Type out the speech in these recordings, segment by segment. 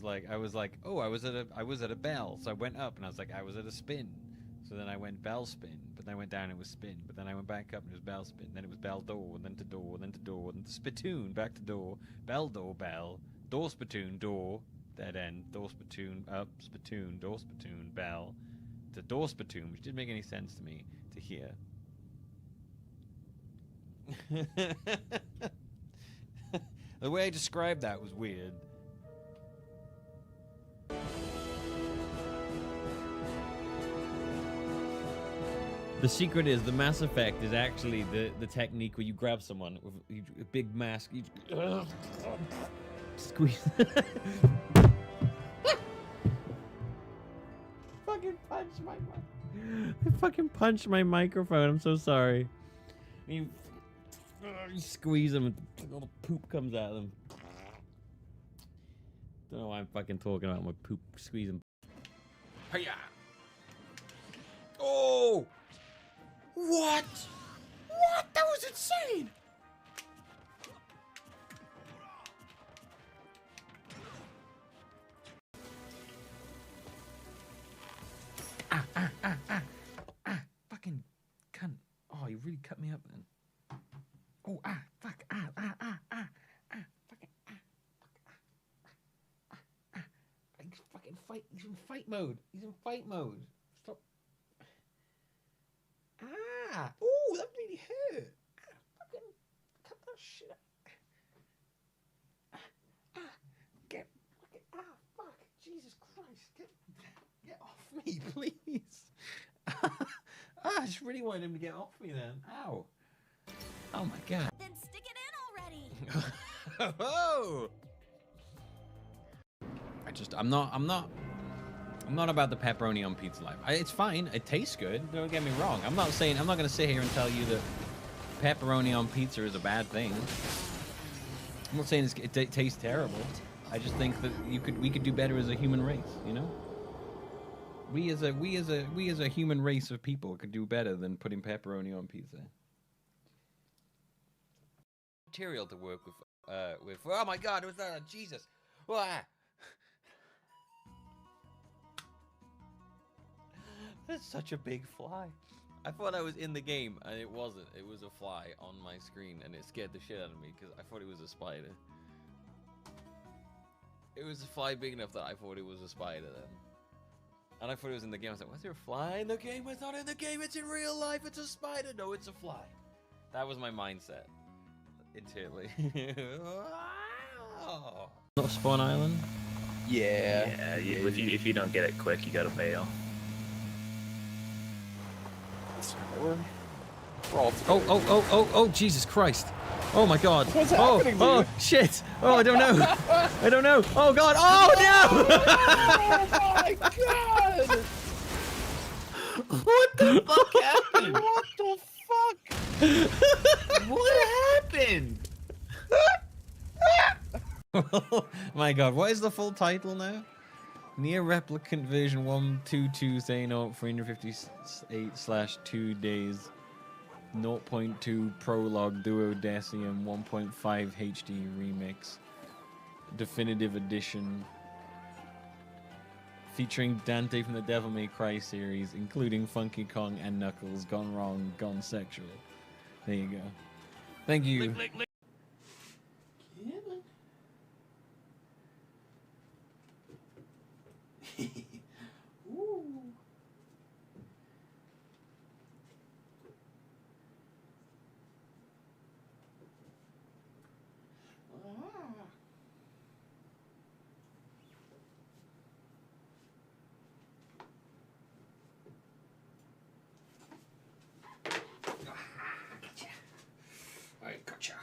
I was like, oh, I was at a bell, so I went up and I was like, I was at a spin. So then I went bell spin, but then I went down and it was spin, but then I went back up and it was bell spin, then it was bell door, and then to door, then to door, then to spittoon, back to door, bell door bell, door spittoon, door, dead end, door spittoon, up, spittoon, door spittoon, bell, to door spittoon, which didn't make any sense to me, to here. The way I described that was weird. The secret is the Mass Effect is actually the technique where you grab someone with a big mask, you squeeze. I fucking punched my microphone. I'm so sorry. You squeeze them and all the poop comes out of them. Don't know why I'm fucking talking about my poop squeezing. Hiya! Oh! What? What? That was insane! Fucking cunt. Oh, you really cut me up then. Oh, fuck, fucking, He's fucking fight, he's in fight mode. He's in fight mode. Stop. Oh, that really hurt. Fucking cut that shit out. Get, fucking, fuck. Jesus Christ. Get off me, please. I just really wanted him to get off me then. Ow. Oh my god. Then stick it in already. Oh! I'm not about the pepperoni on pizza life. It's fine. It tastes good. Don't get me wrong. I'm not gonna sit here and tell you that pepperoni on pizza is a bad thing. I'm not saying it tastes terrible. I just think that we could do better as a human race. You know, we as a human race of people could do better than putting pepperoni on pizza. Material to work with. Oh my God! Was that Jesus? Ah. That's such a big fly. I thought I was in the game, and it wasn't. It was a fly on my screen, and it scared the shit out of me because I thought it was a spider. It was a fly big enough that I thought it was a spider then. And I thought it was in the game. I was like, was there a fly in the game? It's not in the game. It's in real life. It's a spider. No, it's a fly. That was my mindset. Intently. Wow. Not Spawn Island? Yeah. If you don't get it quick, you gotta bail. Oh, Jesus Christ. Oh my God. What's happening to you? Shit. Oh, I don't know. I don't know. Oh God. Oh no. Oh my God. What the fuck happened? What the fuck? What happened? Oh my God. What is the full title now? Near replicant version 122 saying 358/2 days 0.2 prologue duodecium 1.5 HD remix definitive edition featuring Dante from the Devil May Cry series, including Funky Kong and Knuckles gone wrong, gone sexual. There you go. Thank you. Lick. Ooh. Alright, gotcha.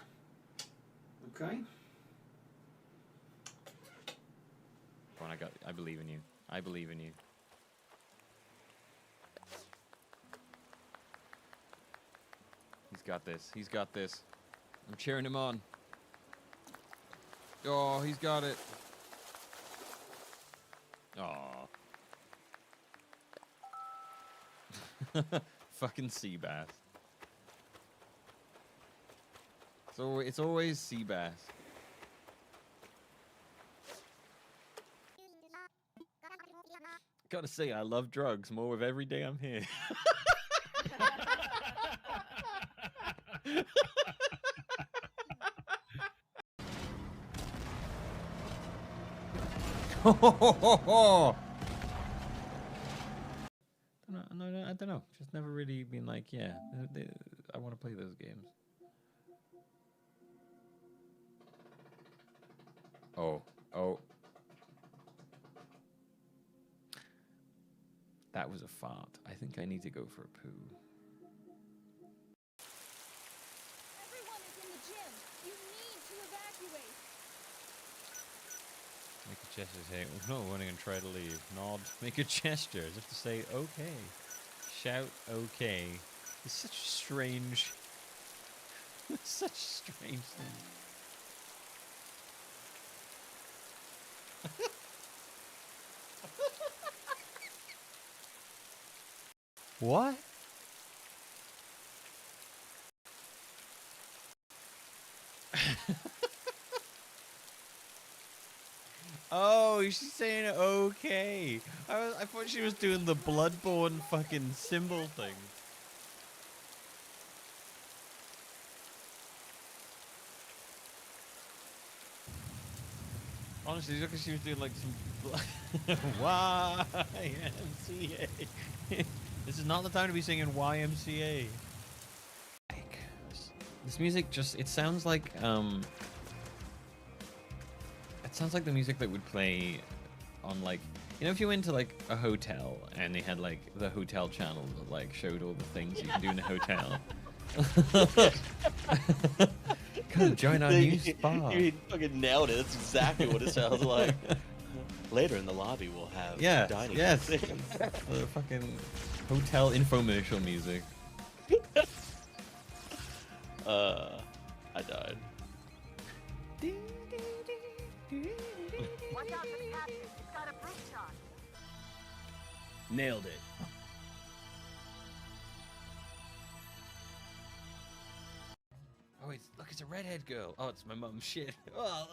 Okay. Come on, I believe in you. I believe in you. He's got this. He's got this. I'm cheering him on. Oh, he's got it. Oh. Fucking sea bass. So it's always sea bass. Gotta say, I love drugs more with every day I'm here. I don't know. Just never really been like, yeah, I want to play those games. Oh. That was a fart. I think I need to go for a poo. Everyone is in the gym. You need to evacuate. Make a gesture to say, no, we're going to try to leave. Nod. Make a gesture as if to say, okay. Shout, okay. It's such a strange... It's such a strange thing. What? Oh, she's saying okay. I thought she was doing the Bloodborne fucking symbol thing. Honestly, look, she was doing like some YMCA. This is not the time to be singing YMCA. This music just—it sounds like it sounds like the music that would play on, like, you know, if you went to like a hotel and they had like the hotel channel that like showed all the things you can do in a hotel. Come join our new spa. You fucking nailed it. That's exactly what it sounds like. Later in the lobby, we'll have dining. Yes. The fucking hotel infomercial music. I died. Watch out for the captain. He's got a brute shot. Nailed it. Oh, look, it's a redhead girl. Oh, it's my mum. Shit. Oh,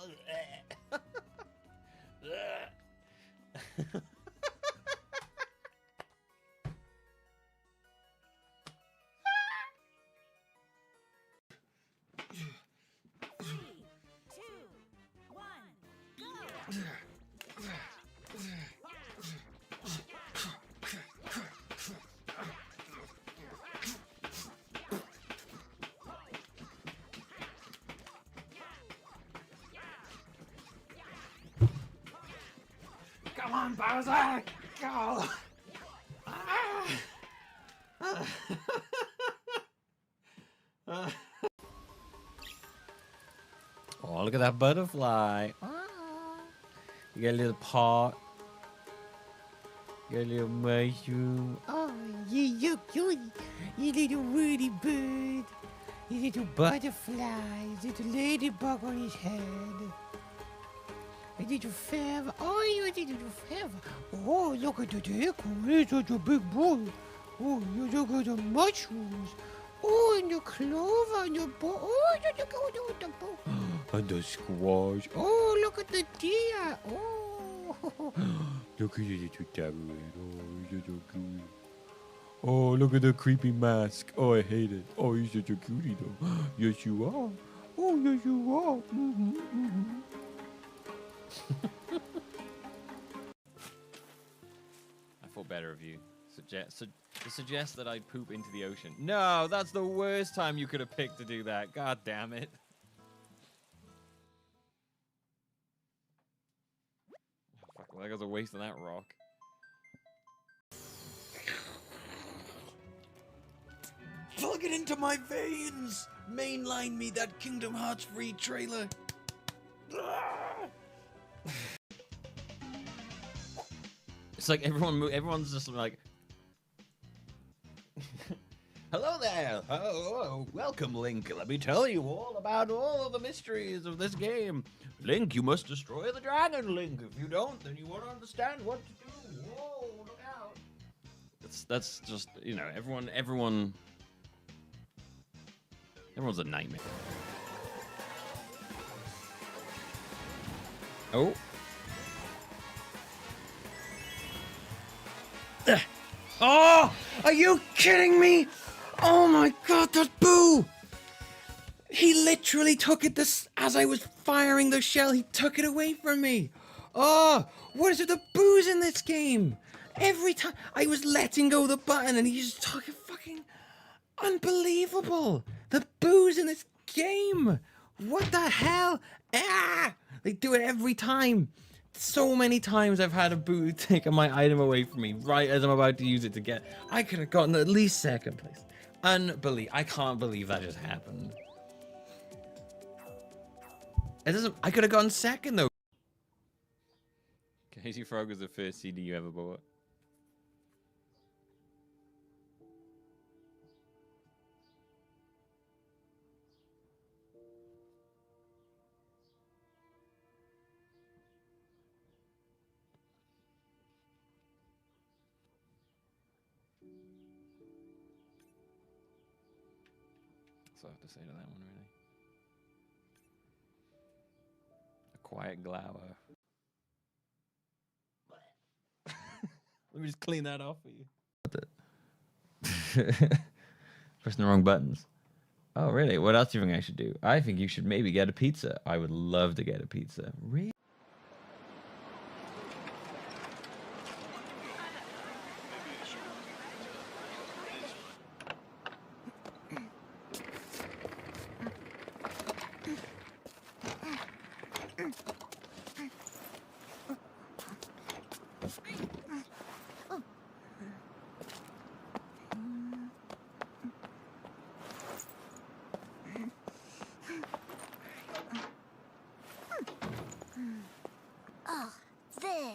Come on, Bowser! Go! Oh, look at that butterfly. You got a little pot. You got a little mushroom. Oh, you so cute. You little woody bird. You little butterfly. Little ladybug on his head. A little feather. Oh, you a little feather. Oh, look at the acorn. It's such a big bowl. Oh, you look at the mushrooms. Oh, and the clover and the bowl. Oh, you look at the bowl. And the squash. Oh, look at the deer. Oh, look at the little tamarind. Oh, he's such a cutie. Oh, look at the creepy mask. Oh, I hate it. Oh, he's such a cutie, though. Yes, you are. Oh, yes, you are. I thought better of you. Suggest that I poop into the ocean. No, that's the worst time you could have picked to do that. God damn it. Fuck, well, that was a waste of that rock. Plug it into my veins! Mainline me that Kingdom Hearts free trailer! It's like everyone's just like, hello there! Oh, welcome, Link. Let me tell you all about all of the mysteries of this game. Link, you must destroy the dragon, Link. If you don't, then you won't understand what to do. Whoa, look out! That's just, you know, everyone's a nightmare. Oh. Oh, are you kidding me? Oh my god, that's Boo! He literally took it this as I was firing the shell. He took it away from me. Oh, what is it? The Boo's in this game. Every time I was letting go the button and he just took it. Fucking unbelievable. The Boo's in this game. What the hell? Ah! They do it every time. So many times I've had a Boo take my item away from me right as I'm about to use it to get. I could have gotten at least second place. I can't believe that just happened. It doesn't. I could have gotten second though. Casey Frog was the first CD you ever bought. That's all I have to say to that one, really. A quiet glower. Let me just clean that off for you. Pressing the wrong buttons. Oh, really? What else do you think I should do? I think you should maybe get a pizza. I would love to get a pizza. Really? Oh, there.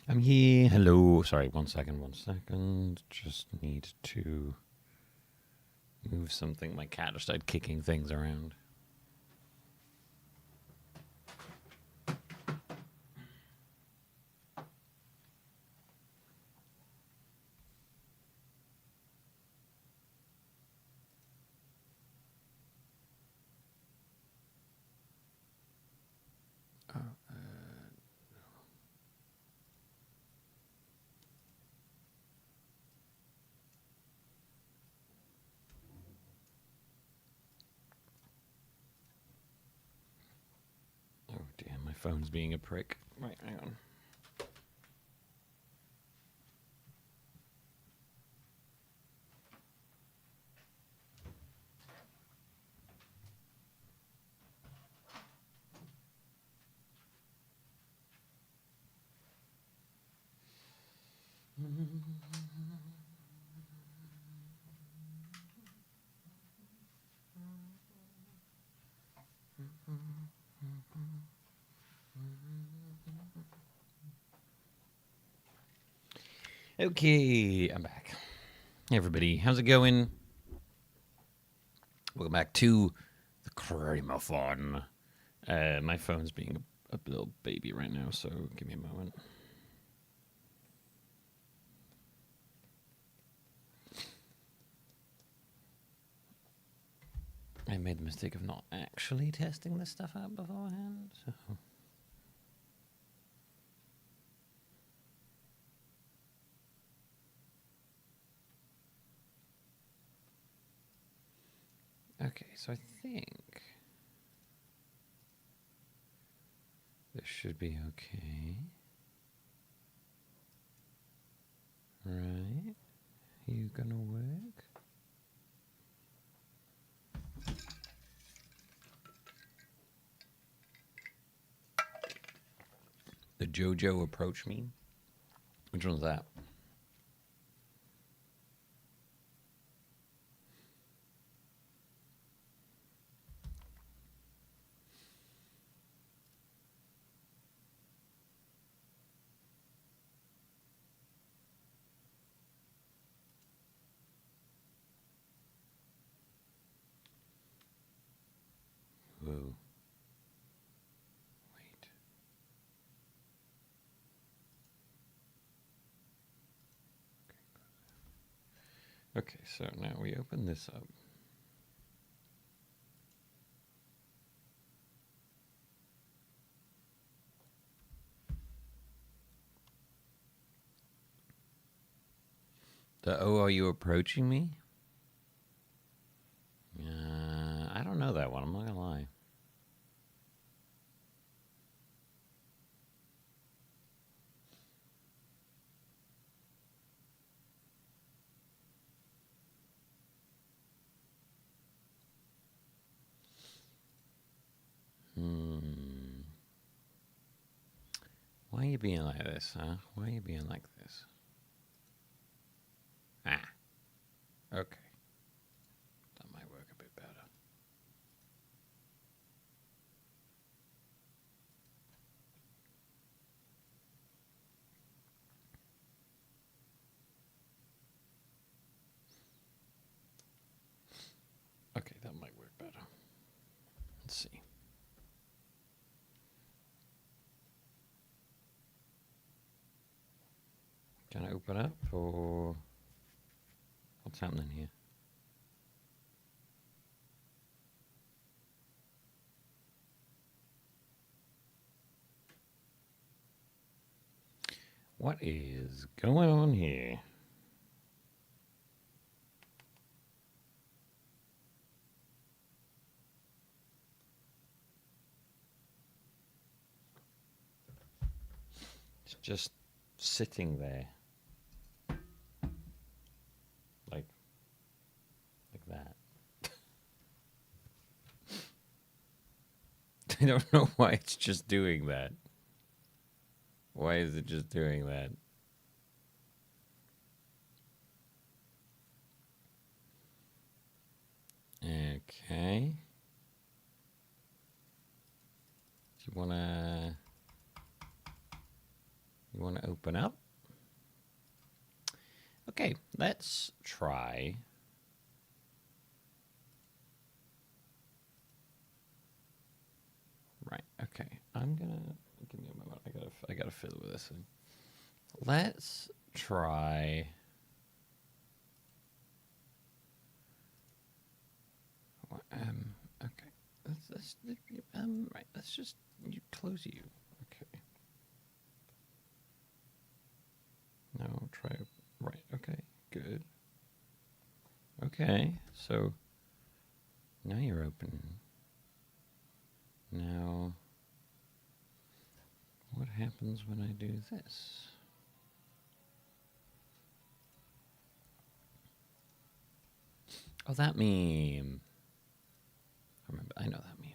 I'm here. Hello. Sorry, 1 second, 1 second. Just need to move something. My cat just started kicking things around. Oh dear, my phone's being a prick. Right, hang on. Okay, I'm back. Hey, everybody. How's it going? Welcome back to the Crimeathon. My phone's being a little baby right now, so give me a moment. I made the mistake of not actually testing this stuff out beforehand, so... Okay, so I think this should be okay. Right? You gonna work? The JoJo approach me? Which one's that? Whoa. Wait. Okay, so now we open this up. Are you approaching me? I don't know that one, I'm not gonna lie. Why are you being like this, huh? Why are you being like this? Ah. Okay. That might work a bit better. Okay, that might work better. Let's see. Can I open up, or what's happening here? What is going on here? It's just sitting there. Like that. I don't know why it's just doing that. Why is it just doing that? Okay. Do you wanna open up? Okay, let's try. Right, okay. Give me a moment. I gotta fiddle with this thing. Let's try. Okay. Right, let's just close you. Okay. Now try, right, okay, good. Okay, so now you're open. Now, what happens when I do this? Oh, that meme. I know that meme.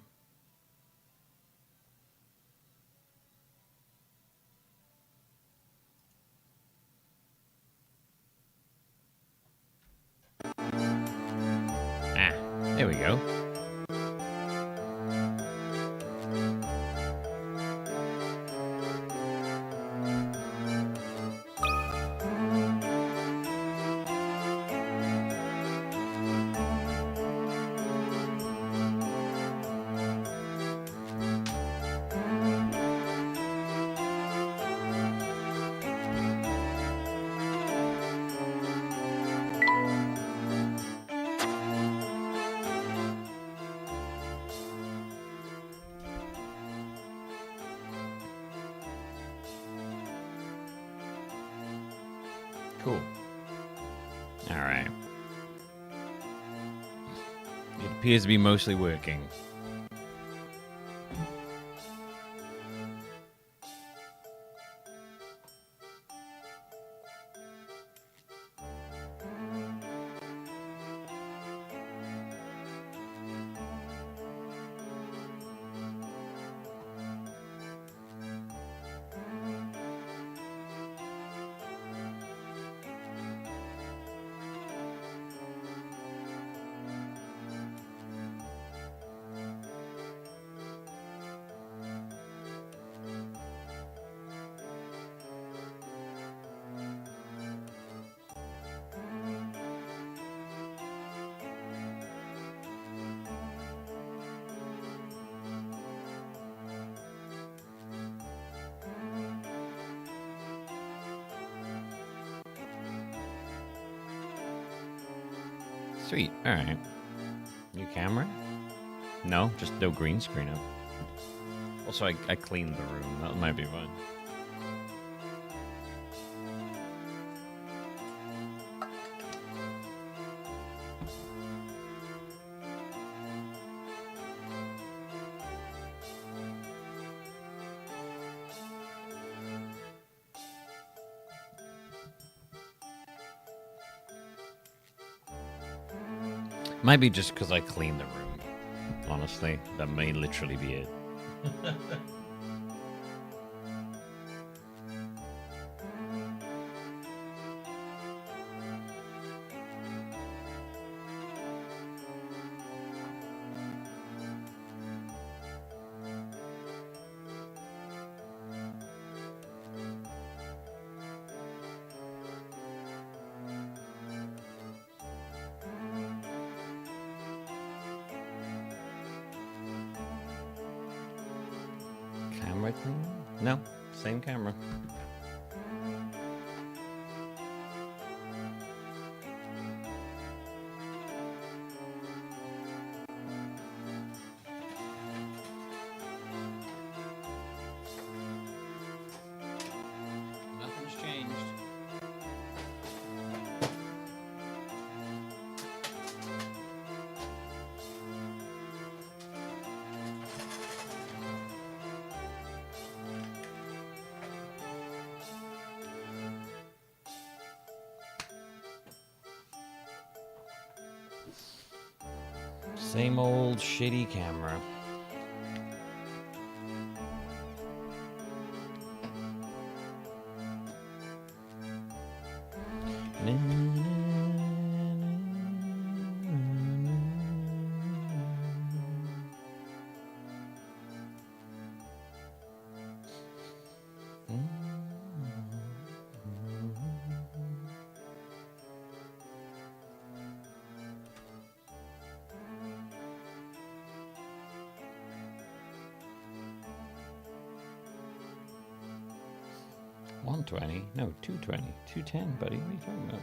There we go. Cool. All right. It appears to be mostly working. Sweet. All right. New camera? No, just no green screen up. Also, I cleaned the room. That might be fun. Might be just because I cleaned the room. Honestly, that may literally be it. Camera clean? No, same camera. Nothing's changed. Same old shitty camera. $120? No, $220. $210, buddy. What are you talking about?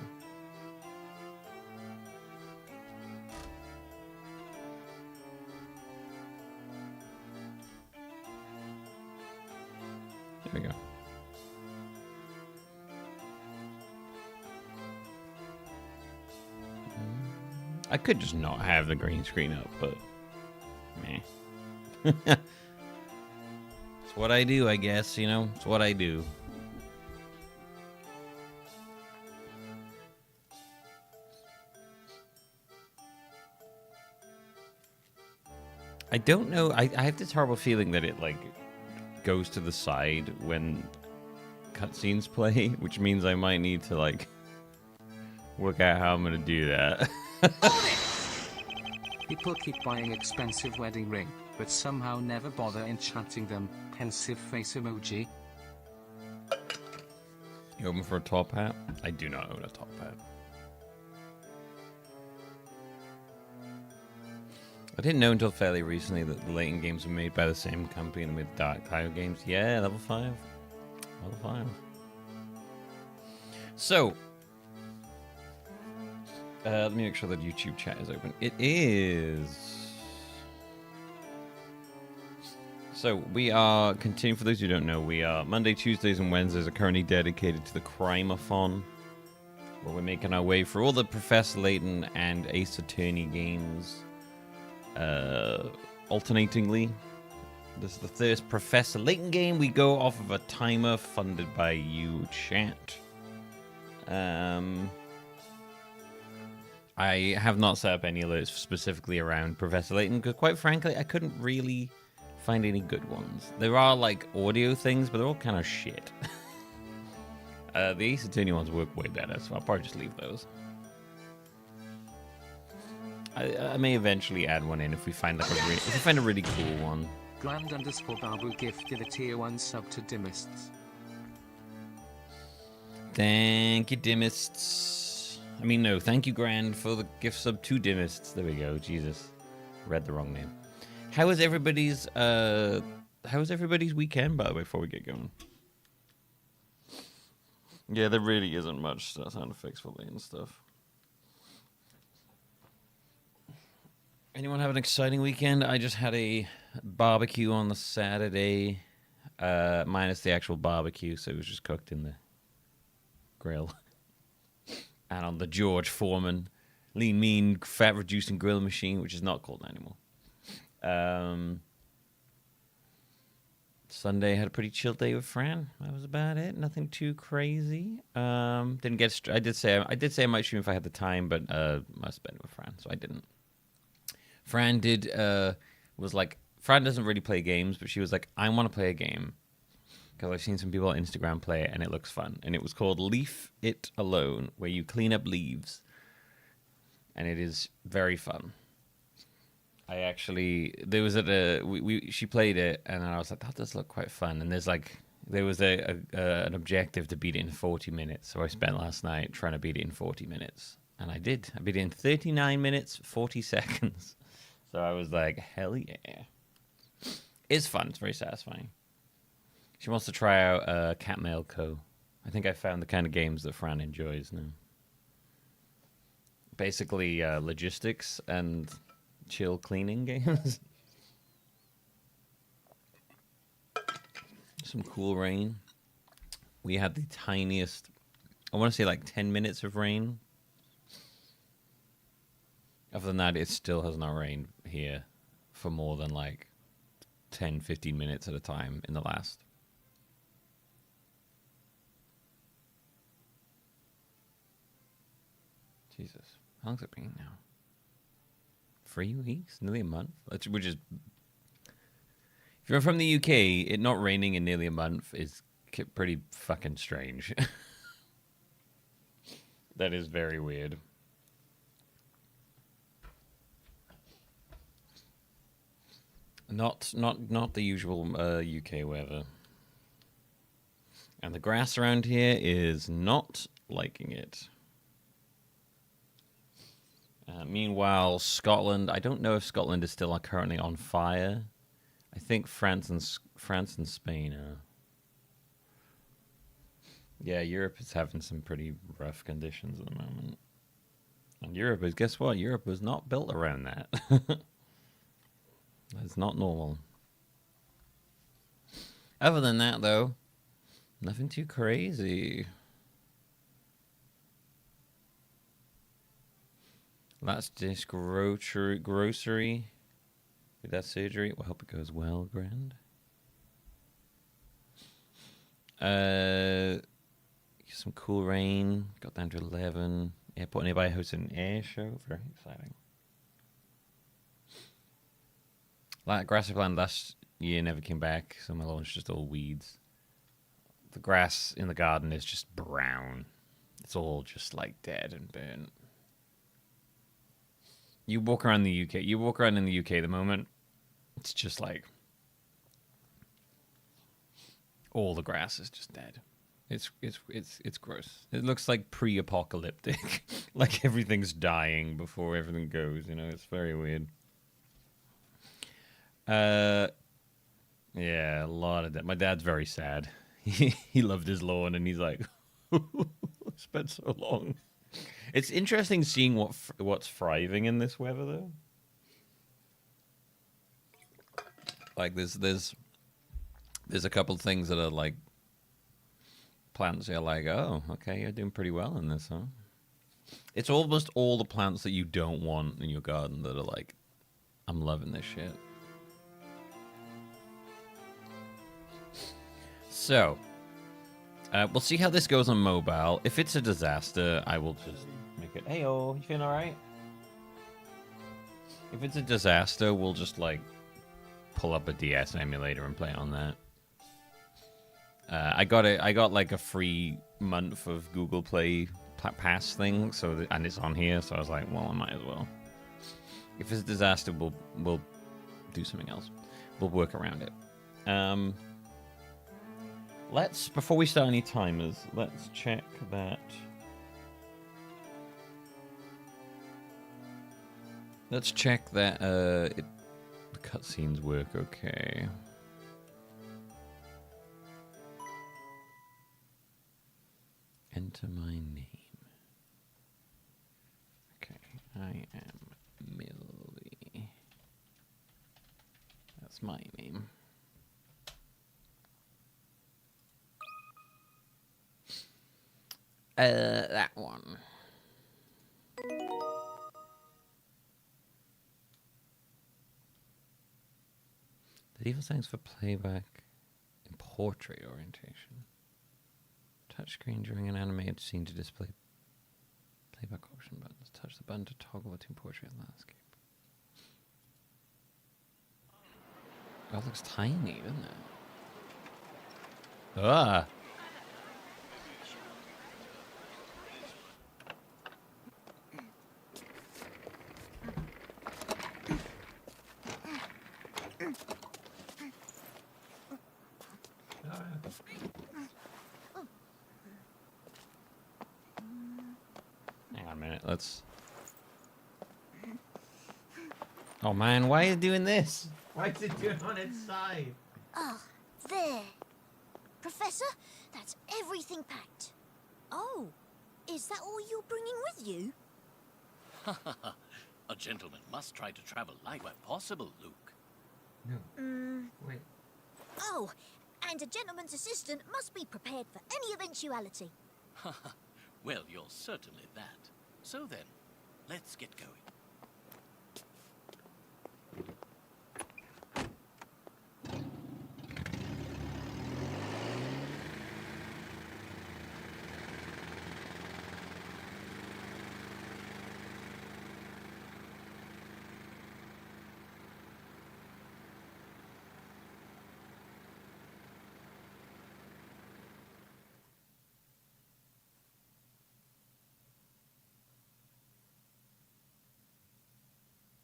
There we go. I could just not have the green screen up, but meh. It's what I do, I guess, you know? It's what I do. I don't know. I have this horrible feeling that it, like, goes to the side when cutscenes play, which means I might need to, like, work out how I'm going to do that. Keep People keep buying expensive wedding ring, but somehow never bother enchanting them. Pensive face emoji. You open for a top hat? I do not own a top hat. I didn't know until fairly recently that the Layton games were made by the same company that made the Dark Cloud games. Yeah, level 5. Level 5. So, let me make sure that YouTube chat is open. It is. So, we are continuing, for those who don't know, we are Monday, Tuesdays, and Wednesdays are currently dedicated to the Crimeathon, where we're making our way through all the Professor Layton and Ace Attorney games. Alternatingly. This is the first Professor Layton game. We go off of a timer funded by you, chat. I have not set up any alerts specifically around Professor Layton because, quite frankly, I couldn't really find any good ones. There are like audio things, but they're all kind of shit. The Ace Attorney ones work way better, so I'll probably just leave those. I may eventually add one in if we find like a really cool one. Grand_Babu gifted a tier 1 sub to Dimists. Thank you, Dimists. I mean, no, thank you, Grand, for the gift sub to Dimists. There we go. Jesus, read the wrong name. How was everybody's weekend, by the way, before we get going? Yeah, there really isn't much sound effects for Layton stuff. Anyone have an exciting weekend? I just had a barbecue on the Saturday, minus the actual barbecue, so it was just cooked in the grill. And on the George Foreman lean, mean, fat-reducing grill machine, which is not called that anymore. Sunday, had a pretty chill day with Fran. That was about it. Nothing too crazy. Didn't get. I did say I might stream if I had the time, but I spent it with Fran, so I didn't. Fran was like, Fran doesn't really play games, but she was like, I want to play a game. Because I've seen some people on Instagram play it, and it looks fun. And it was called Leave It Alone, where you clean up leaves. And it is very fun. She played it, and I was like, that does look quite fun. And there was an objective to beat it in 40 minutes. So I spent last night trying to beat it in 40 minutes. And I did. I beat it in 39 minutes, 40 seconds. So I was like, hell yeah. It's fun. It's very satisfying. She wants to try out Cat Mail Co. I think I found the kind of games that Fran enjoys now. Basically, logistics and chill cleaning games. Some cool rain. We had the tiniest, I want to say like 10 minutes of rain. Other than that, it still has not rained here for more than like 10, 15 minutes at a time in the last. Jesus. How long's it been now? 3 weeks? Nearly a month? Which is... If you're from the UK, it not raining in nearly a month is pretty fucking strange. That is very weird. Not the usual UK weather. And the grass around here is not liking it. Meanwhile, Scotland, I don't know if Scotland is still currently on fire. I think France and Spain are. Yeah, Europe is having some pretty rough conditions at the moment. And Europe is, guess what? Europe was not built around that. That's not normal. Other than that, though, nothing too crazy. Last dish grocery. With that surgery. Well, I hope it goes well, Grand. Some cool rain. Got down to 11. Airport nearby hosted an air show. Very exciting. Like grassy land last year never came back, so my lawn's just all weeds. The grass in the garden is just brown. It's all just like dead and burnt. You walk around the UK. You walk around in the UK at the moment. It's just like all the grass is just dead. It's gross. It looks like pre-apocalyptic. Like everything's dying before everything goes. You know, it's very weird. Yeah, a lot of that. My dad's very sad. He loved his lawn, and he's like, spent so long. It's interesting seeing what's thriving in this weather, though. Like there's a couple of things that are like plants. You're like, oh, okay, you're doing pretty well in this, huh? It's almost all the plants that you don't want in your garden that are like, I'm loving this shit. So, we'll see how this goes on mobile. If it's a disaster, I will just make it. Hey-oh, you feeling all right? If it's a disaster, we'll just like pull up a DS emulator and play it on that. I got like a free month of Google Play Pass thing, so and it's on here, so I was like, well, I might as well. If it's a disaster, we'll do something else. We'll work around it. Let's, before we start any timers, let's check that. Let's check that the cutscenes work okay. Enter my name. Okay, I am Millie. That's my name. That one. The default settings for playback in portrait orientation. Touchscreen during an animated scene to display playback option buttons. Touch the button to toggle between portrait and landscape. Oh, it looks tiny, doesn't it? Ah! Hang on a minute, let's... Oh man, why are you doing this? Why is it doing on its side? Ah, there. Professor, that's everything packed. Oh, is that all you're bringing with you? A gentleman must try to travel light where possible, Luke. No. Wait. Oh, and a gentleman's assistant must be prepared for any eventuality. Well, you're certainly that. So then, let's get going.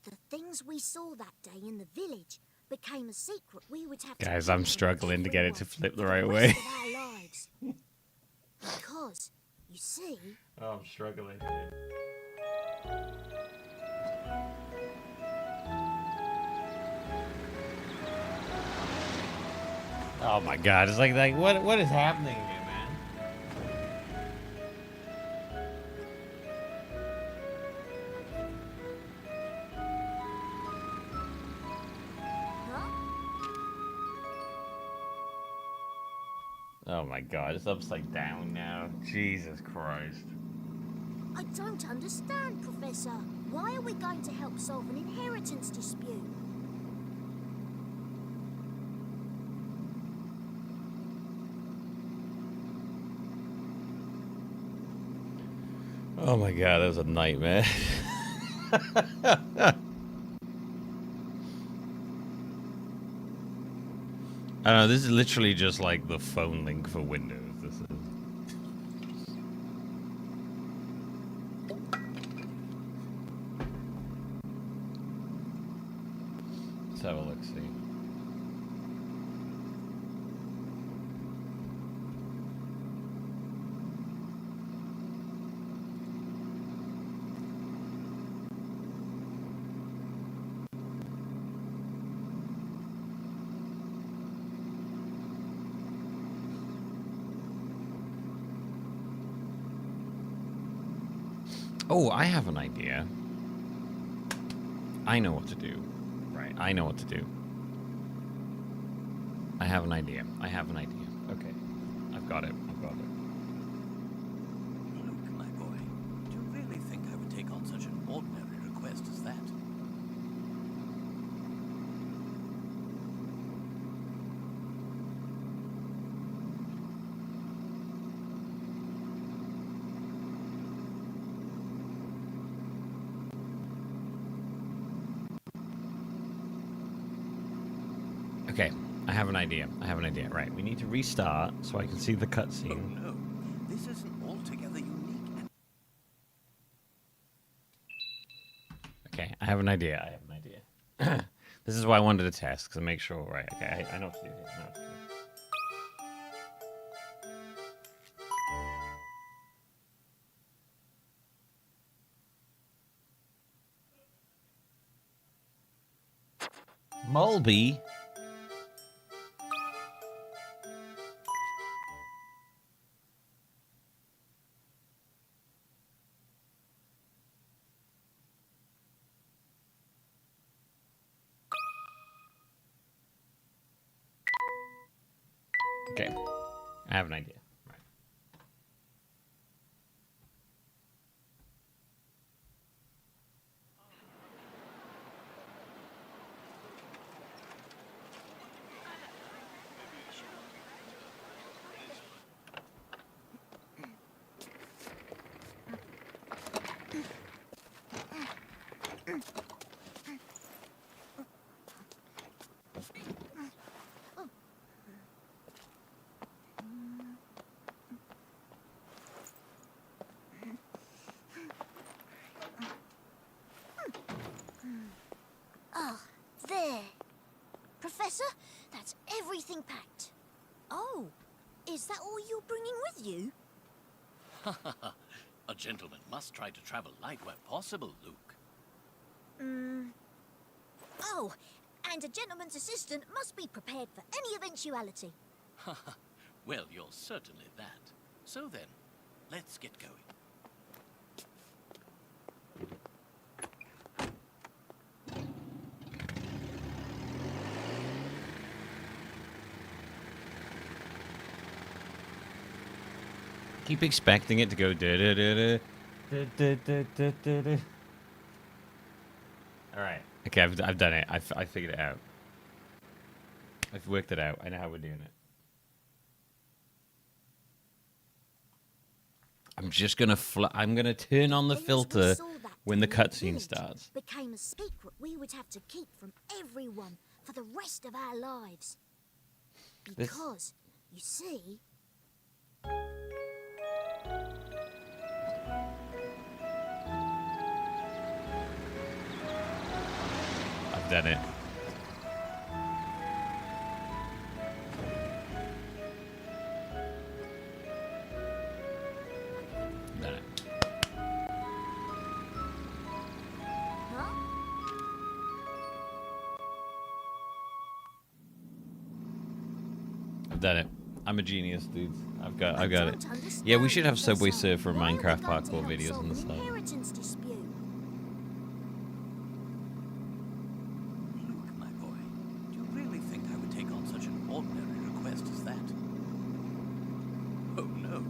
The things we saw that day in the village became a secret we would have to Guys, keep I'm from struggling to get it to everyone flip the for right rest way. of our lives. Because, you see, Oh, I'm struggling. Oh my god, it's like what is happening here, man? huh? Oh my god, it's upside down now. Jesus Christ. I don't understand, Professor. Why are we going to help solve an inheritance dispute? Oh my god, that was a nightmare. I don't know, this is literally just like the phone link for Windows. This is... Let's have a look-see. Oh, I have an idea. I know what to do. Right, I know what to do. I have an idea. Okay. I've got it. Luke, my boy, do you really think I would take on such an ordinary request as that? Okay, I have an idea. Right, we need to restart so I can see the Oh cutscene. no, this isn't altogether unique and... Okay, I have an idea. This is why I wanted to test, because I make sure, right, okay, I know what to do here. Mulby? Okay, I have an idea. Right. Ah, there. Professor, that's everything packed. Oh, is that all you're bringing with you? A gentleman must try to travel light where possible, Luke. Oh, and a gentleman's assistant must be prepared for any eventuality. Well, you're certainly that. So then, let's get going. Keep expecting it to go da-da-da-da, da-da-da-da-da-da. All right. Okay, I've done it. I figured it out. I've worked it out. I know how we're doing it. I'm just gonna I'm gonna turn on the Things we filter saw that when the day in cutscene village starts. Became a secret we would have to keep from everyone for the rest of our lives. This- Because, you see, I've done it. Done it. huh? I've done it. I'm a genius, dudes. I've got it. Don't Yeah, we should have understand, Subway Professor. Surf for Why are we Minecraft going to parkour help videos on the solve an side. inheritance dispute? Luke, my boy, do you really think I would take on such an ordinary request as that? Oh no,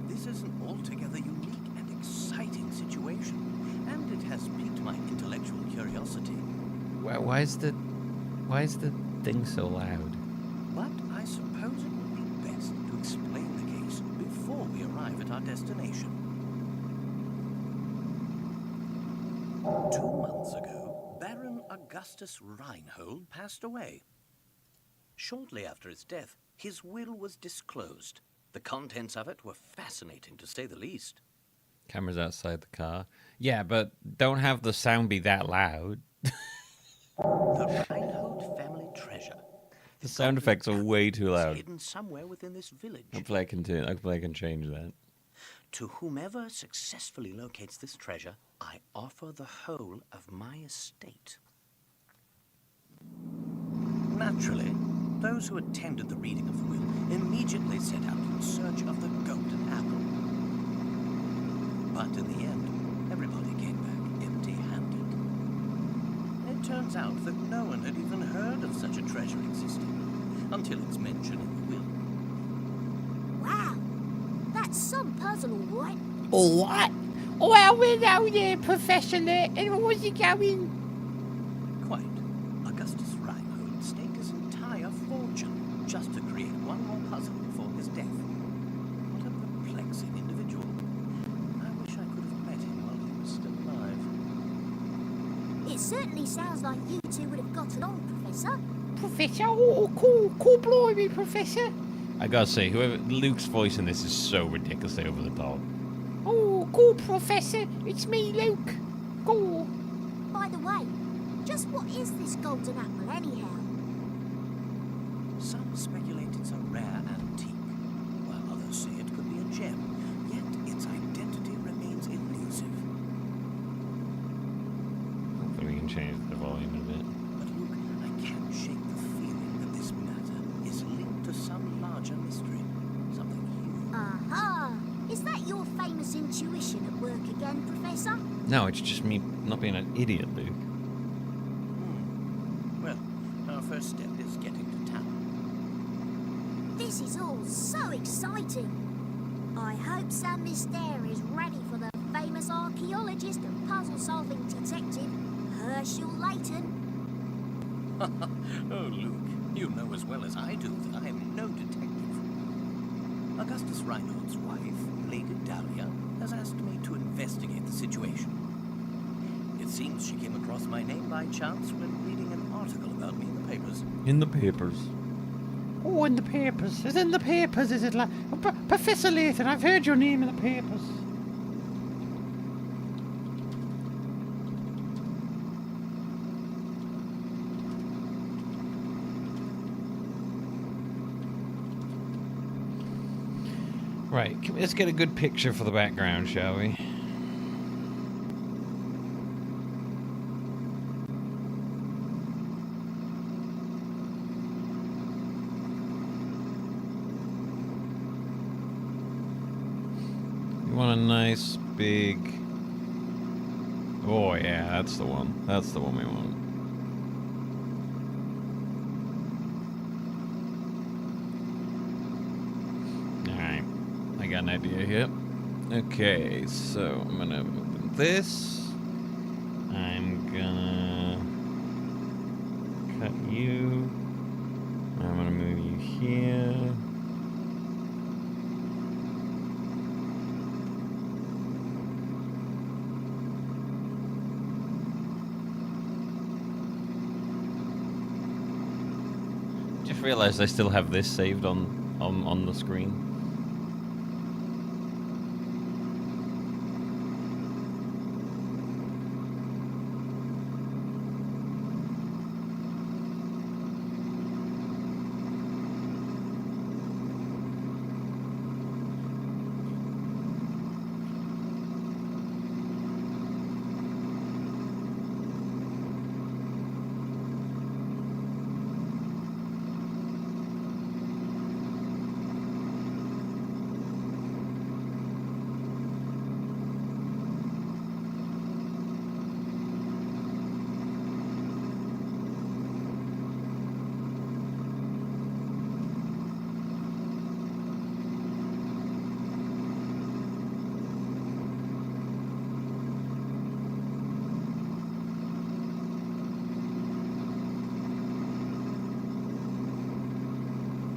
this is an altogether unique and exciting situation, and it has piqued my intellectual curiosity. Why is the thing so loud? But I suppose it would be best to explain the case before we arrive at our destination. 2 months ago, Baron Augustus Reinhold passed away. Shortly after his death, his will was disclosed. The contents of it were fascinating, to say the least. Camera's outside the car. Yeah, but don't have the sound be that loud. The Reinhold The sound effects are way too loud. Hidden somewhere within this village. Hopefully I can change that. To whomever successfully locates this treasure, I offer the whole of my estate. Naturally, those who attended the reading of the will immediately set out in search of the golden apple. But in the end, everybody came back empty-handed. It turns out that no one had even heard of such a treasure existing until it's mentioned in the will. Wow, that's some puzzle, all right. All right. Well, we're now there, Professor Layton. Where's he going? Quite. Augustus Reinhold staked his entire fortune just to create one more puzzle before his death. What a perplexing individual. I wish I could have met him while he was still alive. It certainly sounds like you two would have got along, Professor. Professor? Oh, cool, blimey, Professor. I gotta say, Luke's voice in this is so ridiculously over the top. Oh, cool, Professor. It's me, Luke. Cool. By the way, just what is this golden apple, anyhow? Some speculate it's a rare antique, while others say it could be a gem, yet its identity remains elusive. Hopefully we can change the volume a bit. But Luke, I can't shake the feeling that this matter is linked to some larger mystery, something huge. Aha! Is that your famous intuition at work again, Professor? No, it's just me not being an idiot, Luke. Well, our first step is getting to town. This is all so exciting. I hope Sam Mystere is ready for the famous archaeologist and puzzle-solving detective, Herschel Layton. Oh, Luke, you know as well as I do that I am no detective. Augustus Reinhold's wife, Lady Dahlia, has asked me to investigate the situation. It seems she came across my name by chance when reading an article about me in the papers. In the papers. Oh, in the papers. It's in the papers, is it? Like, Professor Layton, I've heard your name in the papers. Right, let's get a good picture for the background, shall we? We want a nice big... Oh yeah, that's the one. That's the one we want. Alright, I got an idea here. Okay, so I'm gonna open this. I'm gonna cut you. I'm gonna move you here. Just realized I still have this saved on the screen.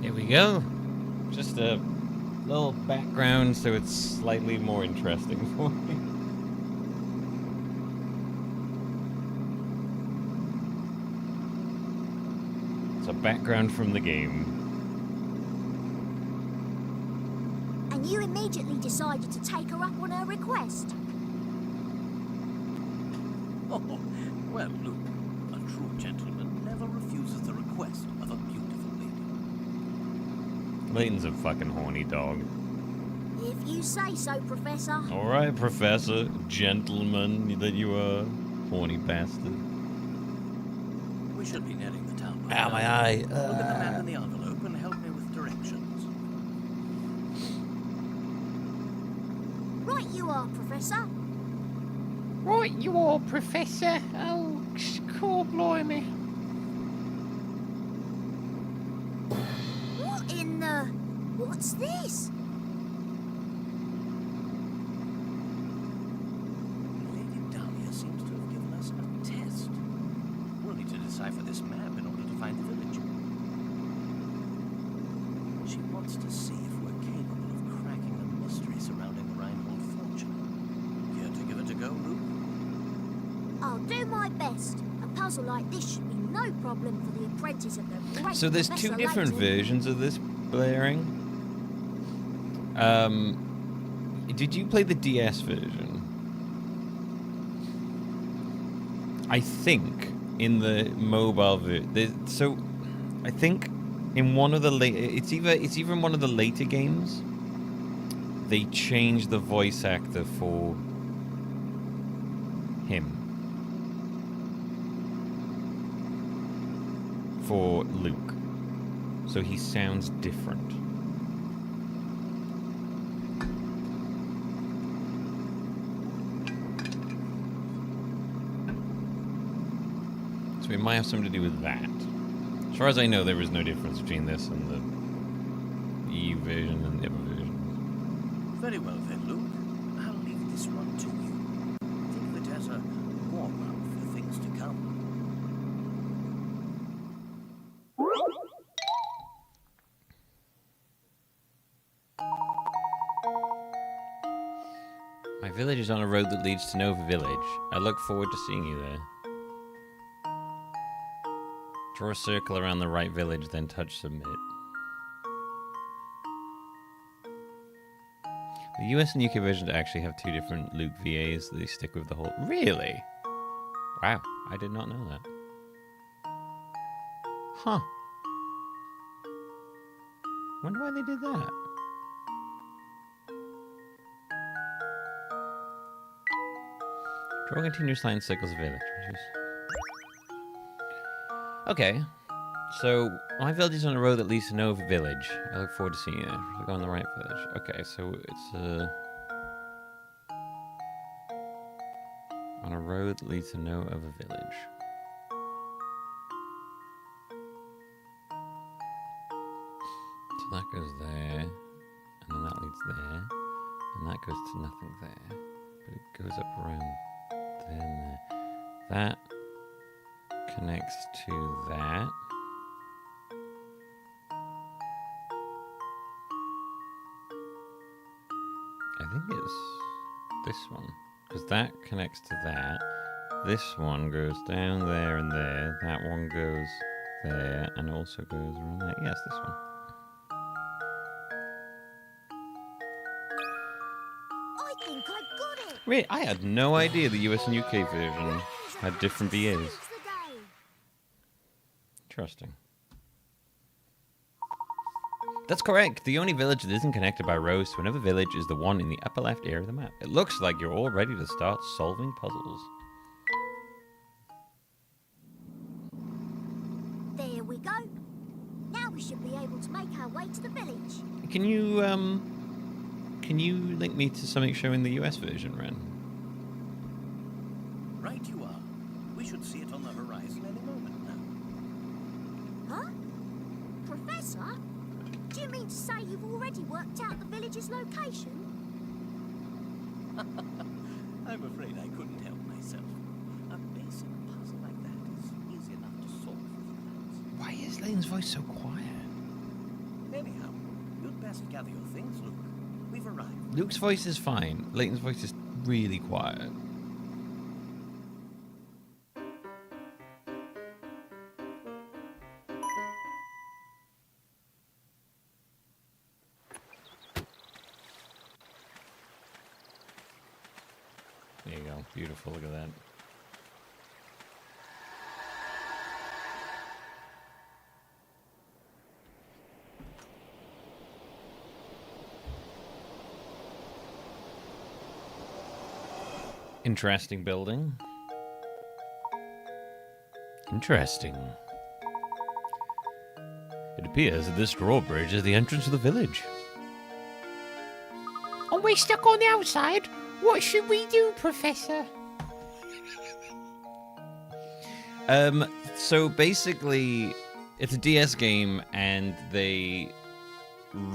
There we go. Just a little background so it's slightly more interesting for me. It's a background from the game. And you immediately decided to take her up on her request. Oh, well, Luke, a true gentleman never refuses the request of a beautiful Layton's a fucking horny dog. If you say so, Professor. All right, Professor, gentleman that you are, horny bastard. We should be nearing the town. Ow, my eye. Look at the map in the envelope and help me with directions. Right you are, Professor. Right, you are, Professor. Oh, cool, blimey. What in the... What's this? Lady Dahlia seems to have given us a test. We'll need to decipher this map in order to find the village. She wants to see if we're capable of cracking the mystery surrounding the Reinhold fortune. Care to give it a go, Luke? I'll do my best. A puzzle like this should be no problem for the apprentice of the great So there's Professor two different Layton. versions of this blaring. Did you play the DS version? I think in the mobile version. So I think in one of the it's either in one of the later games. They changed the voice actor for him. For Luke. So he sounds different. So it might have something to do with that. As far as I know, there is no difference between this and the EU version and the other version. Very well then, Luke. I'll leave this one to you. Think of it as a warm-up for things to come. My village is on a road that leads to Nova Village. I look forward to seeing you there. Draw a circle around the right village, then touch submit. The US and UK versions actually have two different Luke VAs that they stick with the whole... Really? Wow, I did not know that. Huh. Wonder why they did that. Draw continuous line circles of village. Okay. So, my village is on a road that leads to Nova Village. I look forward to seeing you there. Look on the right village. Okay, so it's on a road that leads to Nova Village. So that goes there, and then that leads there, and that goes to nothing there. But it goes up around there and there. That connects to that. I think it's this one, because that connects to that. This one goes down there and there. That one goes there and also goes around there. Yes, this one. I think I've got it. Wait, I had no idea the US and UK version had different VAs. Interesting. That's correct. The only village that isn't connected by roads to another village is the one in the upper left area of the map. It looks like you're all ready to start solving puzzles. There we go. Now we should be able to make our way to the village. Can you link me to something showing the US version, Ren? Right you are. We should see it on the horizon any moment now. Huh? Professor? Do you mean to say you've already worked out the village's location? I'm afraid I couldn't help myself. A basic puzzle like that is easy enough to solve with maths. Why is Layton's voice so quiet? Anyhow, you'd best gather your things, Luke. We've arrived. Luke's voice is fine. Layton's voice is really quiet. There you go. Beautiful. Look at that. Interesting building. Interesting. It appears that this drawbridge is the entrance to the village. Are we stuck on the outside? What should we do, Professor? So basically, it's a DS game, and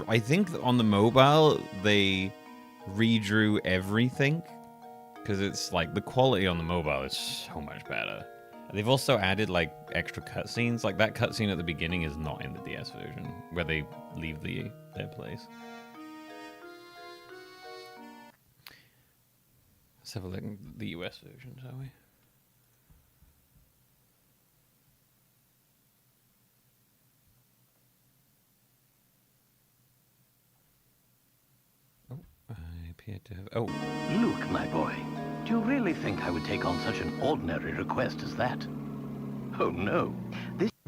I think on the mobile, they redrew everything, because it's like, the quality on the mobile is so much better. They've also added, like, extra cutscenes. Like, that cutscene at the beginning is not in the DS version, where they leave their place. Let's have a look at the US version, shall we? Oh, I appear to have... Oh. Luke, my boy, do you really think I would take on such an ordinary request as that? Oh, no.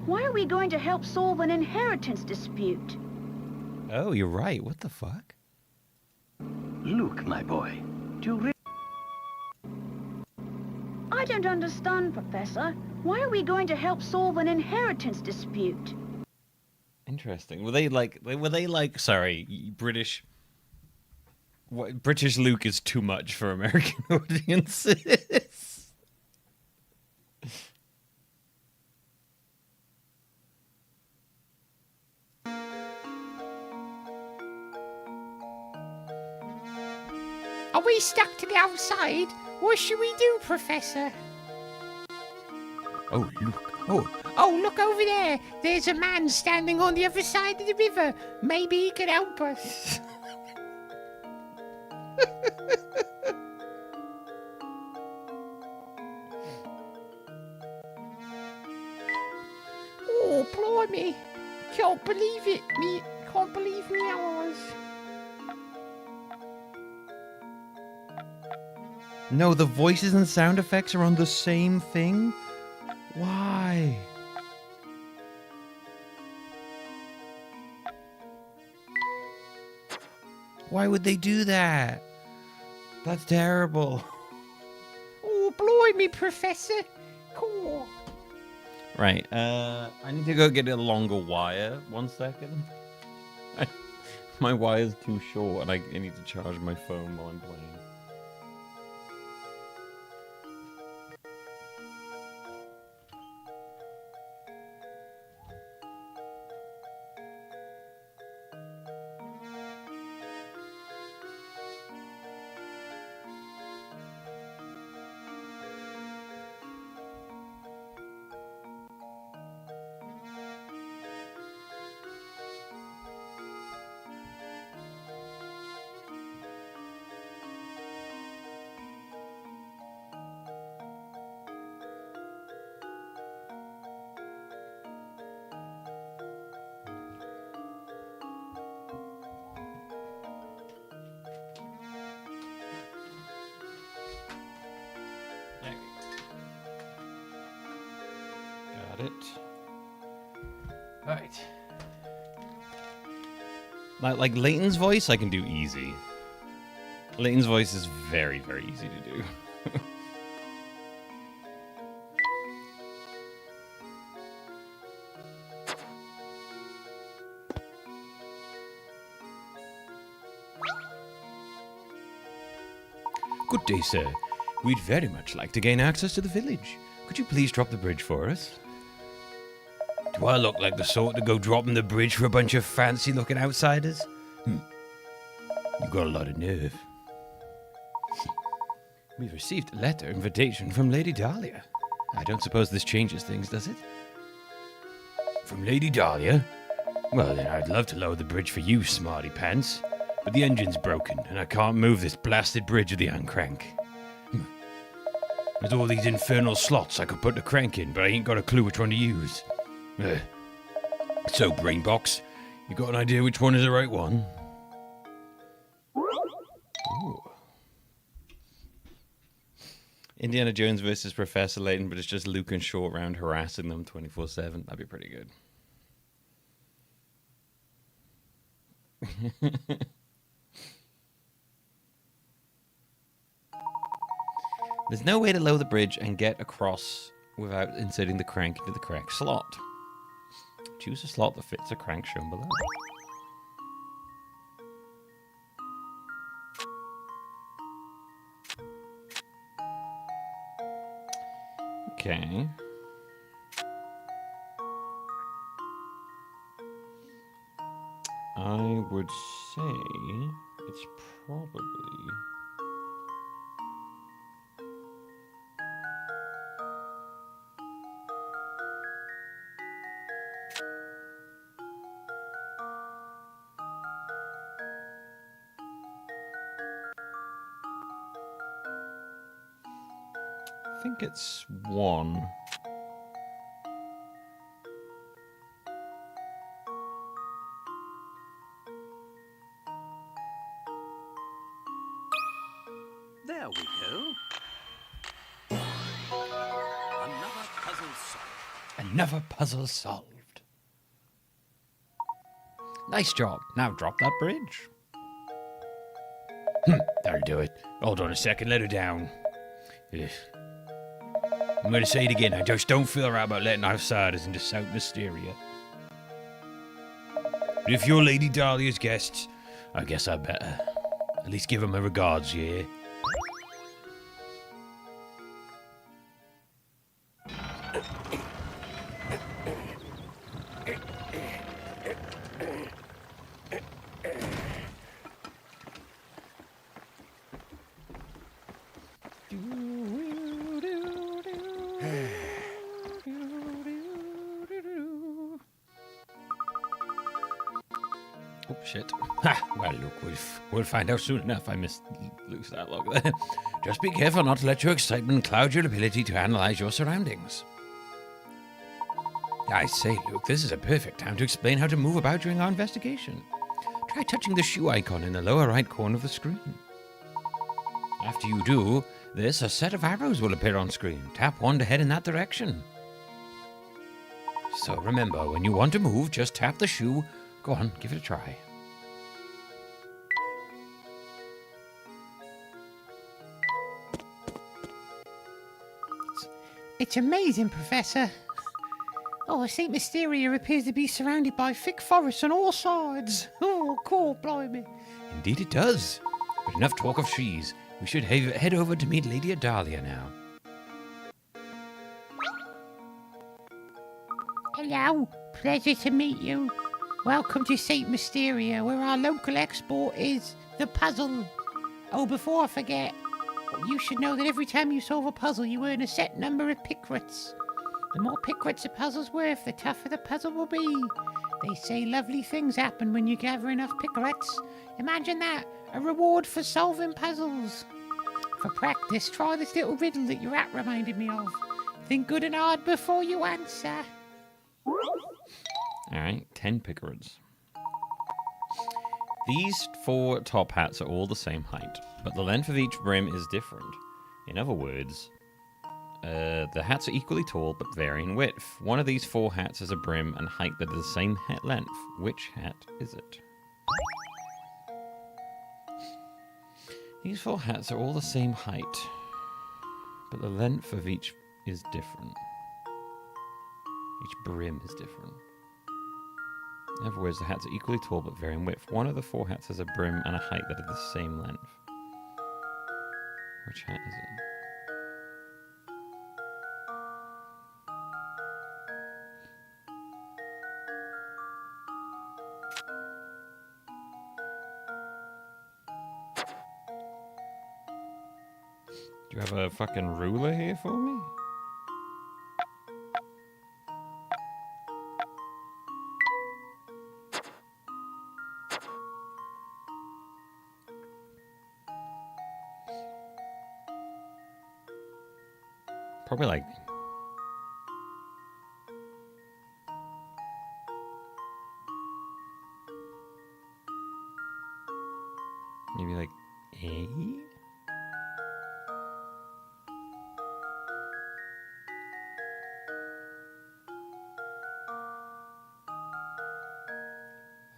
Why are we going to help solve an inheritance dispute? Oh, you're right. What the fuck? Luke, my boy, do you really... I don't understand, Professor. Why are we going to help solve an inheritance dispute? Interesting. Were they like, sorry, British... What, British Luke is too much for American audiences? Are we stuck to the outside? What should we do, Professor? Oh, look. Oh, look over there. There's a man standing on the other side of the river. Maybe he could help us. Oh, blimey. Can't believe it. Can't believe me hours. No, the voices and sound effects are on the same thing? Why? Why would they do that? That's terrible. Oh, blimey, Professor. Cool. Right, I need to go get a longer wire. 1 second. My wire's too short and I need to charge my phone while I'm playing. It. Right. Like Layton's voice, I can do easy. Layton's voice is very, very easy to do. Good day, sir. We'd very much like to gain access to the village. Could you please drop the bridge for us? Do I look like the sort to go dropping the bridge for a bunch of fancy-looking outsiders? You've got a lot of nerve. We've received a letter invitation from Lady Dahlia. I don't suppose this changes things, does it? From Lady Dahlia? Well, then I'd love to lower the bridge for you, smarty pants. But the engine's broken, and I can't move this blasted bridge with the hand crank. There's all these infernal slots I could put the crank in, but I ain't got a clue which one to use. So, Brainbox, you got an idea which one is the right one? Ooh. Indiana Jones versus Professor Layton, but it's just Luke and Short Round harassing them 24/7. That'd be pretty good. There's no way to lower the bridge and get across without inserting the crank into the correct slot. Choose a slot that fits the crank shown below. Okay. I would say it's probably... I think it's 1. There we go. Another puzzle solved. Another puzzle solved. Nice job. Now drop that bridge. That'll do it. Hold on a second, let her down. Ugh. I'm going to say it again. I just don't feel right about letting outsiders into South Mysteria. But if you're Lady Dahlia's guests, I guess I better at least give them my regards, yeah? Oh, shit. Ha! Well, look, we'll find out soon enough. I missed lose that log there. Just be careful not to let your excitement cloud your ability to analyze your surroundings. I say, Luke, this is a perfect time to explain how to move about during our investigation. Try touching the shoe icon in the lower right corner of the screen. After you do this, a set of arrows will appear on screen. Tap one to head in that direction. So remember, when you want to move, just tap the shoe. Go on, give it a try. It's amazing, Professor. Oh, St. Mysteria appears to be surrounded by thick forests on all sides. Oh, cool, blimey. Indeed it does. But enough talk of trees. We should head over to meet Lady Adalia now. Hello, pleasure to meet you. Welcome to St. Mysteria, where our local export is the puzzle. Oh, before I forget, you should know that every time you solve a puzzle, you earn a set number of pickrets. The more pickrets a puzzle's worth, the tougher the puzzle will be. They say lovely things happen when you gather enough pickrets. Imagine that, a reward for solving puzzles. For practice, try this little riddle that your rat reminded me of. Think good and hard before you answer. Alright, 10 pickrets. These 4 top hats are all the same height, but the length of each brim is different. In other words, the hats are equally tall but vary in width. One of these 4 hats has a brim and height that is the same hat length. Which hat is it? These 4 hats are all the same height, but the length of each is different. Each brim is different. In other words, the hats are equally tall but vary in width. One of the 4 hats has a brim and a height that are the same length. Which hat is it? Do you have a fucking ruler here for me? Probably like... maybe like A?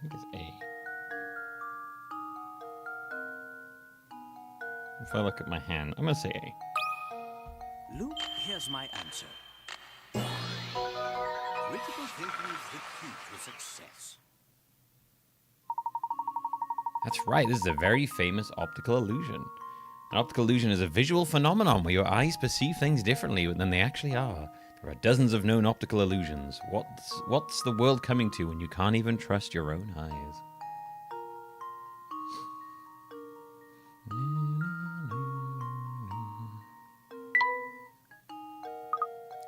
I think it's A. If I look at my hand, I'm gonna say A. Luke, here's my answer. Critical thinking is the key to success. That's right, this is a very famous optical illusion. An optical illusion is a visual phenomenon where your eyes perceive things differently than they actually are. There are dozens of known optical illusions. What's the world coming to when you can't even trust your own eyes?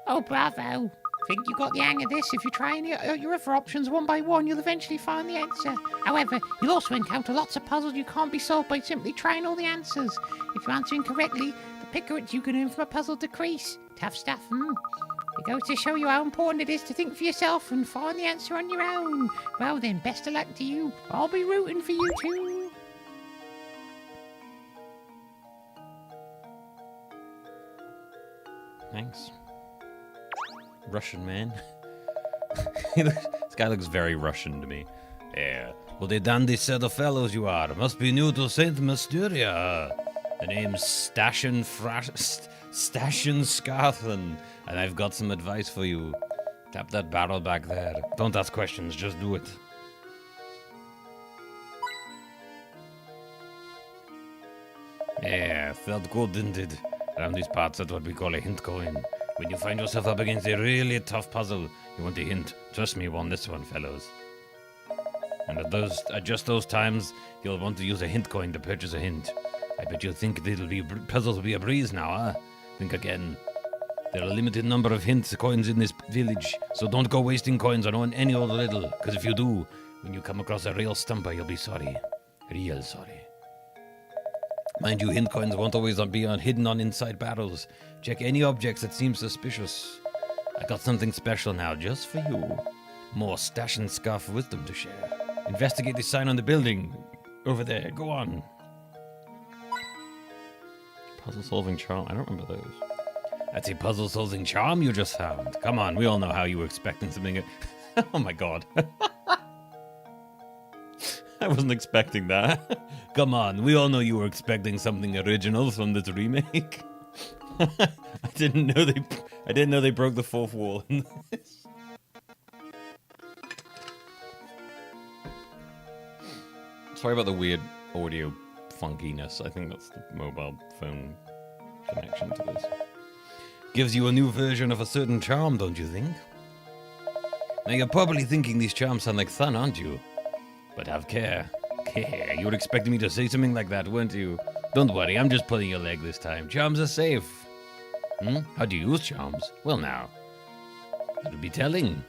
Oh, bravo. Think you got the hang of this? If you try your other options one by one, you'll eventually find the answer. However, you'll also encounter lots of puzzles you can't be solved by simply trying all the answers. If you answer incorrectly, the pickets you can earn from a puzzle decrease. Tough stuff, It goes to show you how important it is to think for yourself and find the answer on your own. Well then, best of luck to you. I'll be rooting for you too. Thanks. Russian man. This guy looks very Russian to me. Yeah, what a dandy set of fellows you are. Must be new to St. Mysteria. The name's Stashin Scarthen, and I've got some advice for you. Tap that barrel back there. Don't ask questions, just do it. Yeah, felt good, didn't it? Around these parts, that's what we call a hint coin. When you find yourself up against a really tough puzzle, you want a hint. Trust me, you want this one, fellows. And at just those times, you'll want to use a hint coin to purchase a hint. I bet you think puzzles will be a breeze now, huh? Think again. There are a limited number of hint coins in this village, so don't go wasting coins on any old riddle, because if you do, when you come across a real stumper, you'll be sorry. Real sorry. Mind you, hint coins won't always be hidden on inside barrels. Check any objects that seem suspicious. I got something special now just for you. More stash and scarf wisdom to share. Investigate the sign on the building. Over there, go on. Puzzle solving charm. I don't remember those. That's a puzzle solving charm you just found. Come on, we all know how you were expecting something. Oh my god. I wasn't expecting that. Come on, we all know you were expecting something original from this remake. I didn't know they broke the fourth wall in this. Sorry about the weird audio funkiness. I think that's the mobile phone connection to this. Gives you a new version of a certain charm, don't you think? Now you're probably thinking these charms sound like fun, aren't you? But have care. Care. You were expecting me to say something like that, weren't you? Don't worry, I'm just pulling your leg this time. Charms are safe. How do you use charms? Well now, that'll be telling.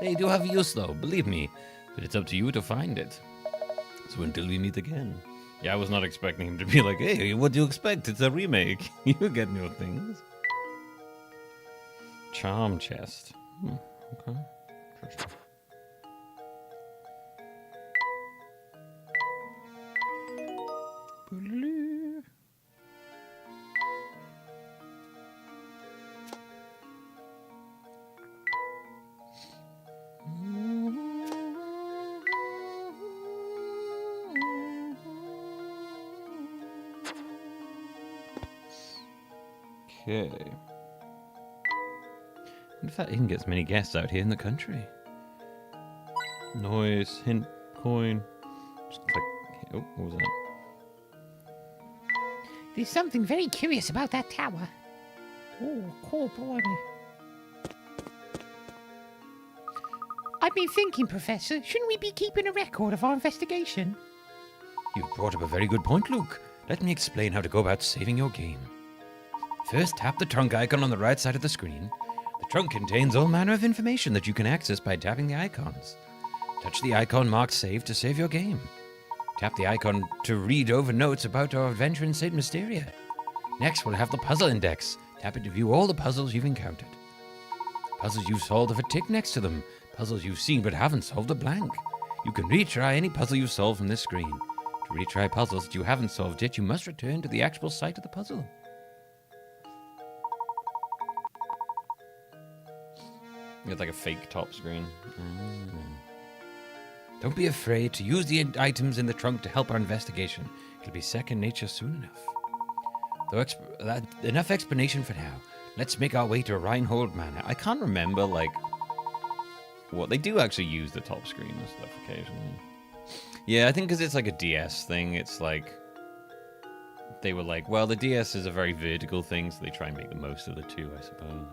They do have use though, believe me. But it's up to you to find it. So until we meet again. Yeah, I was not expecting him to be like, hey, what do you expect? It's a remake. You get new things. Charm chest. Okay. Interesting. Okay. I wonder if that even gets many guests out here in the country. Noise, hint, coin. Just click. Oh, what was that? There's something very curious about that tower. Oh, cool, blimey. I've been thinking, Professor, shouldn't we be keeping a record of our investigation? You've brought up a very good point, Luke. Let me explain how to go about saving your game. First, tap the trunk icon on the right side of the screen. The trunk contains all manner of information that you can access by tapping the icons. Touch the icon marked Save to save your game. Tap the icon to read over notes about our adventure in St. Mysteria. Next, we'll have the puzzle index. Tap it to view all the puzzles you've encountered. Puzzles you've solved have a tick next to them. Puzzles you've seen but haven't solved a blank. You can retry any puzzle you've solved from this screen. To retry puzzles that you haven't solved yet, you must return to the actual site of the puzzle. It's like a fake top screen. Don't be afraid to use the items in the trunk to help our investigation. It'll be second nature soon enough. Though enough explanation for now. Let's make our way to Reinhold Manor. I can't remember, like, what they do actually use the top screen and stuff occasionally. Yeah, I think because it's like a DS thing, it's like they were like, well, the DS is a very vertical thing, so they try and make the most of the two, I suppose.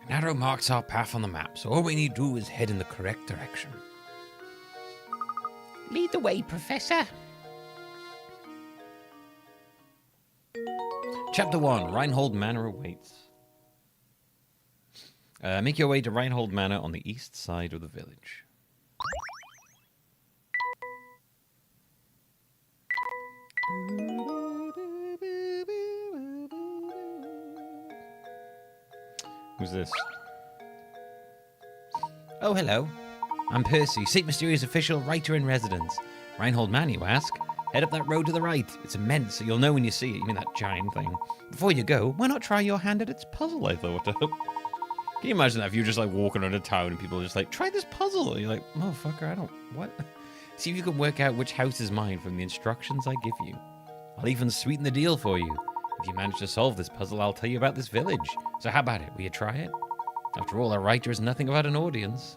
An arrow marks our path on the map, so all we need to do is head in the correct direction. Lead the way, Professor. Chapter 1, Reinhold Manor awaits. Make your way to Reinhold Manor on the east side of the village. Who's this? Oh, hello. I'm Percy, St. Mysterious official, writer-in-residence. Reinhold Manor, you ask? Head up that road to the right. It's immense, so you'll know when you see it. You mean that giant thing. Before you go, why not try your hand at its puzzle, I thought. Can you imagine that if you're just like walking around a town and people are just like, try this puzzle? And you're like, motherfucker, I don't, what? See if you can work out which house is mine from the instructions I give you. I'll even sweeten the deal for you. If you manage to solve this puzzle, I'll tell you about this village. So how about it? Will you try it? After all, a writer is nothing without an audience.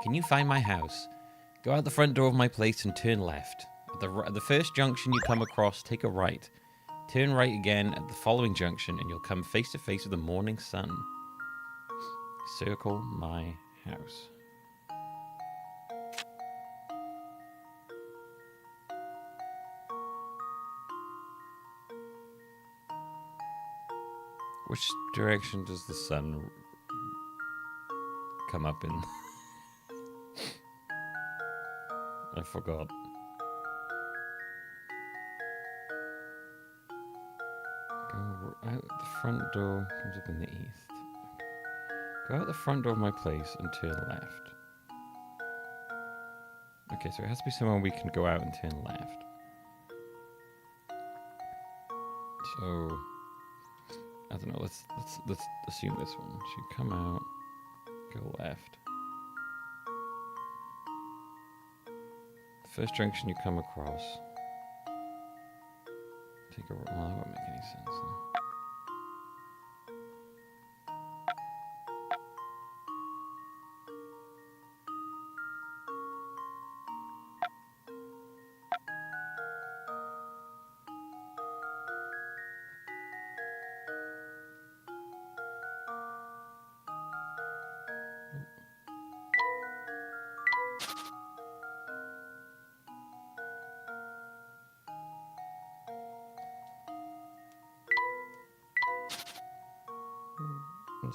Can you find my house? Go out the front door of my place and turn left. At the first junction you come across, take a right. Turn right again at the following junction and you'll come face to face with the morning sun. Circle my house. Which direction does the sun come up in? I forgot. Go out the front door, comes up in the east. Go out the front door of my place and turn left. Okay, so it has to be somewhere we can go out and turn left. So I don't know, let's assume this one. So you come out, go left. The first junction you come across. Take a, well, that won't make any sense.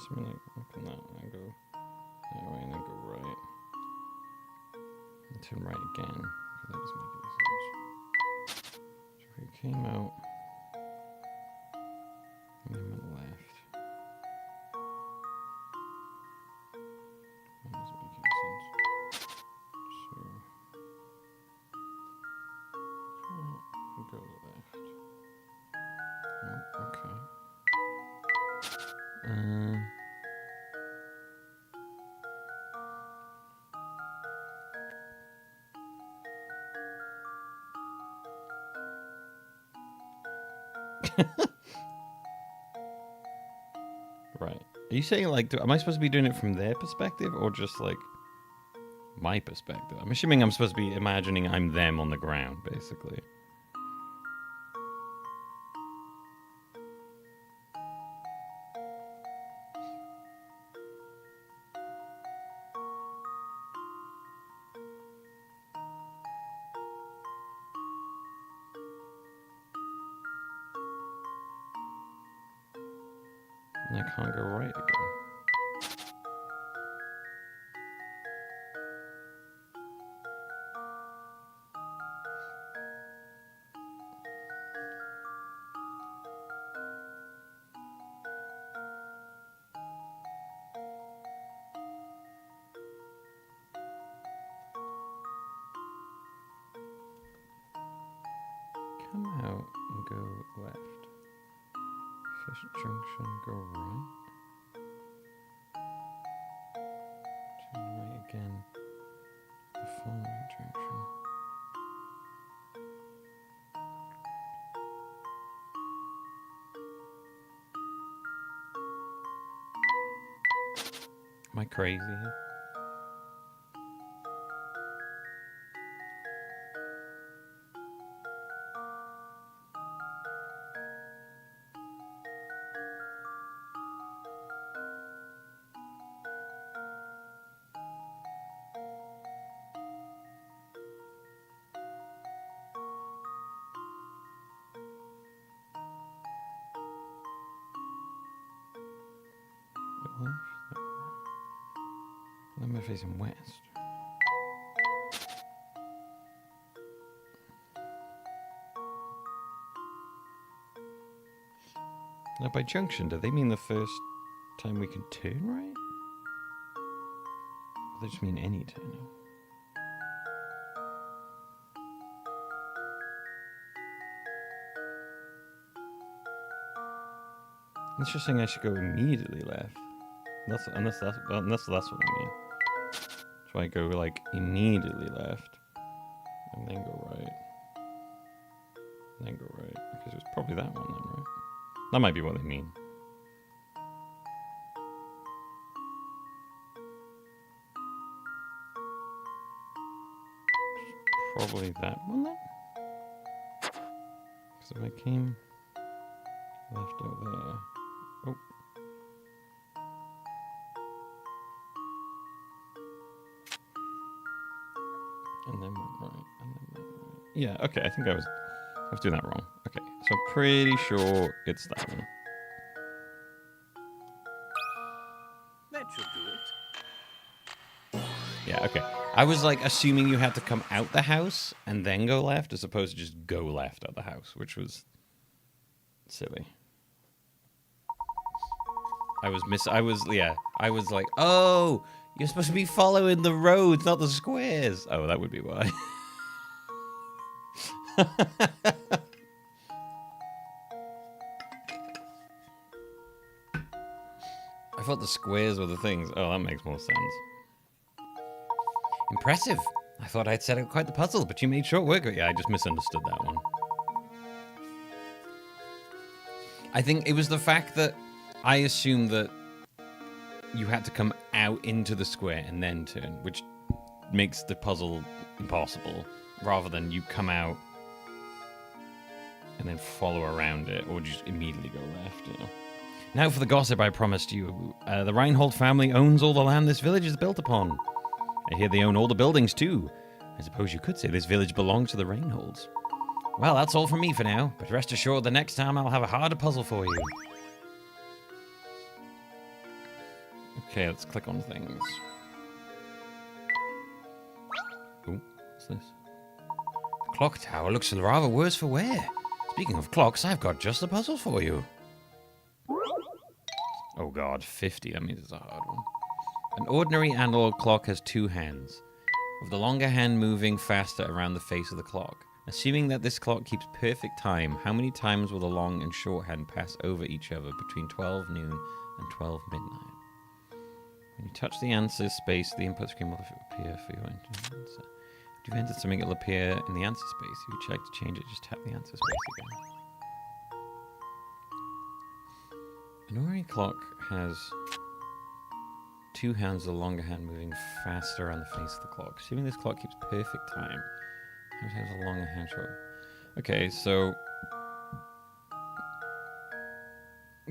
Something like open that and go that way and then go right. And turn right again. That doesn't make any sense. So if we came out and then went left. That doesn't make any sense. So go left. Oh, okay. Right. Are you saying, like, am I supposed to be doing it from their perspective or just, like, my perspective? I'm assuming I'm supposed to be imagining I'm them on the ground, basically. And I can't go right again. Come out and go left. First junction, go right. I crazy? Am I facing west? Now, by junction, do they mean the first time we can turn right? Or they just mean any turning? It's just saying I should go immediately left. Unless that's what I mean. So I go like immediately left, and then go right, and then go right. Because it was probably that one then, right? That might be what they mean. Probably that one then. Because if I came left out there, oh. And then went right, and then went right. Yeah, okay, I think I was doing that wrong. Okay, so I'm pretty sure it's that one. That should do it. Yeah, okay. I was like assuming you had to come out the house and then go left as opposed to just go left out the house, which was silly. I was like, oh, you're supposed to be following the roads, not the squares. Oh, that would be why. I thought the squares were the things. Oh, that makes more sense. Impressive. I thought I'd set out quite the puzzle, but you made short work of it. Yeah, I just misunderstood that one. I think it was the fact that I assumed that you had to come out into the square and then turn, which makes the puzzle impossible, rather than you come out and then follow around it, or just immediately go left, you know. Now for the gossip I promised you. The Reinhold family owns all the land this village is built upon. I hear they own all the buildings, too. I suppose you could say this village belongs to the Reinholds. Well, that's all from me for now, but rest assured the next time I'll have a harder puzzle for you. Okay, let's click on things. Oh, what's this? The clock tower looks rather worse for wear. Speaking of clocks, I've got just the puzzle for you. Oh god, 50, that means it's a hard one. An ordinary analog clock has two hands, with the longer hand moving faster around the face of the clock. Assuming that this clock keeps perfect time, how many times will the long and short hand pass over each other between 12 noon and 12 midnight? When you touch the answer space, the input screen will appear for your answer. If you've entered something, it'll appear in the answer space. If you check to change it, just tap the answer space again. An ordinary clock has two hands, the longer hand moving faster around the face of the clock. Assuming this clock keeps perfect time, how many times the longer hand short? Okay, so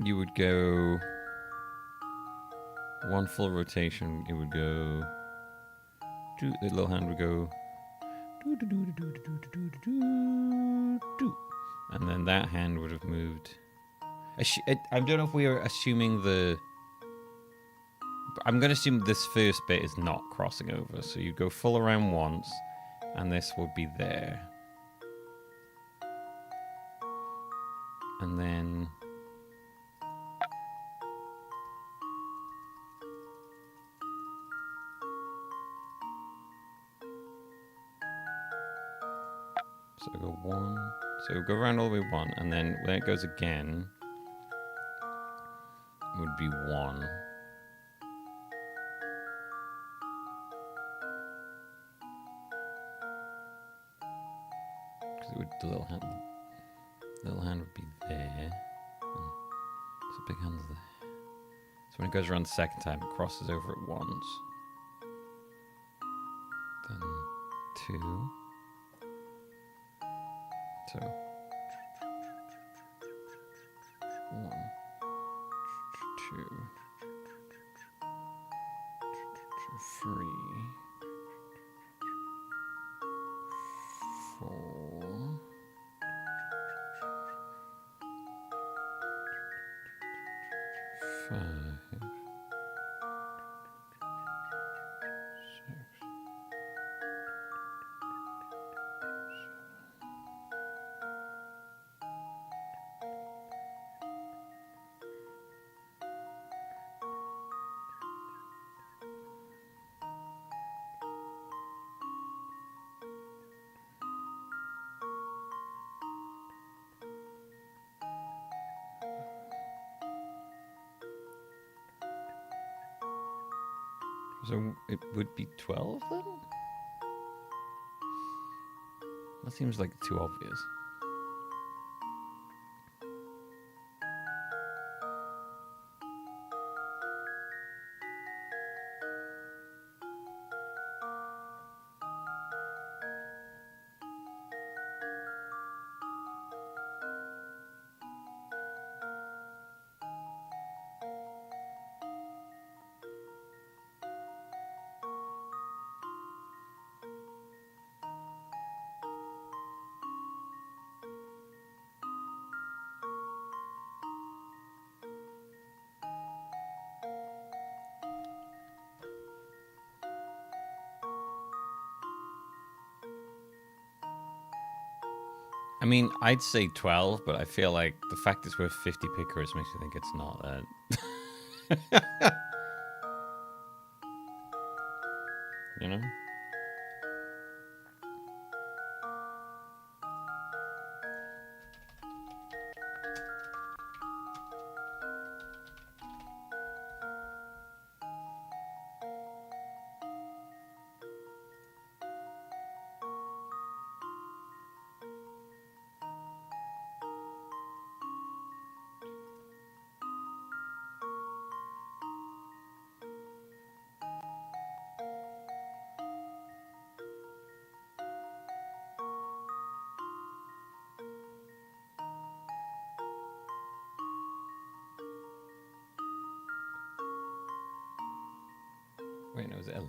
you would go one full rotation. It would go. The little hand would go. And then that hand would have moved. I don't know if we are assuming the. I'm going to assume this first bit is not crossing over. So you go full around once, and this will be there. And then. So go one. So go around all the way one, and then when it goes again, it would be one. Because it would the little hand would be there. And so big hand's there. So when it goes around the second time, it crosses over at once. Then 2. So 1, 2, 3, 4. 5, 6. So it would be 12 then? That seems like too obvious. I mean, I'd say 12, but I feel like the fact it's worth 50 pickers makes me think it's not that. You know? Wait, no, was it 11?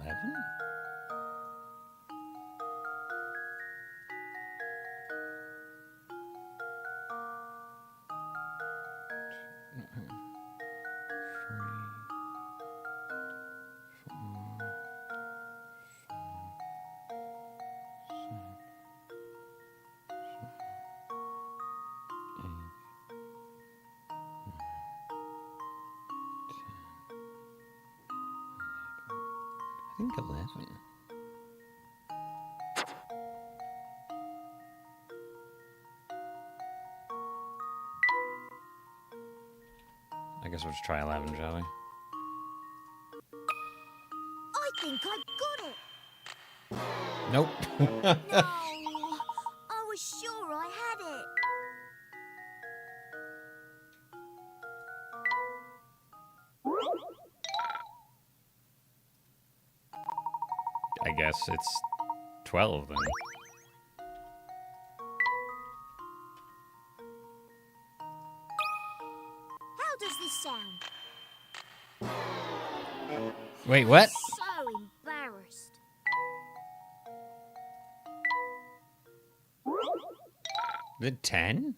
I think 11. I guess we'll just try 11, shall we? I think I got it. Nope. No, I was sure I had it. I guess it's 12 then. How does this sound? Wait, what? So embarrassed. The 10?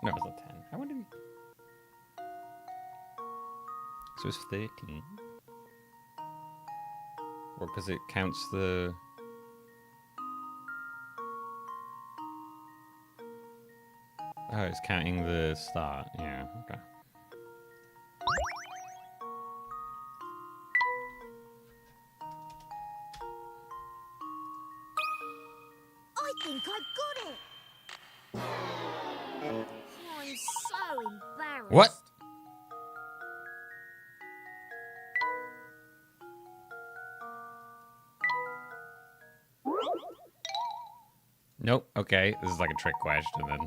No, it was a 10. How would it... So it's 13. Or because it counts the... Oh, it's counting the start. Yeah, okay. I think I got it. I'm so embarrassed. What? Nope. Okay, this is like a trick question then.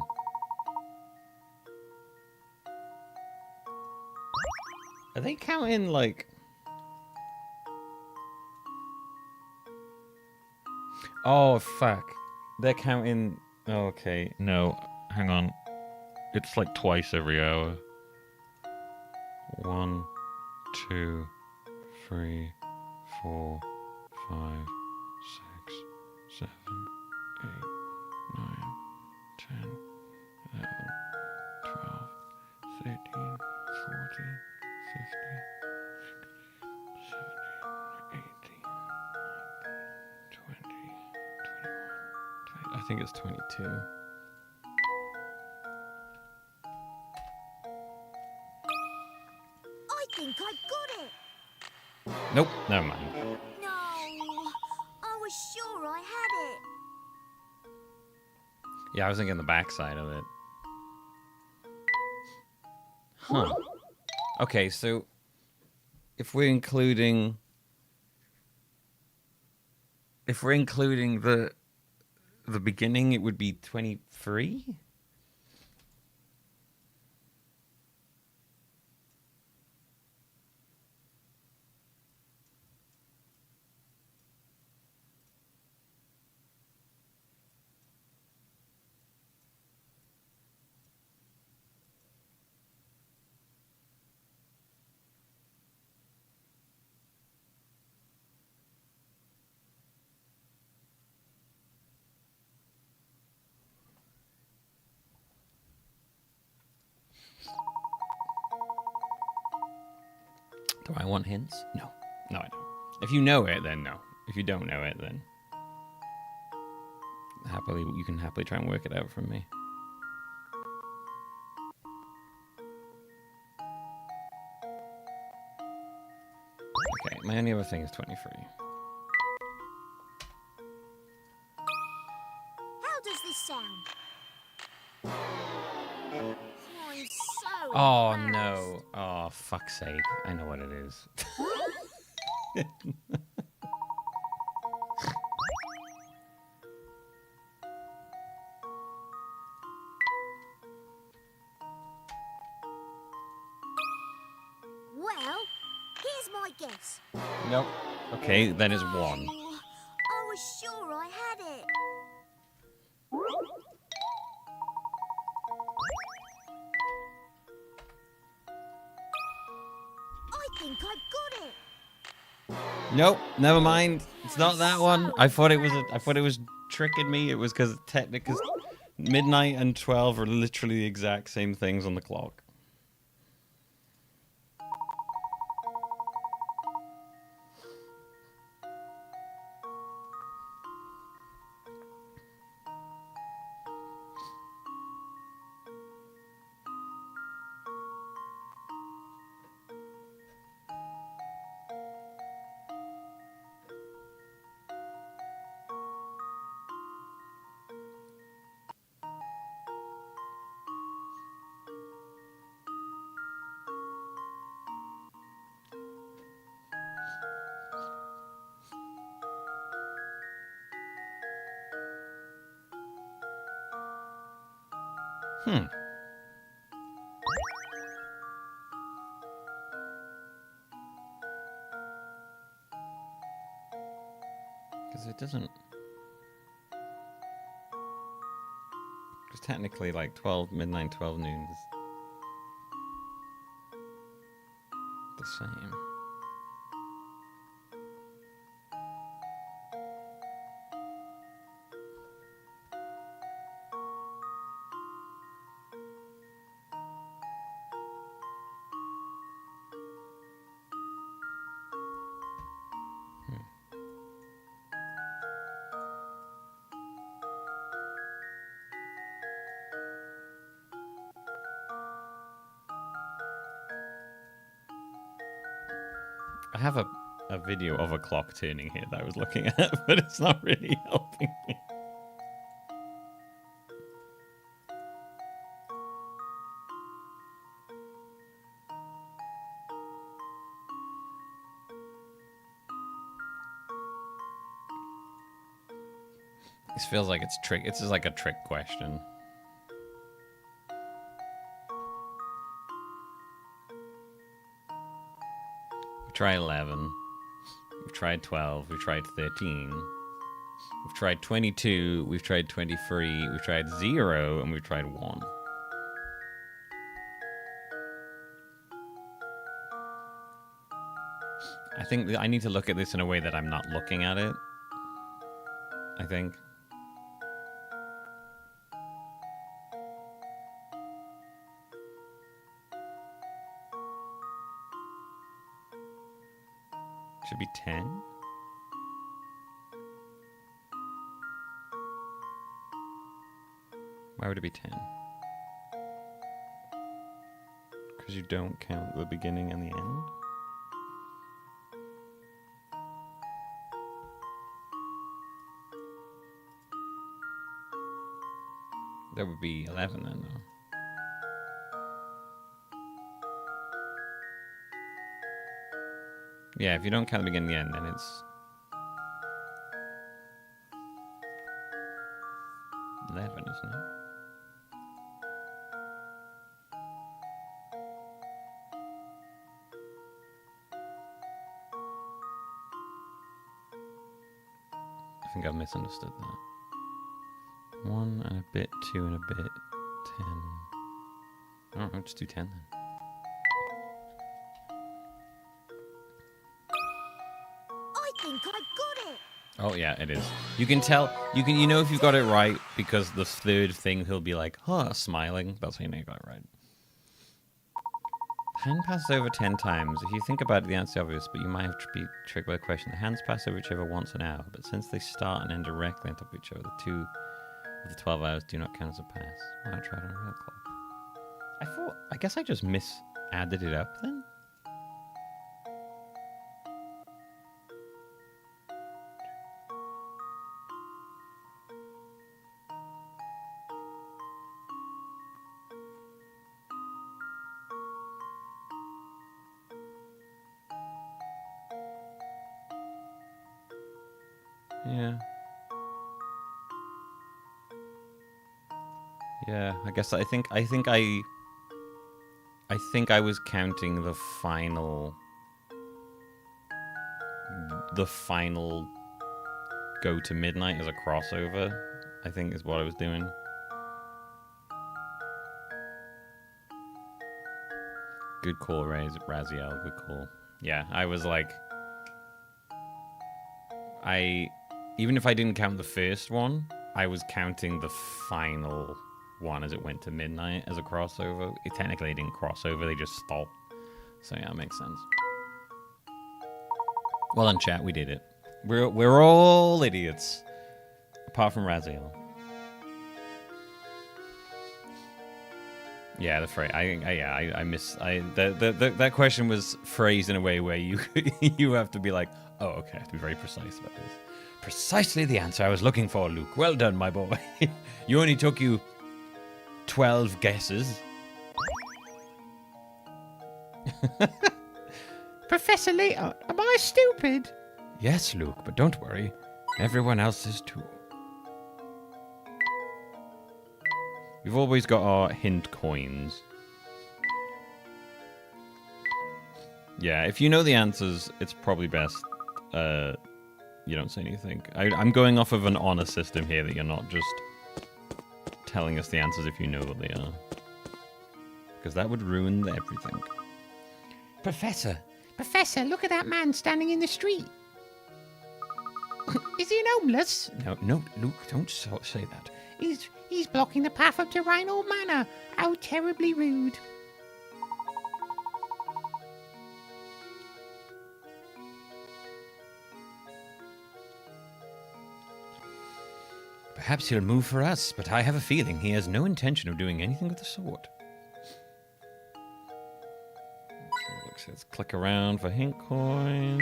Are they counting like? Oh fuck! They're counting. Oh, okay, no, hang on. It's like twice every hour. 1, 2, 3, 4, 5, 6, 7, 8, 9, 10, 11, 12, 13, 14, 15, 17, 18, 20, 21, 22. I think it's 22. I think I've got it. Nope, never mind. No, I was sure I had it. Yeah, I was thinking the backside of it. Huh. Okay, so if we're including the beginning, it would be 23? Do I want hints? No. No, I don't. If you know it, then no. If you don't know it, then you can happily try and work it out from me. Okay, my only other thing is 23. How does this sound? I'm so Oh embarrassed. no. Oh, fuck's sake. I know what it is. Well, here's my guess. Nope. Okay, then it's 1. Oh, I was sure I had it. I think I've got it. Nope, never mind. It's not that one. I thought it was tricking me. It was because technically midnight and 12 are literally the exact same things on the clock. Because it doesn't... Because technically, like, 12, midnight, 12 noon is the same. I have a video of a clock turning here that I was looking at, but it's not really helping me. This feels like it's trick. It's just like a trick question. tried 11. We've tried 12. We've tried 13. We've tried 22. We've tried 23. We've tried 0. And we've tried 1. I think I need to look at this in a way that I'm not looking at it. I think. Should be 10. Why would it be 10? Because you don't count the beginning and the end? That would be 11 then, though. Yeah, if you don't count the beginning and the end, then it's 11, isn't it? I think I've misunderstood that. 1 and a bit, 2 and a bit, 10. Oh, I'll just do 10 then. I think I've got it. Oh yeah, it is. You can tell. You know if you've got it right because the third thing he'll be like, "Huh," smiling. That's how you know you got it right. Hand passes over 10 times. If you think about it, the answer is obvious, but you might have to be tricked by the question. The hands pass over each other once an hour, but since they start and end directly on top of each other, the 2 of the 12 hours do not count as a pass. Why not try it on a real clock? I guess I just added it up then? Yeah. Yeah, I guess I think I was counting the final go to midnight as a crossover, I think is what I was doing. Good call, Raziel, good call. Yeah, I was like even if I didn't count the first one, I was counting the final one as it went to midnight as a crossover. It technically didn't cross over, they just stopped. So yeah, it makes sense. Well done, chat, we did it. We're all idiots. Apart from Raziel. Yeah, the phrase. That question was phrased in a way where you you have to be like, oh, okay, I have to be very precise about this. Precisely the answer I was looking for, Luke. Well done, my boy. You only took 12 guesses. Professor Layton, am I stupid? Yes, Luke, but don't worry. Everyone else is too. We've always got our hint coins. Yeah, if you know the answers, it's probably best you don't say anything. I'm going off of an honor system here that you're not just telling us the answers if you know what they are. Because that would ruin everything. Professor, look at that man standing in the street. Is he an homeless? No, Luke, don't say that. He's blocking the path up to Reinhold Manor. How terribly rude. Perhaps he'll move for us, but I have a feeling he has no intention of doing anything of the sort. Let's click around for hint coins.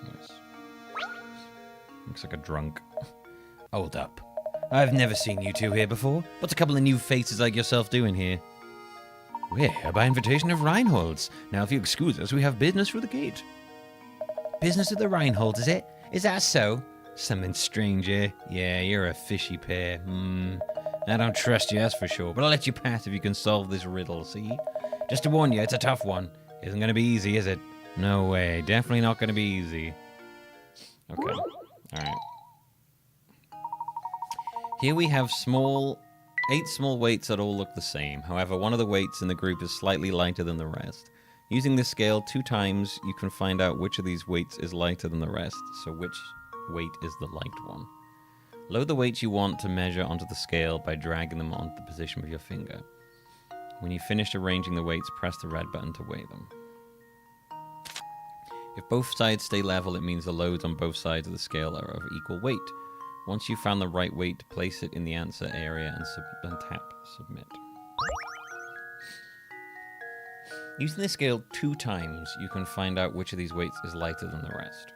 Nice. Looks like a drunk. Hold up. I've never seen you two here before. What's a couple of new faces like yourself doing here? We're here by invitation of Reinhold's. Now, if you excuse us, we have business through the gate. Business of the Reinholds, is it? Is that so? Something strange, eh? Yeah, you're a fishy pair. I don't trust you, that's for sure. But I'll let you pass if you can solve this riddle, see? Just to warn you, it's a tough one. Isn't going to be easy, is it? No way. Definitely not going to be easy. Okay. All right. Here we have 8 small weights that all look the same. However, one of the weights in the group is slightly lighter than the rest. Using this scale 2 times, you can find out which of these weights is lighter than the rest. So which weight is the light one? Load the weights you want to measure onto the scale by dragging them onto the position with your finger. When you finish arranging the weights, press the red button to weigh them. If both sides stay level, it means the loads on both sides of the scale are of equal weight. Once you've found the right weight, place it in the answer area and tap submit. Using the scale 2 times, you can find out which of these weights is lighter than the rest.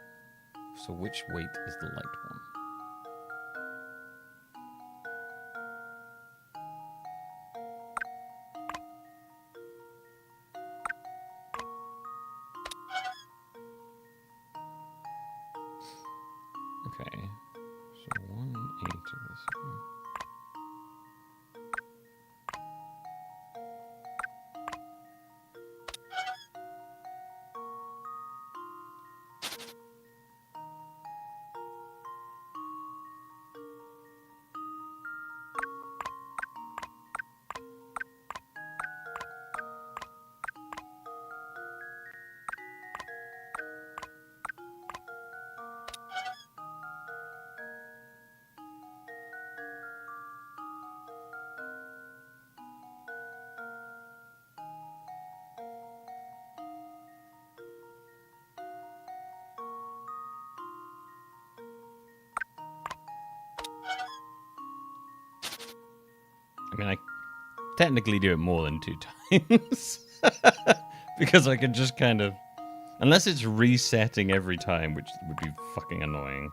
So which weight is the light one? Okay, so 1 8 of this one. I mean, I technically do it more than 2 times. Because I could just kind of... Unless it's resetting every time, which would be fucking annoying.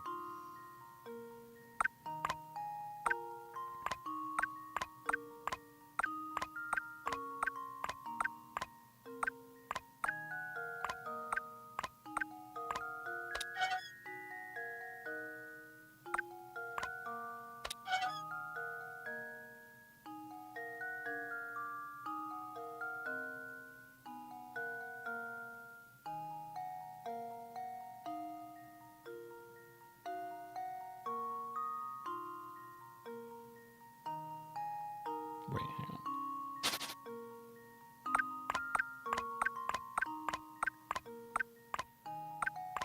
Wait, hang on.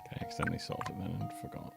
Okay, I accidentally solved it then and forgot.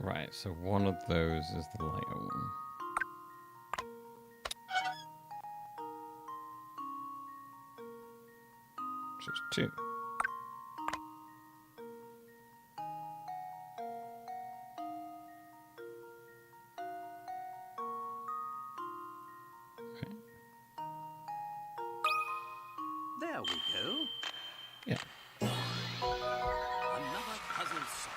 Right, so one of those is the lighter one. So it's 2. Okay. There we go. Yeah. Another puzzle solved.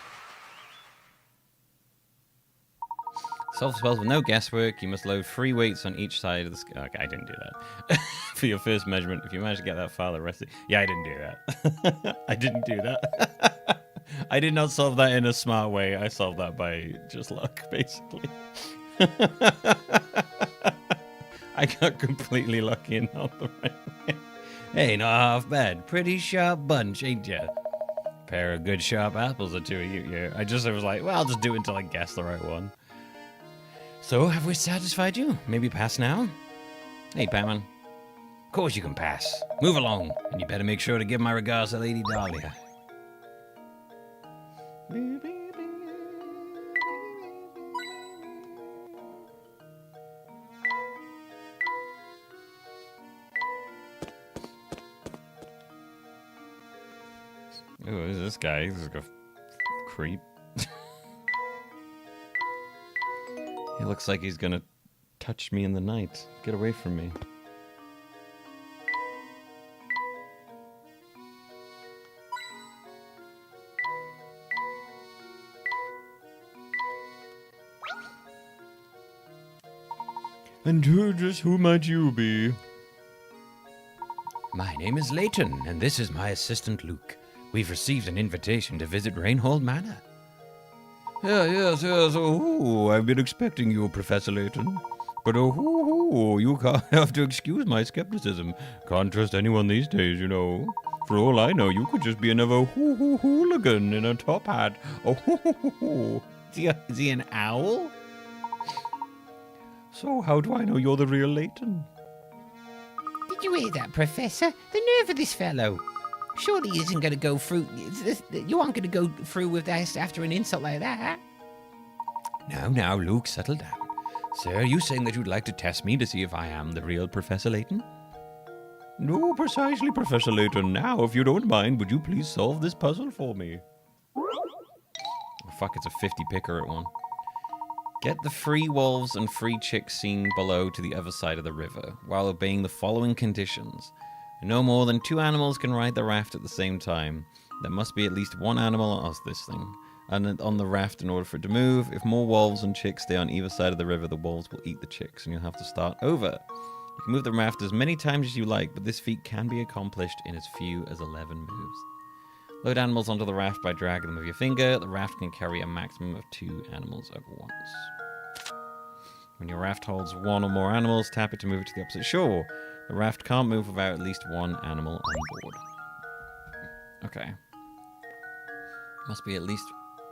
Solve the puzzle with no guesswork. You must load 3 weights on each side of the scale. Okay, I didn't do that. For your first measurement, if you manage to get that far, the rest of it... Yeah, I didn't do that. I didn't do that. I did not solve that in a smart way. I solved that by just luck, basically. I got completely lucky and not the right way. Hey, not half bad. Pretty sharp bunch, ain't ya? Pair of good sharp apples or 2 of you. Yeah, I was like, well, I'll just do it until I guess the right one. So, have we satisfied you? Maybe pass now? Hey, Batman. Of course you can pass. Move along, and you better make sure to give my regards to Lady Dahlia. Ooh, who's this guy? He's like a creep. He looks like he's gonna touch me in the night. Get away from me. And who might you be? My name is Layton, and this is my assistant Luke. We've received an invitation to visit Rainhold Manor. Yes. Oh, I've been expecting you, Professor Layton. But you can't have to excuse my skepticism. Can't trust anyone these days, you know. For all I know, you could just be another hooligan in a top hat. Oh, Is he an owl? So how do I know you're the real Layton? Did you hear that, Professor? The nerve of this fellow. Surely he isn't going to go through... You aren't going to go through with this after an insult like that. Now, Luke, settle down. Sir, are you saying that you'd like to test me to see if I am the real Professor Layton? No, precisely, Professor Layton. Now, if you don't mind, would you please solve this puzzle for me? Oh, fuck, it's a 50 picker at one. Get the 3 wolves and 3 chicks seen below to the other side of the river, while obeying the following conditions. No more than 2 animals can ride the raft at the same time. There must be at least 1 animal on the raft in order for it to move. If more wolves and chicks stay on either side of the river, the wolves will eat the chicks, and you'll have to start over. You can move the raft as many times as you like, but this feat can be accomplished in as few as 11 moves. Load animals onto the raft by dragging them with your finger. The raft can carry a maximum of 2 animals at once. When your raft holds 1 or more animals, tap it to move it to the opposite shore. The raft can't move without at least 1 animal on board. Okay. Must be at least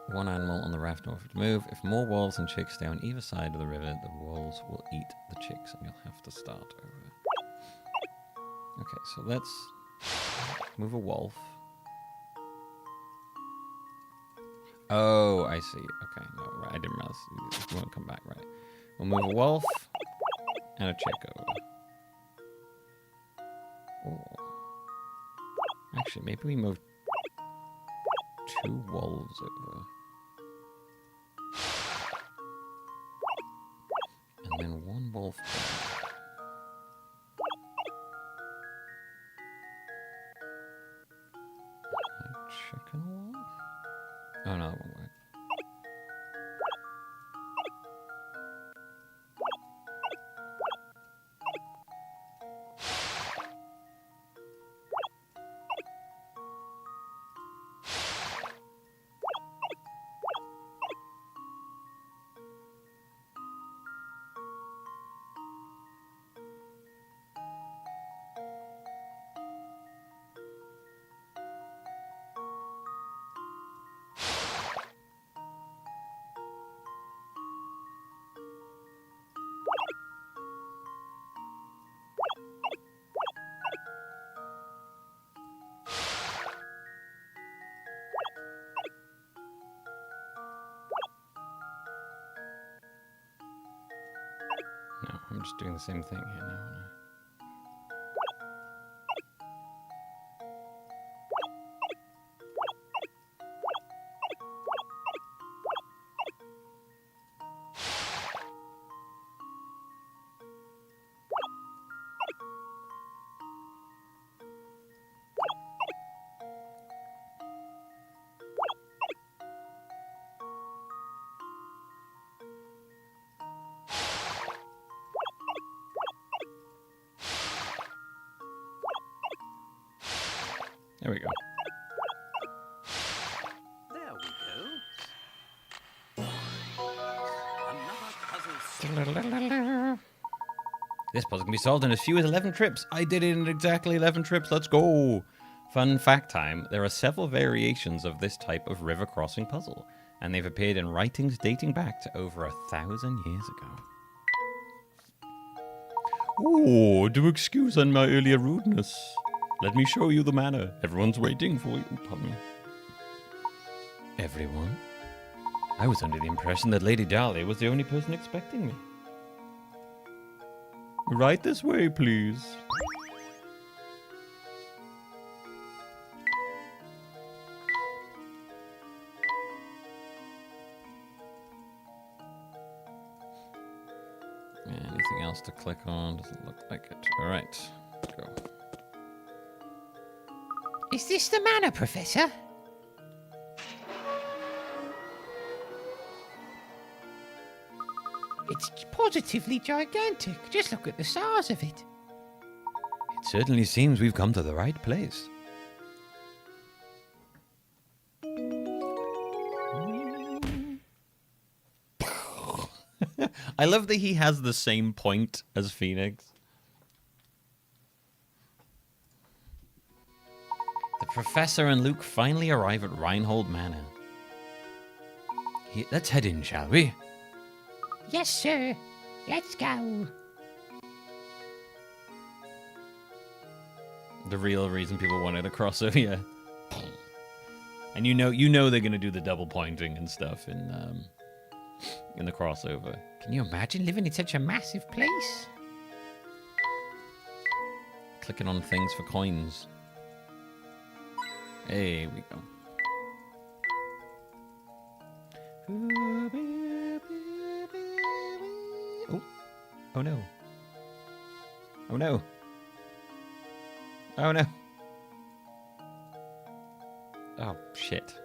1 animal on the raft in order to move. If more wolves and chicks stay on either side of the river, the wolves will eat the chicks, and you'll have to start over. Okay, so let's move a wolf. Oh, I see. Okay, no, right. I didn't realize it won't come back, right. We'll move a wolf and a chick over. Oh. Actually, maybe we move 2 wolves over. And then 1 wolf back. A chicken wolf? Oh no, that won't work. No, I'm just doing the same thing here now, aren't I? There we go. There we go. Another puzzle. This puzzle can be solved in as few as 11 trips. I did it in exactly 11 trips. Let's go. Fun fact time. There are several variations of this type of river crossing puzzle, and they've appeared in writings dating back to over 1,000 years ago. Oh, do excuse on my earlier rudeness. Let me show you the manor. Everyone's waiting for you. Pardon me. Everyone? I was under the impression that Lady Dahlia was the only person expecting me. Right this way, please. Anything else to click on? Doesn't look like it. All right, let's go. Is this the manor, Professor? It's positively gigantic. Just look at the size of it. It certainly seems we've come to the right place. I love that he has the same point as Phoenix. The Professor and Luke finally arrive at Reinhold Manor. Let's head in, shall we? Yes, sir. Let's go. The real reason people wanted a crossover, yeah. And you know they're gonna do the double pointing and stuff in the crossover. Can you imagine living in such a massive place? Clicking on things for coins. Here we go. Oh. Oh no. Oh no. Oh no. Oh shit.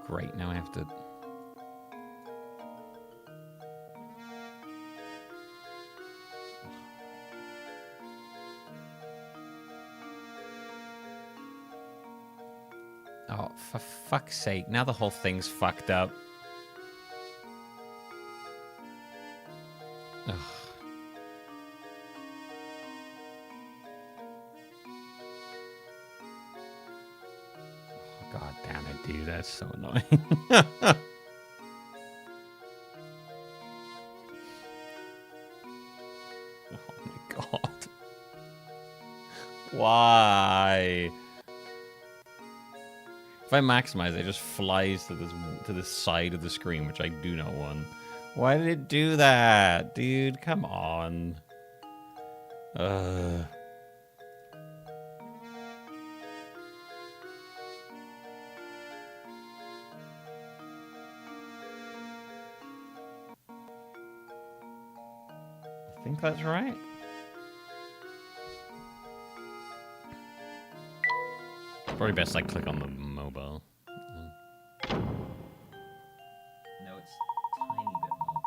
Great, now I have to... Oh, for fuck's sake. Now the whole thing's fucked up. Ugh. Oh, God damn it, dude. That's so annoying. Oh my God. Why? If I maximize, it just flies to this side of the screen, which I do not want. Why did it do that? Dude, come on. I think that's right. Probably best I click on the mobile. No, it's tiny bit more.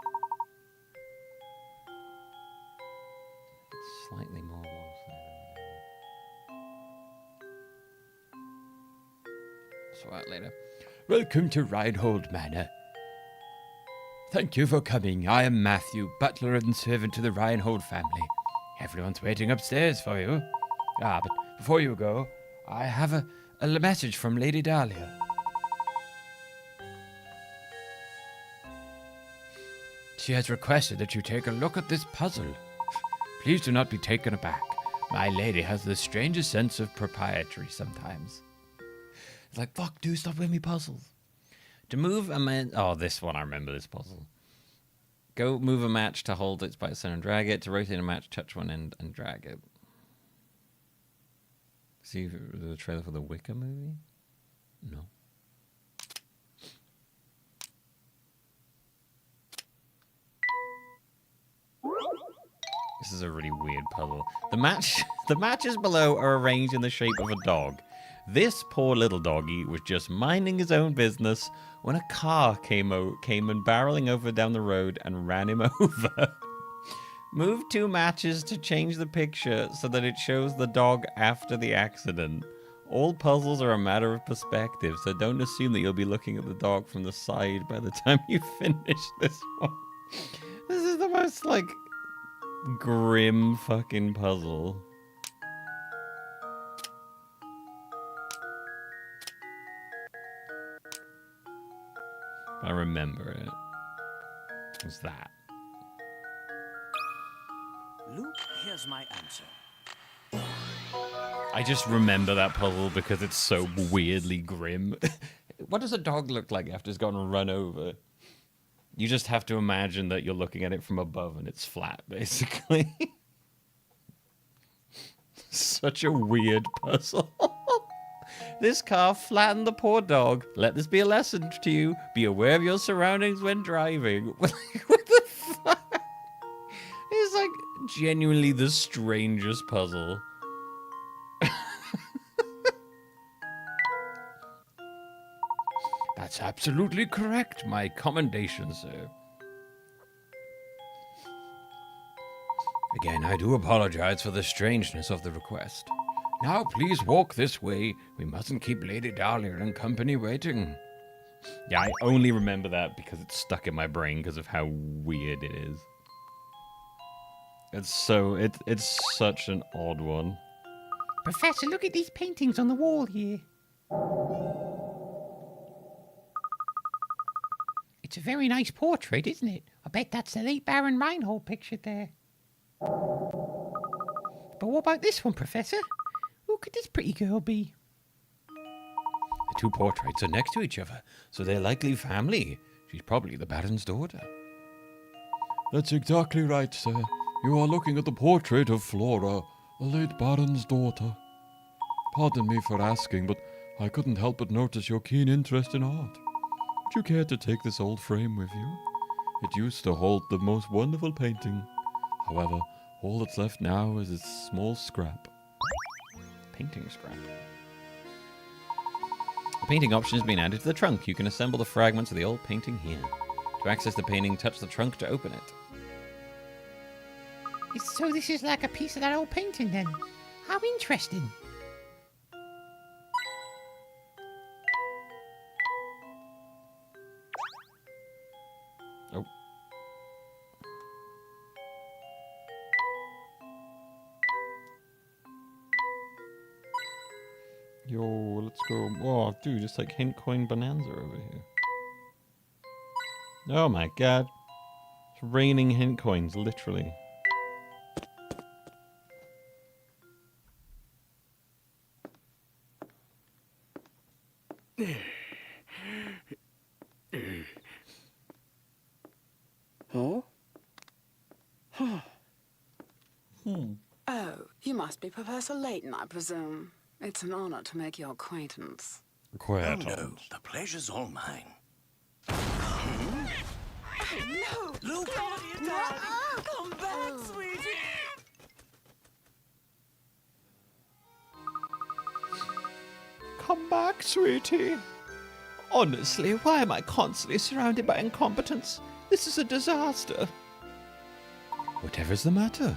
It's slightly more one-sided. Sort out later. Welcome to Reinhold Manor. Thank you for coming. I am Matthew, butler and servant to the Reinhold family. Everyone's waiting upstairs for you. But before you go, I have a message from Lady Dahlia. She has requested that you take a look at this puzzle. Please do not be taken aback. My lady has the strangest sense of propriety sometimes. It's like, fuck, dude, stop with me puzzles. To move a man... Oh, this one, I remember this puzzle. Go move a match to hold its by its center and drag it. To rotate a match, touch one end and drag it. See the trailer for the Wicca movie? No. This is a really weird puzzle. The matches below are arranged in the shape of a dog. This poor little doggy was just minding his own business when a car came and barreling over down the road and ran him over. Move 2 matches to change the picture so that it shows the dog after the accident. All puzzles are a matter of perspective, so don't assume that you'll be looking at the dog from the side by the time you finish this one. This is the most, like, grim fucking puzzle. I remember it. It was that. Luke, here's my answer. I just remember that puzzle because it's so weirdly grim. What does a dog look like after it's gone run over? You just have to imagine that you're looking at it from above and it's flat, basically. Such a weird puzzle. This car flattened the poor dog. Let this be a lesson to you. Be aware of your surroundings when driving. What the fuck? It's like genuinely the strangest puzzle. That's absolutely correct. My commendations, sir. Again, I do apologize for the strangeness of the request. Now, please walk this way. We mustn't keep Lady Dahlia and company waiting. Yeah, I only remember that because it's stuck in my brain because of how weird it is. It's such an odd one. Professor, look at these paintings on the wall here. It's a very nice portrait, isn't it? I bet that's the late Baron Reinhold pictured there. But what about this one, Professor? Who could this pretty girl be? The two portraits are next to each other, so they're likely family. She's probably the Baron's daughter. That's exactly right, sir. You are looking at the portrait of Flora, the late Baron's daughter. Pardon me for asking, but I couldn't help but notice your keen interest in art. Would you care to take this old frame with you? It used to hold the most wonderful painting. However, all that's left now is its small scrap. Painting scrap. The painting option has been added to the trunk. You can assemble the fragments of the old painting here. To access the painting, touch the trunk to open it. So this is like a piece of that old painting then? How interesting. Oh. Yo, let's go. Oh, dude, it's like hint coin bonanza over here. Oh my god. It's raining hint coins, literally. Oh? Oh, you must be Professor Layton, I presume. It's an honor to make your acquaintance. Oh no, the pleasure's all mine. No! Luke! Come back, sweetie! Come back, sweetie. Honestly, why am I constantly surrounded by incompetence? This is a disaster. Whatever's the matter?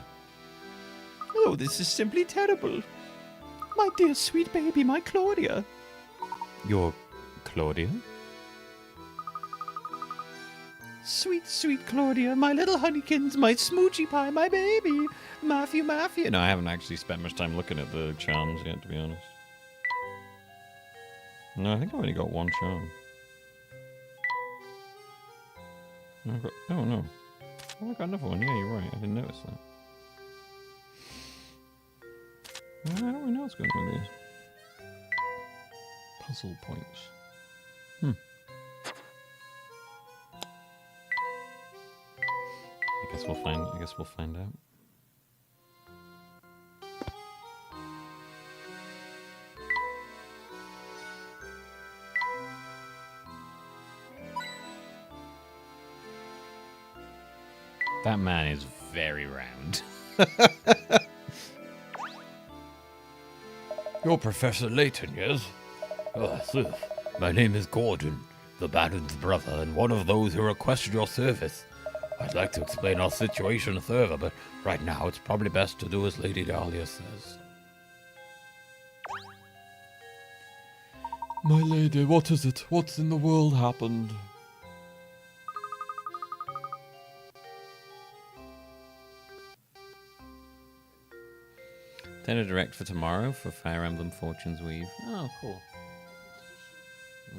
Oh, this is simply terrible. My dear sweet baby, my Claudia. Your Claudia? Sweet, sweet Claudia, my little honeykins, my smoochy pie, my baby. Matthew. No, I haven't actually spent much time looking at the charms yet, to be honest. No, I think I've only got one charm. Oh no. Oh, I got another one. Yeah, you're right. I didn't notice that. I don't really know what's going on with these. Puzzle points. I guess we'll find out. That man is very round. You're Professor Layton, yes? Sir. My name is Gordon, the Baron's brother, and one of those who requested your service. I'd like to explain our situation further, but right now it's probably best to do as Lady Dahlia says. My lady, what is it? What's in the world happened? Nintendo Direct for tomorrow for Fire Emblem Fortune's Weave. Oh, cool.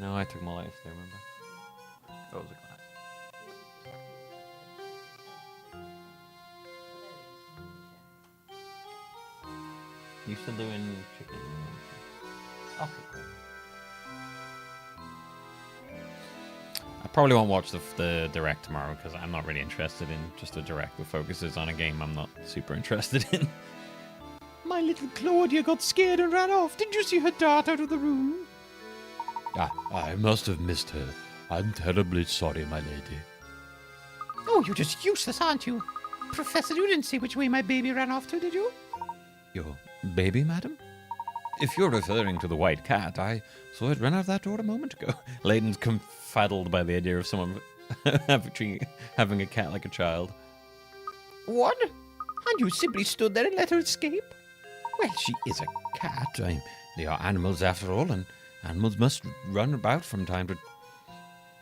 No, I took my life there, remember? That was a class. You still doing chicken? Okay, cool. I probably won't watch the Direct tomorrow because I'm not really interested in just a Direct that focuses on a game I'm not super interested in. My little Claudia got scared and ran off. Did you see her dart out of the room? I must have missed her. I'm terribly sorry, my lady. Oh, you're just useless, aren't you? Professor, you didn't see which way my baby ran off to, did you? Your baby, madam? If you're referring to the white cat, I saw it run out that door a moment ago. Layton's confuddled by the idea of someone having a cat like a child. What? And you simply stood there and let her escape? Well, she is a cat. They are animals after all, and animals must run about from time to...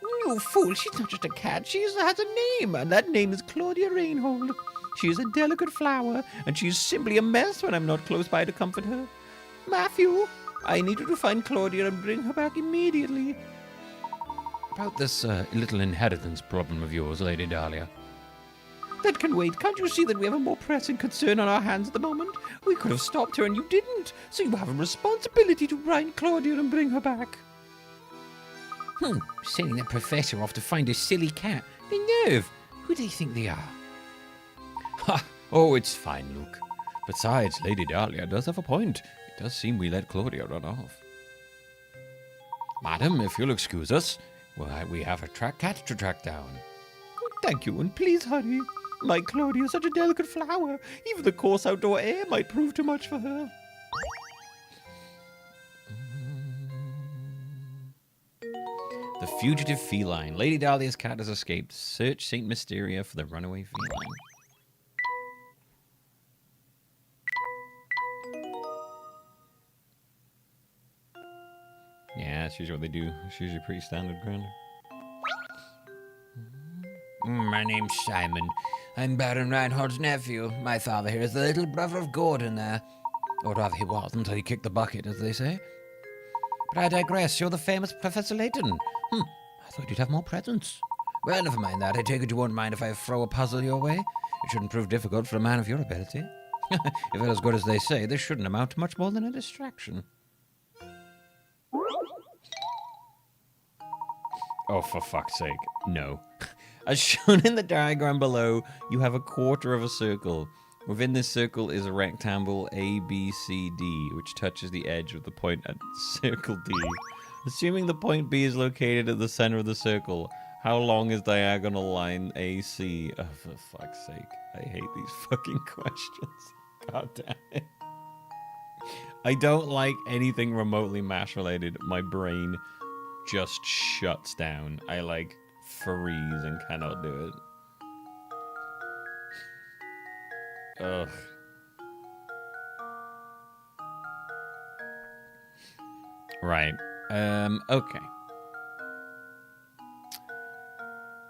You fool, she's not just a cat. She has a name, and that name is Claudia Rainhold. She is a delicate flower, and she is simply a mess when I'm not close by to comfort her. Matthew, I need you to find Claudia and bring her back immediately. About this little inheritance problem of yours, Lady Dahlia. That can wait. Can't you see that we have a more pressing concern on our hands at the moment? We could have stopped her and you didn't. So you have a responsibility to find Claudia and bring her back. Sending that professor off to find a silly cat. The nerve. Who do they think they are? Ha! Oh, it's fine, Luke. Besides, Lady Dahlia does have a point. It does seem we let Claudia run off. Madam, if you'll excuse us, we have a cat to track down. Thank you, and please hurry. My Claudia is such a delicate flower. Even the coarse outdoor air might prove too much for her. The fugitive feline. Lady Dahlia's cat has escaped. Search St. Mysteria for the runaway feline. Yeah, that's usually what they do. It's usually pretty standard ground. My name's Simon. I'm Baron Reinhardt's nephew. My father here is the little brother of Gordon there. Or rather, he was until he kicked the bucket, as they say. But I digress. You're the famous Professor Layton. I thought you'd have more presents. Well, never mind that. I take it you won't mind if I throw a puzzle your way? It shouldn't prove difficult for a man of your ability. If it's as good as they say, this shouldn't amount to much more than a distraction. Oh, for fuck's sake. No. As shown in the diagram below, you have a quarter of a circle. Within this circle is a rectangle ABCD, which touches the edge of the point at circle D. Assuming the point B is located at the center of the circle, how long is diagonal line AC? Oh, for fuck's sake. I hate these fucking questions. God damn it. I don't like anything remotely MASH related. My brain just shuts down. I freeze and cannot do it. Ugh. Right. Okay.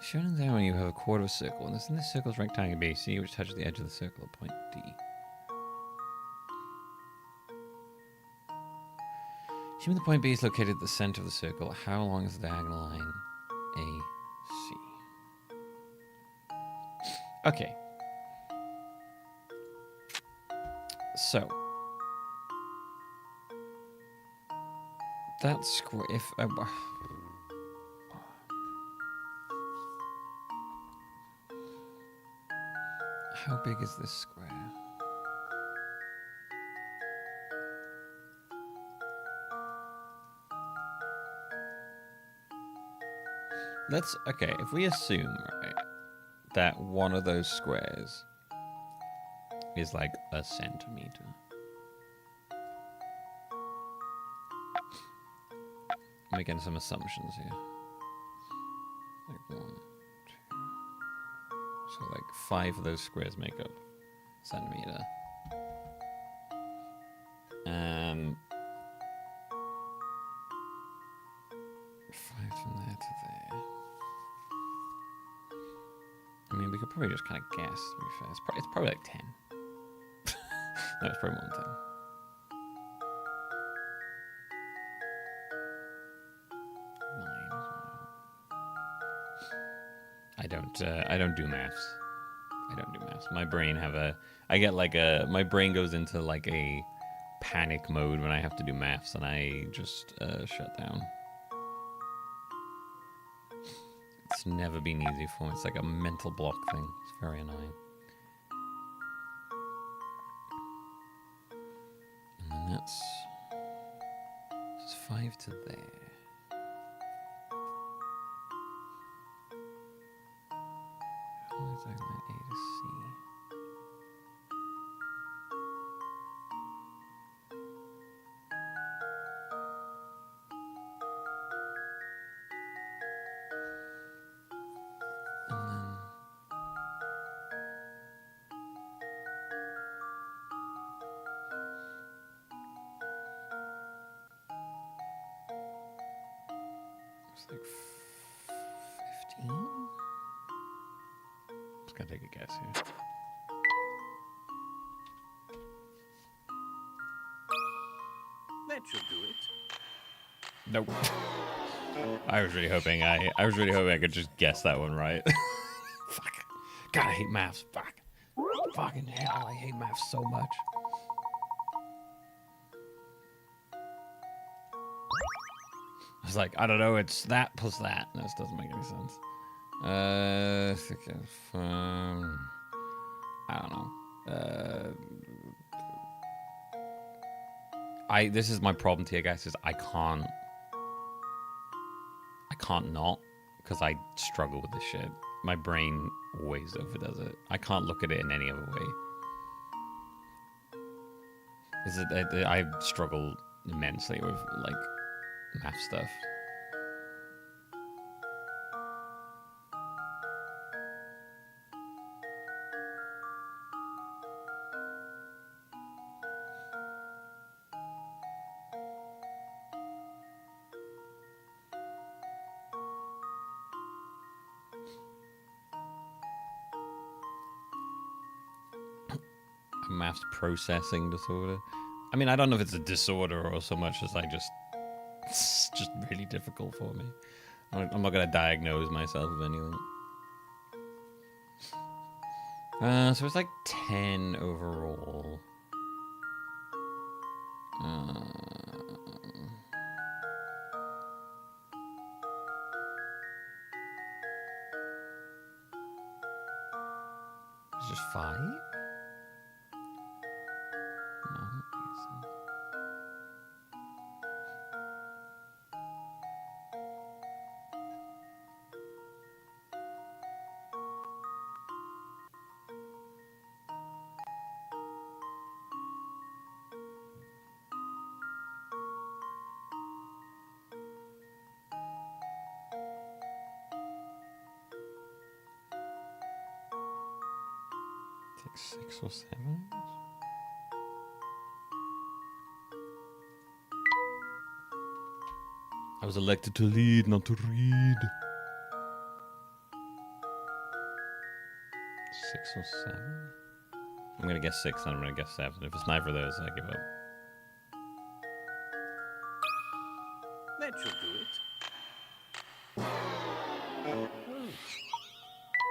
Shown in there when you have a quarter of a circle, and in this circle's rectangle BC, which touches the edge of the circle at point D. Assuming the point B is located at the center of the circle, how long is the diagonal line AC? Okay. So that square, if how big is this square? Okay, if we assume, right, that one of those squares is like a centimeter. I'm making some assumptions here. Like 1, 2. So like 5 of those squares make up a centimeter. 5 from there to there. I mean, we could probably just kind of guess, to be fair. It's probably like 10. No, it's probably more than 10. 9 as well. I don't do maths. I don't do maths. My brain my brain goes into like a panic mode when I have to do maths, and I just shut down. It's never been easy for me. It's like a mental block thing. It's very annoying. And then that's 5 to there. How long is that line A to C? like 15? Just gonna take a guess here. That should do it. Nope. I was really hoping I could just guess that one right. Fuck. God, I hate maths. Fuck. Fucking hell, I hate maths so much. I was like, I don't know, it's that plus that. No, this doesn't make any sense. I don't know. This is my problem to you guys, is I can't not, because I struggle with this shit. My brain always overdoes it. I can't look at it in any other way. I struggle immensely with, like, math stuff. Maths processing disorder. I mean, I don't know if it's a disorder or so much as it's just really difficult for me. I'm not gonna diagnose myself with anything. So it's like 10 overall. It's just 5? No. 6 or 7? I was elected to lead, not to read. 6 or 7? I'm gonna guess 6, and I'm gonna guess 7. If it's neither of those, I give up. That should do it. Oh,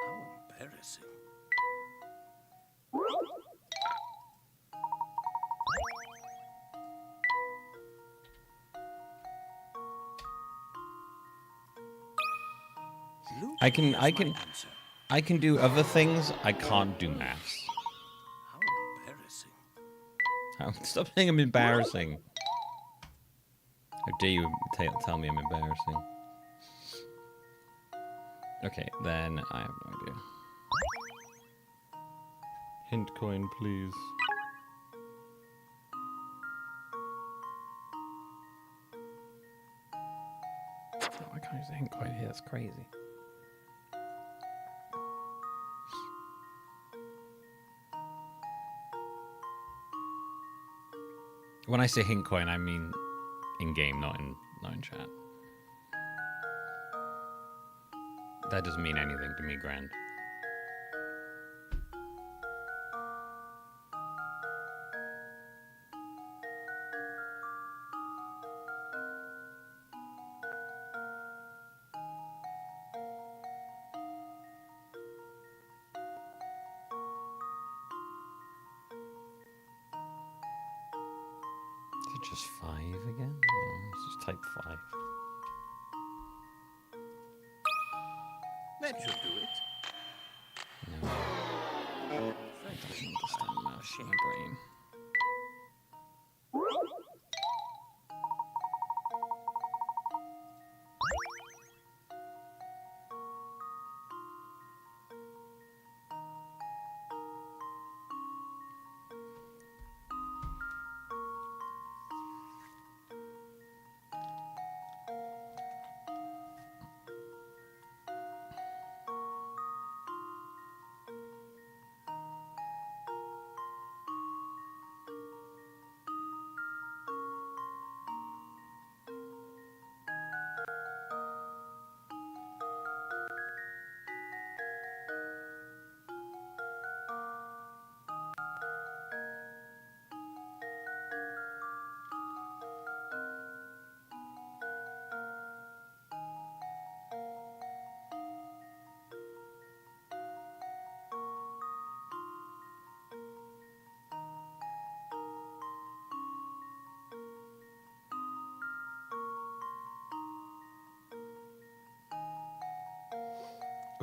how embarrassing. I can do other things. I can't do maths. How embarrassing. Stop saying I'm embarrassing. How dare you tell me I'm embarrassing? Okay, then I have no idea. Hint coin, please. Oh, I can't use a hint coin here. That's crazy. When I say hint coin, I mean in game, not in chat. That doesn't mean anything to me, Grand. Is it just 5 again? No, let's just type 5. That should do it. No. I don't understand maths in my brain.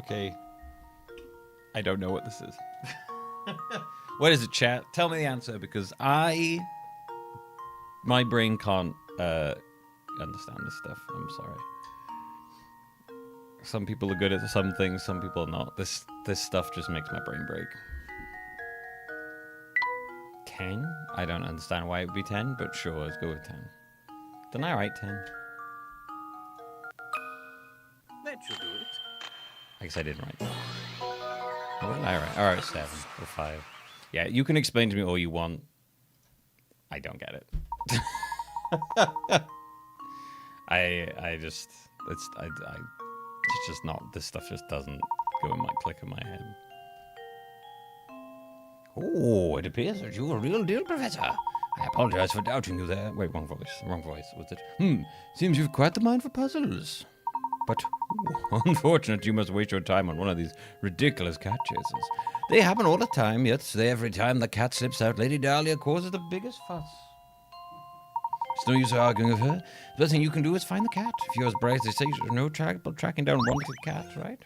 Okay. I don't know what this is. What is it, chat? Tell me the answer, because my brain can't understand this stuff. I'm sorry. Some people are good at some things, some people are not. This stuff just makes my brain break. 10? I don't understand why it would be 10, but sure, let's go with 10. Didn't I write 10? That should do it. I guess I didn't write 10. What did I write? Alright, 7 or 5. Yeah, you can explain to me all you want. I don't get it. It's just not, this stuff just doesn't go in my click in my head. Oh, it appears that you're a real deal, Professor. I apologize for doubting you there. Wait, wrong voice. Was it? Seems you've quite the mind for puzzles. But unfortunate you must waste your time on one of these ridiculous cat chases. They happen all the time, yet every time the cat slips out, Lady Dahlia causes the biggest fuss. It's no use arguing with her. The best thing you can do is find the cat. If you're as bright as they say, there's no trouble tracking down one little cat, right?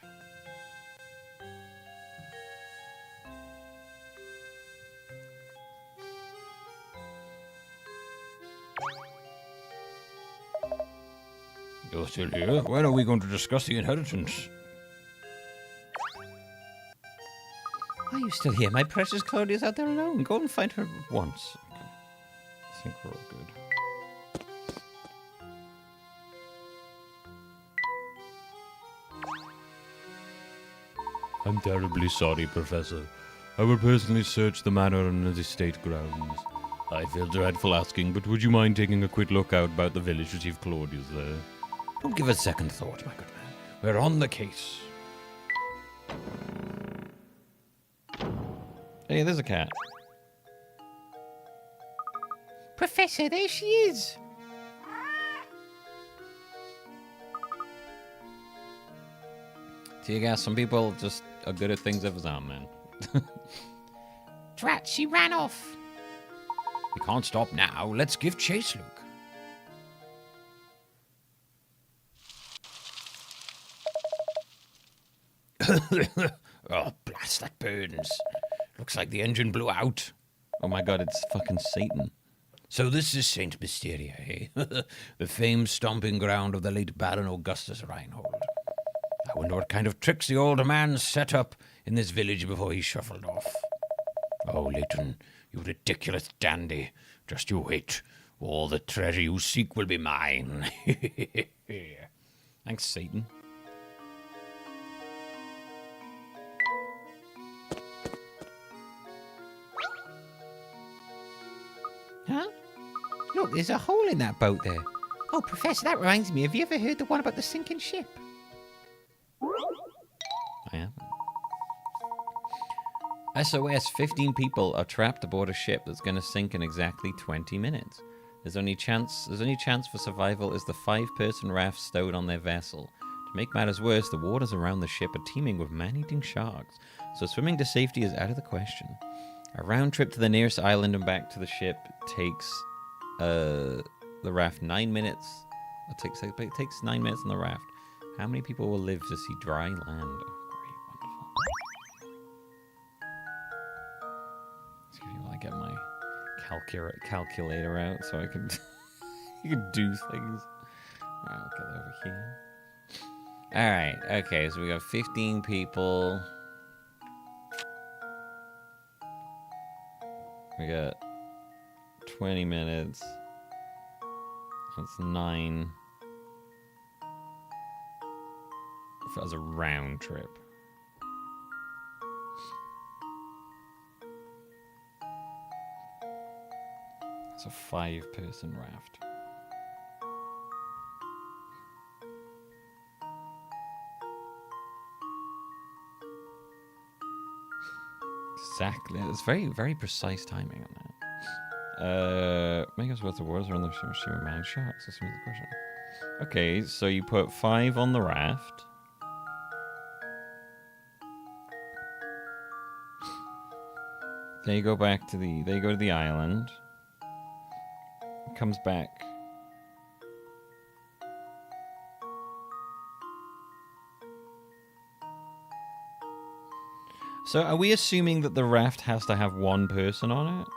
You're still here? When are we going to discuss the inheritance? Are you still here? My precious Claudia's out there alone. Go and find her at once. Okay. I think we're all good. I'm terribly sorry, Professor. I will personally search the manor and the estate grounds. I feel dreadful asking, but would you mind taking a quick look out about the village to see if Claudia's there? Don't give a second thought, my good man. We're on the case. Hey, there's a cat. Professor, there she is. See, guys, some people just are good at things of his own, man. Drat, she ran off. We can't stop now. Let's give chase, Luke. Oh, blast, that burns. Looks like the engine blew out. Oh my god, it's fucking Satan. So this is Saint Mysteria, eh? The famed stomping ground of the late Baron Augustus Reinhold. I wonder what kind of tricks the older man set up in this village before he shuffled off. Oh, Layton, you ridiculous dandy. Just you wait. All the treasure you seek will be mine. Thanks, Satan. Huh? Look, there's a hole in that boat there. Oh, Professor, that reminds me. Have you ever heard the one about the sinking ship? I haven't. SOS, 15 people are trapped aboard a ship that's going to sink in exactly 20 minutes. There's only chance for survival is the 5-person raft stowed on their vessel. To make matters worse, the waters around the ship are teeming with man-eating sharks, so swimming to safety is out of the question. A round trip to the nearest island and back to the ship takes the raft 9 minutes. It takes 9 minutes on the raft. How many people will live to see dry land? Oh, great, wonderful. Excuse me while I get my calculator out so I can you can do things. Alright, we'll get over here. Alright, okay, so we got 15 people. We got 20 minutes. That's 9. If that was a round trip. It's a 5-person raft. Exactly. It's very, very precise timing on that. Make us worth the words around the shimmer man sharks. That's the question. Okay, so you put 5 on the raft. They go back to the island. Comes back. So are we assuming that the raft has to have one person on it?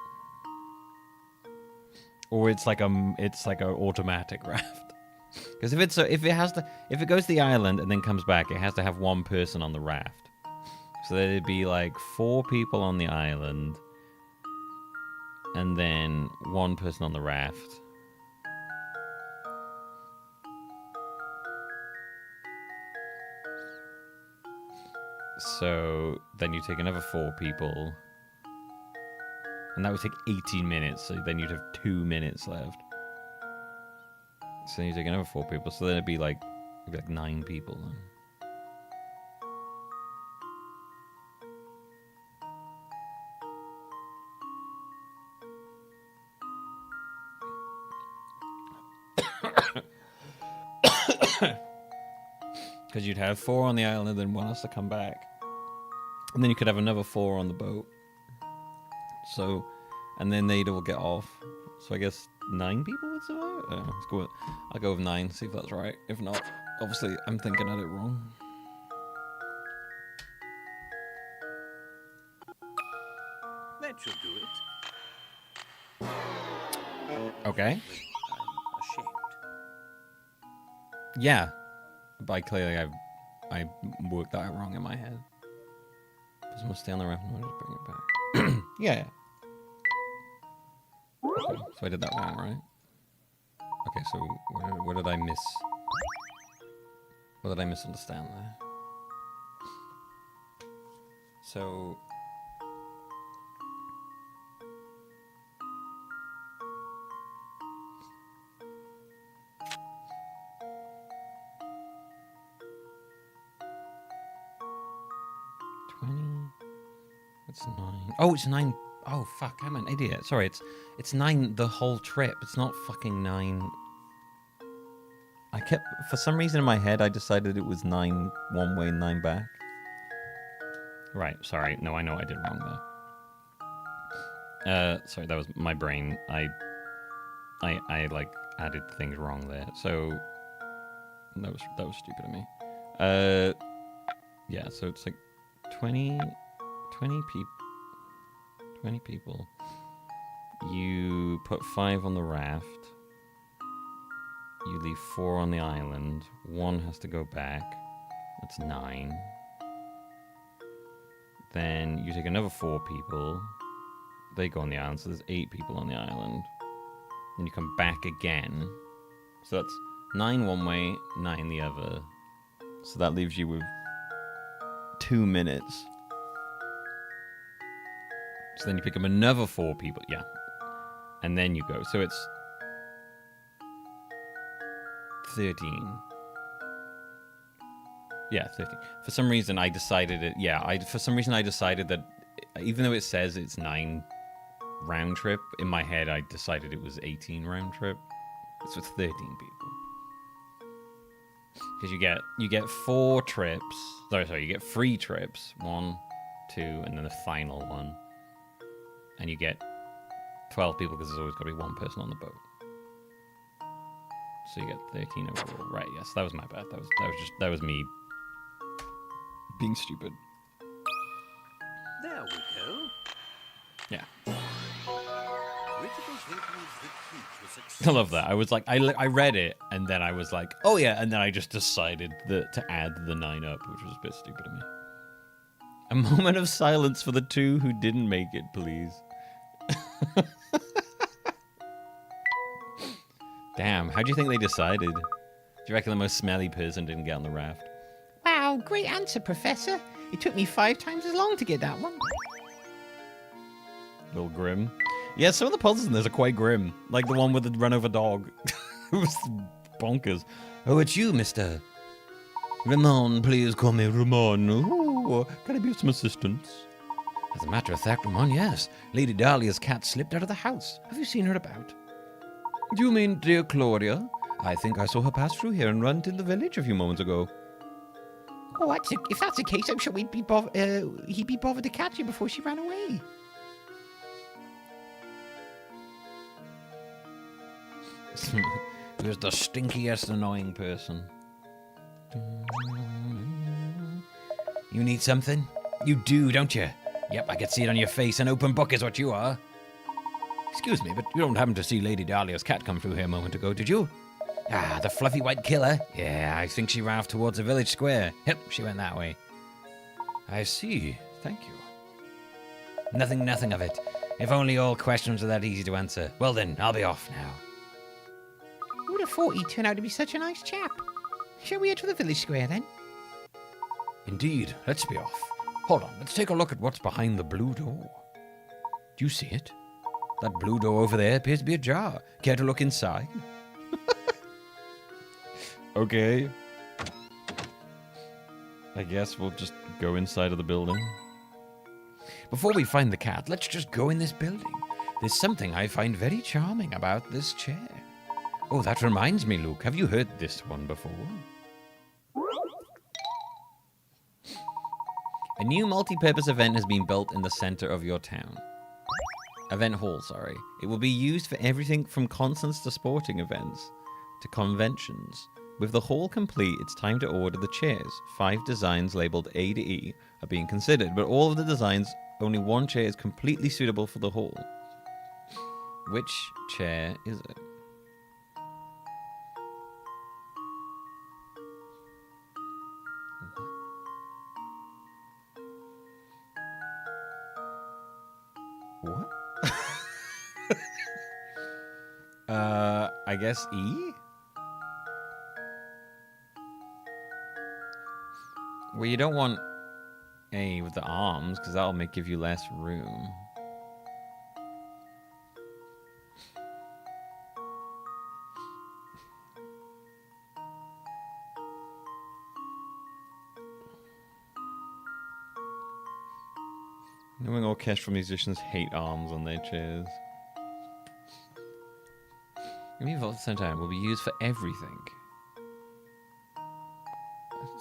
Or it's like a automatic raft? Because if it goes to the island and then comes back, it has to have one person on the raft. So there'd be like 4 people on the island and then one person on the raft. So then you take another 4 people. And that would take 18 minutes, so then you'd have 2 minutes left. So then you take another 4 people, so then it'd be like 9 people then. Because you'd have 4 on the island and then one has to come back. And then you could have another 4 on the boat. So, and then they'd all get off. So I guess 9 people would survive? I'll go with 9, see if that's right. If not, obviously I'm thinking at it wrong. That should do it. Okay. I'm ashamed. Yeah. But clearly I worked that out wrong in my head. Doesn't want to stay on the raft. No, just bring it back. Yeah. Okay, so I did that wrong, right? Okay, so what did I miss? What did I misunderstand there? So... It's 9. Oh, it's 9. Oh, fuck, I'm an idiot. Sorry, it's 9 the whole trip. It's not fucking 9. For some reason in my head, I decided it was 9 one way, 9 back. Right, sorry. No, I know I did wrong there. Sorry, that was my brain. I like added things wrong there. So that was stupid of me. Yeah, so it's like 20 people. You put 5 on the raft. You leave 4 on the island. 1 has to go back. That's 9. Then you take another 4 people. They go on the island, so there's 8 people on the island. Then you come back again. So that's 9 one way, 9 the other. So that leaves you with 2 minutes. So then you pick up another 4 people. Yeah. And then you go. So it's 13. Yeah, 13. For some reason I decided it. Yeah, for some reason I decided that even though it says it's 9 round trip, in my head I decided it was 18 round trip. So it's 13 people. Because you get 4 trips. Sorry, you get 3 trips. 1, 2, and then the final one. And you get 12 people because there's always got to be 1 person on the boat. So you get 13 overall. Right, yes, that was my bad. That was me being stupid. There we go. Yeah. Critical thinking is the key to success. I love that. I was like, I read it, and then I was like, oh yeah, and then I just decided to add the 9 up, which was a bit stupid of me. A moment of silence for the 2 who didn't make it, please. Damn, how do you think they decided? Do you reckon the most smelly person didn't get on the raft? Wow, great answer, Professor. It took me 5 times as long to get that one. A little grim. Yeah, some of the puzzles in this are quite grim. Like the one with the run-over dog. It was bonkers. Oh, it's you, Mr. Ramon, please call me Ramon. Ooh, can I be of some assistance? As a matter of fact, Ramon, yes. Lady Dahlia's cat slipped out of the house. Have you seen her about? Do you mean dear Claudia? I think I saw her pass through here and run to the village a few moments ago. Oh, if that's the case, I'm sure he'd be bothered to catch her before she ran away. Who's the stinkiest annoying person? You need something? You do, don't you? Yep, I can see it on your face. An open book is what you are. Excuse me, but you don't happen to see Lady Dahlia's cat come through here a moment ago, did you? Ah, the fluffy white killer. Yeah, I think she ran off towards the village square. Yep, she went that way. I see. Thank you. Nothing of it. If only all questions were that easy to answer. Well then, I'll be off now. Who'd have thought he'd turn out to be such a nice chap? Shall we head to the village square then? Indeed, let's be off. Hold on, let's take a look at what's behind the blue door. Do you see it? That blue door over there appears to be ajar. Care to look inside? Okay. I guess we'll just go inside of the building. Before we find the cat, let's just go in this building. There's something I find very charming about this chair. Oh, that reminds me, Luke. Have you heard this one before? A new multi-purpose event has been built in the center of your town. Event hall, sorry. It will be used for everything from concerts to sporting events to conventions. With the hall complete, it's time to order the chairs. 5 designs labeled A to E are being considered, but all of the designs, only one chair is completely suitable for the hall. Which chair is it? What? I guess E? Well, you don't want A with the arms, because that'll give you less room. Knowing orchestral musicians hate arms on their chairs. Maybe at the same time will be used for everything.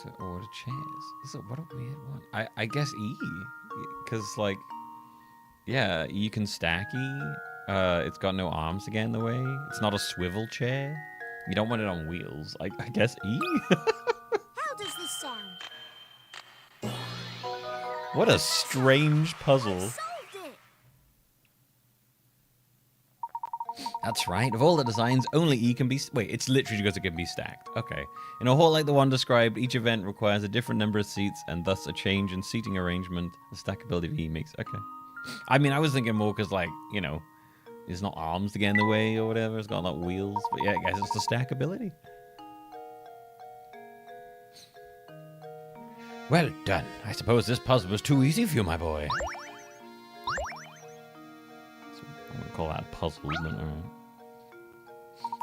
To order chairs. This is what a weird one. I guess E, because like, yeah, you can stack E. It's got no arms to get in the way. It's not a swivel chair. You don't want it on wheels. I guess E. How does this sound? What a strange puzzle. That's right. Of all the designs, only E can be... Wait, it's literally because it can be stacked. Okay. In a hall like the one described, each event requires a different number of seats and thus a change in seating arrangement. The stackability of E makes... Okay. I mean, I was thinking more because, like, you know, there's not arms to get in the way or whatever. It's got, like, wheels. But yeah, I guess it's the stackability. Well done. I suppose this puzzle was too easy for you, my boy. I'm going to call that a puzzle, but alright.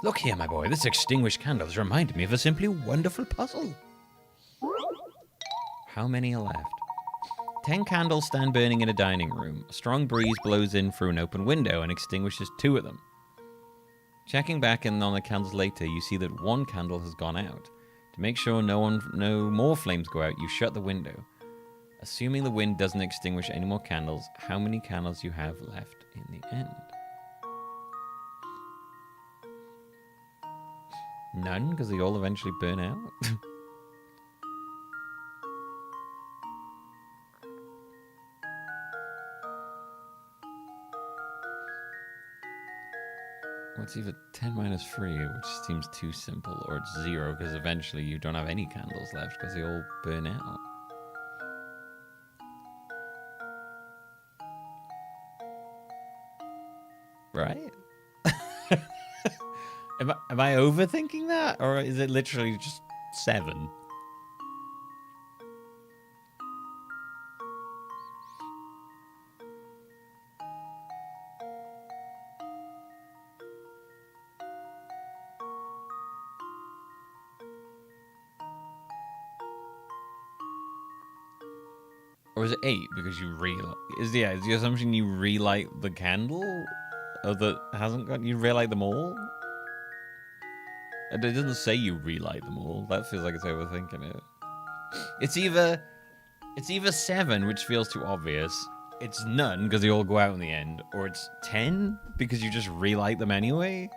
Look here, my boy. This extinguished candle has reminded me of a simply wonderful puzzle. How many are left? 10 candles stand burning in a dining room. A strong breeze blows in through an open window and extinguishes 2 of them. Checking back in on the candles later, you see that 1 candle has gone out. To make sure no more flames go out, you shut the window. Assuming the wind doesn't extinguish any more candles, how many candles you have left in the end? None, because they all eventually burn out. Well, it's either 10 minus 3, which seems too simple, or it's 0, because eventually you don't have any candles left, because they all burn out. Right? Am I overthinking that? Or is it literally just 7? Or is it 8 because you relight? Is the assumption you relight the candle? Or that hasn't got you relight them all? It doesn't say you relight them all. That feels like it's overthinking it. It's either 7, which feels too obvious. It's none because they all go out in the end, or it's 10 because you just relight them anyway.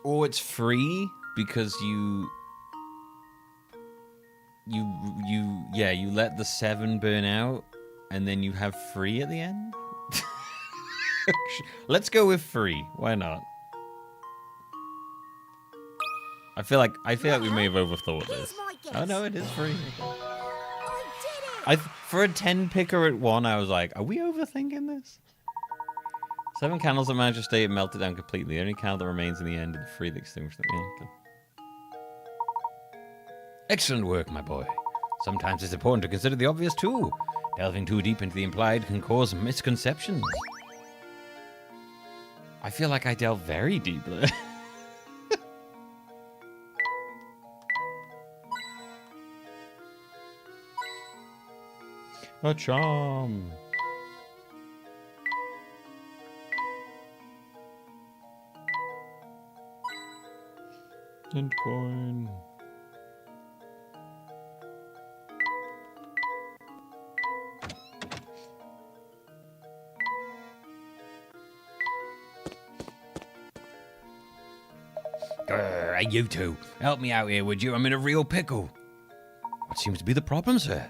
Or it's free because you let the 7 burn out and then you have free at the end. Let's go with free. Why not? I feel like we may have overthought this. Oh no, it is free. For a 10 picker at 1, I was like, are we overthinking this? 7 candles that manage to stay melted down completely. The only candle that remains in the end of the free that extinguished them. Yeah, okay. Excellent work, my boy. Sometimes it's important to consider the obvious too. Delving too deep into the implied can cause misconceptions. I feel like I delve very deeply. A charm. And coin. Hey, you two, help me out here, would you? I'm in a real pickle. What seems to be the problem, sir?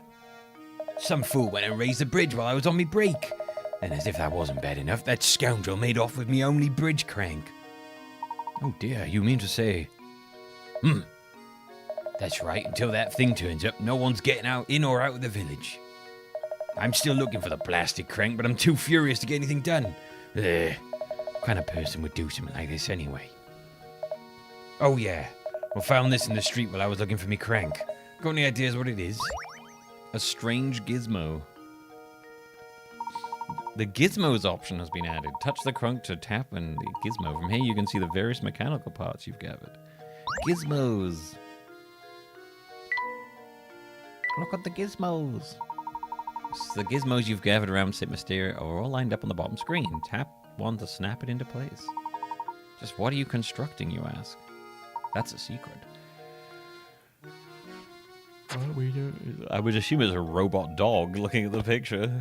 Some fool went and raised the bridge while I was on me break. And as if that wasn't bad enough, that scoundrel made off with me only bridge crank. Oh dear, you mean to say... That's right, until that thing turns up, no one's getting in or out of the village. I'm still looking for the blasted crank, but I'm too furious to get anything done. What kind of person would do something like this anyway? Oh yeah, I found this in the street while I was looking for me crank. Got any ideas what it is? A strange gizmo. The gizmos option has been added. Touch the crunk to tap and the gizmo. From here you can see the various mechanical parts you've gathered. Gizmos. Look at the gizmos. So the gizmos you've gathered around St. Mysteria are all lined up on the bottom screen. Tap one to snap it into place. Just what are you constructing, you ask? That's a secret. I would assume it's a robot dog looking at the picture.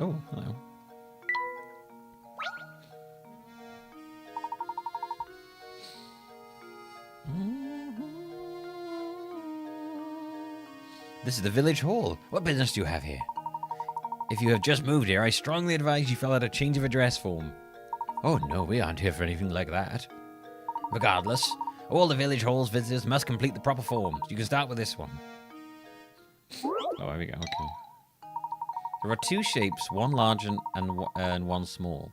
Oh, hello. This is the village hall. What business do you have here? If you have just moved here, I strongly advise you fill out a change of address form. Oh no, we aren't here for anything like that. Regardless, all the village hall's visitors must complete the proper forms. You can start with this one. Oh, there we go, okay. There are 2 shapes, one large and one small.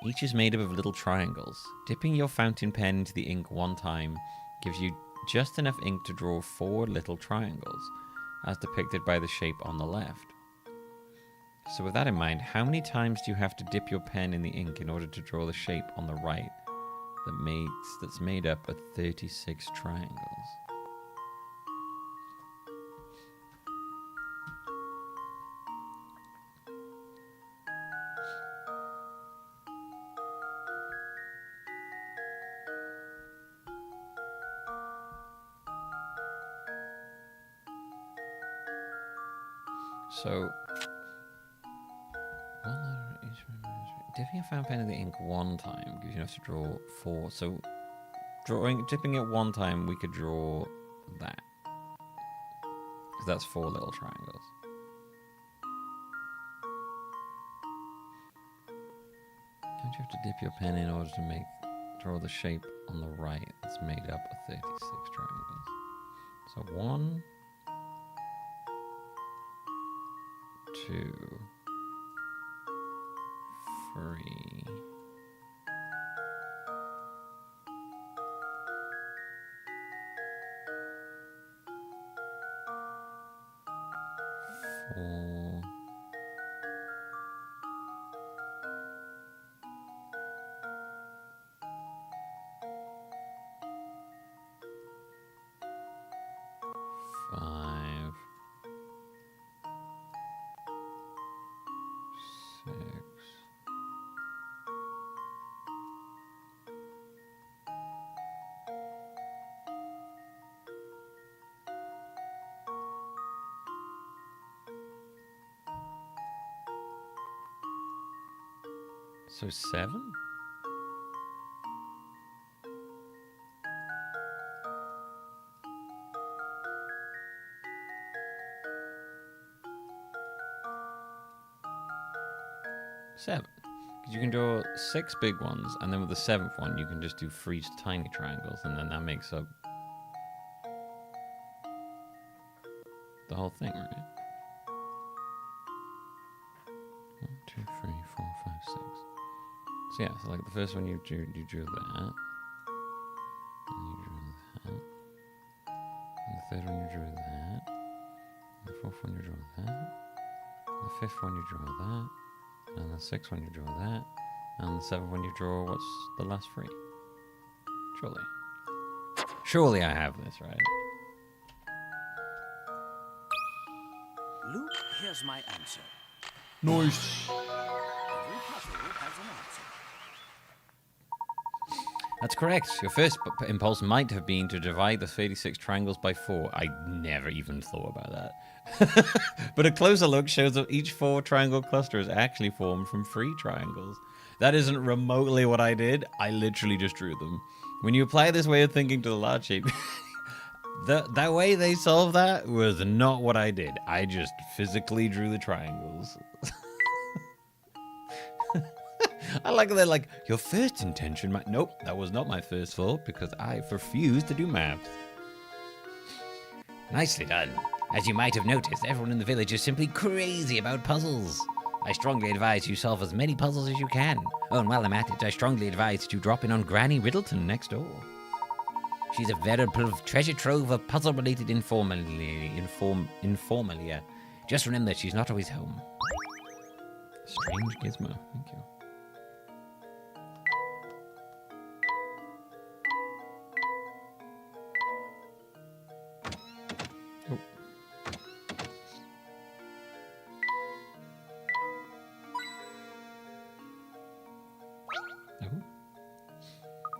Each is made up of little triangles. Dipping your fountain pen into the ink one time gives you just enough ink to draw 4 little triangles, as depicted by the shape on the left. So with that in mind, how many times do you have to dip your pen in the ink in order to draw the shape on the right that's made up of 36 triangles? So, dipping a fountain pen in the ink one time gives you enough to draw 4. So, dipping it one time, we could draw that. Because that's 4 little triangles. Don't you have to dip your pen in order to draw the shape on the right that's made up of 36 triangles? So 1, 2, 3, 4, 5, 6, 7, So 7? Seven. Because you can draw 6 big ones, and then with the 7th one, you can just do 3 tiny triangles, and then that makes up the whole thing, right? 1, 2, 3, 4, 5, 6. So yeah, so like the first one you drew that, and you drew that, and the third one you drew that, and the fourth one you drew that, and the fifth one you draw that, and the 6th one you draw that, and the 7th one you draw what's the last 3. Surely. Surely I have this, right? Luke, here's my answer. Nice. Every puzzle has an answer. That's correct. Your first impulse might have been to divide the 36 triangles by 4. I never even thought about that. But a closer look shows that each 4 triangle cluster is actually formed from 3 triangles. That isn't remotely what I did. I literally just drew them. When you apply this way of thinking to the large shape, that way they solved that was not what I did. I just physically drew the triangles. I like that they're like, your first intention might... Nope, that was not my first thought because I refused to do maths. Nicely done. As you might have noticed, everyone in the village is simply crazy about puzzles. I strongly advise you solve as many puzzles as you can. Oh, and while I'm at it, I strongly advise that you drop in on Granny Riddleton next door. She's a veritable treasure trove of puzzle-related informalia. Just remember, she's not always home. Strange gizmo. Thank you.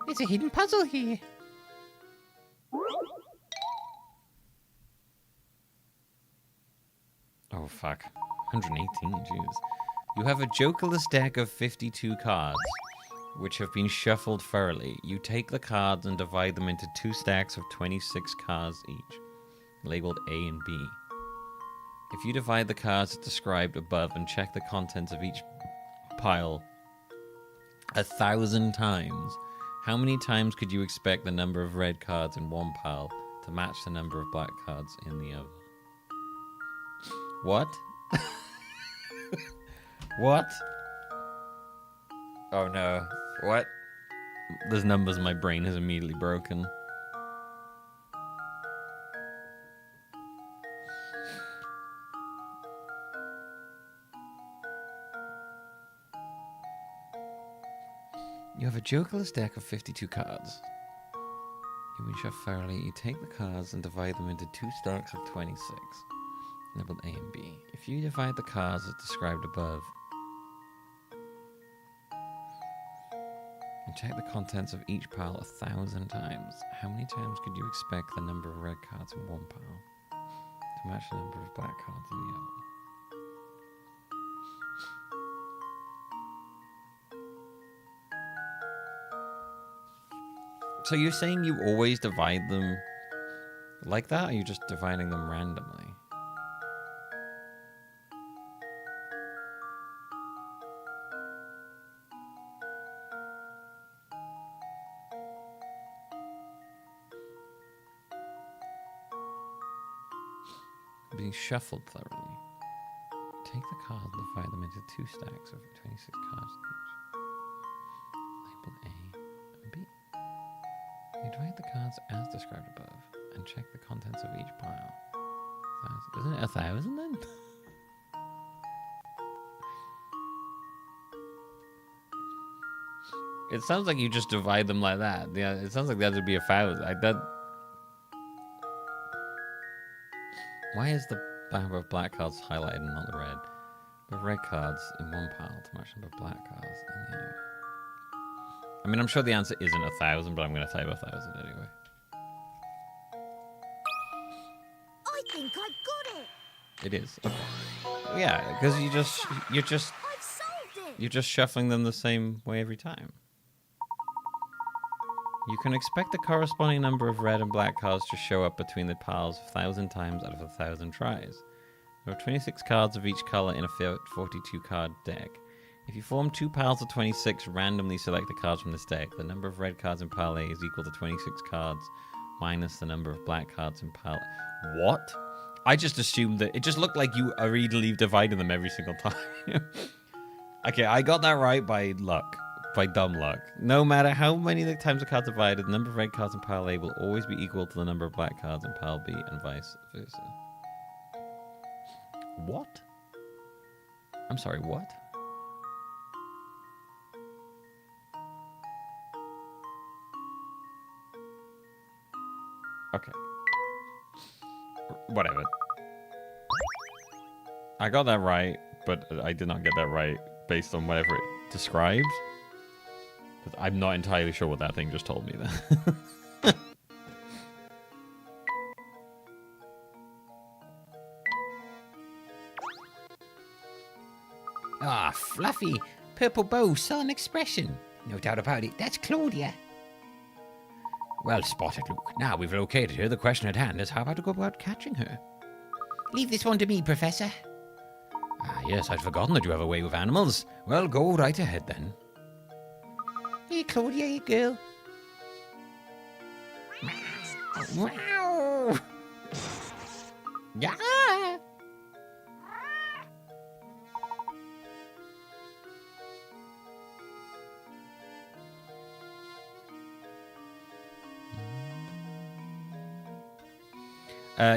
There's a hidden puzzle here. Oh, fuck. 118, jeez. You have a jokerless deck of 52 cards, which have been shuffled thoroughly. You take the cards and divide them into 2 stacks of 26 cards each, labeled A and B. If you divide the cards as described above and check the contents of each pile 1,000 times, how many times could you expect the number of red cards in one pile to match the number of black cards in the other? What? What? Oh no. What? There's numbers my brain has immediately broken. You have a jokerless deck of 52 cards. You will shuffle thoroughly. You take the cards and divide them into 2 stacks of 26, labeled A and B. If you divide the cards as described above, and check the contents of each pile 1,000 times, how many times could you expect the number of red cards in one pile to match the number of black cards in the other? So you're saying you always divide them like that, or are you just dividing them randomly? Being shuffled thoroughly. Take the cards and divide them into 2 stacks of 26 cards each, labeled A and B. You divide the cards as described above and check the contents of each pile. Isn't it 1,000 then? It sounds like you just divide them like that. Yeah, it sounds like that would be 1,000. Why is the number of black cards highlighted and not the red? But red cards in one pile to match the number of black cards in the other. I mean, I'm sure the answer isn't 1,000, but I'm going to type 1,000 anyway. I think I've got it. It is. Okay. Yeah, because you're just. I've solved it. You're just shuffling them the same way every time. You can expect the corresponding number of red and black cards to show up between the piles 1,000 times out of 1,000 tries. There are 26 cards of each color in a 42 card deck. If you form 2 piles of 26, randomly select the cards from this deck. The number of red cards in pile A is equal to 26 cards minus the number of black cards in pile A. What? I just assumed that it just looked like you are easily dividing them every single time. Okay, I got that right by luck. By dumb luck. No matter how many times the cards are divided, the number of red cards in pile A will always be equal to the number of black cards in pile B and vice versa. What? I'm sorry, what? Okay. Whatever. I got that right, but I did not get that right based on whatever it describes. But I'm not entirely sure what that thing just told me then. Ah, Fluffy. Purple bow, sullen expression. No doubt about it. That's Claudia. Well spotted, Luke. Now we've located her, the question at hand is how about to go about catching her? Leave this one to me, Professor. Ah, yes, I'd forgotten that you have a way with animals. Well, go right ahead then. Hey, Claudia, you girl. Wow. Yeah.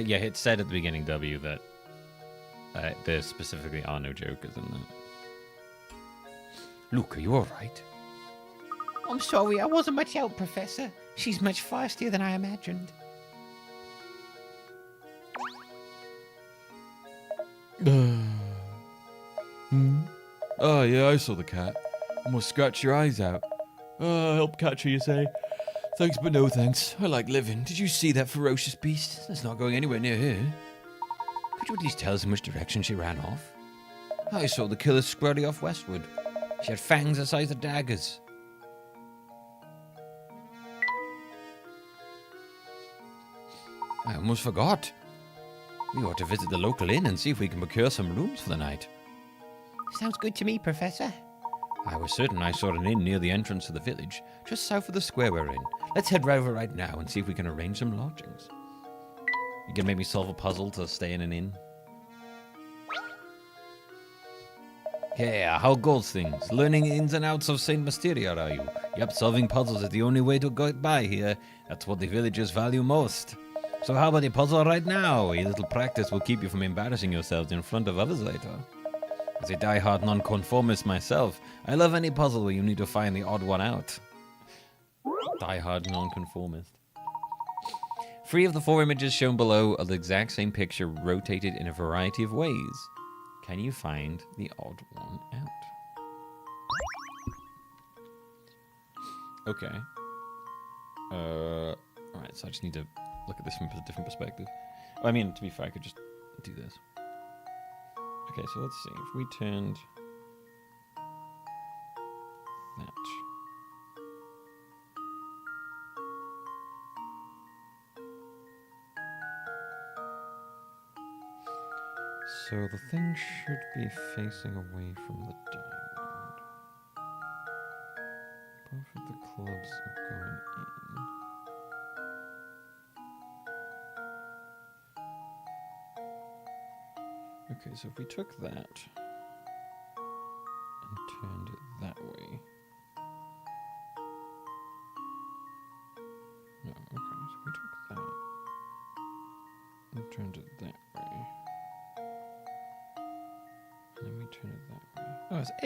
Yeah, it said at the beginning, W, that there specifically are no jokers in that. Luke, are you all right? I'm sorry, I wasn't much help, Professor. She's much faster than I imagined. Oh, yeah, I saw the cat. Almost scratched your eyes out. Help catch her, you say? Thanks, but no thanks. I like living. Did you see that ferocious beast? That's not going anywhere near here. Could you at least tell us in which direction she ran off? I saw the killer squarely off westward. She had fangs the size of daggers. I almost forgot. We ought to visit the local inn and see if we can procure some rooms for the night. Sounds good to me, Professor. I was certain I saw an inn near the entrance to the village, just south of the square we're in. Let's head over right now and see if we can arrange some lodgings. You can make me solve a puzzle to stay in an inn? Yeah, how goes things? Learning ins and outs of St. Mysteria, are you? Yep, solving puzzles is the only way to get by here. That's what the villagers value most. So how about a puzzle right now? A little practice will keep you from embarrassing yourselves in front of others later. As a die-hard nonconformist myself, I love any puzzle where you need to find the odd one out. Die-hard nonconformist. 3 of the 4 images shown below are the exact same picture rotated in a variety of ways. Can you find the odd one out? Okay. Alright, so I just need to look at this from a different perspective. I mean, to be fair, I could just do this. Okay, so let's see. If we turned that. So the thing should be facing away from the diamond. Both of the clubs are going in. Okay, so if we took that and turned it that way. No, okay, so if we took that and turned it that way. And then we turn it that way. Oh, it's A.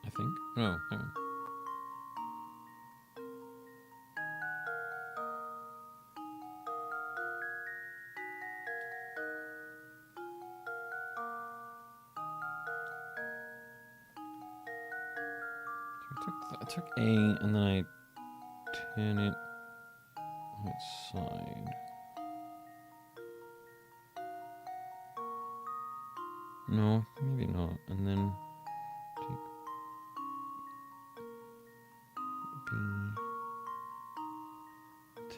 I think. No, hang on. I took A and then I turn it on its side. No, maybe not. And then take B.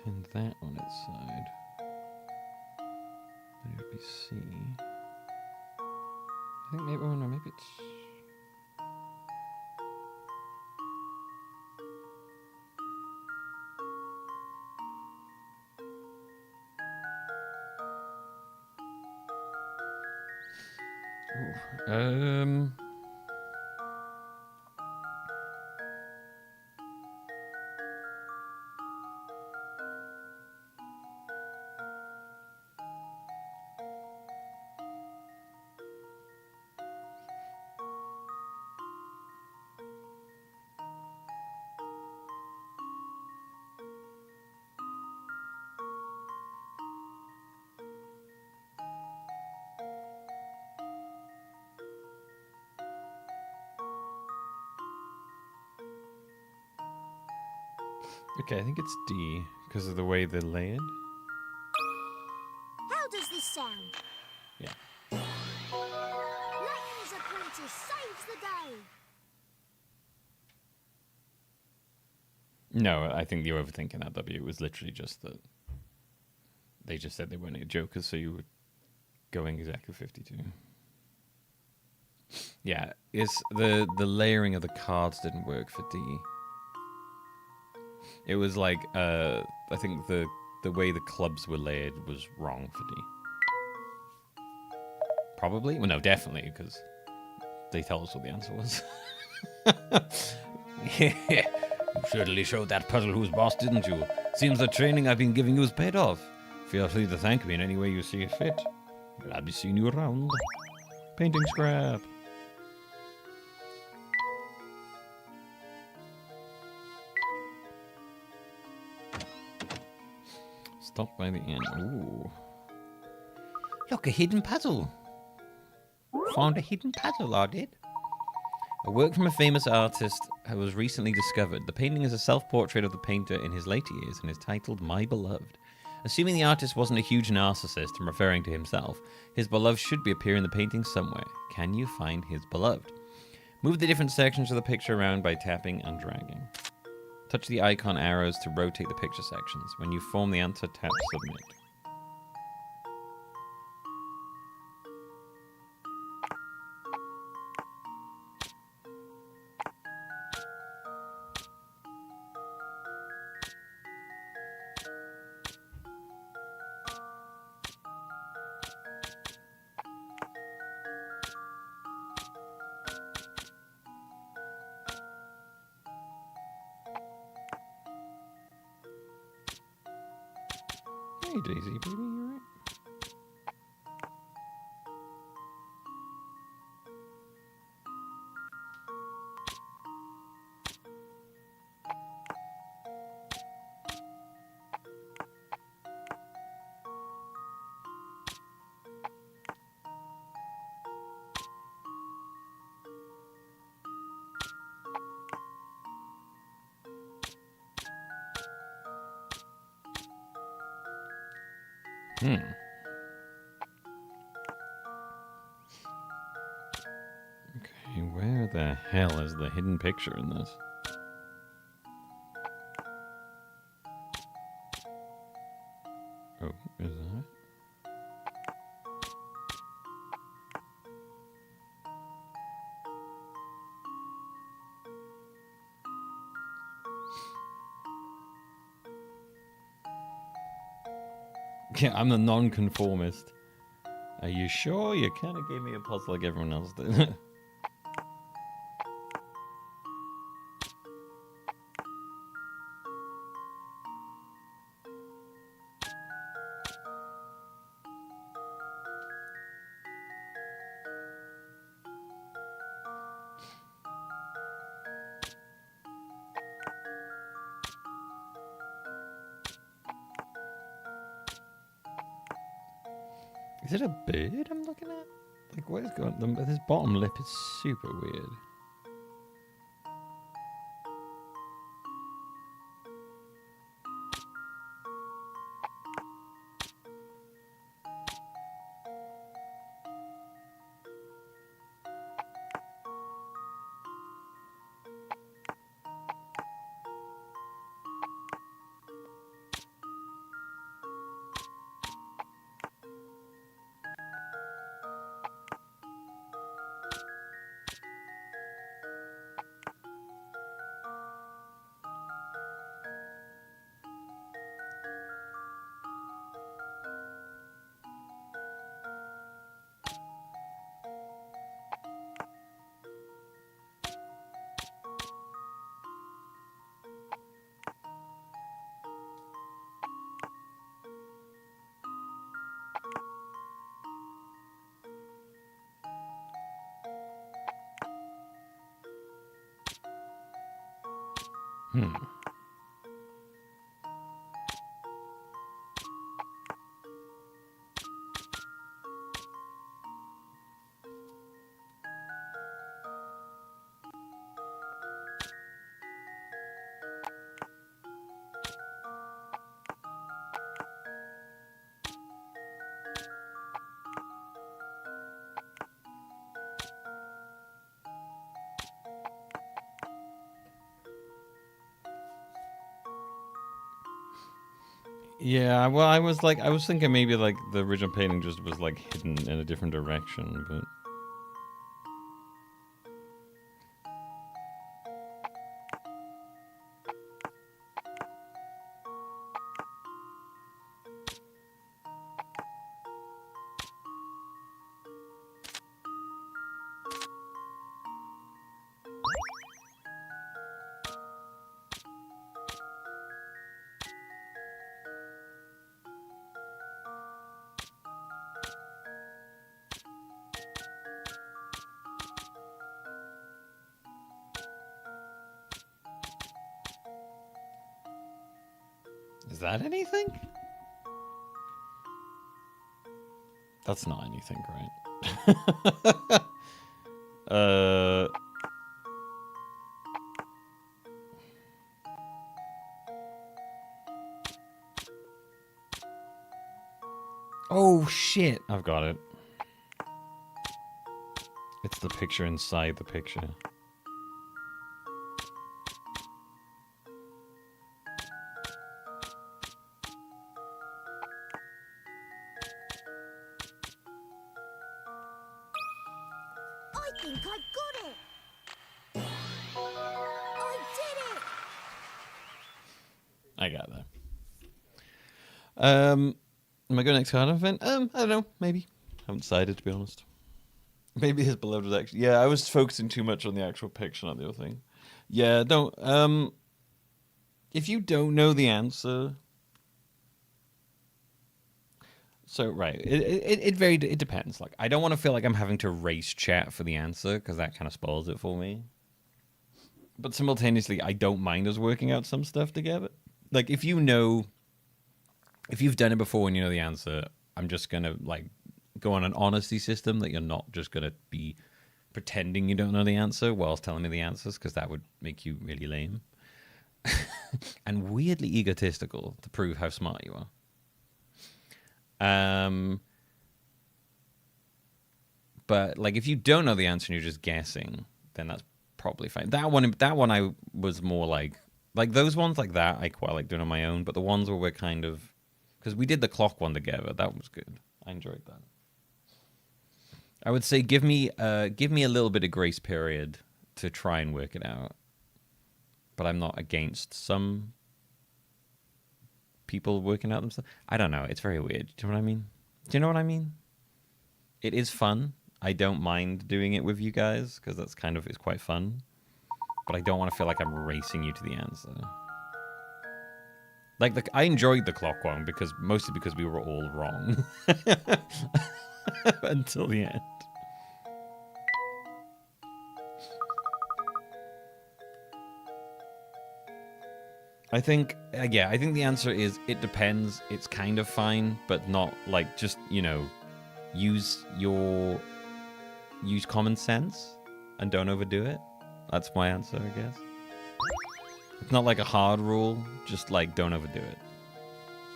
Tend that on its side. Then it would be C. I think maybe, oh no, maybe it's... Ooh, okay, I think it's D, because of the way they're layered. How does this sound? Yeah. Layton's apprentice saves the day. No, I think you're overthinking that, W. It was literally just that they just said they weren't any jokers, so you were going exactly 52. Yeah, it's the layering of the cards didn't work for D. It was like, I think the way the clubs were layered was wrong for D. Probably? Well, no, definitely, because they tell us what the answer was. Yeah, you certainly showed that puzzle who's boss, didn't you? Seems the training I've been giving you has paid off. Feel free to thank me in any way you see fit. I'll be seeing you around. Painting scrap. Stop by the end. Ooh. Look, a hidden puzzle. Found a hidden puzzle, I did. A work from a famous artist was recently discovered. The painting is a self-portrait of the painter in his later years and is titled My Beloved. Assuming the artist wasn't a huge narcissist and referring to himself, his beloved should be appearing in the painting somewhere. Can you find his beloved? Move the different sections of the picture around by tapping and dragging. Touch the icon arrows to rotate the picture sections. When you form the answer, tap Submit. Hey, Daisy, baby, you alright? Okay, where the hell is the hidden picture in this? Oh, is that? Yeah, I'm the non-conformist. Are you sure? You kind of gave me a puzzle like everyone else did. Is it a bird I'm looking at? Like, what is going on? This bottom lip is super weird. Yeah, well, I was thinking maybe like the original painting just was like hidden in a different direction, but is that anything? That's not anything, right? Oh shit! I've got it. It's the picture inside the picture. I think I got it! I did it! I got that. Am I going next card event? I don't know. Maybe. Haven't decided, to be honest. Maybe his beloved was actually... Yeah, I was focusing too much on the actual picture, not the other thing. Yeah, don't... if you don't know the answer... So, right. It depends. Like, I don't want to feel like I'm having to race chat for the answer, because that kind of spoils it for me. But simultaneously, I don't mind us working out some stuff together. Like, if you know... If you've done it before and you know the answer, I'm just going to, like, go on an honesty system that you're not just going to be pretending you don't know the answer whilst telling me the answers, because that would make you really lame. And weirdly egotistical to prove how smart you are. But, like, if you don't know the answer and you're just guessing, then that's probably fine. That one I was more like those ones like that, I quite like doing on my own, but the ones where we're kind of... Because we did the clock one together. That was good. I enjoyed that. I would say give me a little bit of grace period to try and work it out. But I'm not against some people working out themselves. I don't know. It's very weird. Do you know what I mean? Do you know what I mean? It is fun. I don't mind doing it with you guys because it's quite fun. But I don't want to feel like I'm racing you to the answer. Like, I enjoyed the clock one mostly because we were all wrong. Until the end. I think the answer is it depends. It's kind of fine, but not like just, use common sense and don't overdo it. That's my answer, I guess. It's not like a hard rule, just like don't overdo it.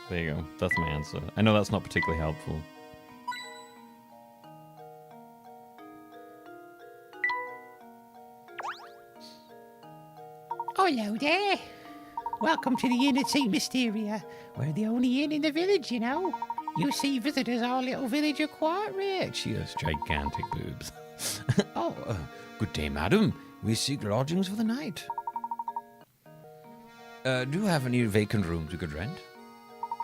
There you go. That's my answer. I know that's not particularly helpful. Hello there. Welcome to the Inn at St. Mysteria. We're the only inn in the village, you know. You see visitors, our little village are quite rich. She has gigantic boobs. Good day, madam. We seek lodgings for the night. Do you have any vacant rooms we could rent?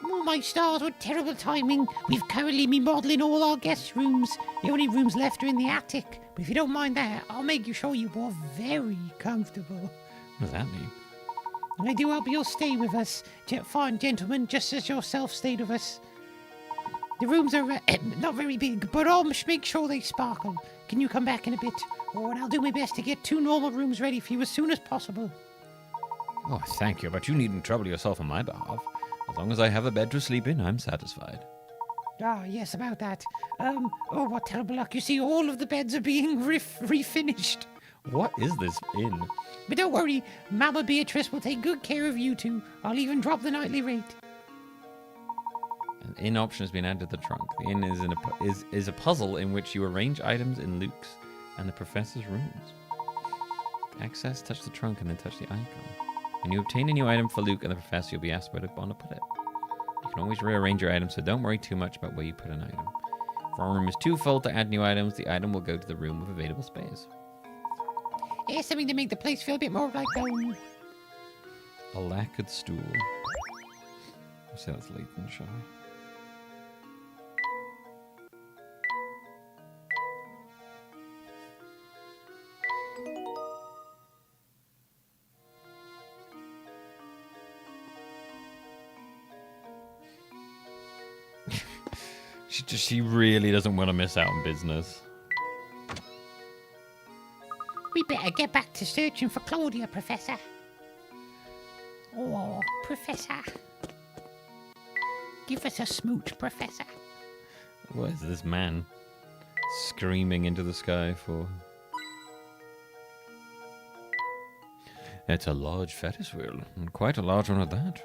Oh, my stars, what terrible timing. We've currently been modelling all our guest rooms. The only rooms left are in the attic. But if you don't mind that, I'll make you sure you are very comfortable. What does that mean? I do hope you'll stay with us, fine gentlemen, just as yourself stayed with us. The rooms are not very big, but I'll make sure they sparkle. Can you come back in a bit? And I'll do my best to get 2 normal rooms ready for you as soon as possible. Oh, thank you, but you needn't trouble yourself on my behalf. As long as I have a bed to sleep in, I'm satisfied. Ah, yes, about that. Oh, what terrible luck. You see, all of the beds are being refinished. What is this inn? But don't worry, Mama Beatrice will take good care of you two. I'll even drop the nightly rate. An inn option has been added to the trunk. The inn is a puzzle in which you arrange items in Luke's and the professor's rooms. To access, touch the trunk and then touch the icon. When you obtain a new item for Luke and the professor, you'll be asked where to want to put it. You can always rearrange your items, so don't worry too much about where you put an item. If our room is too full to add new items, the item will go to the room with available space. Here's something to make the place feel a bit more like home. A lacquered stool. We'll say that's Layton, shall we? She really doesn't want to miss out on business. We better get back to searching for Claudia, Professor. Oh, Professor. Give us a smooch, Professor. What is this man screaming into the sky for? It's a large Ferris wheel, and quite a large one at that.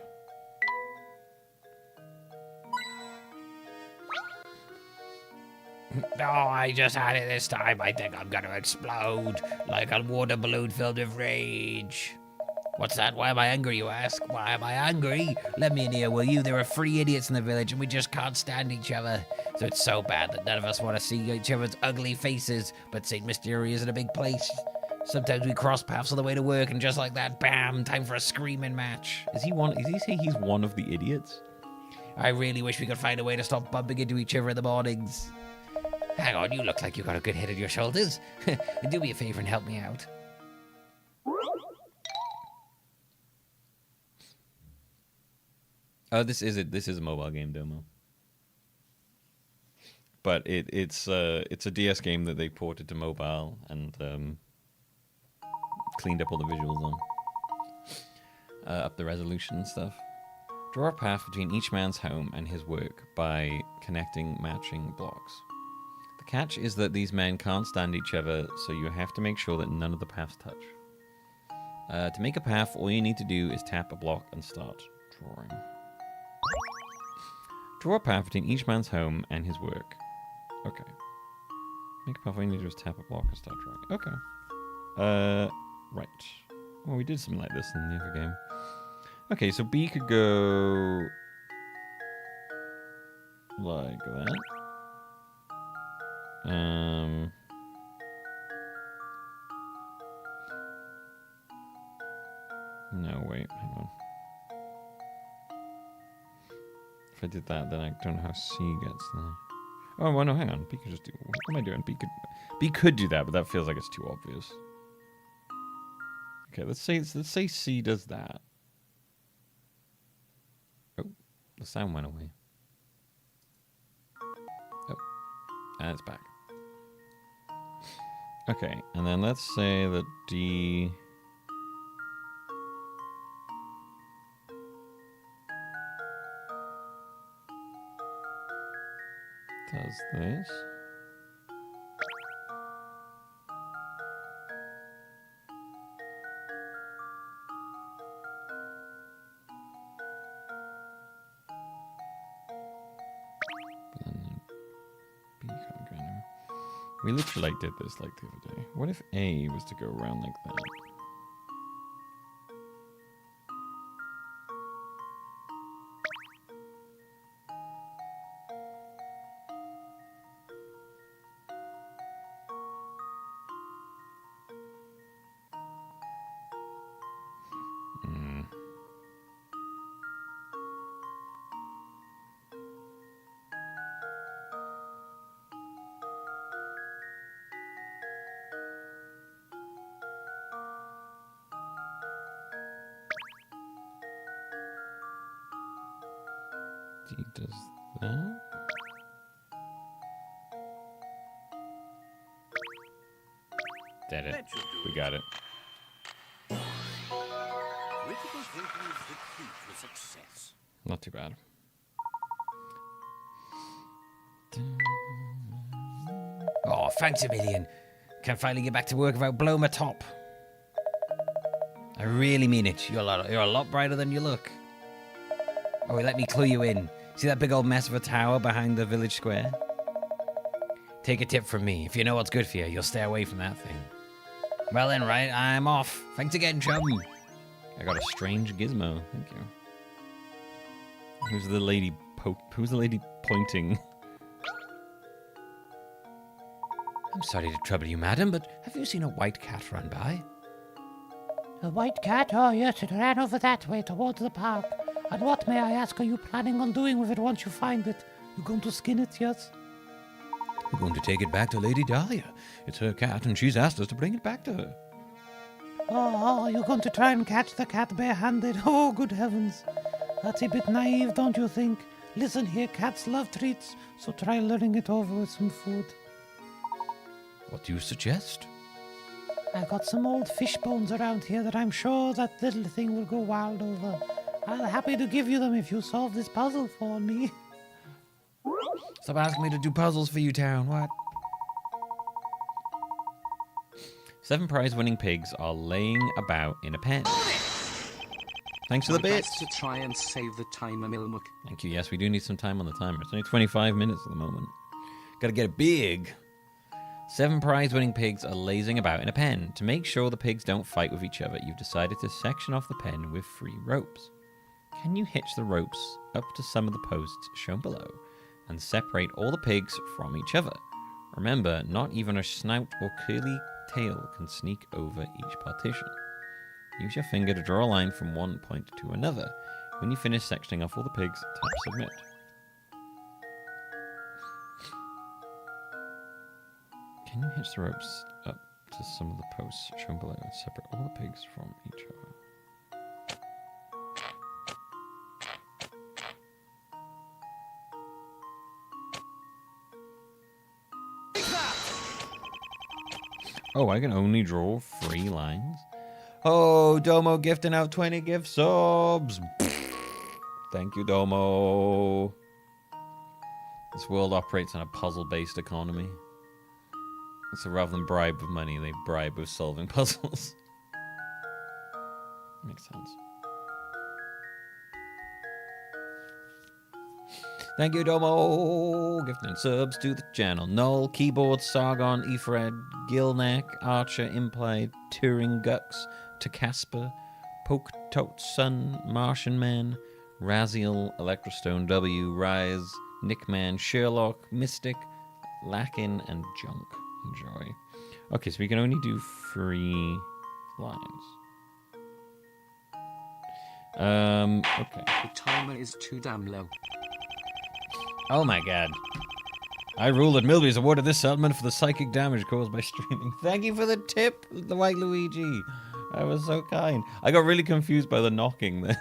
Oh, I just had it this time. I think I'm gonna explode like a water balloon filled with rage. What's that? Why am I angry, you ask? Why am I angry? Let me in here, will you? There are 3 idiots in the village and we just can't stand each other. So it's so bad that none of us want to see each other's ugly faces. But St. Mysteria isn't a big place. Sometimes we cross paths on the way to work and just like that, bam, time for a screaming match. Is he saying he's one of the idiots? I really wish we could find a way to stop bumping into each other in the mornings. Hang on, you look like you got a good head on your shoulders. Do me a favor and help me out. Oh, this is a mobile game demo. But it's a DS game that they ported to mobile and cleaned up all the visuals on. Up the resolution and stuff. Draw a path between each man's home and his work by connecting matching blocks. The catch is that these men can't stand each other, so you have to make sure that none of the paths touch. To make a path, all you need to do is tap a block and start drawing. Draw a path between each man's home and his work. Okay. Make a path, all you need to do is tap a block and start drawing. Okay. Right. Well, we did something like this in the other game. Okay, so B could go like that. No, wait, hang on. If I did that, then I don't know how C gets there. Oh, well, no, hang on. B could just do... What am I doing? B could do that, but that feels like it's too obvious. Okay, let's say C does that. Oh, the sound went away. Oh, and it's back. Okay, and then let's say that D... does this. But then B can't go anywhere. We literally did this like the other day. What if A was to go around like that? D does that. Did it. We got it. Critical the key to success. Not too bad. Oh, thanks a million. Can finally get back to work without blowing my top. I really mean it. You're a lot brighter than you look. Oh, let me clue you in. See that big old mess of a tower behind the village square? Take a tip from me. If you know what's good for you, you'll stay away from that thing. Well then, right, I'm off. Thanks again, chum. I got a strange gizmo. Thank you. Who's the lady pointing? I'm sorry to trouble you, madam, but have you seen a white cat run by? A white cat? Oh, yes, it ran over that way towards the park. And what, may I ask, are you planning on doing with it once you find it? You going to skin it, yes? We're going to take it back to Lady Dahlia. It's her cat, and she's asked us to bring it back to her. Oh, you're going to try and catch the cat barehanded? Oh, good heavens. That's a bit naive, don't you think? Listen here, cats love treats, so try luring it over with some food. What do you suggest? I got some old fish bones around here that I'm sure that little thing will go wild over. I'm happy to give you them if you solve this puzzle for me. Stop asking me to do puzzles for you, town. What? 7 prize-winning pigs are laying about in a pen. Thanks for the bits. Best to try and save the timer, Milmuck. Thank you. Yes, we do need some time on the timer. It's only 25 minutes at the moment. Gotta get it big. 7 prize-winning pigs are lazing about in a pen. To make sure the pigs don't fight with each other, you've decided to section off the pen with 3 ropes. Can you hitch the ropes up to some of the posts shown below and separate all the pigs from each other? Remember, not even a snout or curly tail can sneak over each partition. Use your finger to draw a line from one point to another. When you finish sectioning off all the pigs, tap submit. Can you hitch the ropes up to some of the posts shown below and separate all the pigs from each other? Oh, I can only draw 3 lines? Oh, Domo gifting out 20 gift subs. Thank you, Domo. This world operates on a puzzle-based economy. So rather than bribe with money, they bribe with solving puzzles. Makes sense. Thank you, Domo. Gifting subs to the channel. Null, Keyboard, Sargon, Ephred, Gilnak, Archer, Implied, Turing, Gux, Casper, Poke, Tote, Sun, Martian Man, Raziel, Electrostone W, Rise, Nickman, Sherlock, Mystic, Lackin, and Junk. Enjoy. Okay, so we can only do 3 lines. Okay. The timer is too damn low. Oh my god. I rule that Milby's awarded this settlement for the psychic damage caused by streaming. Thank you for the tip, the White Luigi. That was so kind. I got really confused by the knocking then.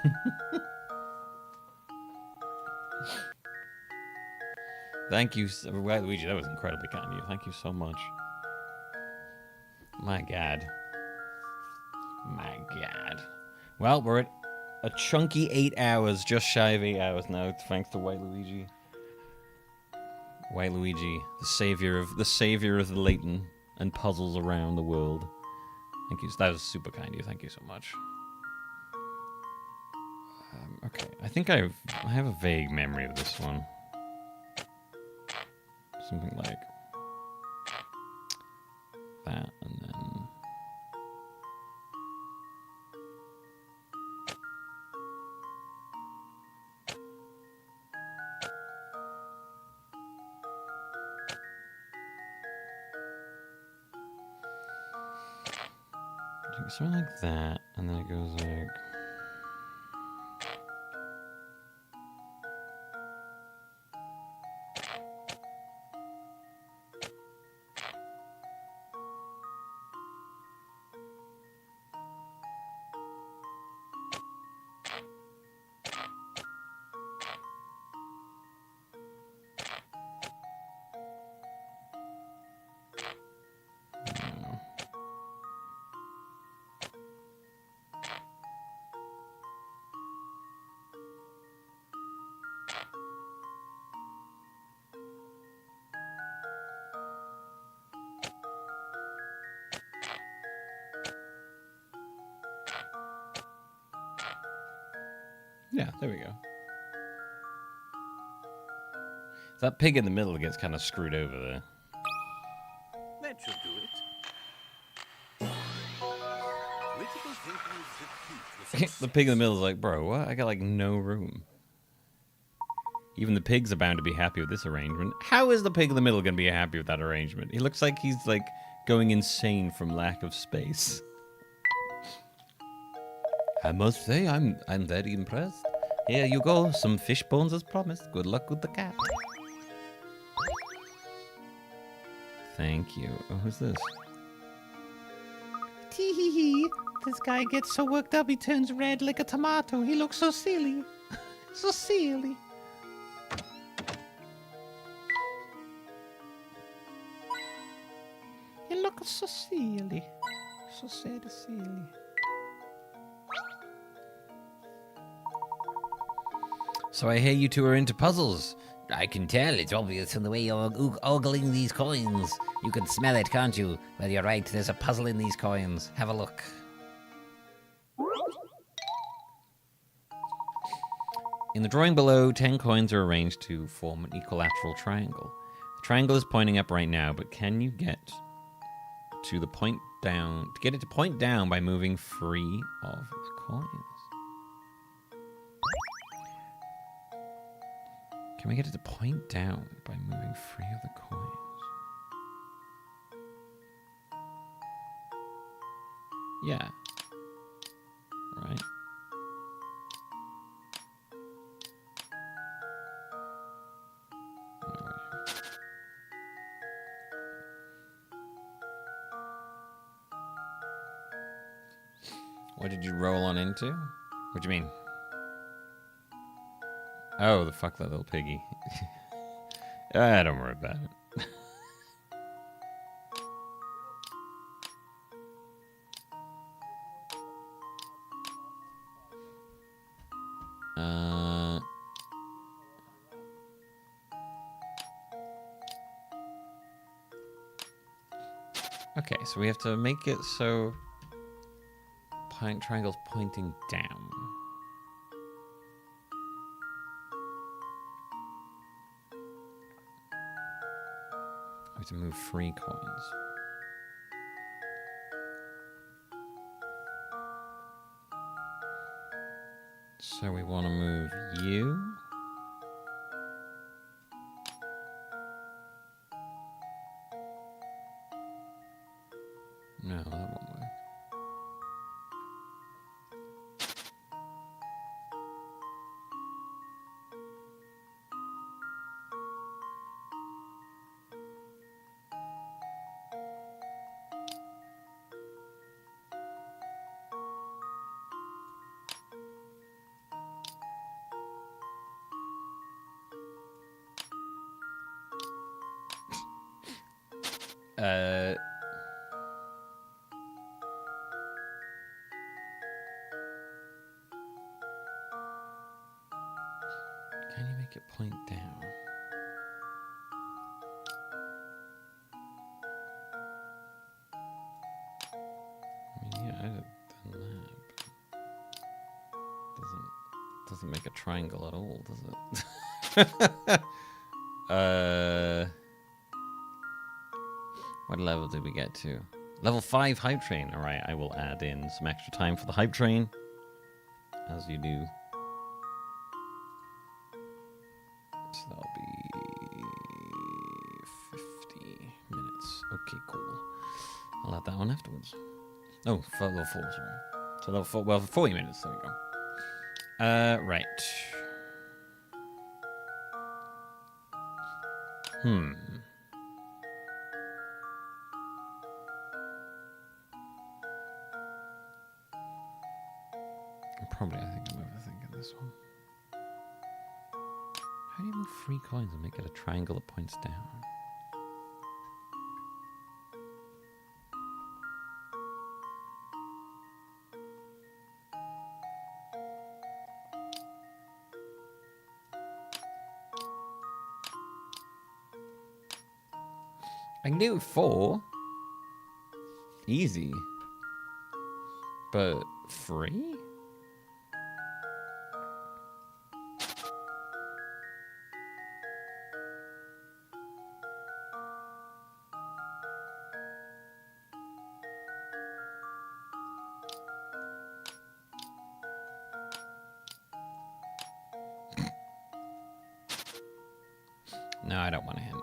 Thank you, White Luigi. That was incredibly kind of you. Thank you so much. My god. My god. Well, we're at a chunky 8 hours, just shy of 8 hours now, thanks to White Luigi. White Luigi, the savior of the Layton and puzzles around the world. Thank you. That was super kind of you. Thank you so much. Okay, I think I have a vague memory of this one. Something like that, and then something like that, and then it goes like. Yeah, there we go. That pig in the middle gets kind of screwed over there. That should do it. Critical thinking is the key to The pig in the middle is like, bro, what? I got like no room. Even the pigs are bound to be happy with this arrangement. How is the pig in the middle going to be happy with that arrangement? He looks like he's like going insane from lack of space. I must say, I'm very impressed. Here you go, some fish bones as promised. Good luck with the cat. Thank you. Oh, who's this? Tee hee hee. This guy gets so worked up he turns red like a tomato. He looks so silly. So silly. He looks so silly. So sad and silly. So I hear you two are into puzzles. I can tell. It's obvious from the way you're ogling these coins. You can smell it, can't you? Well, you're right. There's a puzzle in these coins. Have a look. In the drawing below, 10 coins are arranged to form an equilateral triangle. The triangle is pointing up right now, but can you get to the point down? To get it to point down by moving free of the coins. Can we get it to point down by moving free of the coins? Yeah. Right. What did you roll on into? What do you mean? Oh, the fuck that little piggy. Don't worry about it. Okay, so we have to make it so triangle's pointing down. We have to move free coins. So we want to move you. No, that won't work. Can you make it point down? I mean, yeah, I'd have done that. But doesn't make a triangle at all, does it? What level did we get to? Level 5 hype train. All right, I will add in some extra time for the hype train, as you do. So that'll be 50 minutes. Okay, cool. I'll add that one afterwards. Oh, for level 4, sorry. So level 4, well, 40 minutes, there we go. Right. Probably, I think I'm overthinking this one. How do you move 3 coins and make it a triangle that points down? I can do 4. Easy. But 3? No, I don't want a hint.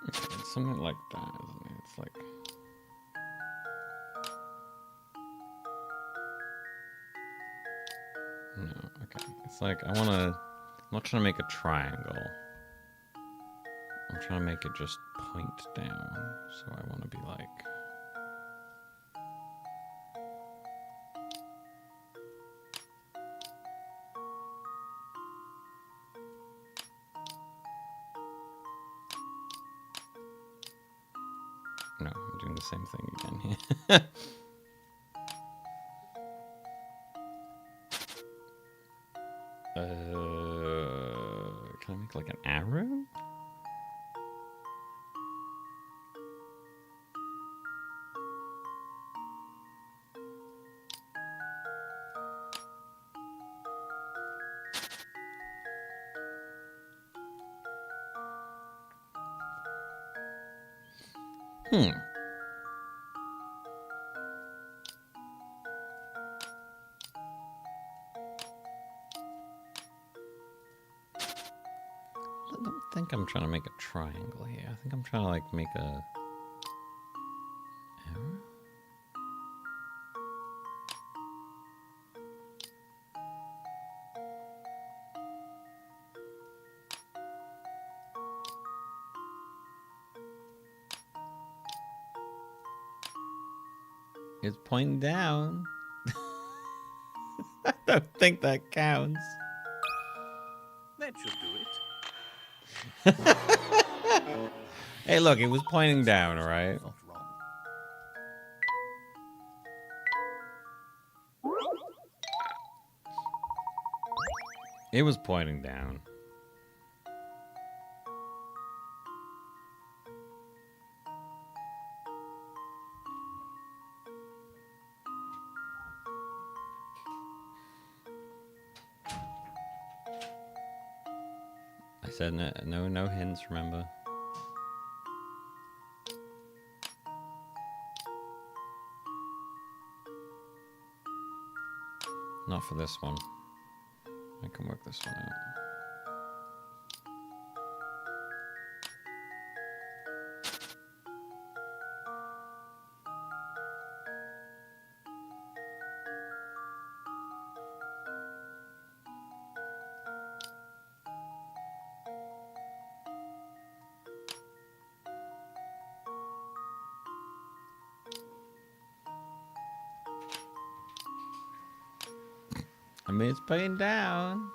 It's something like that, isn't it? It's like... No, okay. It's like, I want to... I'm not trying to make a triangle. I'm trying to make it just point down. So I want to be like... No, I'm doing the same thing again here. Can I make like an arrow? I don't think I'm trying to make a triangle here. I think I'm trying to like make a arrow. It's pointing down. I don't think that counts. That should do it. Hey, look, it was pointing down, all right? It was pointing down. I said no hints, remember? Not for this one. I can work this one out. I mean, it's playing down.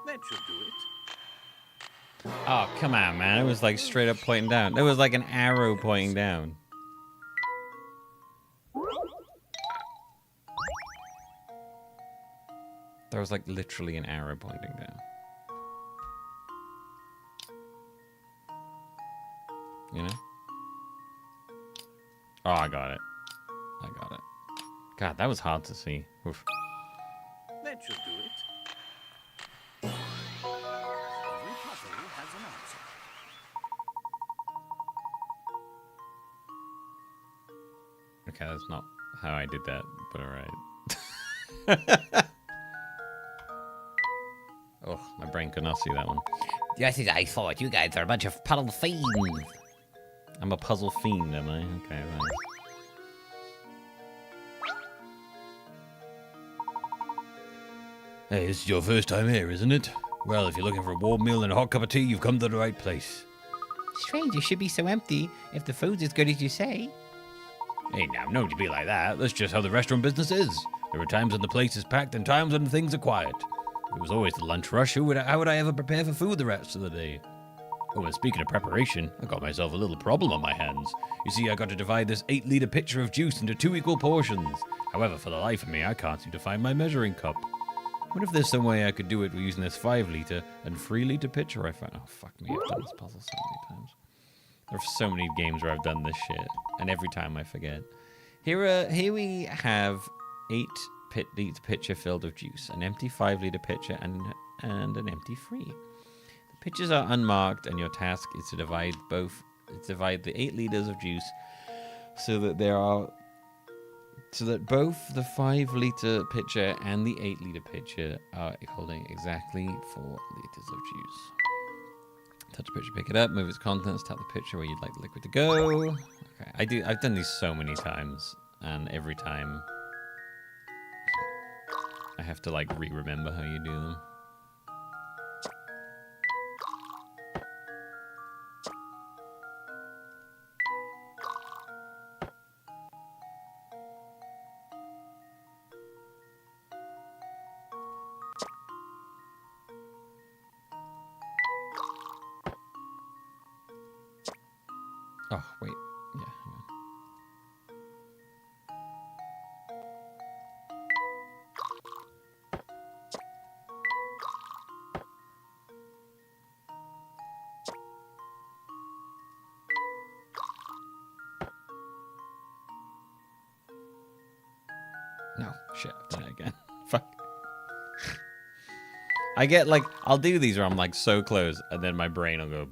That should do it. Oh, come on, man. It was like straight up pointing down. There was like an arrow pointing down. There was like literally an arrow pointing down. You know? Oh, I got it. I got it. God, that was hard to see. Oof. That should do it. Every puzzle has an answer. Okay, that's not how I did that, but alright. Oh, my brain could not see that one. Just as I thought, you guys are a bunch of puddle fiends. I'm a puzzle fiend, am I? Okay, right. Hey, this is your first time here, isn't it? Well, if you're looking for a warm meal and a hot cup of tea, you've come to the right place. Strange, it should be so empty if the food's as good as you say. Hey, now, no to be like that. That's just how the restaurant business is. There are times when the place is packed and times when things are quiet. If it was always the lunch rush, how would I ever prepare for food the rest of the day? Oh, and speaking of preparation, I got myself a little problem on my hands. You see, I got to divide this 8-liter pitcher of juice into 2 equal portions. However, for the life of me, I can't seem to find my measuring cup. What if there's some way I could do it using this 5-liter and 3-liter pitcher I found? Oh, fuck me, I've done this puzzle so many times. There are so many games where I've done this shit, and every time I forget. Here we have 8-liter pitcher filled with juice, an empty 5-liter pitcher, and an empty 3. The pitchers are unmarked, and your task is to divide the 8 liters of juice so that both the 5-liter pitcher and the 8-liter pitcher are holding exactly 4 liters of juice. Touch the pitcher, pick it up, move its contents, tap the pitcher where you'd like the liquid to go. Okay, I've done these so many times, and every time I have to like re-remember how you do them. Oh, wait. Yeah, hang on. No, shit, I've done it again. Fuck. I get like, I'll do these where I'm like so close, and then my brain will go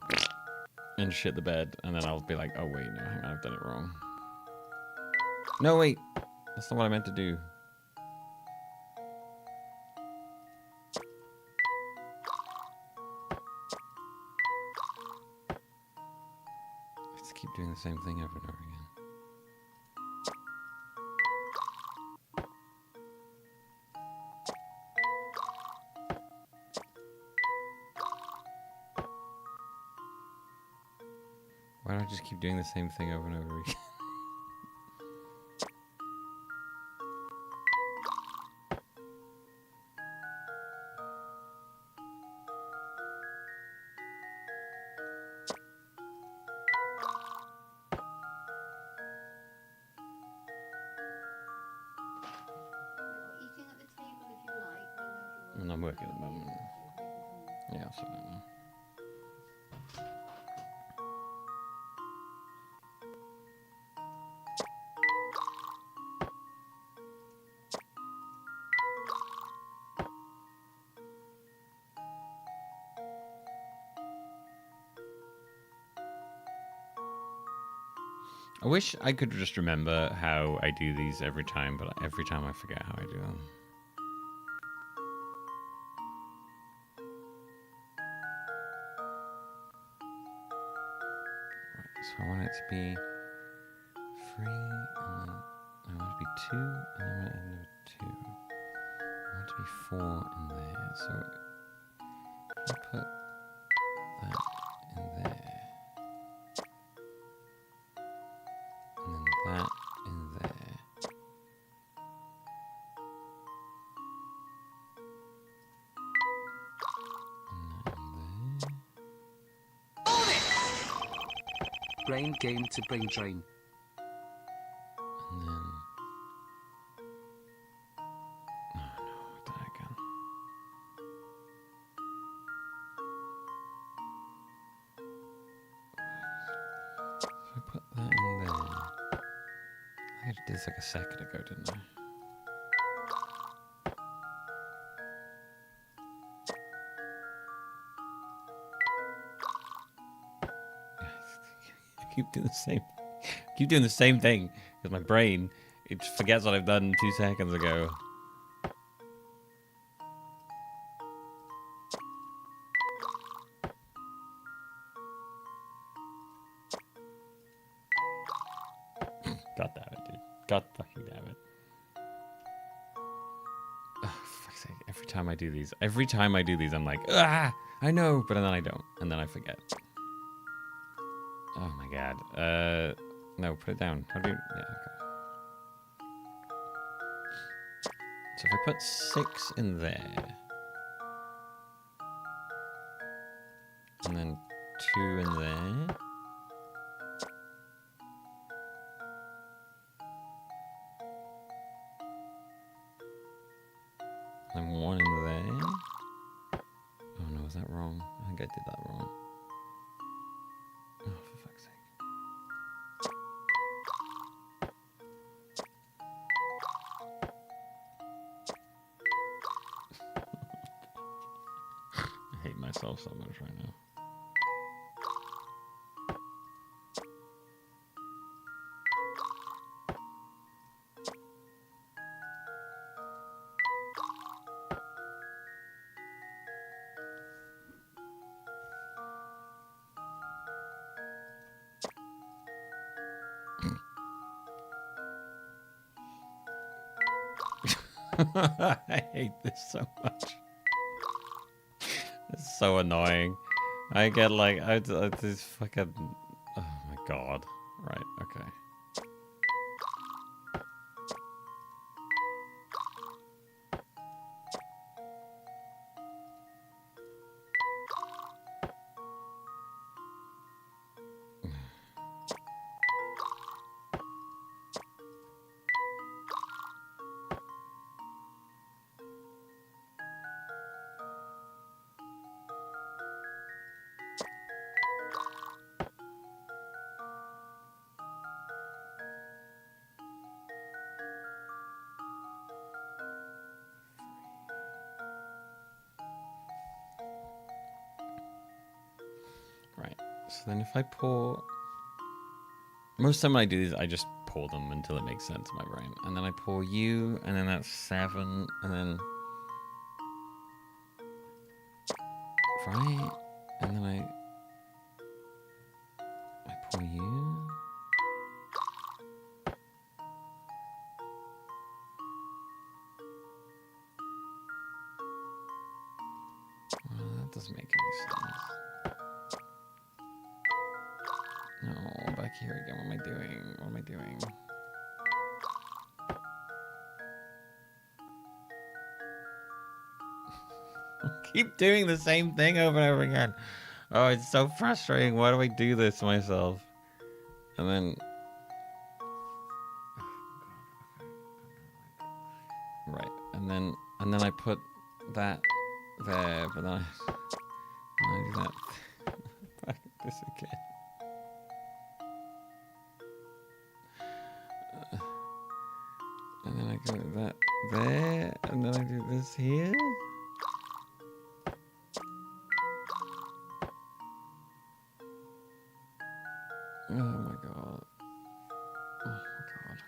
and shit the bed, and then I'll be like, oh wait, no, hang on, I've done it wrong. No, wait, that's not what I meant to do. I just keep doing the same thing over and over again. Why do I just keep doing the same thing over and over again? And I'm working at the moment. Yeah, I'll sort that now. I wish I could just remember how I do these every time, but every time I forget how I do them. Right, so I want it to be 3, and then I want it to be 2, and then I want it to be 2. I want it to be 4 in there, so if I put that in there. That in there. And that in there. Brain game to brain drain. And then... Oh no, I've done it again. So I put that in there. I did this like a second ago, didn't I? I keep doing the same thing because my brain it forgets what I've done 2 seconds ago. God damn it, dude. God fucking damn it. Oh, for fuck's sake. Every time I do these, I'm like, ah, I know, but then I don't, and then I forget. Oh my god. No, put it down. How do you? Yeah, okay. So if I put 6 in there, and then 2 in there. And 1 in there. Oh no, was that wrong? I think I did that wrong. Oh, for fuck's sake. I hate myself so much right now. I hate this so much. It's so annoying. I get like, I just fucking, oh my god. Right, okay. Right, so then if I pour... Most of the time when I do these, I just pour them until it makes sense in my brain. And then I pour you, and then that's 7, and then... Right, and then I pour you. Well, that doesn't make any sense. No, back here again. What am I doing? What am I doing? Keep doing the same thing over and over again. Oh, it's so frustrating. Why do I do this to myself? And then... Right, and then I put that there, but then I do that. Back at this again. And then I go that there, and then I do this here. Oh my god. Oh my god.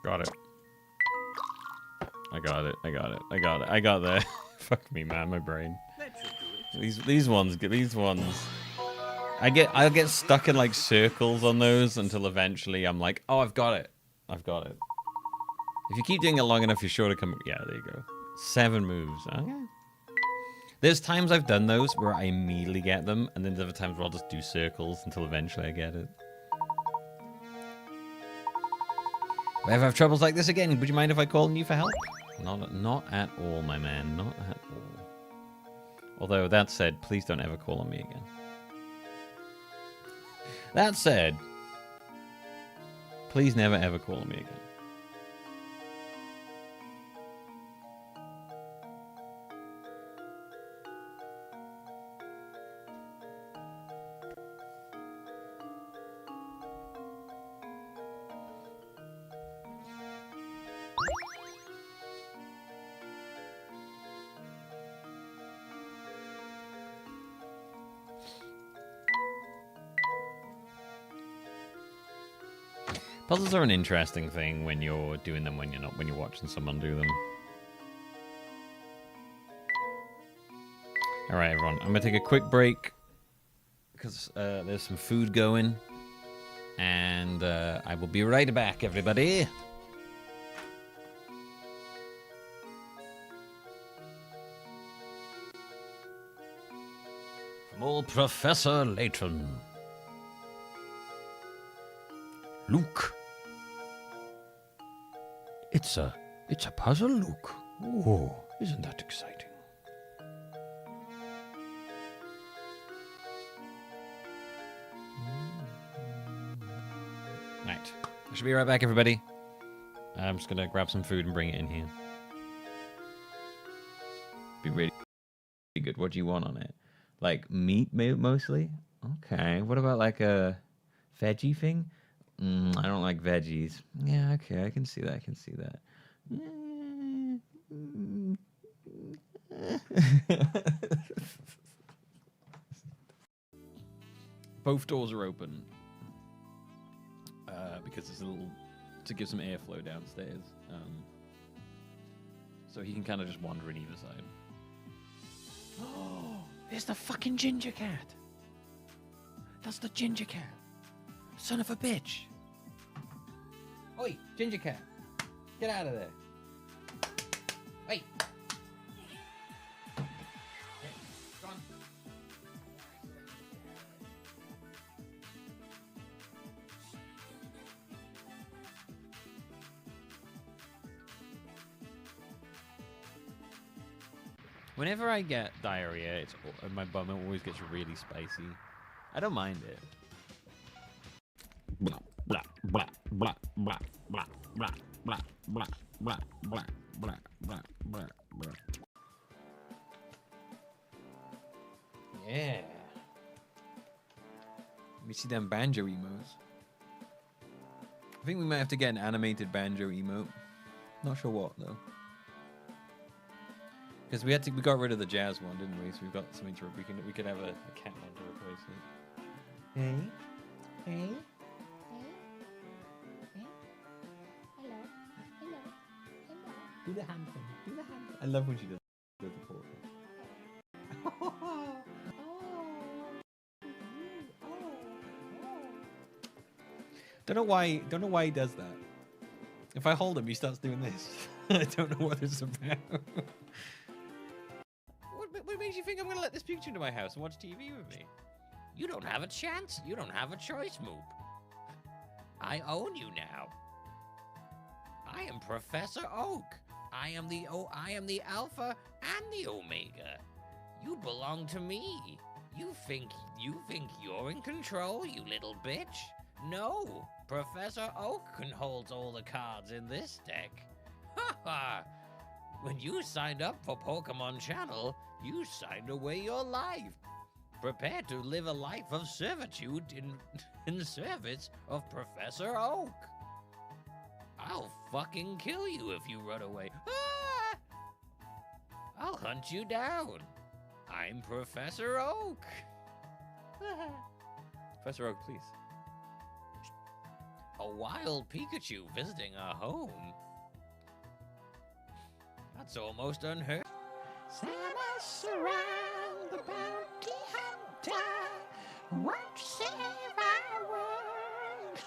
Got it. I got it. I got it. I got it. I got there. Fuck me, man. My brain. These ones. I'll get stuck in like circles on those until eventually I'm like, oh, I've got it. I've got it. If you keep doing it long enough, you're sure to come. Yeah, there you go. 7 moves. Okay. There's times I've done those where I immediately get them, and then there's other times where I'll just do circles until eventually I get it. If I ever have troubles like this again, would you mind if I call on you for help? Not at all, my man. Not at all. Although, that said, please don't ever call on me again. That said, please never ever call on me again. Puzzles are an interesting thing when you're doing them, when you're watching someone do them. All right, everyone. I'm gonna take a quick break because there's some food going, and I will be right back, everybody. From old Professor Layton. Luke. It's a puzzle, Luke. Oh, isn't that exciting? Right. I should be right back, everybody. I'm just gonna grab some food and bring it in here. Be really good. What do you want on it? Like meat, mostly? Okay. What about like a veggie thing? I don't like veggies. Yeah, okay. I can see that. I can see that. Both doors are open. Because it's a little to give some airflow downstairs. So he can kind of just wander in either side. Oh, there's the fucking ginger cat. That's the ginger cat. Son of a bitch. Oi, ginger cat. Get out of there. Hey. Go on. Whenever I get diarrhea, my bum always gets really spicy. I don't mind it. Blah, blah, blah, blah, blah, blah, blah, blah, blah, blah, blah, blah, blah, blah, blah. Yeah. Let me see them banjo emotes. I think we might have to get an animated banjo emote. Not sure what though. Because we got rid of the jazz one, didn't we? So we've got something to we could have a cat one to replace it. Hey. Hey. Hello. Hello. Hello. Do the hand thing. Do the hand thing. I love when she does the portal. Don't know why he does that. If I hold him, he starts doing this. I don't know what it's about. What makes you think I'm gonna let this picture into my house and watch TV with me? You don't have a chance. You don't have a choice, Moop. I own you now. I am Professor Oak. I am the Alpha and the Omega. You belong to me. You think you're in control, you little bitch? No, Professor Oak holds all the cards in this deck. Ha ha! When you signed up for Pokemon Channel, you signed away your life. Prepare to live a life of servitude in service of Professor Oak. I'll fucking kill you if you run away. Ah! I'll hunt you down. I'm Professor Oak. Professor Oak, please. A wild Pikachu visiting our home. That's almost unheard. Send us around the bounty hunter. Won't you save our world?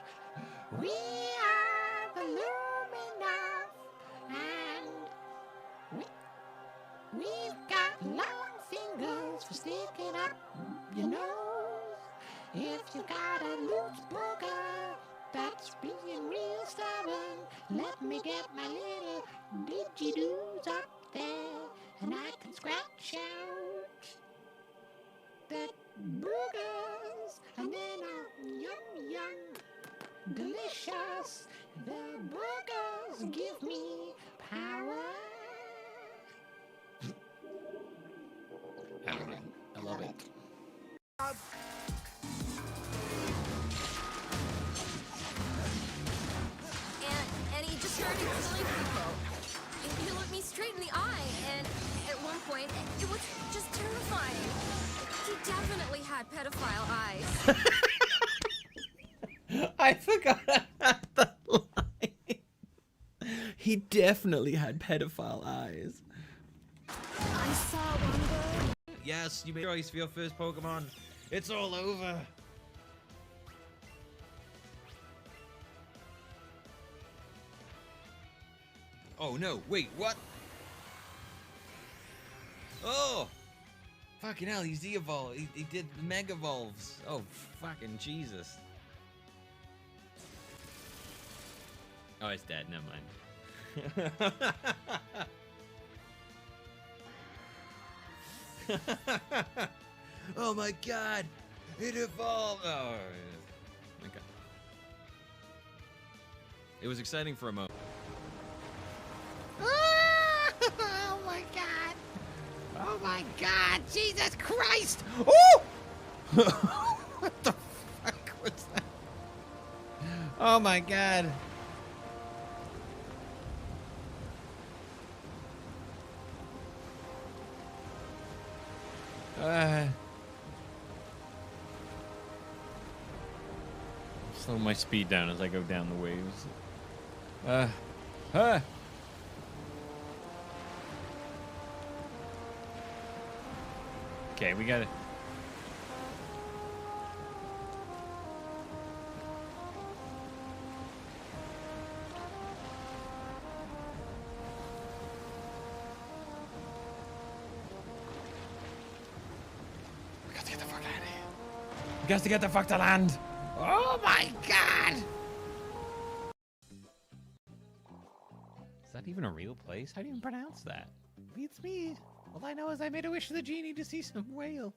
We are the Luminous, and we've got long fingers for sticking up your nose. If you got a loose booger that's being real stubborn, let me get my little didgedoos up there, and I can scratch out the boogers, and then I'll yum yum, delicious. The boogers give me power. I love it. And he just started killing people. He looked me straight in the eye, and at one point, it was just terrifying. He definitely had pedophile eyes. I forgot. He definitely had pedophile eyes. I saw one girl. Yes, you made choice for your first Pokemon. It's all over. Oh no, wait, what? Oh! Fucking hell, he's evolved. He did Mega Evolves. Oh, fucking Jesus. Oh, it's dead. Never mind. Oh my god! It evolved! Oh, okay. It was exciting for a moment. Oh my god! Oh my god! Jesus Christ! Oh! What the fuck was that? Oh my god! Slow my speed down as I go down the waves. Okay, we got it. We got to get the fuck to land! Oh my god! Is that even a real place? How do you even pronounce that? Beats me. All I know is I made a wish to the genie to see some whales.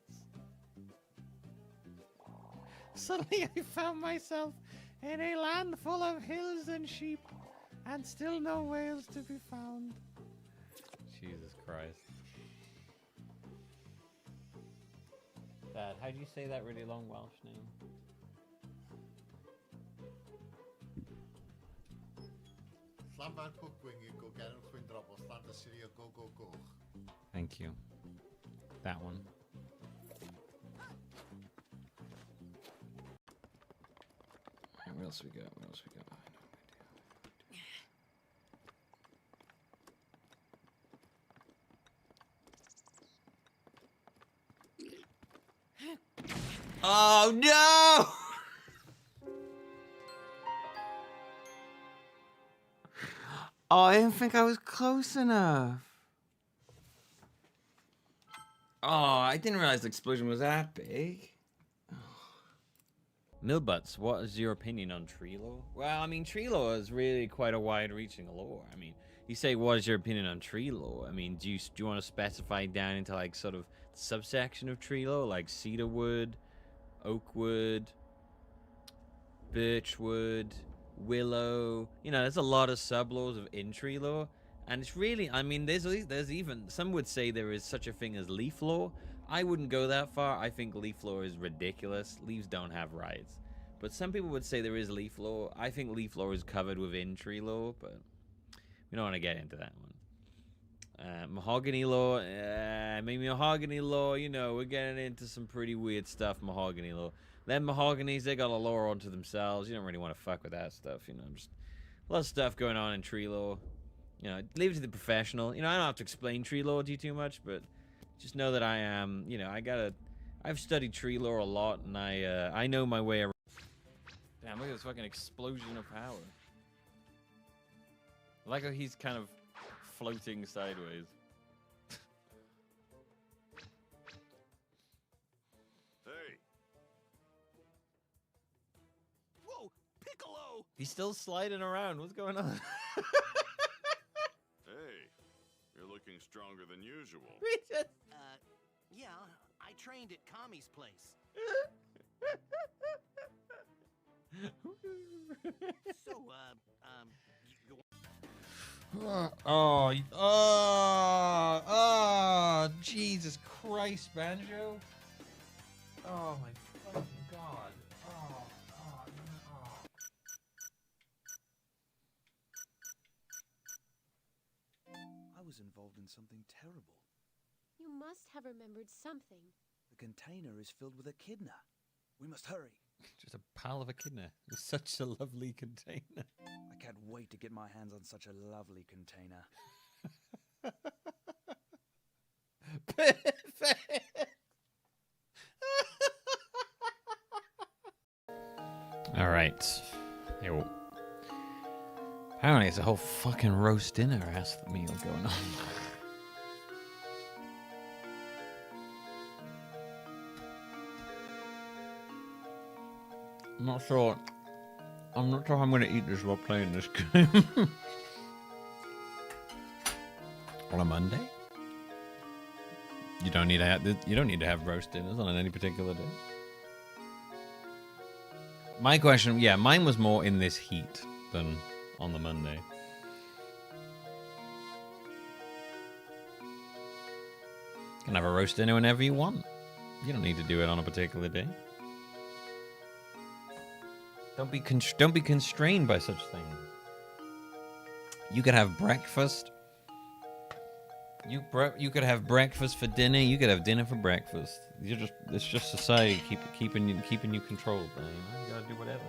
Suddenly I found myself in a land full of hills and sheep, and still no whales to be found. Jesus Christ. Dad, how do you say that really long Welsh name? Thank you. That one. Alright, what else we got? What else we got? Oh no! Oh, I didn't think I was close enough. Oh, I didn't realize the explosion was that big. Oh. Millbutts, what is your opinion on tree lore? Well, I mean, tree lore is really quite a wide-reaching lore. I mean, you say, what is your opinion on tree lore? I mean, do you want to specify down into, like, sort of subsection of tree lore, like cedarwood, oakwood, birchwood, willow? You know, there's a lot of sub-laws of in tree lore. And it's really, I mean, there's even, some would say there is such a thing as leaf lore. I wouldn't go that far. I think leaf lore is ridiculous. Leaves don't have rights. But some people would say there is leaf lore. I think leaf lore is covered within tree lore, but we don't want to get into that one. Mahogany lore, maybe mahogany lore, you know, we're getting into some pretty weird stuff, mahogany lore. Them mahoganies, they got a lore onto themselves. You don't really want to fuck with that stuff, you know. Just a lot of stuff going on in tree lore. You know, leave it to the professional. You know, I don't have to explain tree lore to you too much, but just know that I am, you know, I've studied tree lore a lot, and I know my way around. Damn, look at this fucking explosion of power. I like how he's kind of floating sideways. Hey. Whoa, Piccolo! He's still sliding around. What's going on? Hey, you're looking stronger than usual. Yeah, I trained at Kami's place. So, Jesus Christ, Banjo. Oh my fucking god. I was involved in something terrible. You must have remembered something. The container is filled with echidna. We must hurry. Just a pile of echidna. It's such a lovely container. I can't wait wait to get my hands on such a lovely container. All right. Yo. Apparently, it's a whole fucking roast dinner ass meal going on. I'm not sure I'm going to eat this while playing this game. On a Monday? You don't need to have roast dinners on any particular day. My question, yeah, mine was more in this heat than on the Monday. You can have a roast dinner whenever you want. You don't need to do it on a particular day. Don't be constrained by such things. You could have breakfast. You could have breakfast for dinner. You could have dinner for breakfast. It's just society keeping you controlled. You know? You gotta do whatever.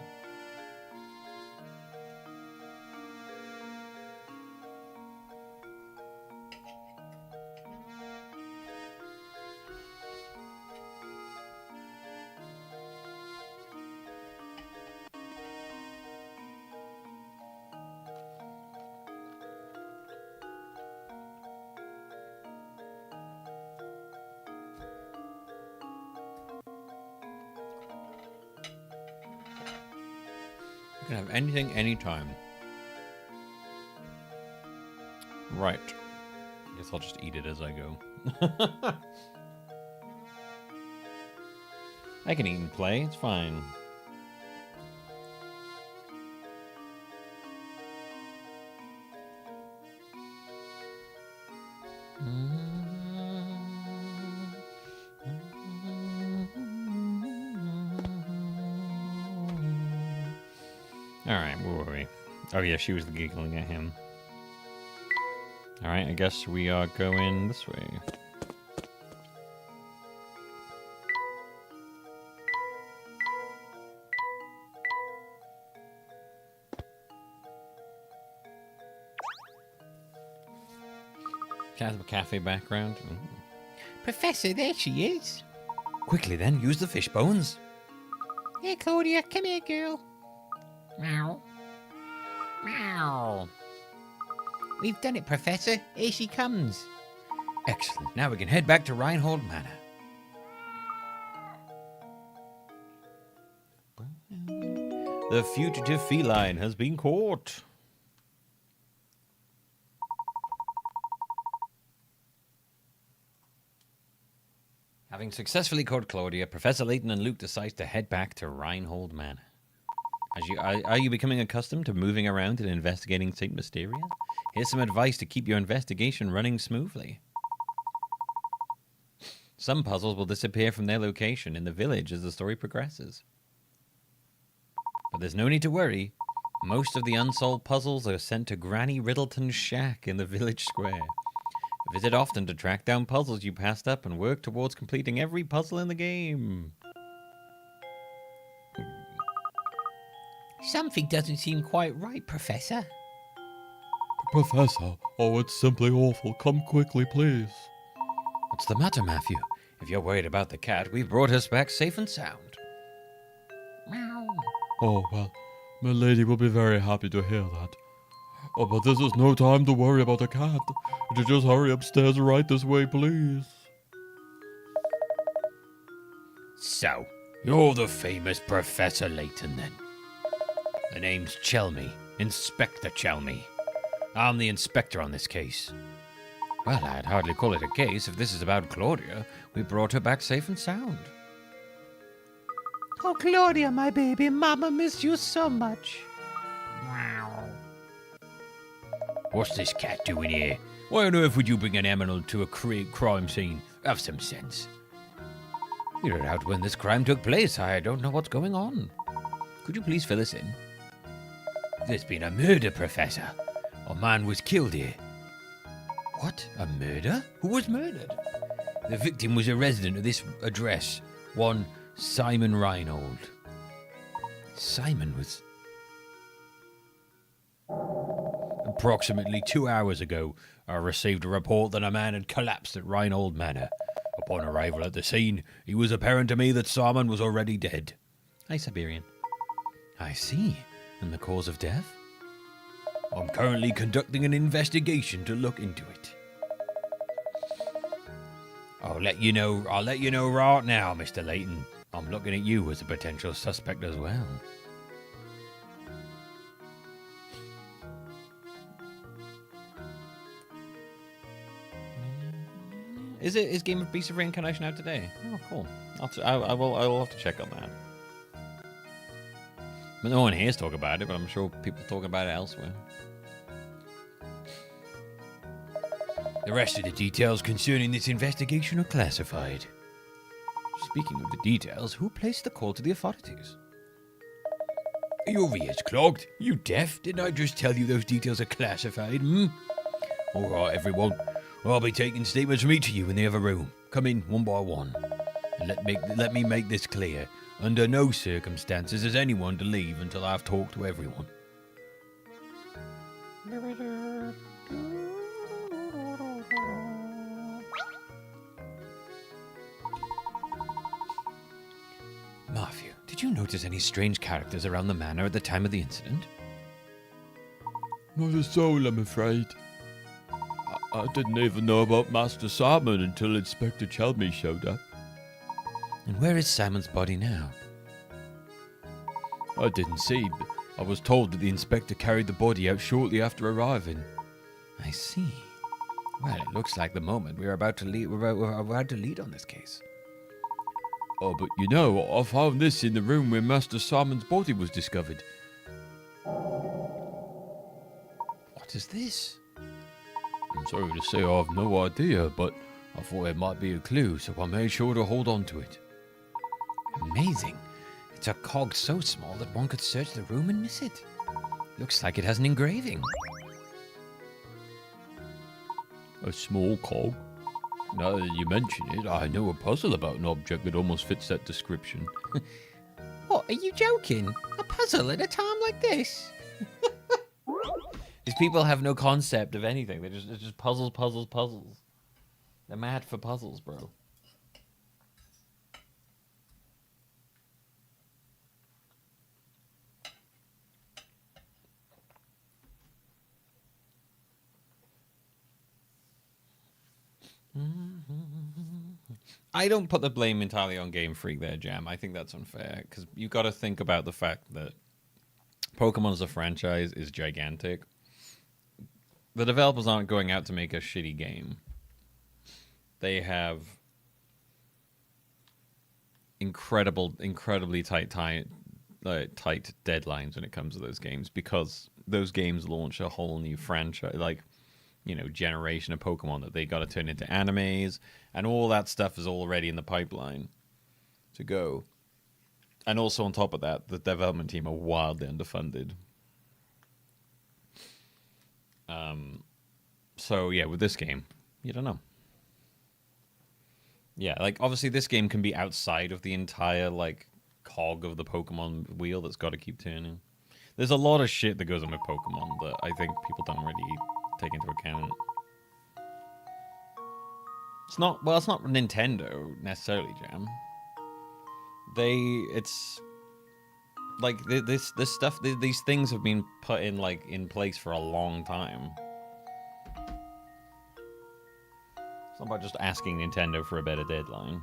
You can have anything, anytime. Right. I guess I'll just eat it as I go. I can eat and play, it's fine. Alright, where were we? Oh yeah, she was giggling at him. Alright, I guess we are going this way. Cafe background. Ooh. Professor, there she is. Quickly then, use the fish bones. Here, Claudia, come here, girl. Meow. Meow. We've done it, Professor. Here she comes. Excellent. Now we can head back to Reinhold Manor. The fugitive feline has been caught. Having successfully caught Claudia, Professor Layton and Luke decide to head back to Reinhold Manor. Are you becoming accustomed to moving around and investigating St. Mysteria? Here's some advice to keep your investigation running smoothly. Some puzzles will disappear from their location in the village as the story progresses. But there's no need to worry. Most of the unsolved puzzles are sent to Granny Riddleton's shack in the village square. Visit often to track down puzzles you passed up and work towards completing every puzzle in the game. Something doesn't seem quite right, Professor. Professor, oh, it's simply awful. Come quickly, please. What's the matter, Matthew? If you're worried about the cat, we've brought us back safe and sound. Meow. Oh, well, my lady will be very happy to hear that. Oh, but this is no time to worry about the cat. Would you just hurry upstairs right this way, please? So, you're the famous Professor Layton, then? The name's Chelmy, Inspector Chelmy. I'm the inspector on this case. Well, I'd hardly call it a case if this is about Claudia. We brought her back safe and sound. Oh, Claudia, my baby, Mama missed you so much. Wow. What's this cat doing here? Why on earth would you bring an animal to a crime scene? Have some sense. We were out when this crime took place. I don't know what's going on. Could you please fill us in? There's been a murder, Professor. A man was killed here. What? A murder? Who was murdered? The victim was a resident of this address, one Simon Reinhold. Simon was... Approximately 2 hours ago, I received a report that a man had collapsed at Reinhold Manor. Upon arrival at the scene, it was apparent to me that Simon was already dead. Hi, Siberian. I see. And the cause of death? I'm currently conducting an investigation to look into it. I'll let you know right now, Mr. Layton. I'm looking at you as a potential suspect as well. Is Game of Beasts of Reincarnation out today? Oh, cool. I will have to check on that. But no one here's talking about it, but I'm sure people talk about it elsewhere. The rest of the details concerning this investigation are classified. Speaking of the details, who placed the call to the authorities? Are your ears clogged? You deaf? Didn't I just tell you those details are classified, Alright, everyone. I'll be taking statements from each of you in the other room. Come in one by one. And let me make this clear. Under no circumstances is anyone to leave until I've talked to everyone. Matthew, did you notice any strange characters around the manor at the time of the incident? Not a soul, I'm afraid. I didn't even know about Master Simon until Inspector Chelmy showed up. And where is Simon's body now? I didn't see, but I was told that the inspector carried the body out shortly after arriving. I see. Well, it looks like the moment we're about to lead on this case. Oh, but you know, I found this in the room where Master Simon's body was discovered. What is this? I'm sorry to say I have no idea, but I thought it might be a clue, so I made sure to hold on to it. Amazing. It's a cog so small that one could search the room and miss it. Looks like it has an engraving. A small cog? Now that you mention it, I know a puzzle about an object that almost fits that description. What, are you joking? A puzzle at a time like this? These people have no concept of anything. It's just puzzles. They're mad for puzzles, bro. I don't put the blame entirely on Game Freak there, Jam. I think that's unfair because you've got to think about the fact that Pokemon as a franchise is gigantic. The developers aren't going out to make a shitty game. They have incredibly tight deadlines when it comes to those games because those games launch a whole new franchise, generation of Pokemon that they got to turn into animes, and all that stuff is already in the pipeline to go. And also on top of that, the development team are wildly underfunded. So yeah, with this game, you don't know. Yeah, obviously this game can be outside of the entire cog of the Pokemon wheel that's got to keep turning. There's a lot of shit that goes on with Pokemon that I think people don't really take into account. It's not Nintendo necessarily, Jam. This stuff, these things have been put in place for a long time. It's not about just asking Nintendo for a better deadline.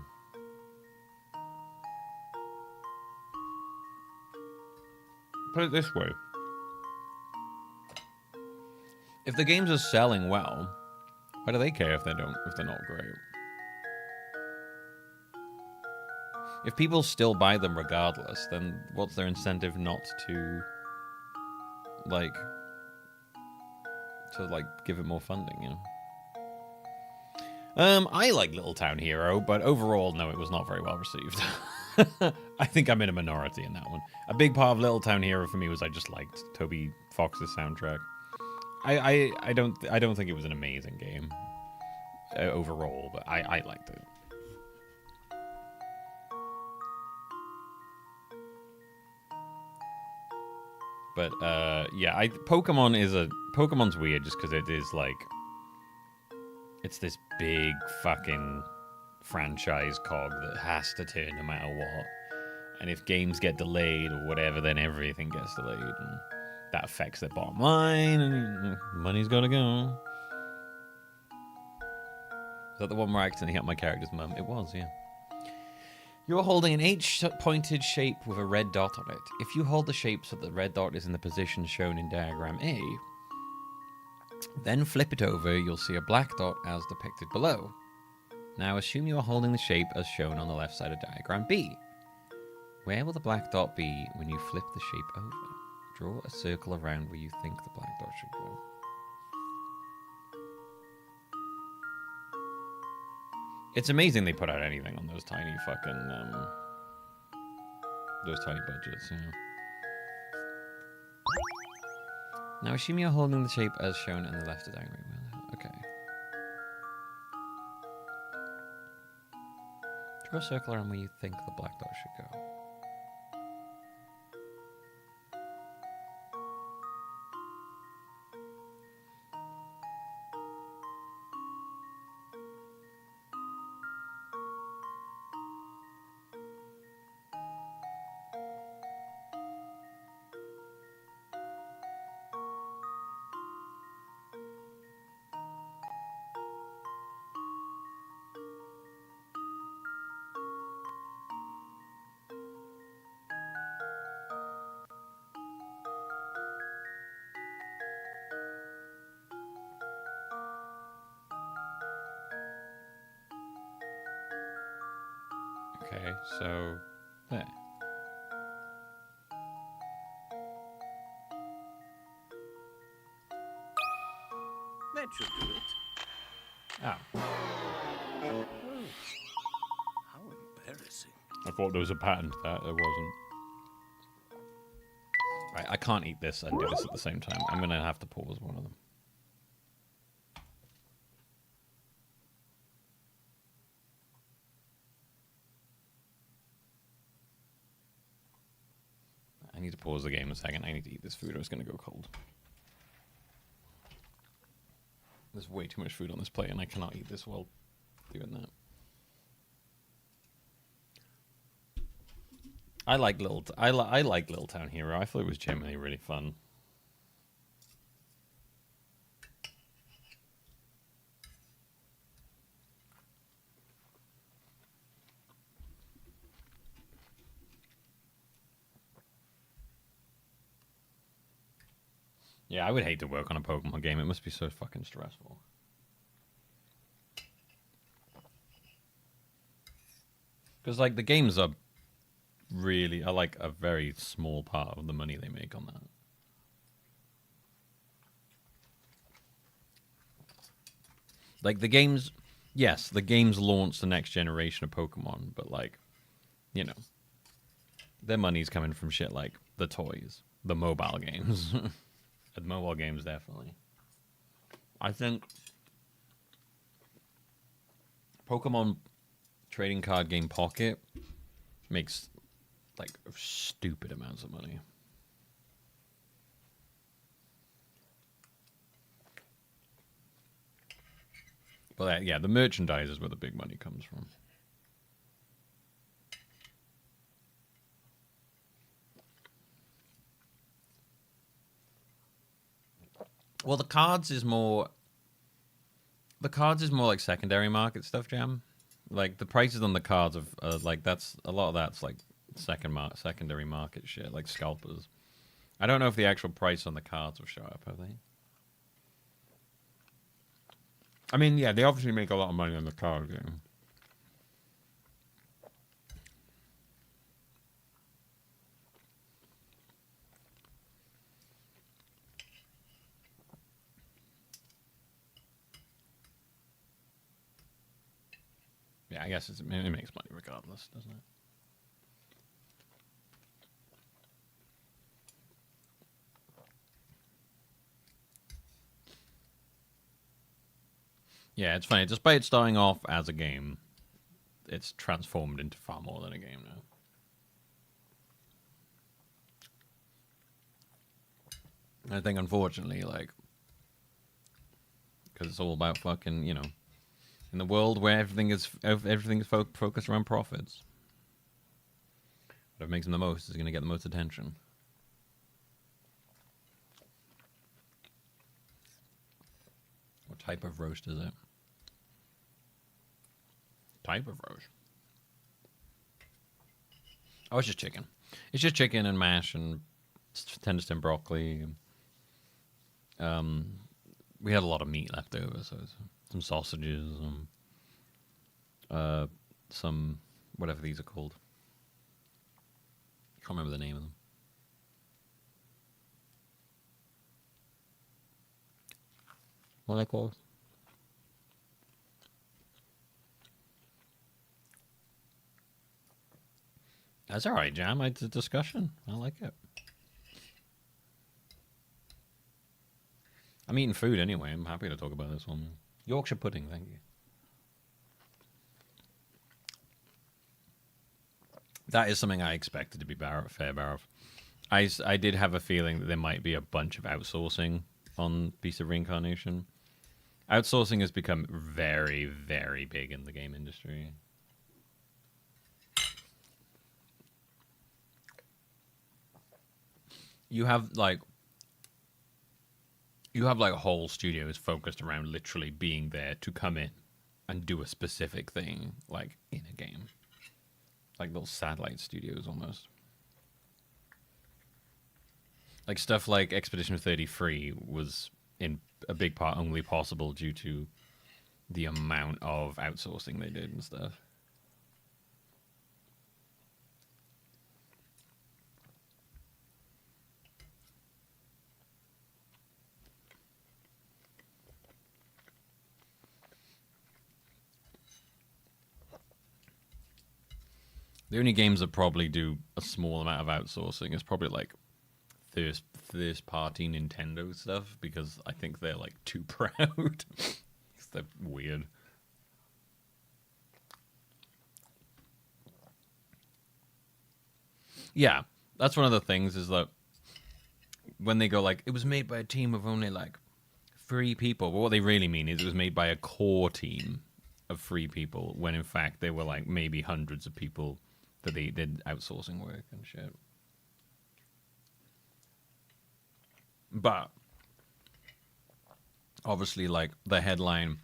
Put it this way. If the games are selling well, why do they care if they're not great? If people still buy them regardless, then what's their incentive not to give it more funding, you know? I like Little Town Hero, but overall, no, it was not very well received. I think I'm in a minority in that one. A big part of Little Town Hero for me was I just liked Toby Fox's soundtrack. I don't think it was an amazing game overall, but I liked it. But yeah, Pokemon Pokemon's weird just because it is like it's this big fucking franchise cog that has to turn no matter what. And if games get delayed or whatever, then everything gets delayed, and that affects their bottom line, and money's gotta go. Is that the one where I accidentally hit my character's mum? It was, yeah. You're holding an H-pointed shape with a red dot on it. If you hold the shape so that the red dot is in the position shown in diagram A, then flip it over, you'll see a black dot as depicted below. Now assume you are holding the shape as shown on the left side of diagram B. Where will the black dot be when you flip the shape over? Draw a circle around where you think the black dot should go. It's amazing they put out anything on those tiny fucking, those tiny budgets, yeah. Now assume you're holding the shape as shown in the left of diagram. Okay. Draw a circle around where you think the black dot should go. Okay, so there. That should do it. Oh. How embarrassing. I thought there was a pattern to that. There wasn't. Right, I can't eat this and do this at the same time. I'm going to have to pause one of them. I need to pause the game a second. I need to eat this food or it's going to go cold. There's way too much food on this plate and I cannot eat this while doing that. I like Little Town Hero. I thought it was genuinely really fun. Yeah, I would hate to work on a Pokemon game. It must be so fucking stressful. Because, like, the games are like a very small part of the money they make on that. Like, the games, yes, the games launch the next generation of Pokemon, but, like, you know, their money's coming from shit like the toys, the mobile games. The mobile games, definitely. I think Pokemon trading card game Pocket makes like stupid amounts of money. But yeah, the merchandise is where the big money comes from. Well, the cards is more like secondary market stuff, Jam. Like the prices on the cards of like that's a lot of that's like secondary market shit, like scalpers. I don't know if the actual price on the cards will show up, have they? I mean, yeah, they obviously make a lot of money on the card game. Yeah, I guess it makes money regardless, doesn't it? Yeah, it's funny. Despite it starting off as a game, it's transformed into far more than a game now. I think, unfortunately, like, because it's all about fucking, you know, in the world where everything is focused around profits. Whatever makes them the most is going to get the most attention. What type of roast is it? Type of roast. Oh, it's just chicken. It's just chicken and mash and tender stem broccoli. We had a lot of meat left over, so some sausages, some whatever these are called. I can't remember the name of them. What are they called? That's all right, Jam. It's a discussion. I like it. I'm eating food anyway. I'm happy to talk about this one. Yorkshire pudding, thank you. That is something I expected to be fair bar of. I did have a feeling that there might be a bunch of outsourcing on Beast of Reincarnation. Outsourcing has become very, very big in the game industry. You have like whole studios focused around literally being there to come in and do a specific thing, like in a game. Like little satellite studios almost. Like stuff like Expedition 33 was in a big part only possible due to the amount of outsourcing they did and stuff. The only games that probably do a small amount of outsourcing is probably like first party Nintendo stuff, because I think they're like too proud. 'Cause they're weird. Yeah, that's one of the things is that when they go like, it was made by a team of only like 3 people, but what they really mean is it was made by a core team of 3 people, when in fact they were like maybe hundreds of people that they did outsourcing work and shit. But obviously, like the headline,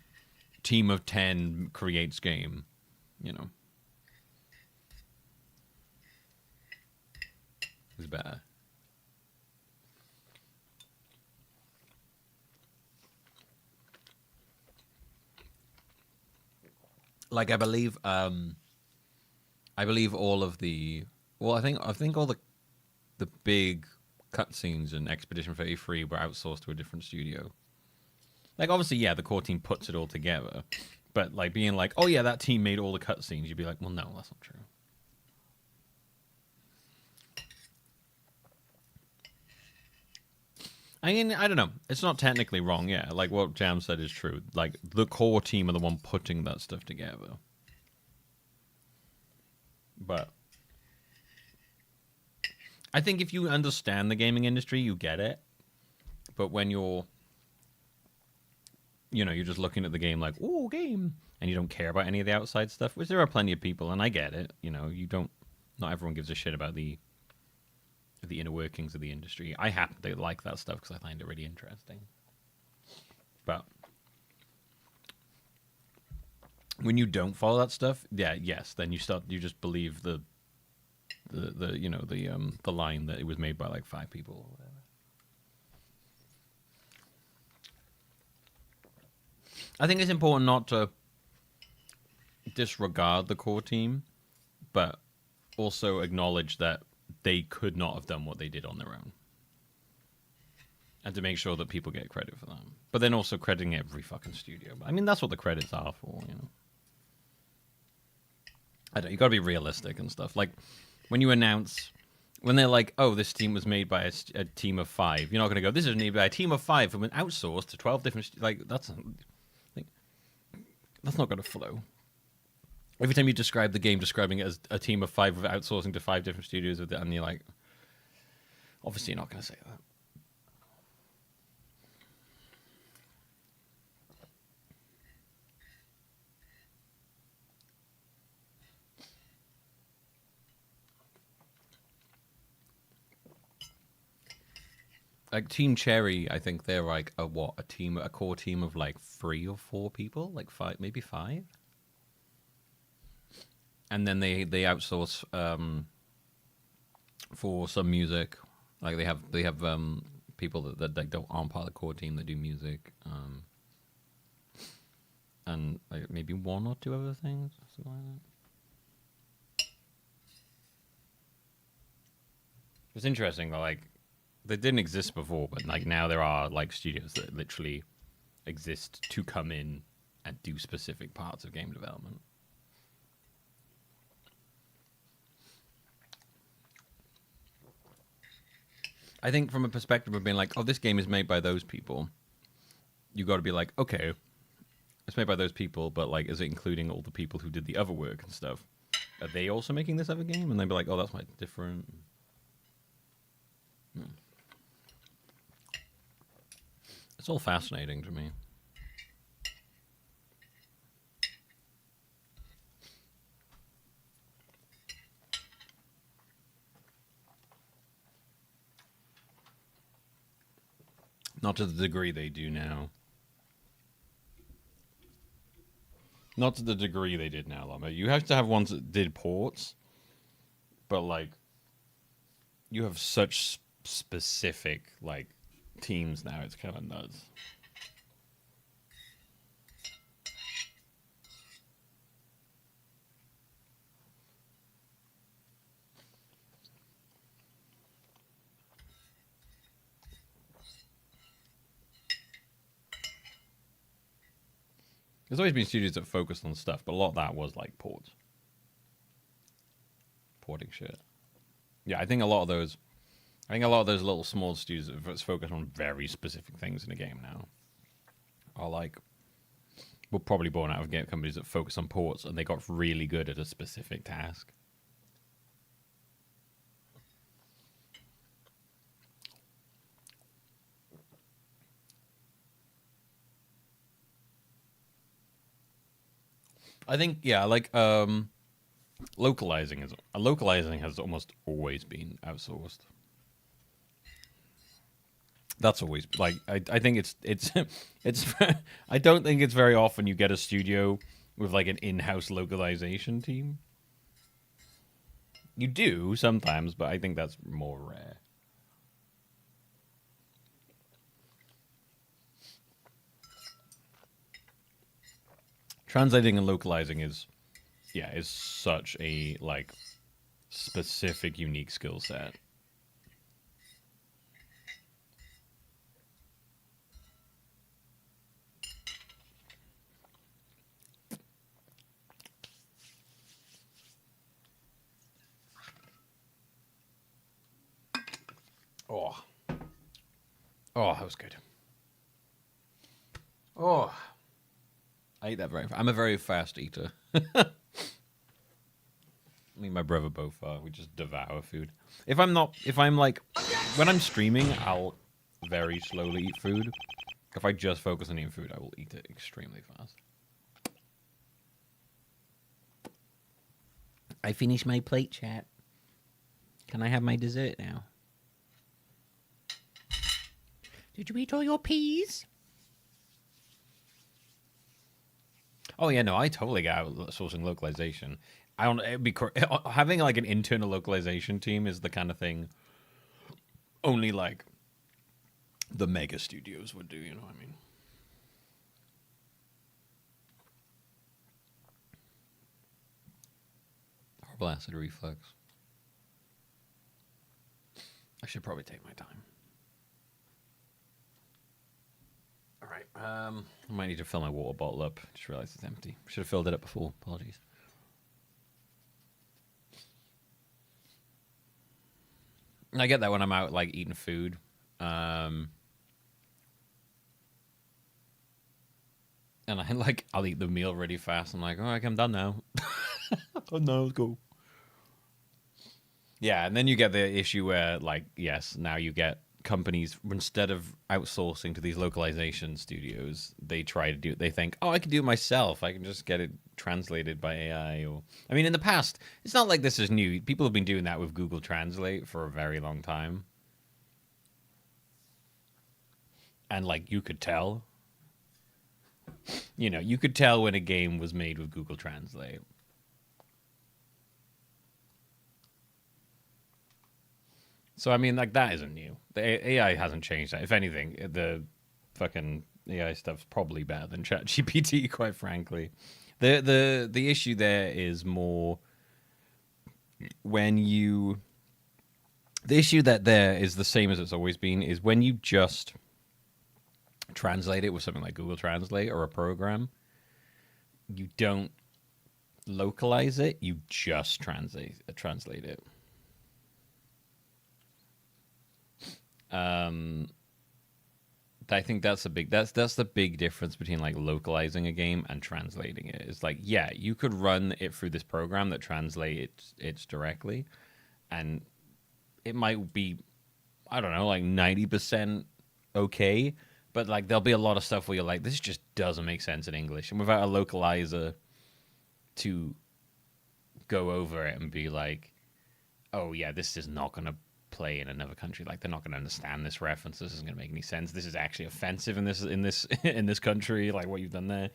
team of 10 creates game, you know, is better. Like I believe all of the I think all the big cutscenes in Expedition 33 were outsourced to a different studio. Like obviously, yeah, the core team puts it all together, but like being like, oh yeah, that team made all the cutscenes, you'd be like, well, no, that's not true. I mean, I don't know. It's not technically wrong, yeah. Like what Jam said is true. Like the core team are the one putting that stuff together. But I think if you understand the gaming industry, you get it. But when you're just looking at the game like, ooh, game, and you don't care about any of the outside stuff, which there are plenty of people, and I get it. You know, not everyone gives a shit about the inner workings of the industry. I happen to like that stuff because I find it really interesting. But when you don't follow that stuff, then you just believe the line that it was made by like 5 people or whatever. I think it's important not to disregard the core team, but also acknowledge that they could not have done what they did on their own. And to make sure that people get credit for them. But then also crediting every fucking studio. I mean, that's what the credits are for, you know. You gotta be realistic and stuff. Like, when you announce, when they're like, oh, this team was made by a team of 5, you're not gonna go, this is made by a team of 5 from an outsourced to 12 different, that's not gonna flow. Every time you describe the game, describing it as a team of 5 with outsourcing to 5 different studios, and you're like, obviously you're not gonna say that. Like Team Cherry, I think they're like a core team of like 3 or 4 people, like 5, maybe 5. And then they outsource for some music. Like they have people that aren't part of the core team that do music, and like maybe 1 or 2 other things, something like that. It's interesting though, like they didn't exist before, but like now there are like studios that literally exist to come in and do specific parts of game development. I think from a perspective of being like, oh, this game is made by those people, you got to be like, okay, it's made by those people, but like, is it including all the people who did the other work and stuff? Are they also making this other game? And they'd be like, oh, that's my different. It's all fascinating to me. Not to the degree they do now. Not to the degree they did now, Lama. You have to have ones that did ports, but like, you have such specific like teams now. It's kind of nuts. There's always been studios that focused on stuff, but a lot of that was like ports. Porting shit. Yeah, I think a lot of those little small studios that focus on very specific things in a game now are like, were probably born out of game companies that focus on ports and they got really good at a specific task. I think, yeah, like localizing has almost always been outsourced. That's always like I think it's I don't think it's very often you get a studio with like an in-house localization team. You do sometimes, but I think that's more rare. Translating and localizing is such a like specific, unique skill set. Oh, that was good. Oh. I eat that very fast. I'm a very fast eater. Me and my brother both are. We just devour food. If I'm like, when I'm streaming, I'll very slowly eat food. If I just focus on eating food, I will eat it extremely fast. I finished my plate, chat. Can I have my dessert now? Did you eat all your peas? Oh yeah, no, I totally get outsourcing localization. I don't. It'd be having like an internal localization team is the kind of thing only like the mega studios would do. You know what I mean? Horrible acid reflux. I should probably take my time. All right. I might need to fill my water bottle up. Just realized it's empty. Should have filled it up before. Apologies. And I get that when I'm out, like, eating food. And I'll eat the meal really fast. I'm like, all right, I'm done now. Oh, no, let's go. Yeah, and then you get the issue where, like, yes, now you get companies, instead of outsourcing to these localization studios, they think, oh, I can do it myself. I can just get it translated by AI. Or, I mean, in the past, it's not like this is new. People have been doing that with Google Translate for a very long time. And like you could tell, you could tell when a game was made with Google Translate. So I mean, like that isn't new. The AI hasn't changed that. If anything, the fucking AI stuff's probably better than ChatGPT, quite frankly. The issue there is more when you. The issue that there is the same as it's always been is when you just translate it with something like Google Translate or a program, you don't localize it, you just translate it. I think that's the big difference between like localizing a game and translating it. It's like, yeah, you could run it through this program that translates it directly, and it might be, I don't know, like 90% okay, but like there'll be a lot of stuff where you're like, this just doesn't make sense in English, and without a localizer to go over it and be like, oh yeah, this is not going to play in another country, like they're not going to understand this reference, this isn't going to make any sense, this is actually offensive in this country, like what you've done there.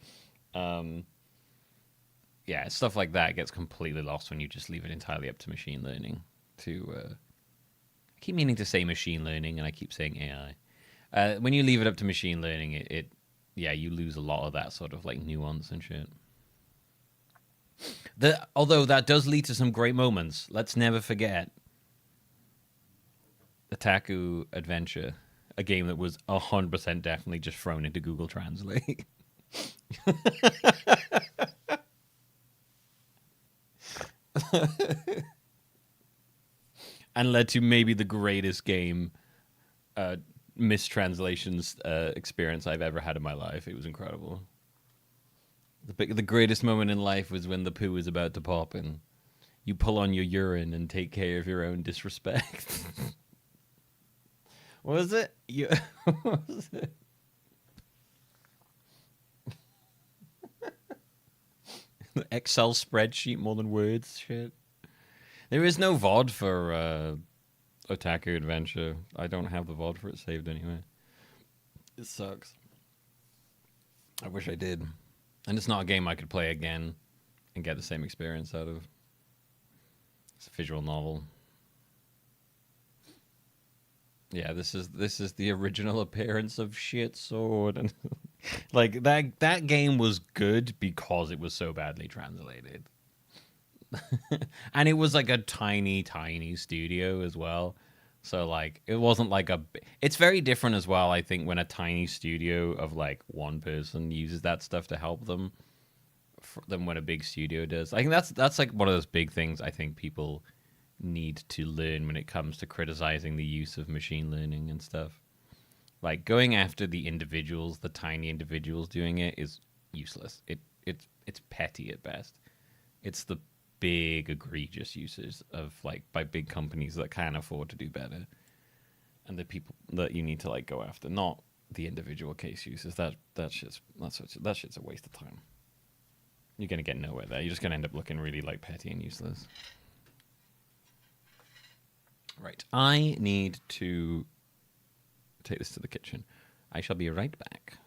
Yeah, stuff like that gets completely lost when you just leave it entirely up to machine learning to I keep meaning to say machine learning and I keep saying AI. When you leave it up to machine learning, it you lose a lot of that sort of like nuance and shit. Although that does lead to some great moments. Let's never forget Otaku Adventure, a game that was 100% definitely just thrown into Google Translate. And led to maybe the greatest game mistranslations experience I've ever had in my life. It was incredible. The greatest moment in life was when the poo was about to pop and you pull on your urine and take care of your own disrespect. What was it? What was it? Excel spreadsheet more than words shit. There is no VOD for Otaku Adventure. I don't have the VOD for it saved anyway. It sucks. I wish I did. And it's not a game I could play again and get the same experience out of. It's a visual novel. Yeah, this is the original appearance of Shit Sword, and like that game was good because it was so badly translated. And it was like a tiny studio as well. So like it wasn't like it's very different as well, I think, when a tiny studio of like one person uses that stuff to help them than when a big studio does. I think that's like one of those big things I think people need to learn when it comes to criticizing the use of machine learning and stuff. Like going after the individuals, the tiny individuals doing it is useless. It's petty at best. It's the big egregious uses of like by big companies that can't afford to do better, and the people that you need to like go after, not the individual case uses. That shit's a waste of time. You're gonna get nowhere there. You're just gonna end up looking really like petty and useless. Right, I need to take this to the kitchen. I shall be right back.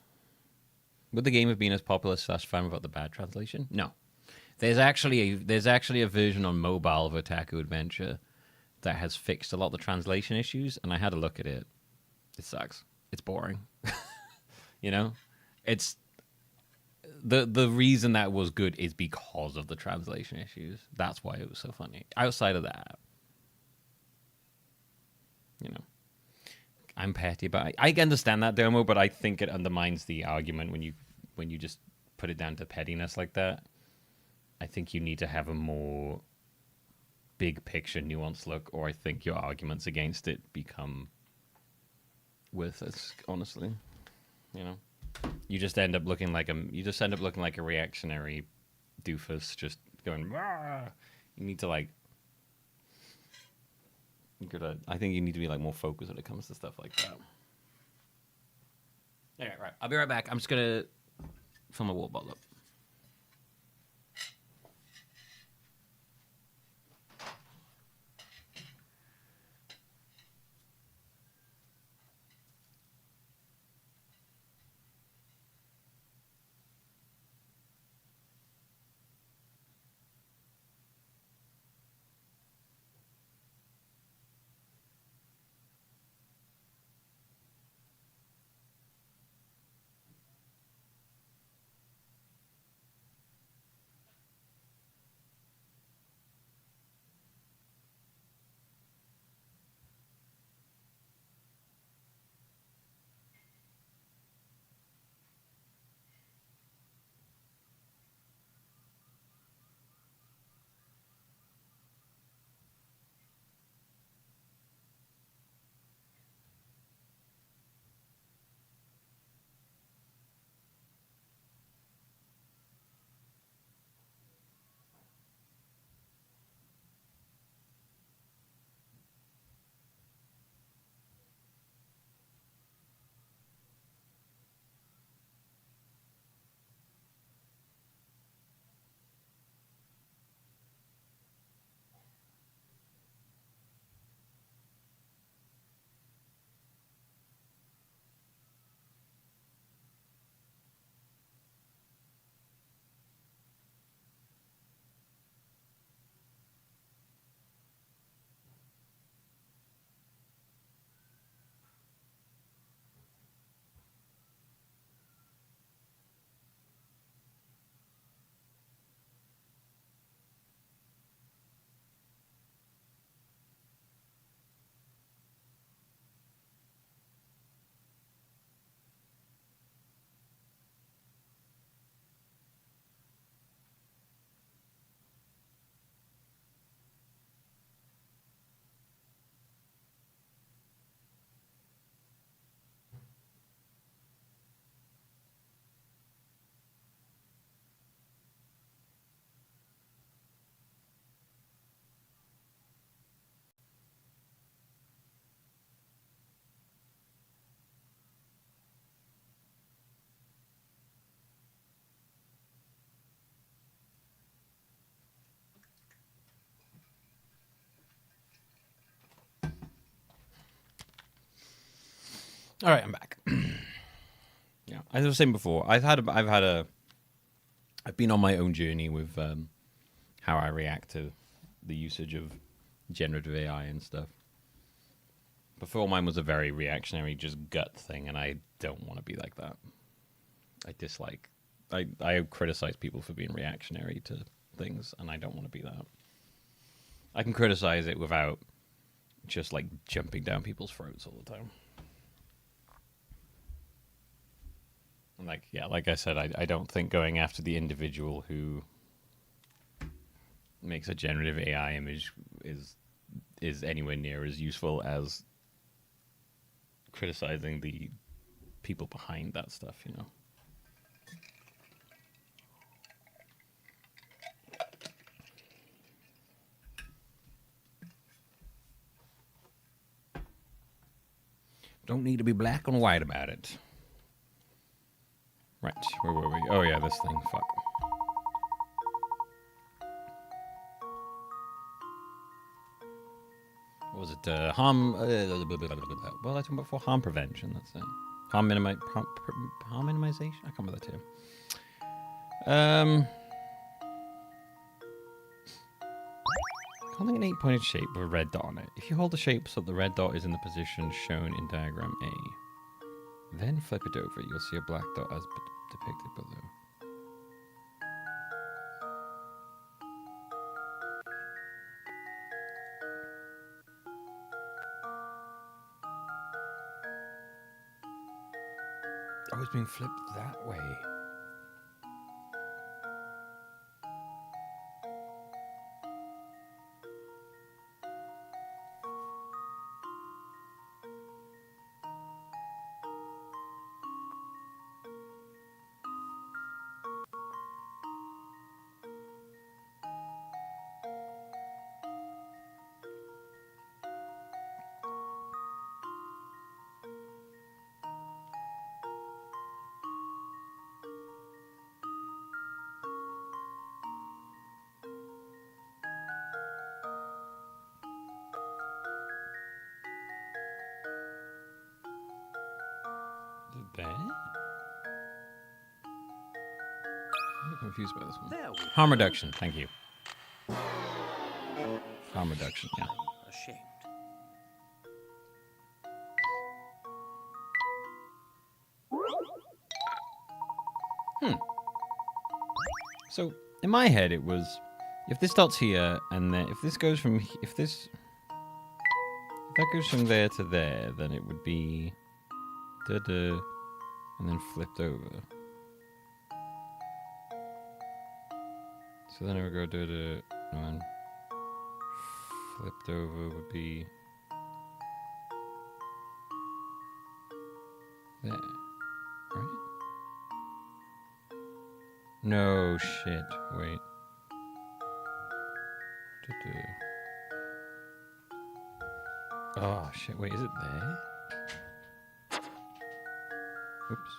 Would the game have been as popular / fun without the bad translation? No. There's actually a version on mobile of Otaku Adventure that has fixed a lot of the translation issues, and I had a look at it. It sucks. It's boring. It's the reason that was good is because of the translation issues. That's why it was so funny. Outside of that, I'm petty, but I understand that, Domo, but I think it undermines the argument when you just put it down to pettiness like that. I think you need to have a more big picture, nuanced look, or I think your arguments against it become worthless. Honestly, you just end up looking like a reactionary doofus, just going. Rah! You need to like. I think you need to be like more focused when it comes to stuff like that. Okay, right. I'll be right back. I'm just gonna fill my water bottle up. All right, I'm back. Yeah, as I was saying before, I've been on my own journey with how I react to the usage of generative AI and stuff. Before, mine was a very reactionary, just gut thing, and I don't want to be like that. I criticize people for being reactionary to things, and I don't want to be that. I can criticize it without just like jumping down people's throats all the time. And like I said, I don't think going after the individual who makes a generative AI image is anywhere near as useful as criticizing the people behind that stuff, you know. Don't need to be black and white about it. Right, where were we? Oh yeah, this thing, fuck. What was it? Harm, what was I talking about before? Harm prevention, that's it. Harm minimization? I can't remember that too. Holding an 8-pointed shape with a red dot on it. If you hold the shape so the red dot is in the position shown in diagram A, then flip it over, you'll see a black dot as depicted below. Oh, it's being flipped that way. There? I'm confused by this one. Harm reduction, thank you. Harm reduction, yeah. Ashamed. So in my head, it was if this dot's here, and then if this goes from if that goes from there to there, then it would be da-da, and then flipped over. So then it would go da-da, and then flipped over would be there, right? No shit, wait. Da-da. Oh shit, wait, is it there? Oops.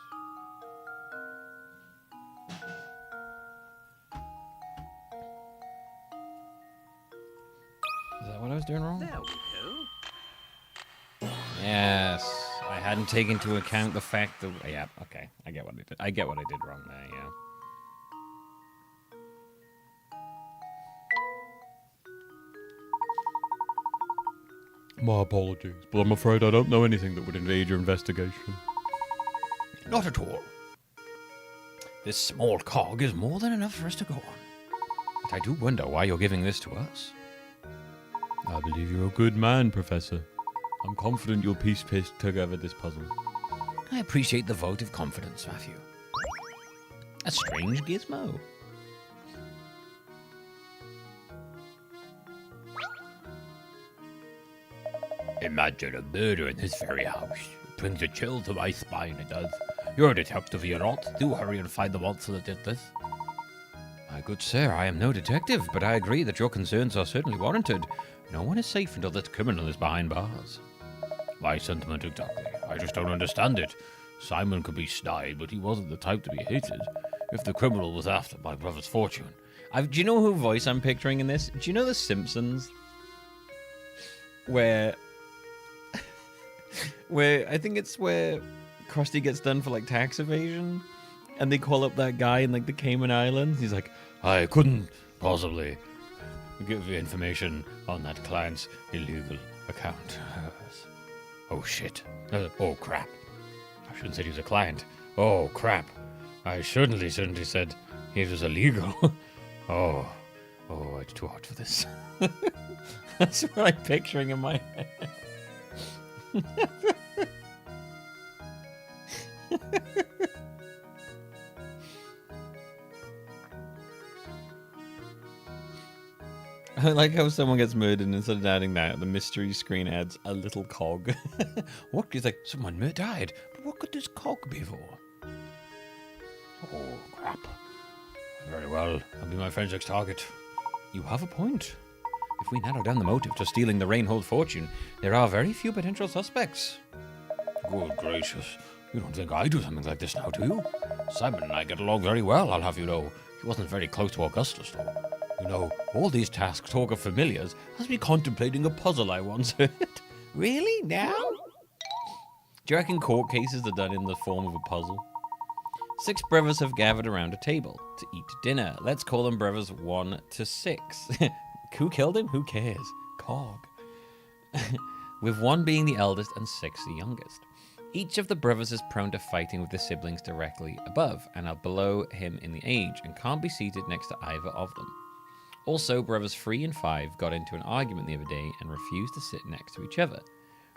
Is that what I was doing wrong? There we go. Yes. I hadn't taken into account the fact that... Yeah, okay. I get what I did. I get what I did wrong there, yeah. My apologies, but I'm afraid I don't know anything that would invade your investigation. Not at all. This small cog is more than enough for us to go on. But I do wonder why you're giving this to us. I believe you're a good man, Professor. I'm confident you'll piece together this puzzle. I appreciate the vote of confidence, Matthew. A strange gizmo. Imagine a murder in this very house. It brings a chill to my spine, it does. You're a detective, you're not. Do hurry and find the monster that did this. My good sir, I am no detective, but I agree that your concerns are certainly warranted. No one is safe until that criminal is behind bars. My sentiment exactly. I just don't understand it. Simon could be snide, but he wasn't the type to be hated. If the criminal was after my brother's fortune. Do you know who voice I'm picturing in this? Do you know The Simpsons? Where where I think it's where Krusty gets done for like tax evasion, and they call up that guy in like the Cayman Islands. He's like, I couldn't possibly give you information on that client's illegal account. Oh shit. Oh crap. I shouldn't say he was a client. Oh crap. I certainly said he was illegal. Oh, it's too hot for this. That's what I'm picturing in my head. I like how someone gets murdered and instead of adding that, the mystery screen adds a little cog. What? He's like, someone died. But what could this cog be for? Oh, crap. Very well. I'll be my friend's next target. You have a point. If we narrow down the motive to stealing the Reinhold fortune, there are very few potential suspects. Good gracious. You don't think I do something like this now, do you? Simon and I get along very well, I'll have you know. He wasn't very close to Augustus, though. You know, all these tasks talk of familiars has me contemplating a puzzle I once heard. Really? Now? Do you reckon court cases are done in the form of a puzzle? 6 brothers have gathered around a table to eat dinner. Let's call them brothers 1 to 6. Who killed him? Who cares? Cog. With 1 being the eldest and 6 the youngest. Each of the brothers is prone to fighting with the siblings directly above and are below him in the age and can't be seated next to either of them. Also, brothers 3 and 5 got into an argument the other day and refused to sit next to each other.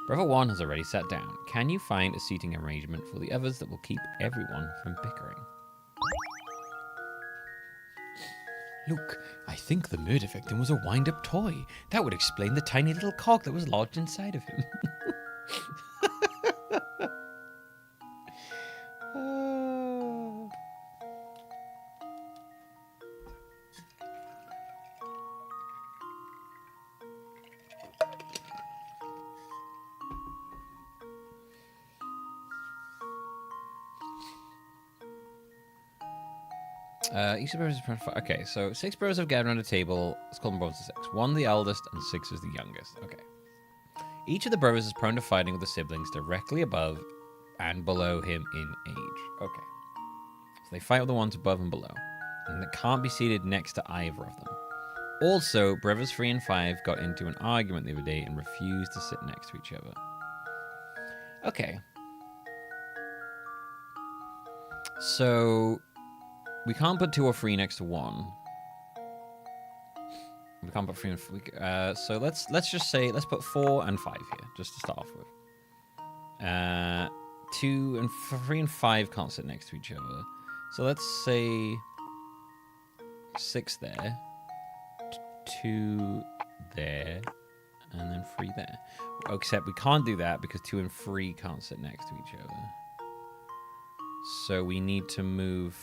Brother 1 has already sat down. Can you find a seating arrangement for the others that will keep everyone from bickering? Look, I think the murder victim was a wind-up toy. That would explain the tiny little cog that was lodged inside of him. Each of the brothers is okay, so 6 brothers have gathered around a table. Let's call them brothers to 6. 1 the eldest and 6 is the youngest. Okay. Each of the brothers is prone to fighting with the siblings directly above and below him in age. Okay. So they fight with the ones above and below. And that can't be seated next to either of them. Also, brothers 3 and 5 got into an argument the other day and refused to sit next to each other. Okay. So we can't put 2 or 3 next to 1. We can't put 3 and 4. So let's just say let's put 4 and 5 here, just to start off with. 2 and 3 and 5 can't sit next to each other. So let's say 6 there, 2 there, and then 3 there. Except we can't do that because 2 and 3 can't sit next to each other. So we need to move.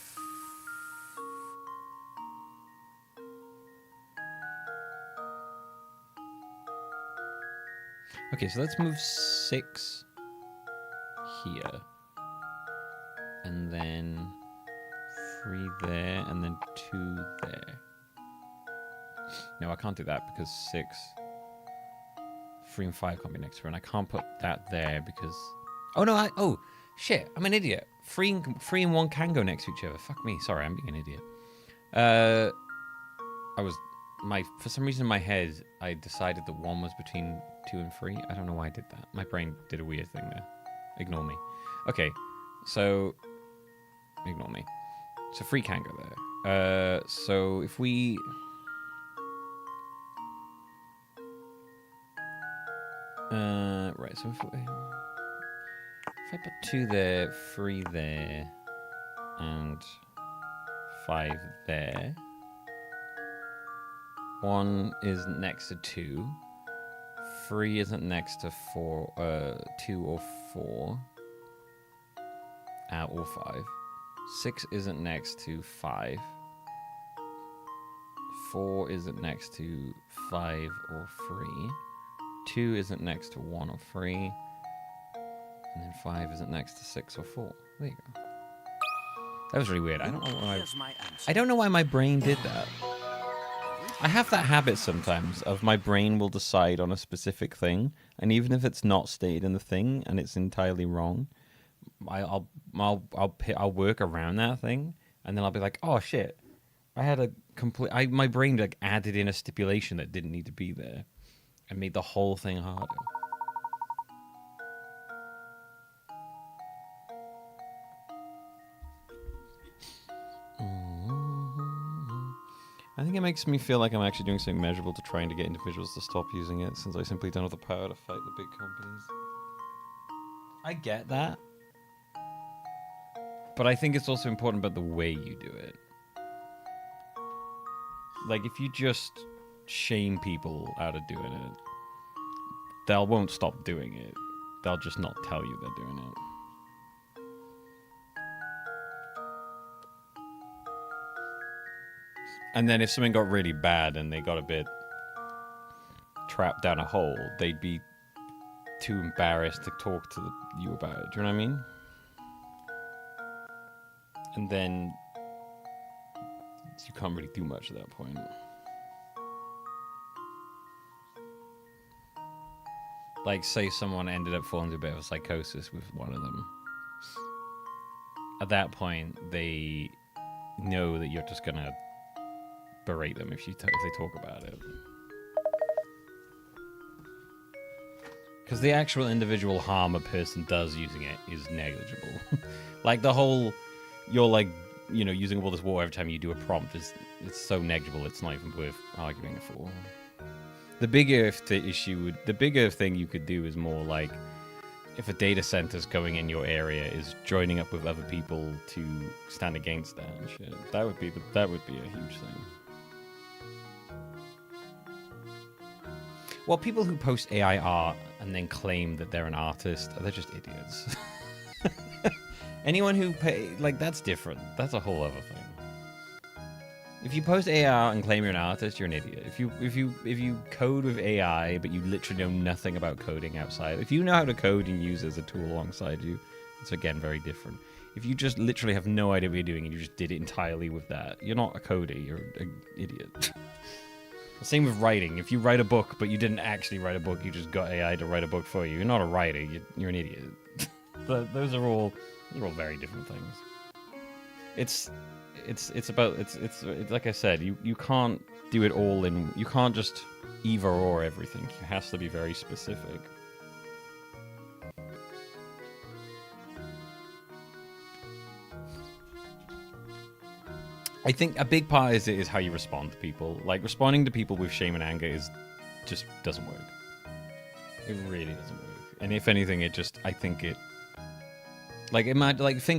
Okay, so let's move 6 here. And then 3 there, and then 2 there. No, I can't do that because 6, 3 and 5 can't be next to her, and I can't put that there because... Oh, no, oh, shit, I'm an idiot. 3 and 1 can go next to each other. Fuck me, sorry, I'm being an idiot. For some reason in my head, I decided that 1 was between 2 and 3. I don't know why I did that. My brain did a weird thing there. Ignore me. Okay, so... Ignore me. So 3 can go there. So if we... right, so if I put 2 there, 3 there, and 5 there... 1 is next to 2. 3 isn't next to 2 or 4. Or 5. 6 isn't next to 5. 4 isn't next to 5 or 3. 2 isn't next to 1 or 3. And then 5 isn't next to 6 or 4. There you go. That was really weird. I don't know why my brain did that. I have that habit sometimes of my brain will decide on a specific thing, and even if it's not stated in the thing and it's entirely wrong, I'll work around that thing, and then I'll be like, oh shit, I had a complete. My brain like added in a stipulation that didn't need to be there, and made the whole thing harder. I think it makes me feel like I'm actually doing something measurable to trying to get individuals to stop using it, since I simply don't have the power to fight the big companies. I get that. But I think it's also important about the way you do it. Like, if you just shame people out of doing it, they won't stop doing it. They'll just not tell you they're doing it. And then if something got really bad and they got a bit trapped down a hole, they'd be too embarrassed to talk to you about it. Do you know what I mean? And then you can't really do much at that point. Like, say someone ended up falling into a bit of a psychosis with one of them. At that point, they know that you're just gonna berate them if they talk about it. Because the actual individual harm a person does using it is negligible. Like the whole, you're like, you know, using all this water every time you do a prompt it's so negligible it's not even worth arguing for. The bigger thing you could do is more like, if a data center's going in your area, is joining up with other people to stand against that and shit. That would be a huge thing. Well, people who post AI art and then claim that they're an artist, they're just idiots. Anyone who that's different. That's a whole other thing. If you post AI art and claim you're an artist, you're an idiot. If you code with AI but you literally know nothing about coding outside, if you know how to code and use it as a tool alongside you, it's again very different. If you just literally have no idea what you're doing and you just did it entirely with that, you're not a coder, you're an idiot. Same with writing. If you write a book, but you didn't actually write a book, you just got AI to write a book for you. You're not a writer. You're an idiot. Those are all very different things. It's like I said. You can't do it all in. You can't just either or everything. It has to be very specific. I think a big part is how you respond to people. Like, responding to people with shame and anger just doesn't work. It really doesn't work. And if anything, think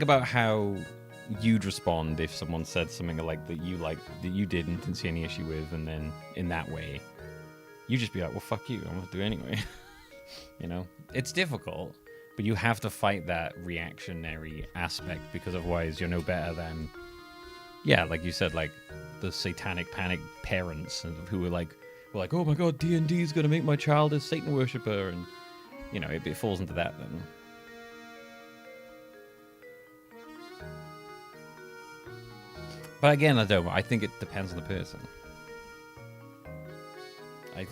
about how you'd respond if someone said something that you didn't see any issue with, and then in that way, you just be like, well, fuck you, I'm gonna do it anyway. You know, it's difficult, but you have to fight that reactionary aspect, because otherwise you're no better than. Yeah, like you said, like the satanic panic parents who were like, oh my god, D&D is going to make my child a Satan worshipper, and you know, it falls into that then. But again, I think it depends on the person.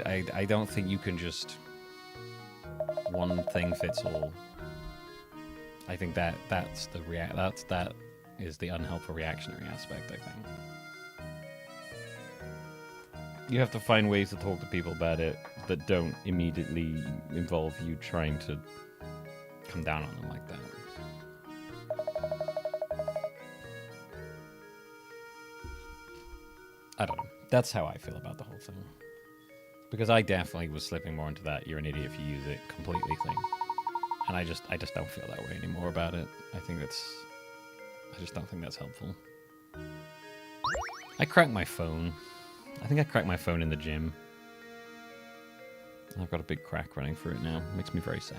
I don't think you can just one thing fits all. I think that is the unhelpful reactionary aspect, I think. You have to find ways to talk to people about it that don't immediately involve you trying to come down on them like that. I don't know. That's how I feel about the whole thing. Because I definitely was slipping more into that "you're an idiot if you use it" completely thing. And I just don't feel that way anymore about it. I just don't think that's helpful. I cracked my phone. I think I cracked my phone in the gym. I've got a big crack running through it now. It makes me very sad.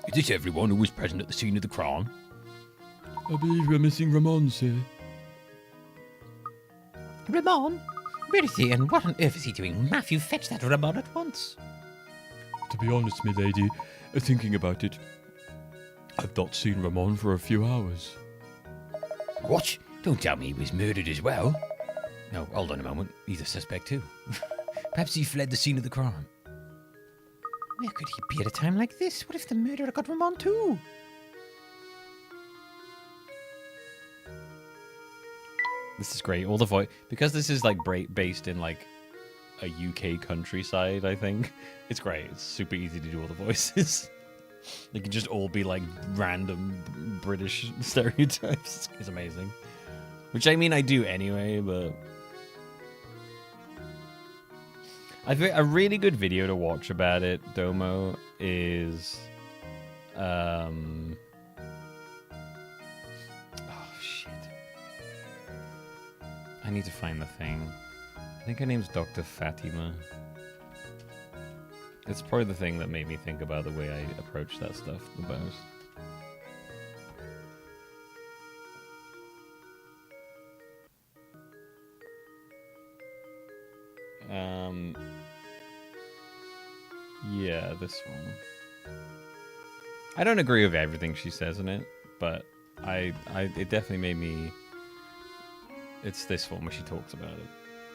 Is this everyone who was present at the scene of the crime? I believe we're missing Ramon, sir. Ramon? Where is he, and what on earth is he doing? Matthew, fetch that Ramon at once. To be honest, milady, thinking about it, I've not seen Ramon for a few hours. What? Don't tell me he was murdered as well. No, hold on a moment. He's a suspect too. Perhaps he fled the scene of the crime. Where could he be at a time like this? What if the murderer got Ramon too? This is great. All the voice, because this is like based in like a UK countryside. I think it's great. It's super easy to do all the voices. They can just all be like random British stereotypes. It's amazing. Which I mean, I do anyway, but I think a really good video to watch about it, Domo, is oh shit. I need to find the thing. I think her name's Dr. Fatima. It's probably the thing that made me think about the way I approach that stuff the most. Yeah, this one. I don't agree with everything she says in it, but it definitely made me. It's this one where she talks about it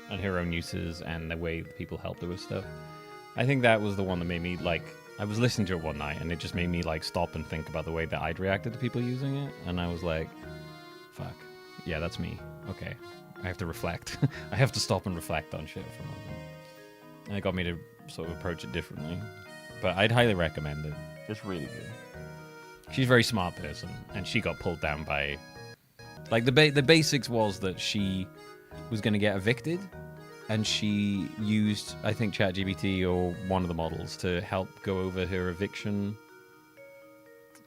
and her own uses and the way people helped her with stuff. I think that was the one that made me like. I was listening to it one night and it just made me like stop and think about the way that I'd reacted to people using it, and I was like, "Fuck, yeah, that's me." Okay, I have to reflect. I have to stop and reflect on shit for a moment. And it got me to sort of approach it differently. But I'd highly recommend it. It's really good. She's a very smart person, and she got pulled down by... Like, the basics was that she was going to get evicted, and she used, I think, ChatGPT or one of the models to help go over her eviction...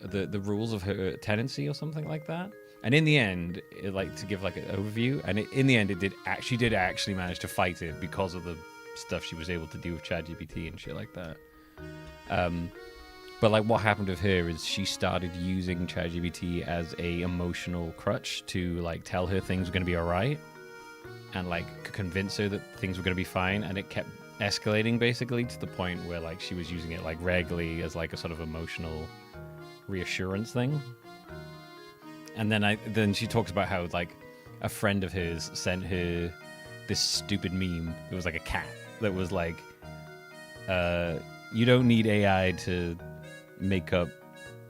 The rules of her tenancy or something like that. And in the end, like, to give, like, an overview, and in the end, she did actually manage to fight it because of the stuff she was able to do with ChatGPT and shit like that. But like what happened with her is she started using ChatGPT as a emotional crutch to like tell her things were going to be all right and like convince her that things were going to be fine, and it kept escalating basically to the point where like she was using it like regularly as like a sort of emotional reassurance thing. And then she talks about how like a friend of hers sent her this stupid meme. It was like a cat that was like, you don't need AI to make up,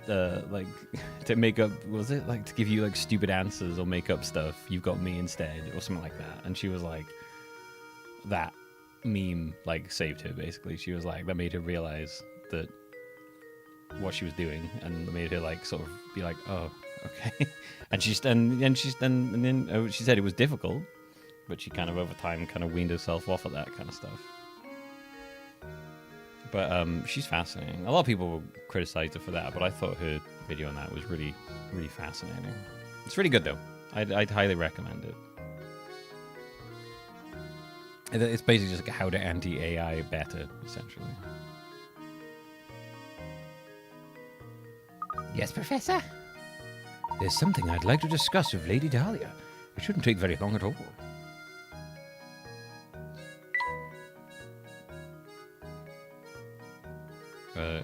was it like to give you like stupid answers or make up stuff? You've got me instead, or something like that. And she was like, that meme like saved her basically. She was like, that made her realize that what she was doing, and it made her like sort of be like, oh, okay. And she said it was difficult, but she kind of over time kind of weaned herself off of that kind of stuff. But she's fascinating. A lot of people criticized her for that, but I thought her video on that was really, really fascinating. It's really good though. I'd highly recommend it. It's basically just like how to anti-AI better, essentially. Yes, Professor? There's something I'd like to discuss with Lady Dahlia. It shouldn't take very long at all.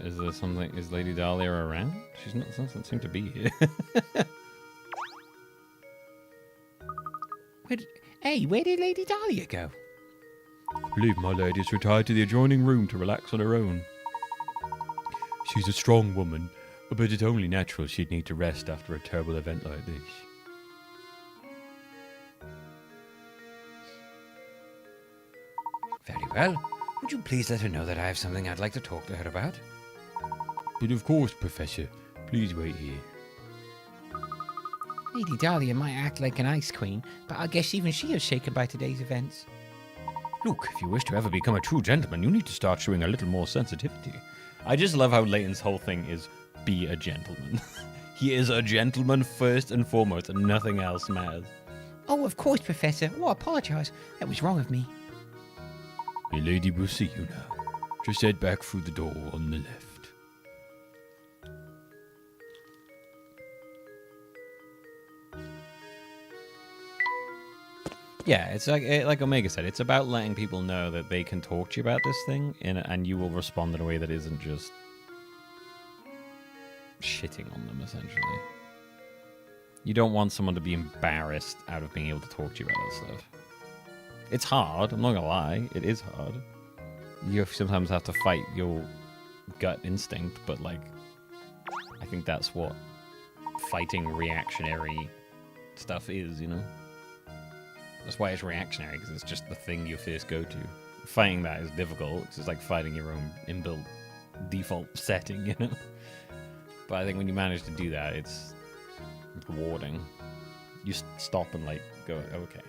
Is there something? Is Lady Dahlia around? She's not. Doesn't seem to be here. Where did Lady Dahlia go? I believe my lady's retired to the adjoining room to relax on her own. She's a strong woman, but it's only natural she'd need to rest after a terrible event like this. Very well. Would you please let her know that I have something I'd like to talk to her about? But of course, Professor. Please wait here. Lady Dahlia might act like an ice queen, but I guess even she is shaken by today's events. Look, if you wish to ever become a true gentleman, you need to start showing a little more sensitivity. I just love how Layton's whole thing is be a gentleman. He is a gentleman first and foremost, and nothing else matters. Oh, of course, Professor. Oh, I apologize. That was wrong of me. My lady will see you now. Just head back through the door on the left. Yeah, it's like Omega said, it's about letting people know that they can talk to you about this thing, and you will respond in a way that isn't just shitting on them, essentially. You don't want someone to be embarrassed out of being able to talk to you about that stuff. It's hard, I'm not gonna lie. It is hard. You sometimes have to fight your gut instinct, but, like, I think that's what fighting reactionary stuff is, you know? That's why it's reactionary, because it's just the thing you first go to. Fighting that is difficult. It's like fighting your own inbuilt default setting, you know? But I think when you manage to do that, it's rewarding. You stop and, like, go, okay.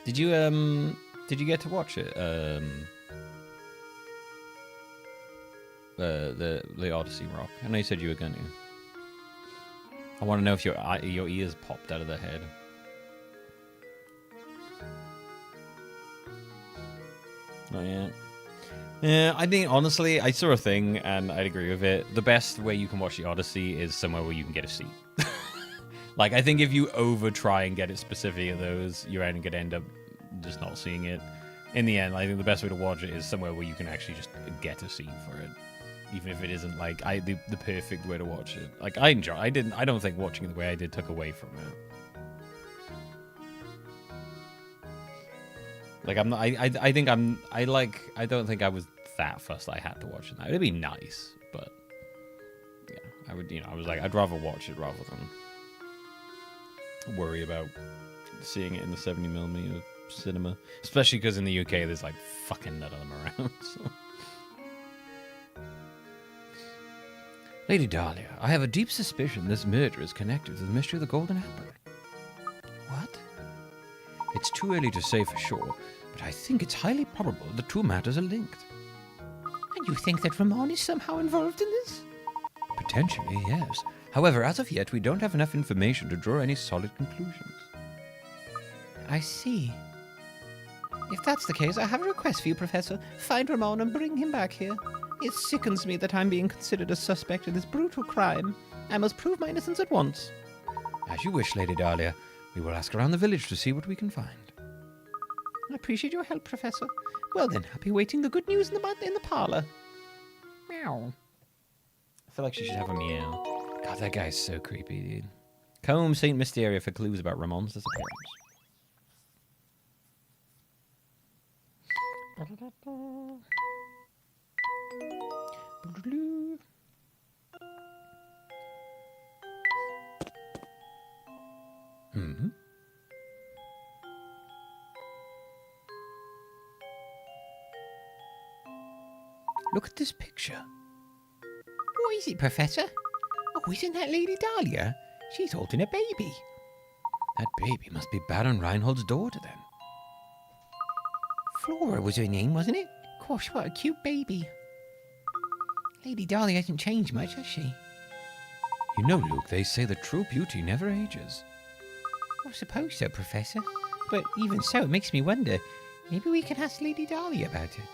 Did you get to watch it? The Odyssey Rock. I know you said you were going to. I want to know if your ears popped out of the head. Not yet. Yeah, I think, honestly, I saw a thing, and I'd agree with it. The best way you can watch the Odyssey is somewhere where you can get a seat. Like, I think if you over-try and get it specific at those, you're going to end up just not seeing it. In the end, I think the best way to watch it is somewhere where you can actually just get a seat for it. Even if it isn't, like, the perfect way to watch it. Like, I don't think watching it the way I did took away from it. Like, I don't think I was that fussed I had to watch it now. It'd be nice, but yeah, I would, I was like, I'd rather watch it rather than worry about seeing it in the 70mm cinema. Especially because in the UK, there's like fucking none of them around. So. Lady Dahlia, I have a deep suspicion this murder is connected to the mystery of the Golden Apple. What? It's too early to say for sure, but I think it's highly probable the two matters are linked. And you think that Ramon is somehow involved in this? Potentially, yes. However, as of yet, we don't have enough information to draw any solid conclusions. I see. If that's the case, I have a request for you, Professor. Find Ramon and bring him back here. It sickens me that I'm being considered a suspect in this brutal crime. I must prove my innocence at once. As you wish, Lady Dahlia. We will ask around the village to see what we can find. I appreciate your help, Professor. Well then, I'll be waiting the good news in the parlor. Meow. I feel like she should have a meow. God, that guy's so creepy, dude. Comb St. Mysteria for clues about Ramon's disappearance. Hmm. Look at this picture. What is it, Professor? Oh, isn't that Lady Dahlia? She's holding a baby. That baby must be Baron Reinhold's daughter, then. Flora was her name, wasn't it? Gosh, what a cute baby. Lady Dahlia hasn't changed much, has she? You know, Luke, they say that true beauty never ages. I suppose so, Professor. But even so, it makes me wonder. Maybe we can ask Lady Dahlia about it.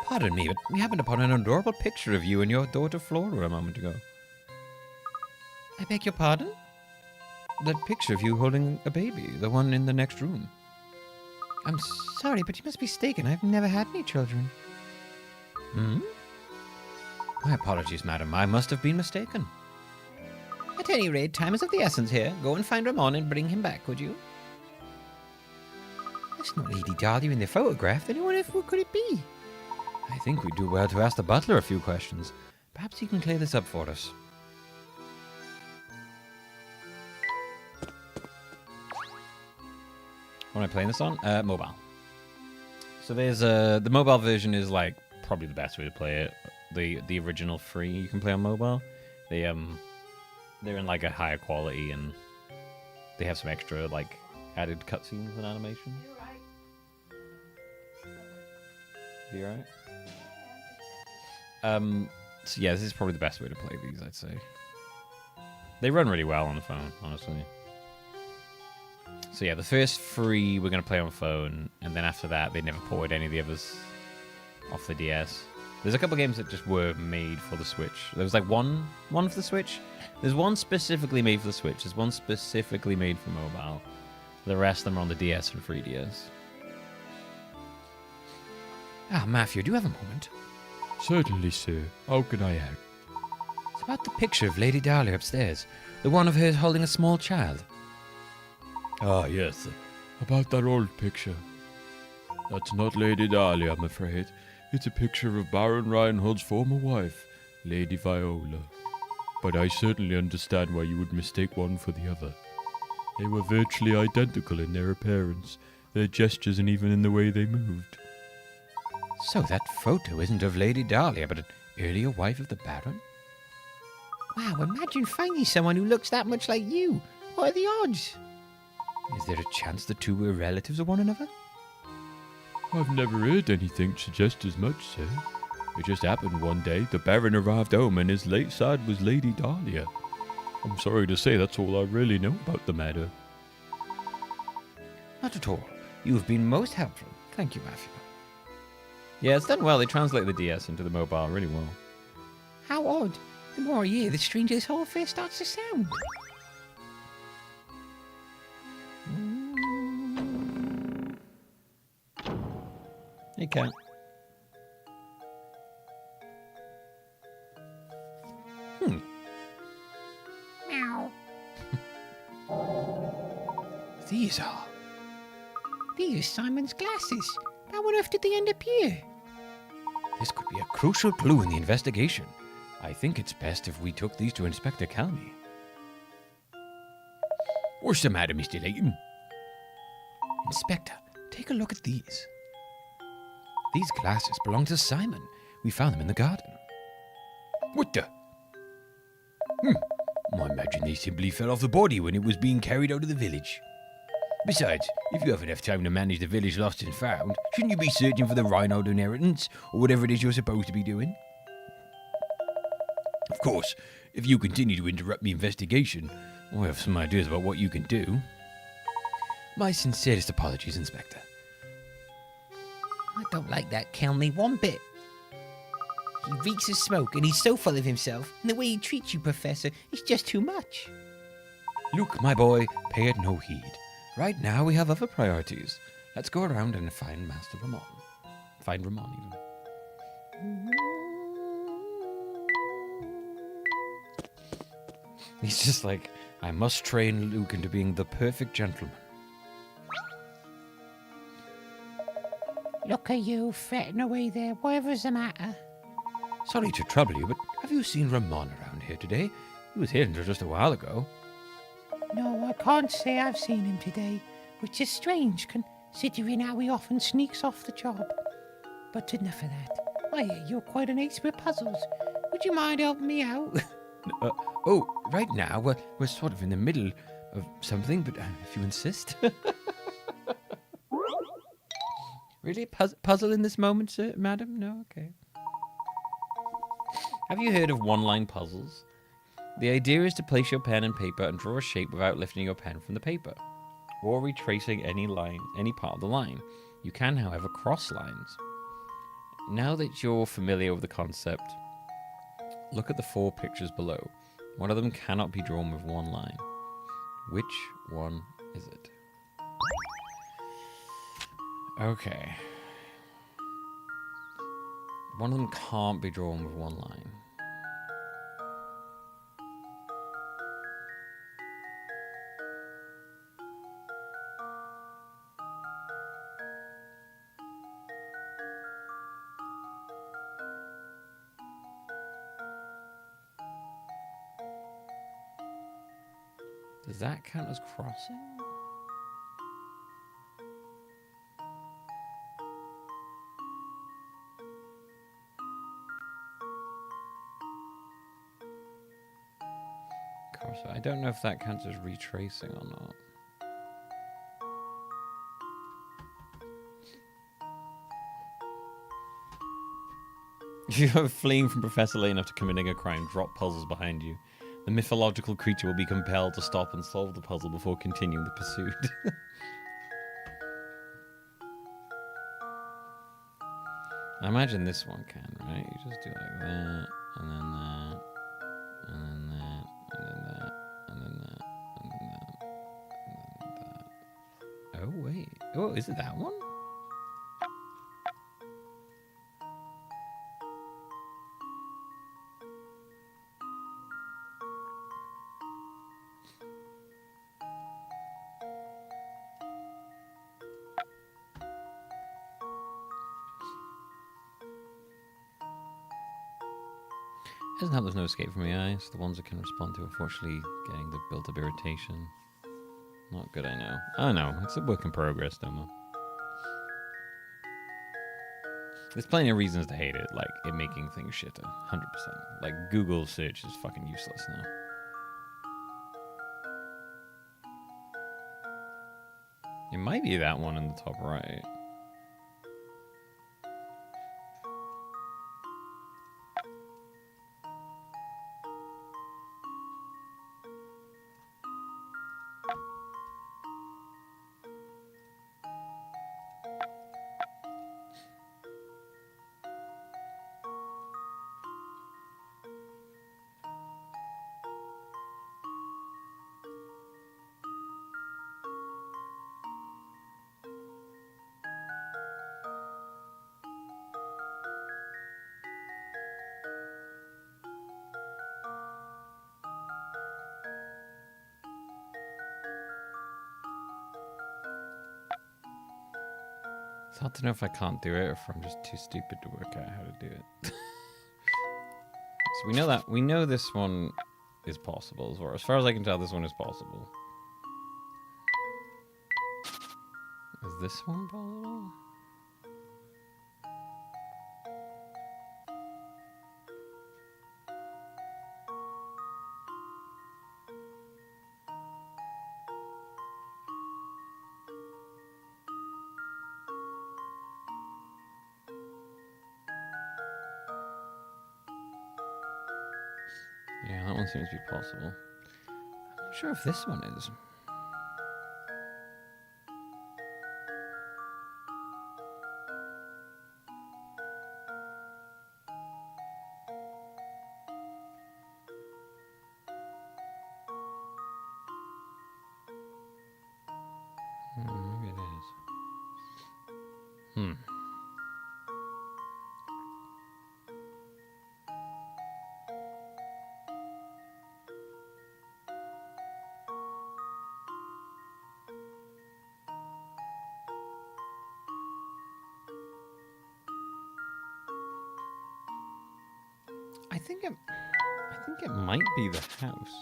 Pardon me, but we happened upon an adorable picture of you and your daughter Flora a moment ago. I beg your pardon? That picture of you holding a baby, the one in the next room. I'm sorry, but you must be mistaken. I've never had any children. Hmm? My apologies, madam. I must have been mistaken. At any rate, time is of the essence here. Go and find Ramon and bring him back, would you? That's not Lady Dahlia in the photograph. Then who could it be? I think we'd do well to ask the butler a few questions. Perhaps he can clear this up for us. What am I playing this on? Mobile. So there's the mobile version is like probably the best way to play it. The original free you can play on mobile. They're in like a higher quality and they have some extra like added cutscenes and animation. You alright? So yeah, this is probably the best way to play these, I'd say. They run really well on the phone, honestly. So yeah, the first three we're going to play on phone, and then after that, they never ported any of the others off the DS. There's a couple games that just were made for the Switch. There was like one for the Switch. There's one specifically made for the Switch. There's one specifically made for mobile. The rest of them are on the DS and 3DS. Ah, Matthew, do you have a moment? Certainly, sir. How can I help? It's about the picture of Lady Dahlia upstairs. The one of her holding a small child. Ah, yes. About that old picture. That's not Lady Dahlia, I'm afraid. It's a picture of Baron Reinhardt's former wife, Lady Viola. But I certainly understand why you would mistake one for the other. They were virtually identical in their appearance, their gestures, and even in the way they moved. So that photo isn't of Lady Dahlia, but an earlier wife of the Baron? Wow, imagine finding someone who looks that much like you. What are the odds? Is there a chance the two were relatives of one another? I've never heard anything suggest as much, sir. It just happened one day. The Baron arrived home and his late side was Lady Dahlia. I'm sorry to say that's all I really know about the matter. Not at all. You have been most helpful. Thank you, Matthew. Yeah, it's done well. They translate the DS into the mobile really well. How odd. The more I hear, the stranger this whole affair starts to sound. Hey, cat. Meow. These are Simon's glasses. How on earth did they end up here? This could be a crucial clue in the investigation. I think it's best if we took these to Inspector Calmy. What's the matter, Mr. Layton? Inspector, take a look at these. These glasses belong to Simon. We found them in the garden. What the? I imagine they simply fell off the body when it was being carried out of the village. Besides, if you have enough time to manage the village lost and found, shouldn't you be searching for the Reinhold inheritance, or whatever it is you're supposed to be doing? Of course, if you continue to interrupt the investigation, I have some ideas about what you can do. My sincerest apologies, Inspector. I don't like that Kelmy one bit. He reeks of smoke and he's so full of himself, and the way he treats you, Professor, is just too much. Look, my boy, pay it no heed. Right now we have other priorities. Let's go around and find Master Ramon. Find Ramon, even. He's just like, I must train Luke into being the perfect gentleman. Look at you, fretting away there. Whatever's the matter? Sorry to trouble you, but have you seen Ramon around here today? He was here until just a while ago. No, I can't say I've seen him today, which is strange, considering how he often sneaks off the job. But enough of that. I hear you're quite an ace with puzzles. Would you mind helping me out? Right now, we're sort of in the middle of something, but if you insist. Really? Puzzle in this moment, sir, madam? No? Okay. Have you heard of one-line puzzles? The idea is to place your pen and paper and draw a shape without lifting your pen from the paper, or retracing any part of the line. You can, however, cross lines. Now that you're familiar with the concept, look at the 4 pictures below. One of them cannot be drawn with one line. Which one is it? Okay. One of them can't be drawn with one line. Does that count as crossing? I don't know if that counts as retracing or not. If you are fleeing from Professor Layton after committing a crime, drop puzzles behind you. The mythological creature will be compelled to stop and solve the puzzle before continuing the pursuit. I imagine this one can, right? You just do like that, and then that, and then that, and then that, and then that, and then that, and then that. Oh, wait. Oh, is it that one? Doesn't help there's no escape from the eyes. The ones I can respond to, unfortunately, getting the built-up irritation. Not good, I know. I know. It's a work in progress, Domo. There's plenty of reasons to hate it, like it making things shitter. 100%. Like Google search is fucking useless now. It might be that one in the top right. It's hard to know if I can't do it or if I'm just too stupid to work out how to do it. So we know this one is possible. As far as I can tell, this one is possible. Is this one possible? Yeah, that one seems to be possible. I'm not sure if this one is. Maybe it is. I think it might be the house.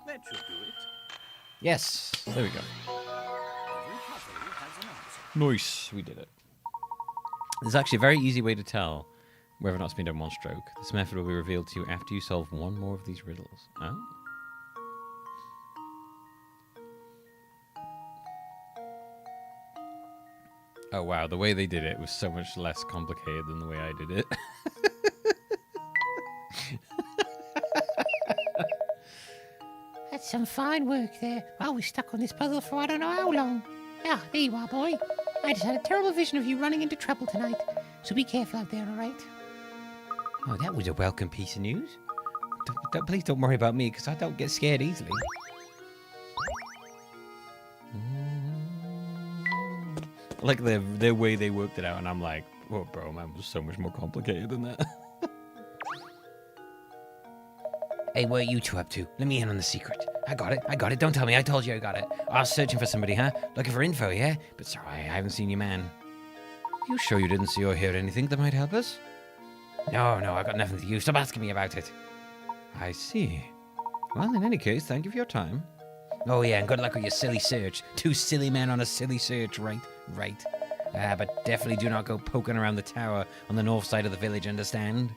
That should do it. Yes, there we go. Every puzzle has an answer. Nice, we did it. There's actually a very easy way to tell whether or not it's been done one stroke. This method will be revealed to you after you solve one more of these riddles. Oh. Oh wow, the way they did it was so much less complicated than the way I did it. That's some fine work there. Well, we stuck on this puzzle for I don't know how long. Ah, there you are, boy. I just had a terrible vision of you running into trouble tonight. So be careful out there, all right? Oh, that was a welcome piece of news. Please don't worry about me, because I don't get scared easily. Like the way they worked it out, and I'm like, oh, bro, man, was so much more complicated than that. Hey, what are you two up to? Let me in on the secret. I got it. Don't tell me. I told you I got it. I was searching for somebody, huh? Looking for info, yeah? But sorry, I haven't seen you, man. You sure you didn't see or hear anything that might help us? No, I got nothing to you. Stop asking me about it. I see. Well, in any case, thank you for your time. Oh, yeah, and good luck with your silly search. Two silly men on a silly search, right? But definitely do not go poking around the tower on the north side of the village, understand?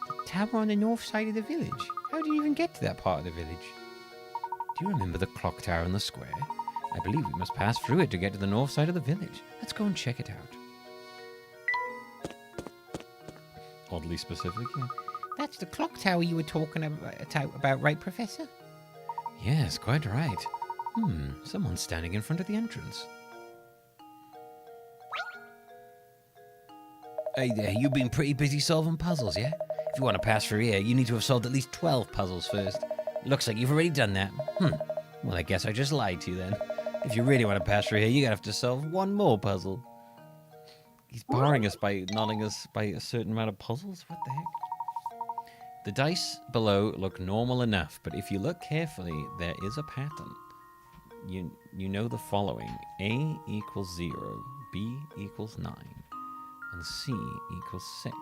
The tower on the north side of the village? How do you even get to that part of the village? Do you remember the clock tower in the square? I believe we must pass through it to get to the north side of the village. Let's go and check it out. Oddly specific, yeah. That's the clock tower you were talking about, right, Professor? Yes, quite right. Someone's standing in front of the entrance. Hey there, you've been pretty busy solving puzzles, yeah? If you want to pass through here, you need to have solved at least 12 puzzles first. Looks like you've already done that. Well, I guess I just lied to you then. If you really want to pass through here, you're going to have to solve one more puzzle. He's barring us by nodding us by a certain amount of puzzles? What the heck? The dice below look normal enough, but if you look carefully, there is a pattern. You know the following. A equals 0, B equals 9, and C equals 6.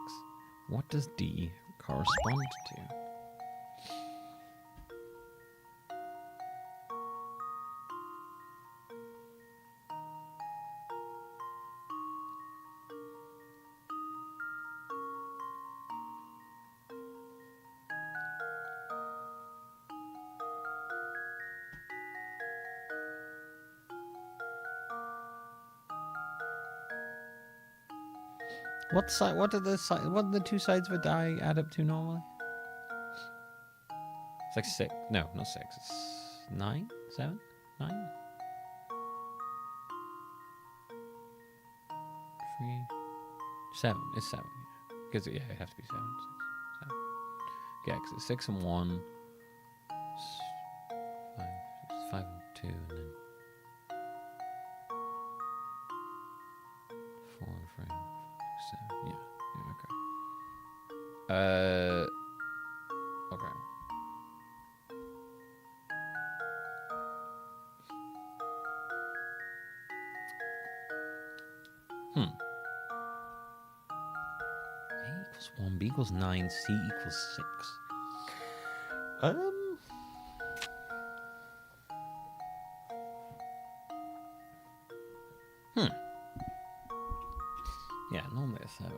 What does D correspond to? What do the two sides of a die add up to normally? It's like 6. No, not 6. It's 9? 7? 9? 3? 7. It's 7. Because yeah, it has to be 7. 6, 7. Yeah, because it's 6 and 1. 5 and 2, and then 4 and 3. 7. Yeah, okay. Okay. A equals 1, B equals 9, C equals 6. Yeah, normally a 7.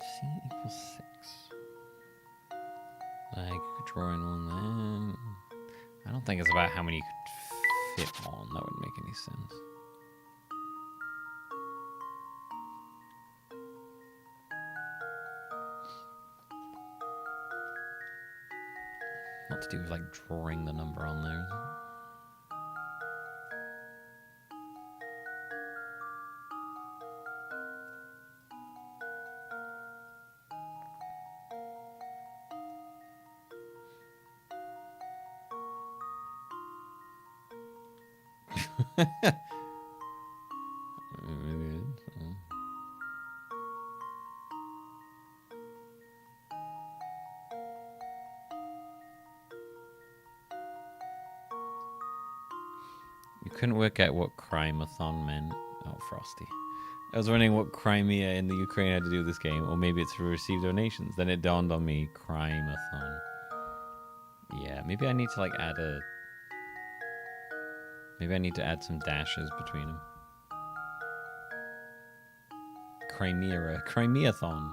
C equals 6. Like, you could draw in one there. I don't think it's about how many you could fit on. That wouldn't make any sense. Not to do with like drawing the number on there, is it? Maybe it is. You couldn't work out what Crimeathon meant. Oh, Frosty. I was wondering what Crimea in the Ukraine had to do with this game, or maybe it's to receive donations. Then it dawned on me, Crimeathon. Yeah, maybe I need to like add a... Maybe I need to add some dashes between them. Crimeathon.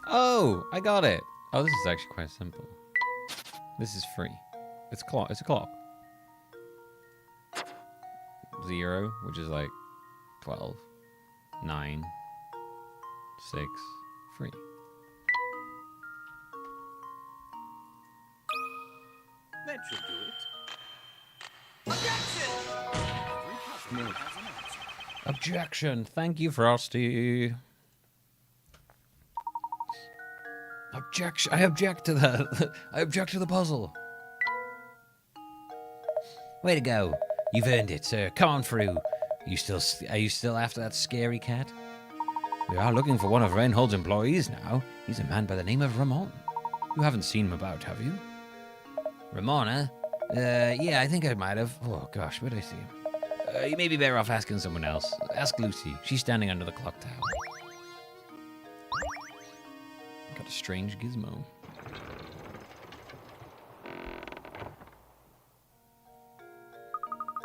Oh, I got it. Oh, this is actually quite simple. This is free. It's clock. It's a clock. 0, which is like 12, 9, 6, free. That should do it. Objection! Objection. Thank you, Frosty. Objection. I object to that. I object to the puzzle. Way to go. You've earned it, sir. Come on through. Are you still after that scary cat? We are looking for one of Reinhold's employees now. He's a man by the name of Ramon. You haven't seen him about, have you? Ramon, huh? Yeah, I think I might have. Oh, gosh, where did I see him? You may be better off asking someone else. Ask Lucy. She's standing under the clock tower. Got a strange gizmo.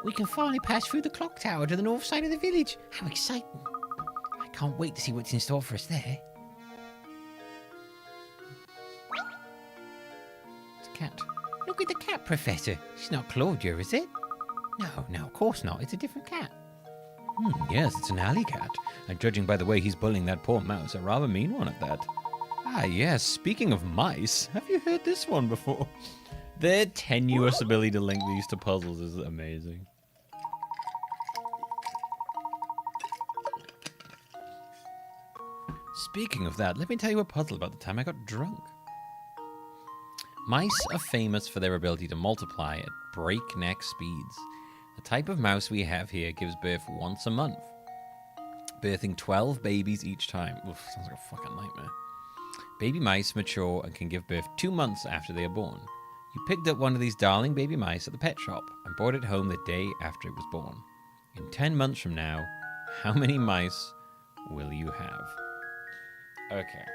We can finally pass through the clock tower to the north side of the village. How exciting. I can't wait to see what's in store for us there. It's a cat. Look at the cat, Professor. It's not Claudia, is it? No, of course not. It's a different cat. Yes, it's an alley cat. And judging by the way he's bullying that poor mouse, a rather mean one at that. Ah, yes, speaking of mice, have you heard this one before? Their tenuous ability to link these to puzzles is amazing. Speaking of that, let me tell you a puzzle about the time I got drunk. Mice are famous for their ability to multiply at breakneck speeds. The type of mouse we have here gives birth once a month, birthing 12 babies each time. Oof, sounds like a fucking nightmare. Baby mice mature and can give birth 2 months after they are born. You picked up one of these darling baby mice at the pet shop and brought it home the day after it was born. In 10 months from now, how many mice will you have? Okay.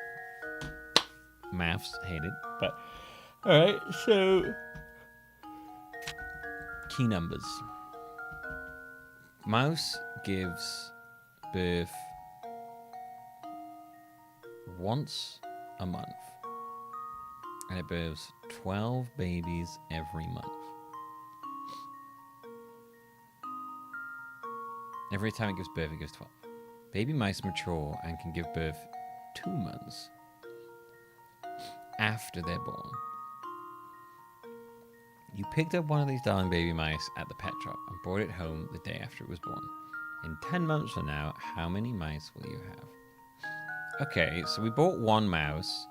Maths, hate it, but... Alright, so... Key numbers. Mouse gives birth once a month. And it births 12 babies every month. Every time it gives birth, it gives 12. Baby mice mature and can give birth 2 months after they're born. You picked up one of these darling baby mice at the pet shop and brought it home the day after it was born. In 10 months from now, how many mice will you have? Okay, so we bought one mouse.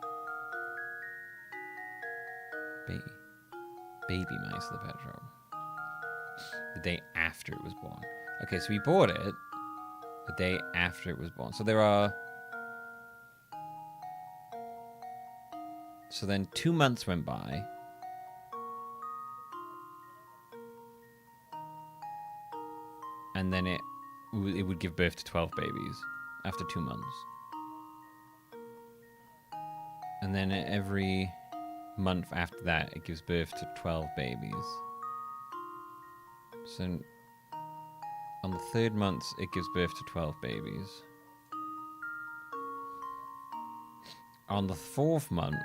Baby mice at the pet shop. The day after it was born. Okay, so we bought it the day after it was born. So there are... So then 2 months went by. And then it would give birth to 12 babies after 2 months. And then every month after that, it gives birth to 12 babies. So on the 3rd month, it gives birth to 12 babies. On the 4th month,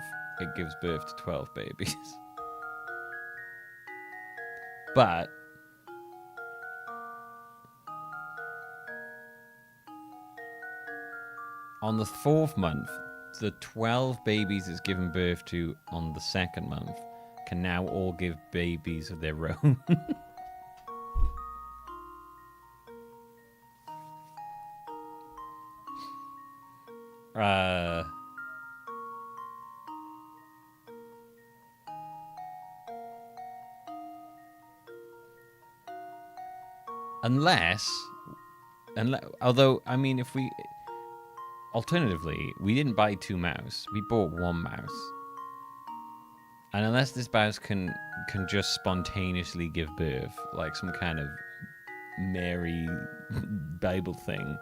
it gives birth to 12 babies. But on the 4th month, the 12 babies it's given birth to on the 2nd month can now all give babies of their own. Unless, although, I mean, if we... Alternatively, we didn't buy 2 mouse. We bought 1 mouse. And unless this mouse can just spontaneously give birth, like some kind of Mary Bible thing,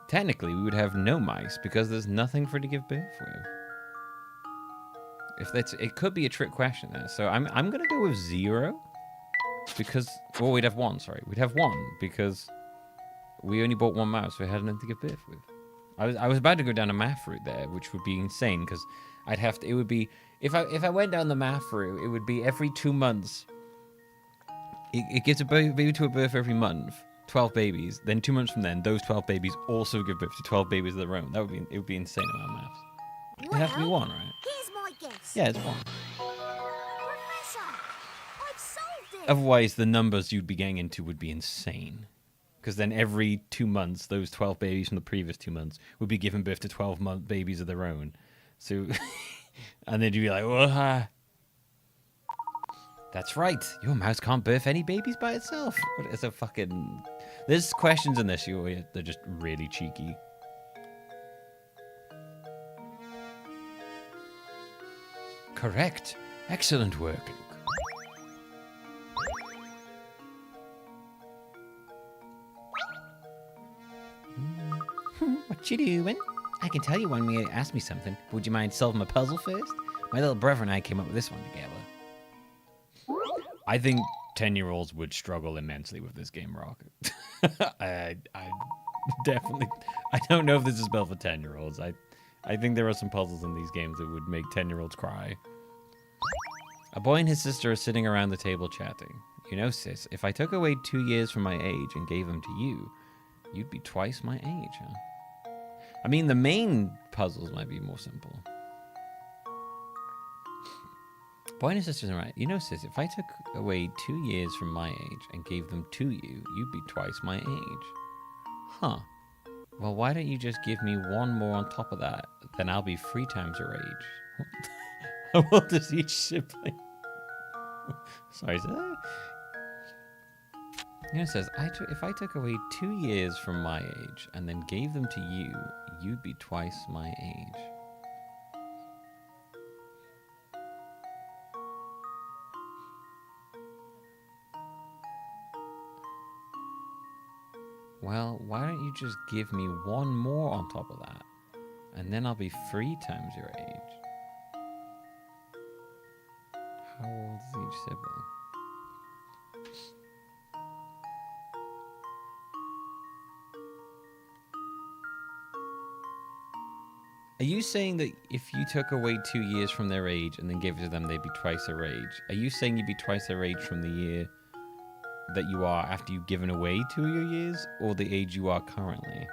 technically we would have no mice because there's nothing for it to give birth with. If that's, it could be a trick question there. So I'm gonna go with 0 because, well, we'd have 1. Sorry, we'd have 1 because we only bought 1 mouse. So we had nothing to give birth with. I was about to go down a math route there, which would be insane because I'd have to. It would be if I went down the math route, it would be every 2 months. It gives a baby to a birth every month, 12 babies. Then 2 months from then, those 12 babies also give birth to 12 babies of their own. It would be insane amount of maths. It has to be 1, right? Here's my guess. Yeah, it's 1. Professor, I've solved it. Otherwise, the numbers you'd be getting into would be insane. Because then every 2 months, those 12 babies from the previous 2 months would be giving birth to 12 babies of their own. So, and then you'd be like, well, that's right. Your mouse can't birth any babies by itself. It's a fucking... There's questions in this. They're just really cheeky. Correct. Excellent work, Luke. What you doing? I can tell you when you ask me something. Would you mind solving a puzzle first? My little brother and I came up with this one together. I think 10-year-olds would struggle immensely with this game, Rock. I definitely... I don't know if this is spelled for 10-year-olds. I think there are some puzzles in these games that would make 10-year-olds cry. A boy and his sister are sitting around the table chatting. You know, sis, if I took away 2 years from my age and gave them to you, you'd be twice my age, huh? I mean, the main puzzles might be more simple. Boy and his sister are right. You know, sis, if I took away 2 years from my age and gave them to you, you'd be twice my age. Huh. Well, why don't you just give me one more on top of that? Then I'll be 3 times your age. How old is each sibling? Sorry, say that? You know, it says, if I took away 2 years from my age and then gave them to you, you'd be twice my age. Well, why don't you just give me one more on top of that? And then I'll be 3 times your age. How old is each sibling? Are you saying that if you took away 2 years from their age and then gave it to them, they'd be twice their age? Are you saying you'd be twice their age from the year that you are after you've given away 2 of your years, or the age you are currently?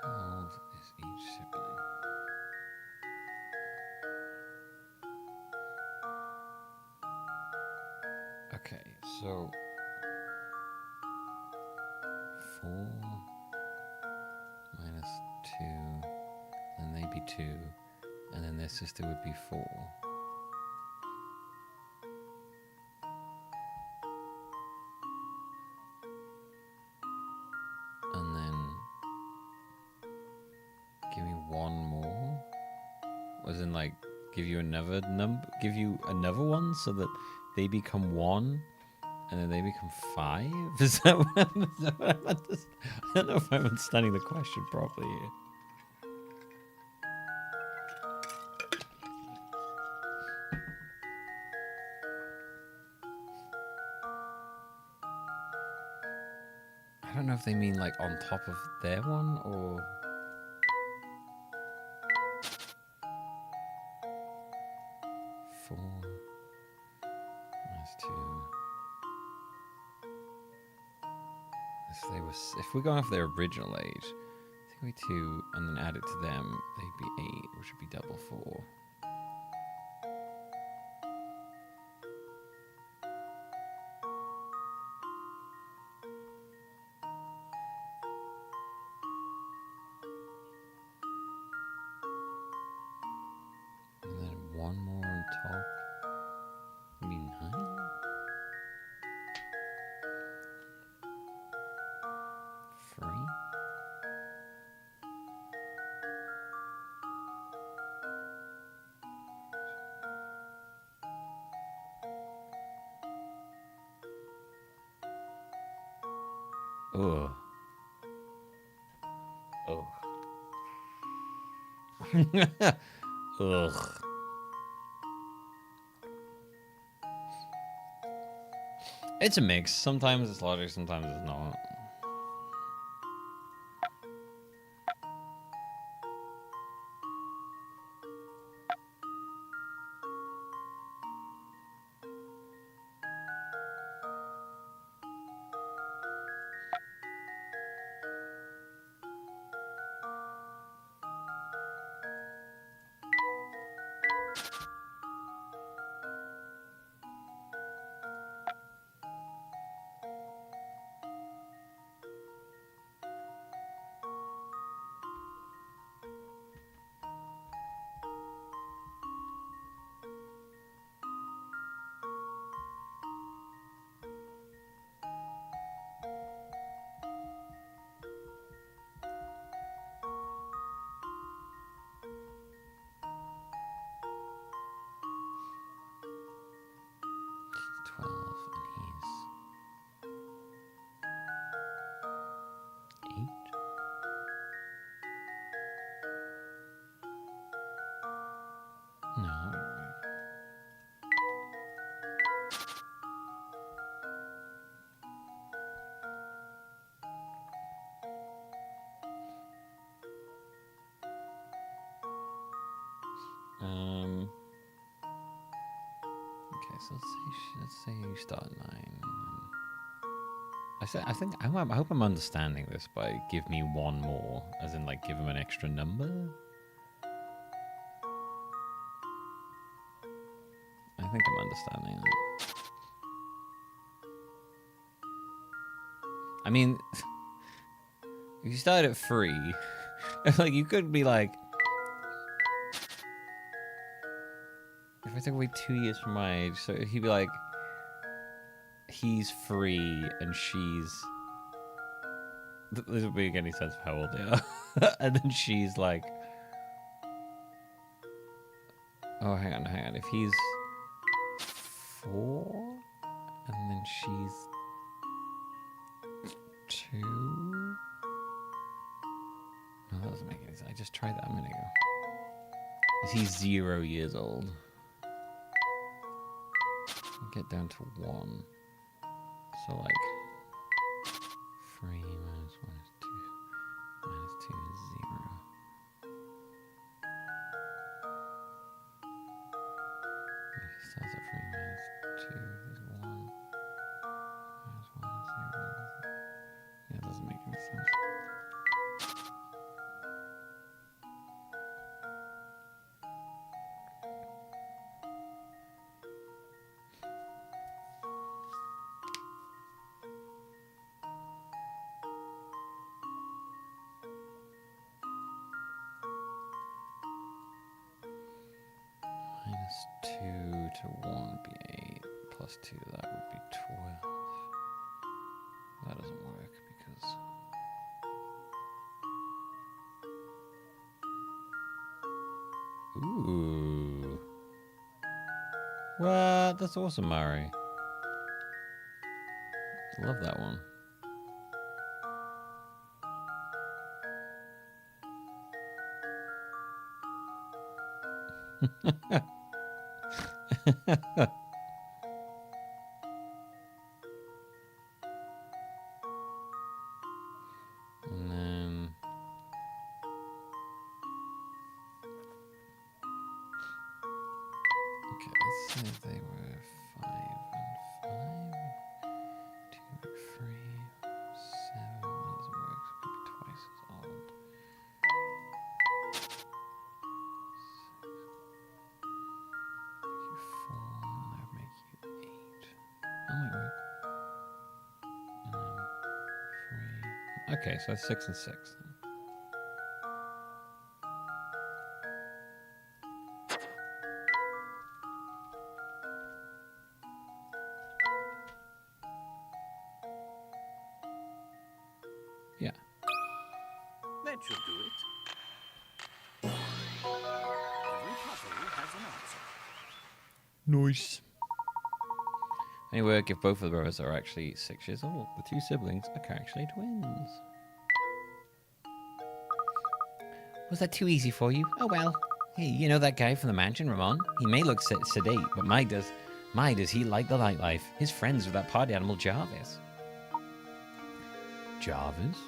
How old is each sibling? Okay, so 4 minus 2, then they'd be 2, and then their sister would be 4. And then give me one more? As in, like, give you another number, give you another one so that they become 1, and then they become 5? Is that what I'm I don't know if I'm understanding the question properly here. I don't know if they mean like on top of their one or... Four minus 2. If we're going off their original age, take away 2 and then add it to them, they'd be 8, which would be double 4. And then one more on top. Would be 9? Ugh. Ugh. Ugh. It's a mix. Sometimes it's logic, sometimes it's not. Okay, so let's say you start at 9. I hope I'm understanding this by give me one more, as in like give him an extra number. I think I'm understanding that. I mean, if you start at 3, like you could be like, if I take away 2 years from my age, so he'd be like, he's 3 and she's. This would make any sense of how old they are, and then she's like, oh, hang on. If he's 4, and then she's 2. No, that doesn't make any sense. I just tried that a minute ago. Is he 0 years old? Get down to 1. So like 3 minus 1 is 2. Minus 2 is 0. If he starts at 3 minus 2 is 1. Minus 1 is 0. Yeah, it doesn't make any sense. Minus 2 to 1 would be 8. Plus 2 to that would be 12. That doesn't work because... Ooh. What? That's awesome, Mari. Love that one. And then okay, let's say they were 5 and 5, 2 and 3, 7. That doesn't work. So it could be twice as old. 4, and that would make you 8. That might work. And then 3. Okay, so that's 6 and 6 then. Yeah. That should do it. Every puzzle has an answer. Nice. Any work if both of the brothers are actually 6 years old? The 2 siblings are actually twins. Was that too easy for you? Oh well. Hey, you know that guy from the mansion, Ramon? He may look sedate, but my does he like the nightlife. His friends with that party animal Jarvis. Jarvis?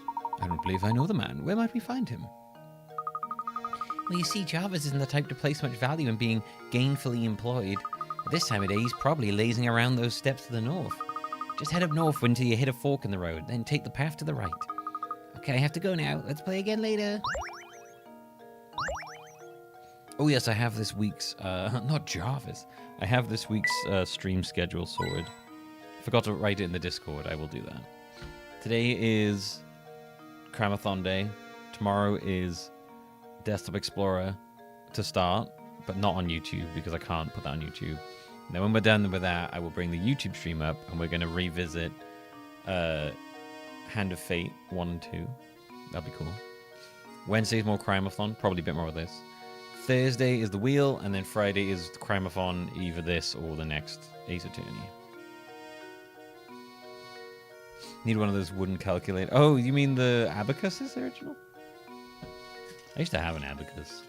I don't believe I know the man. Where might we find him? Well, you see, Jarvis isn't the type to place much value in being gainfully employed. At this time of day, he's probably lazing around those steps to the north. Just head up north until you hit a fork in the road, then take the path to the right. Okay, I have to go now. Let's play again later. Oh yes, I have this week's, not Jarvis. I have this week's stream schedule sorted. Forgot to write it in the Discord. I will do that. Today is Crimeathon Day. Tomorrow is Desktop Explorer to start, but not on YouTube because I can't put that on YouTube. Then when we're done with that, I will bring the YouTube stream up and we're going to revisit Hand of Fate 1 and 2. That'll be cool. Wednesday's more Crimeathon, probably a bit more of this. Thursday is the wheel, and then Friday is the Crimeathon, either this or the next Ace Attorney. Need one of those wooden calculators. Oh, you mean the abacus is the original? I used to have an abacus.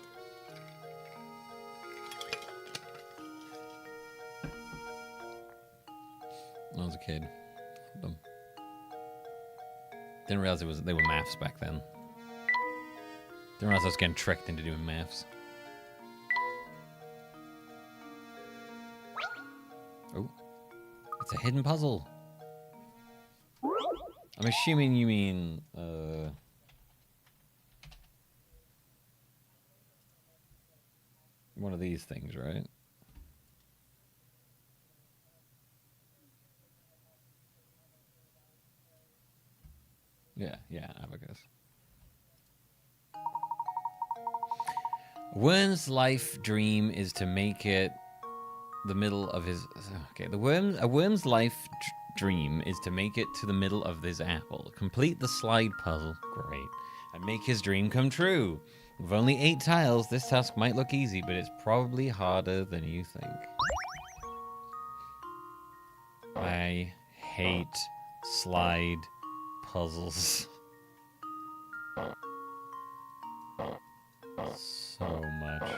When I was a kid. Didn't realize they were maths back then. Didn't realize I was getting tricked into doing maths. It's a hidden puzzle. I'm assuming you mean, one of these things, right? Yeah, abacus. A worm's life dream is to make it the middle of his... Okay, a worm's life dream is to make it to the middle of this apple. Complete the slide puzzle. Great. And make his dream come true. With only 8 tiles, this task might look easy, but it's probably harder than you think. I hate slide puzzles so much.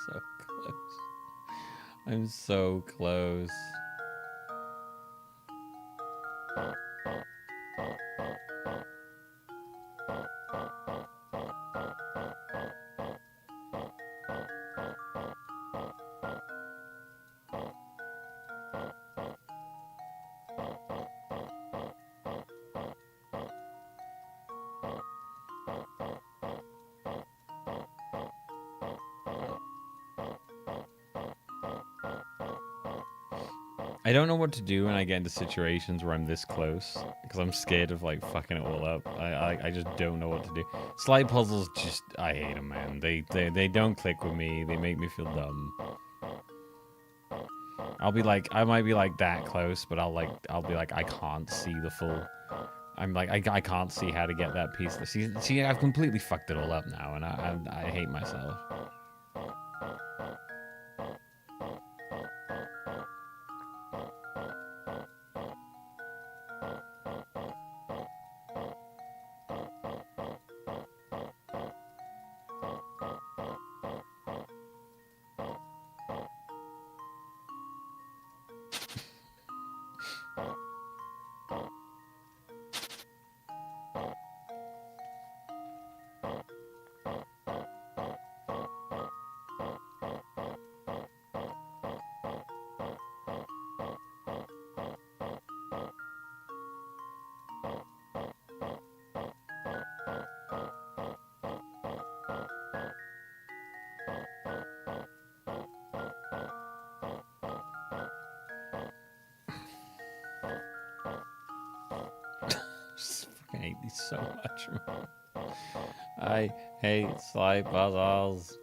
So close. I'm so close. I don't know what to do when I get into situations where I'm this close, because I'm scared of like fucking it all up. I just don't know what to do. Slide puzzles, just I hate them, man. They don't click with me. They make me feel dumb. I might be like that close, but I'll be like I can't see the full. I'm like I can't see how to get that piece. See, I've completely fucked it all up now, and I hate myself. I hate these so much, man. I hate slide puzzles.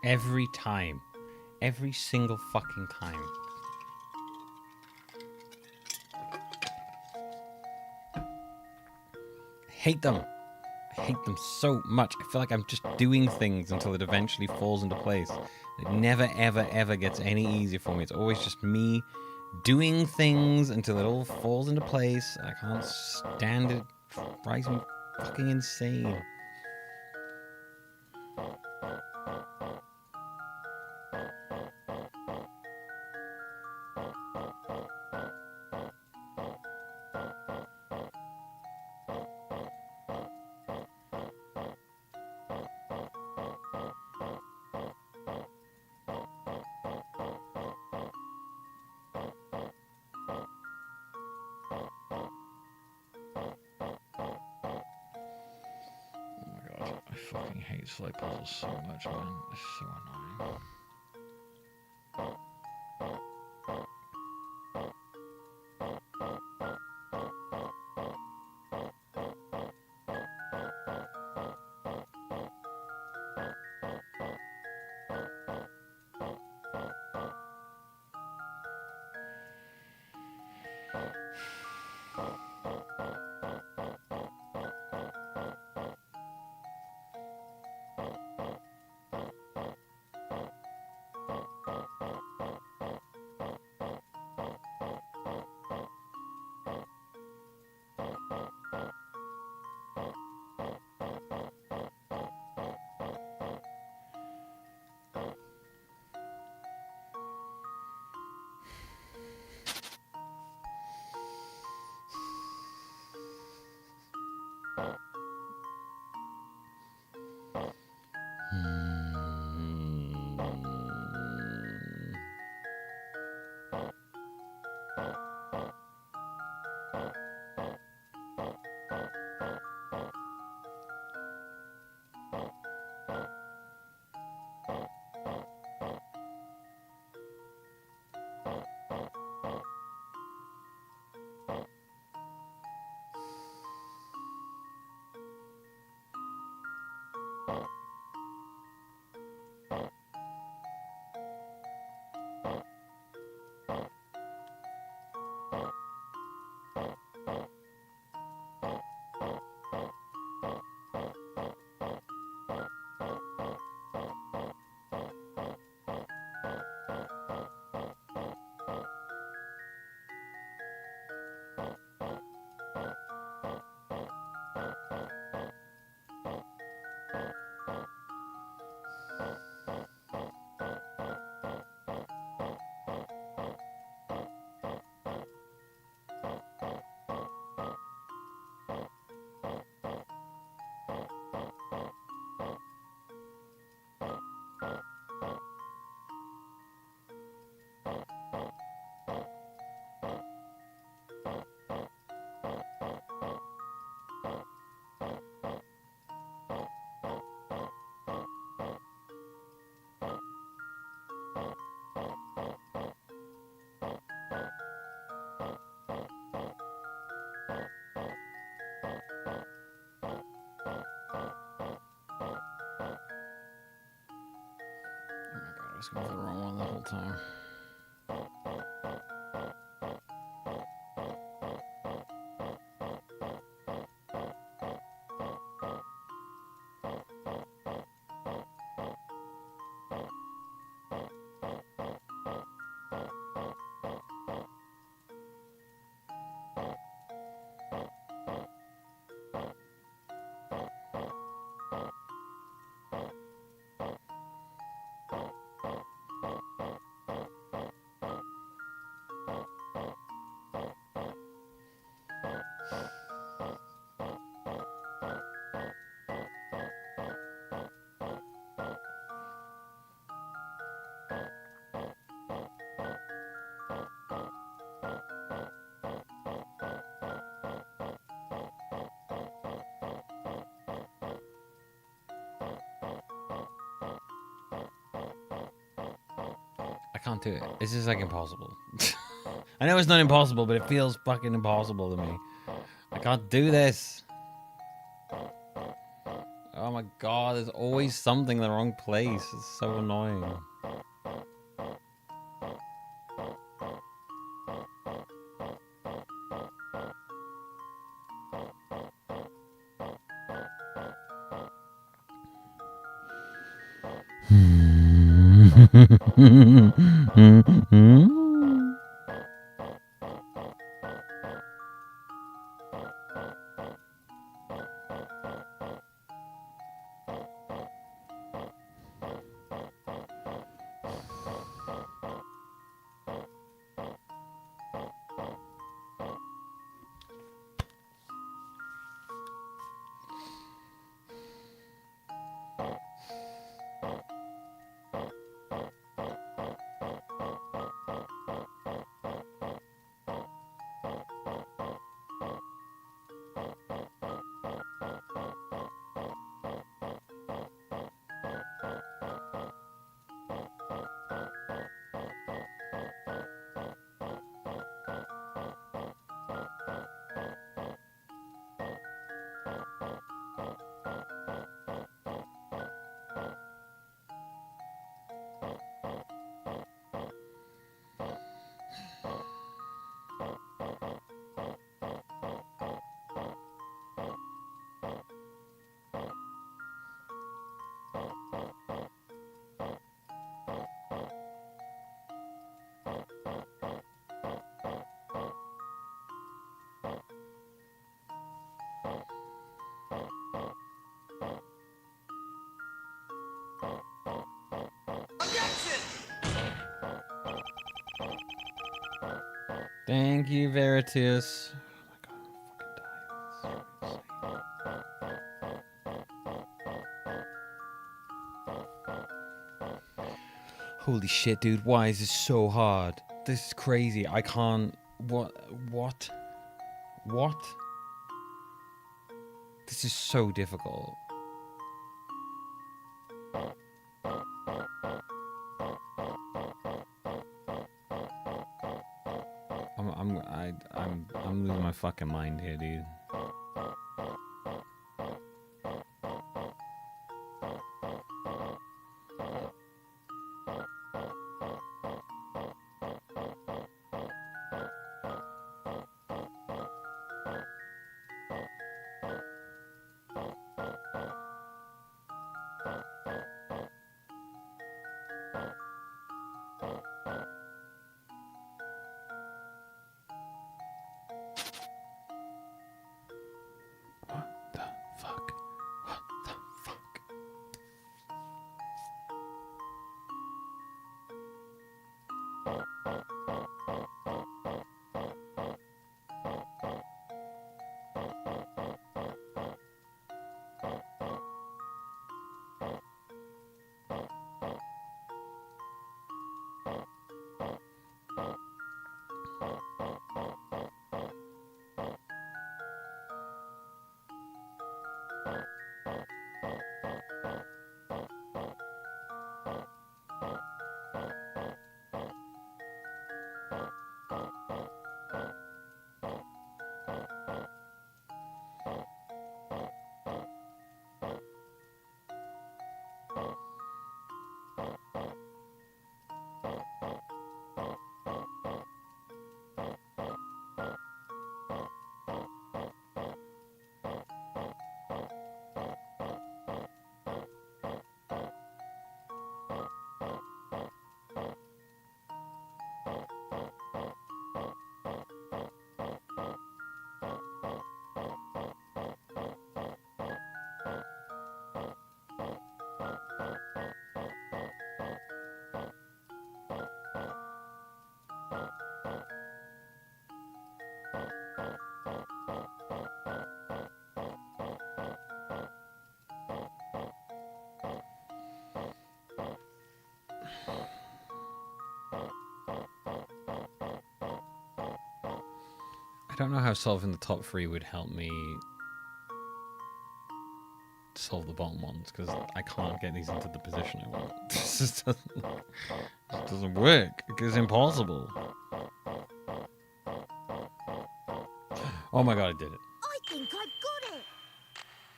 Every time. Every single fucking time. I hate them. I hate them so much. I feel like I'm just doing things until it eventually falls into place. It never, ever, ever gets any easier for me. It's always just me doing things until it all falls into place. I can't stand it. It drives me fucking insane. I fucking hate slide puzzles so much, man. It's so annoying. was going for the wrong one the whole time. I can't do it. It's just like impossible. I know it's not impossible, but it feels fucking impossible to me. I can't do this. Oh my god, there's always something in the wrong place. It's so annoying. Thank you, Veritas. Holy shit, dude. Why is this so hard? This is crazy. I can't... What? What? This is so difficult. I'm losing my fucking mind here, dude. I don't know how solving the top three would help me solve the bottom ones, because I can't get these into the position I want. This just doesn't work. It's impossible. Oh my god, I did it. I think I've got it.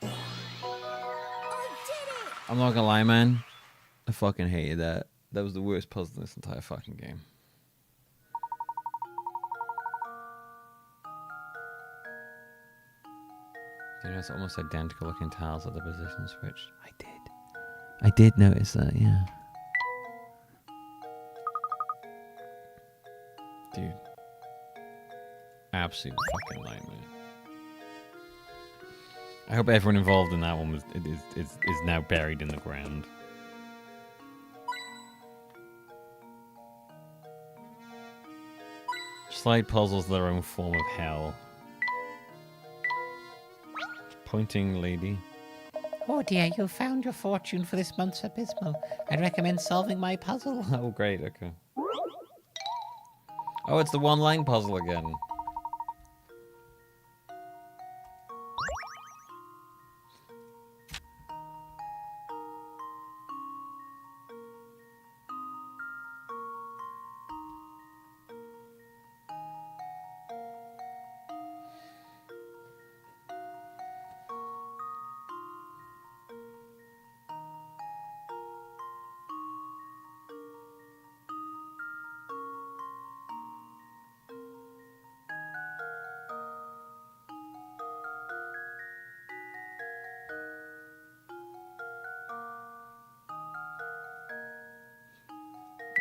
I did it. I'm not gonna lie, man. I fucking hated that. That was the worst puzzle in this entire fucking game. You know, it's almost identical looking tiles at the position switched. I did notice that, yeah. Dude. Absolute fucking nightmare. I hope everyone involved in that one is now buried in the ground. Slide puzzles are their own form of hell. Pointing lady. Oh dear, you found your fortune for this month's abysmal. I'd recommend solving my puzzle. Oh great, okay. Oh, it's the one line puzzle again.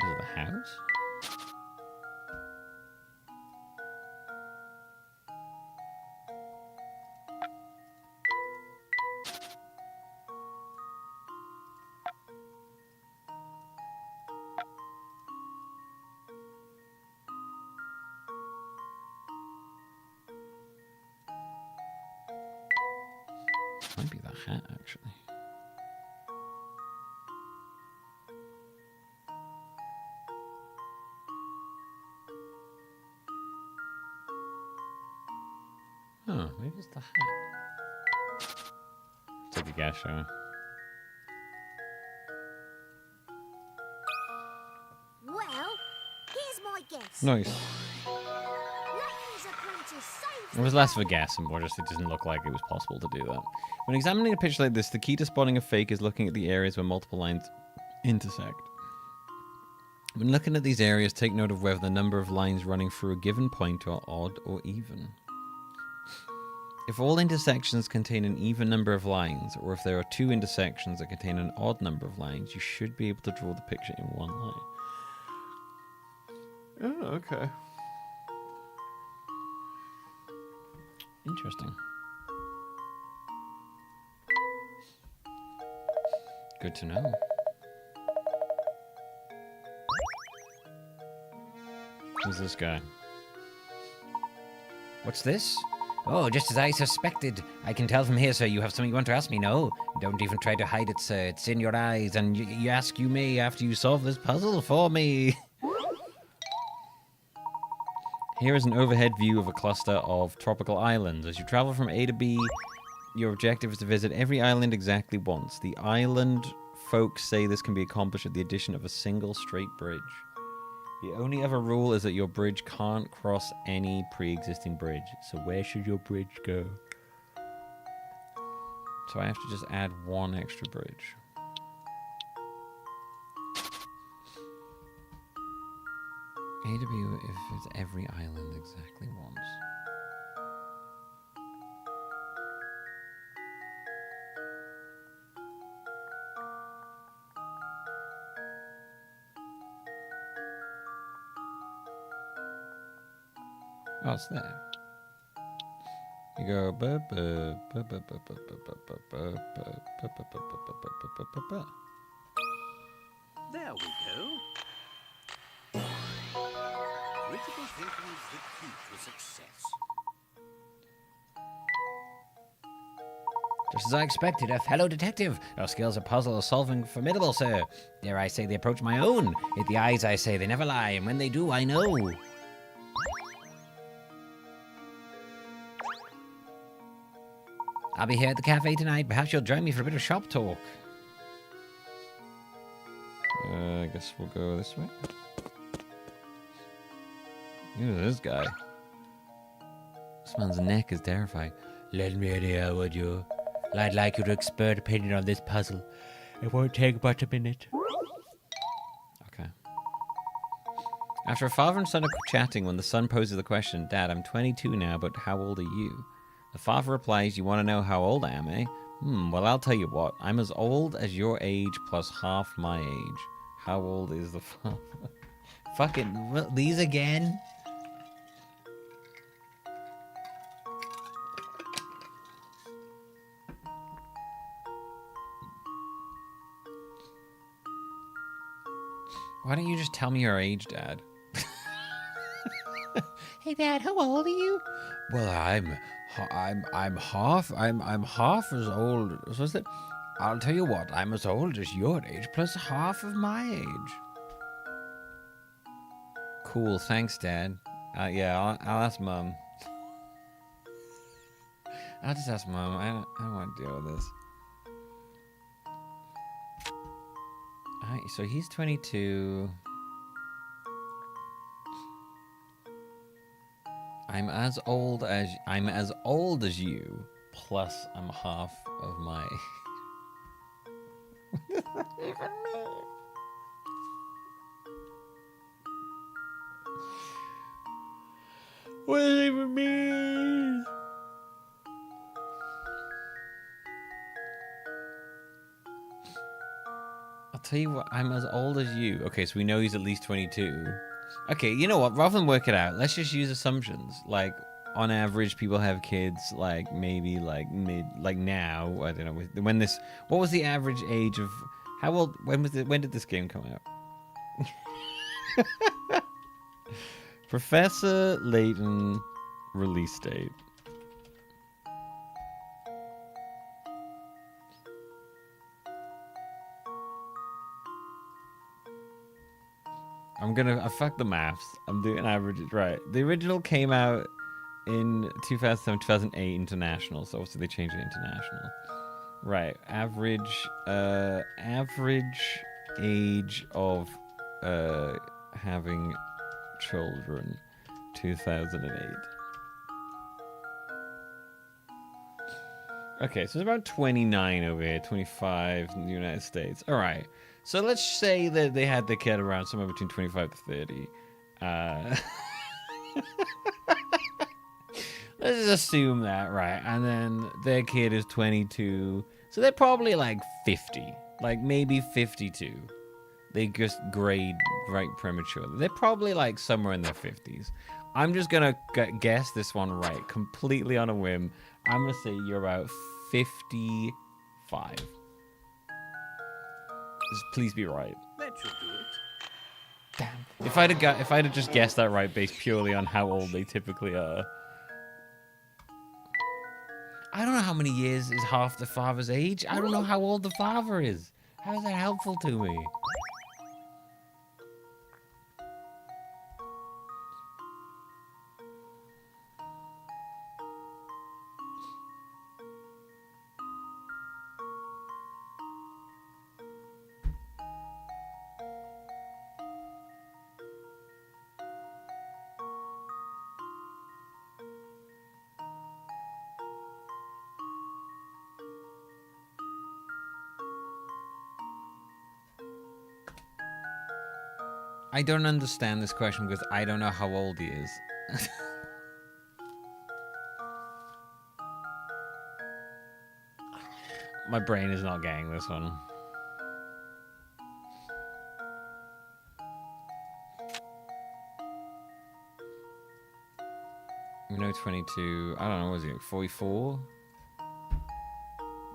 Is it the house? Might be the hat, actually. Oh, maybe it's the hat. Take a guess, shall we? Well, here's my guess. Nice. Layton's apprentice saved It was less of a guess and more just it doesn't look like it was possible to do that. When examining a picture like this, the key to spotting a fake is looking at the areas where multiple lines intersect. When looking at these areas, take note of whether the number of lines running through a given point are odd or even. If all intersections contain an even number of lines, or if there are two intersections that contain an odd number of lines, you should be able to draw the picture in one line. Oh, okay. Interesting. Good to know. Who's this guy? What's this? Oh, just as I suspected. I can tell from here, sir, you have something you want to ask me, no? Don't even try to hide it, sir. It's in your eyes, and you ask you may after you solve this puzzle for me. Here is an overhead view of a cluster of tropical islands. As you travel from A to B, your objective is to visit every island exactly once. The island folks say this can be accomplished with the addition of a single straight bridge. The only other rule is that your bridge can't cross any pre-existing bridge. So where should your bridge go? So I have to just add one extra bridge. A to B if it's every island exactly once. Oh, it's there. You go. There we go. Critical thinking is the key to success. Just as I expected, a fellow detective. Your skills at puzzle solving formidable, sir. Dare I say they approach my own. With the eyes I say they never lie, and when they do, I know. I'll be here at the cafe tonight. Perhaps you'll join me for a bit of shop talk. I guess we'll go this way. Look at this guy. This man's neck is terrifying. Lend me an ear, would you? I'd like you to expert opinion on this puzzle. It won't take but a minute. Okay. After a father and son are chatting when the son poses the question, Dad, I'm 22 now, but how old are you? The father replies, you want to know how old I am, eh? Well, I'll tell you what. I'm as old as your age plus half my age. How old is the father? Fucking, these again? Why don't you just tell me your age, Dad? Hey, Dad, how old are you? Well, I'm half as old. So is it? I'll tell you what. I'm as old as your age plus half of my age. Cool, thanks, Dad. Yeah, I'll ask Mum. I'll just ask Mum. I don't want to deal with this. So he's 22. I'm as old as you, plus I'm half of my age. What does it even mean? I'll tell you what, I'm as old as you. Okay, so we know he's at least 22. Okay, you know what? Rather than work it out, let's just use assumptions. Like, on average, people have kids, like, maybe, like, now. I don't know. When this... What was the average age of... How old... When did this game come out? Professor Layton release date. I fuck the maths. I'm doing averages. Right. The original came out in 2007, 2008 international. So obviously they changed it international. Right. Average age of having children, 2008. Okay, so it's about 29 over here, 25 in the United States. All right. So let's say that they had the kid around somewhere between 25 to 30. Let's just assume that, right? And then their kid is 22. So they're probably like 50, like maybe 52. They just grade right prematurely. They're probably like somewhere in their 50s. I'm just going to guess this one right, completely on a whim. I'm going to say you're about 55. Just please be right. That should do it. Damn. If I'd have just guessed that right based purely on how old they typically are. I don't know how many years is half the father's age. I don't know how old the father is. How is that helpful to me? I don't understand this question because I don't know how old he is. My brain is not getting this one. No, 22. I don't know. Was he like 44?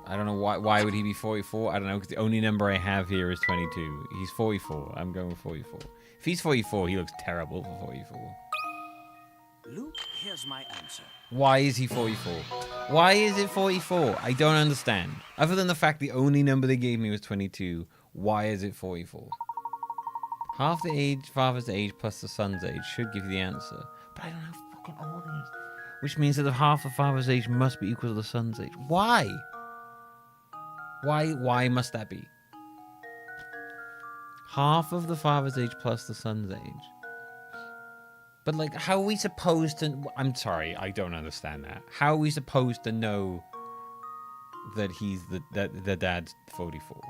I don't know why would he be 44? I don't know, because the only number I have here is 22. He's 44. I'm going with 44. If he's 44, he looks terrible for 44. Luke, here's my answer. Why is he 44? Why is it 44? I don't understand. Other than the fact the only number they gave me was 22, why is it 44? Half the age, father's age plus the son's age should give you the answer. But I don't have fucking all these. Which means that half the father's age must be equal to the son's age. Why? Why must that be? Half of the father's age plus the son's age. But like, how are we supposed to... I'm sorry, I don't understand that. How are we supposed to know that he's the dad's 44?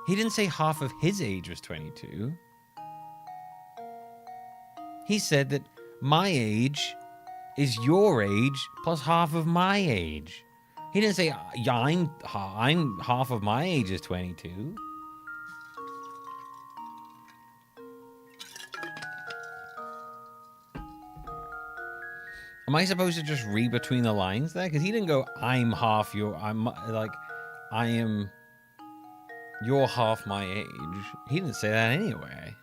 He didn't say half of his age was 22. He said that my age is your age plus half of my age. He didn't say, yeah, I'm half of my age is 22. Am I supposed to just read between the lines there? Because he didn't go, I'm half your... I am... You're half my age. He didn't say that anyway.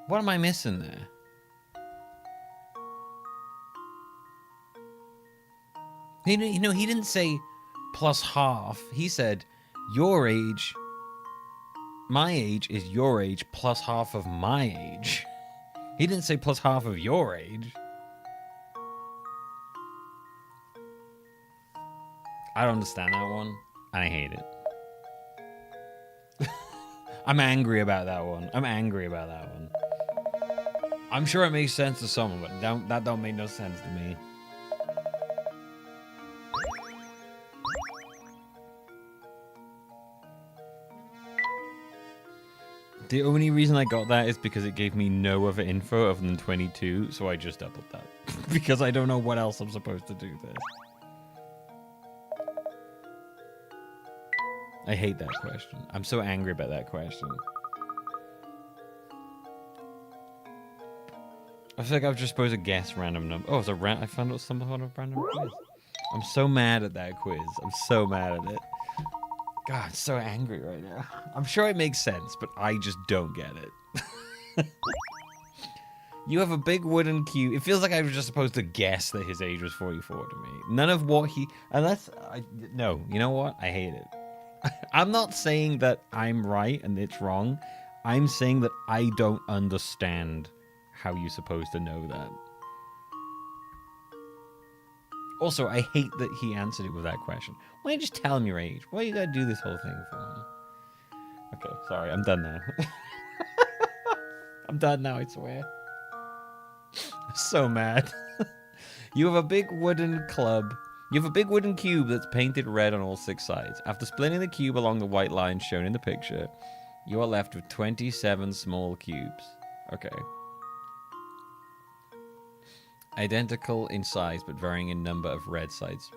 What am I missing there? He didn't say plus half. He said, your age... My age is your age plus half of my age. He didn't say plus half of your age. I don't understand that one. I hate it. I'm angry about that one. I'm sure it makes sense to someone, but that don't make no sense to me. The only reason I got that is because it gave me no other info other than 22, so I just doubled that. Because I don't know what else I'm supposed to do there. I hate that question. I'm so angry about that question. I feel like I was just supposed to guess random number. Oh, it's a I found out some sort of random quiz. I'm so mad at that quiz. I'm so mad at it. God, I'm so angry right now. I'm sure it makes sense, but I just don't get it. You have a big wooden cube. It feels like I was just supposed to guess that his age was 44 to me. None of what he... No, you know what? I hate it. I'm not saying that I'm right and it's wrong. I'm saying that I don't understand how you're supposed to know that. Also, I hate that he answered it with that question. Why don't you just tell him your age? Why you gotta do this whole thing for? Okay, sorry, I'm done now. I'm done now, I swear. I'm so mad. You have a big wooden club. You have a big wooden cube that's painted red on all 6 sides. After splitting the cube along the white lines shown in the picture, you are left with 27 small cubes. Okay. Identical in size, but varying in number of red sides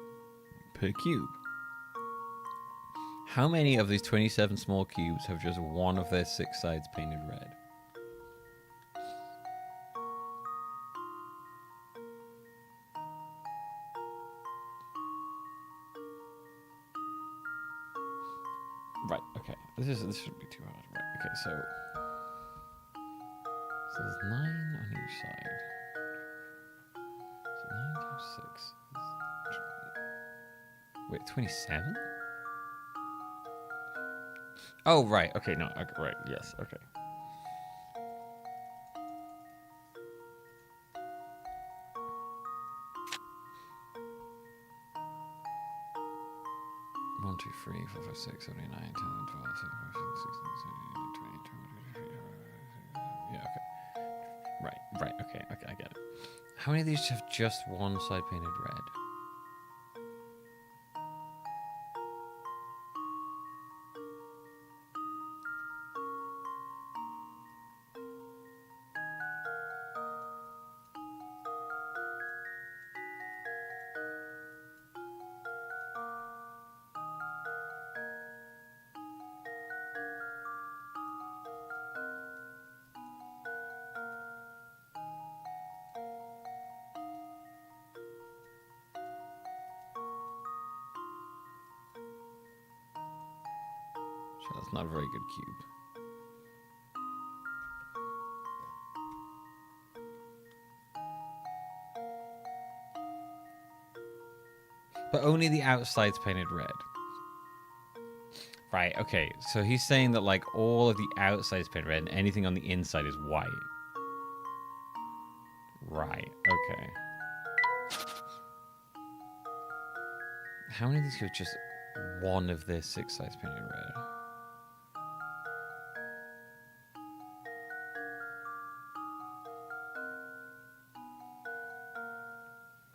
per cube. How many of these 27 small cubes have just one of their 6 sides painted red? Right, okay. This shouldn't be too hard. Right, okay, so there's 9 on each side. So 9 times 6. Wait, 27? Oh, right. Okay, no. Okay, right. Yes. Okay. One, two, three, 4, 5, 6, 7, 8, 9, 10, 12, 13, 14, 16, 17, 18, 20, 21, 22, 23, yeah, okay. Right, okay, I get it. How many of these have just one side painted red? That's not a very good cube. But only the outside's painted red. Right, okay. So he's saying that, like, all of the outside's painted red and anything on the inside is white. Right, okay. How many of these are just one of their 6 sides painted red?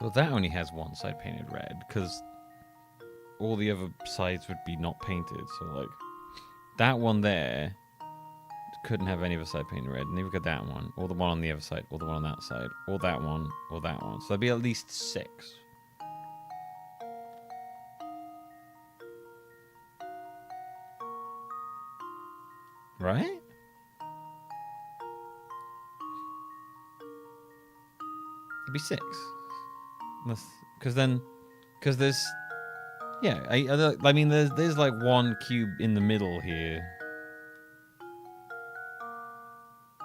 Well, that only has one side painted red, because all the other sides would be not painted. So, like, that one there couldn't have any other side painted red. Neither could that one, or the one on the other side, or the one on that side, or that one, or that one. So there'd be at least 6. Right? It'd be 6. Because there's, yeah, I mean, there's like one cube in the middle here.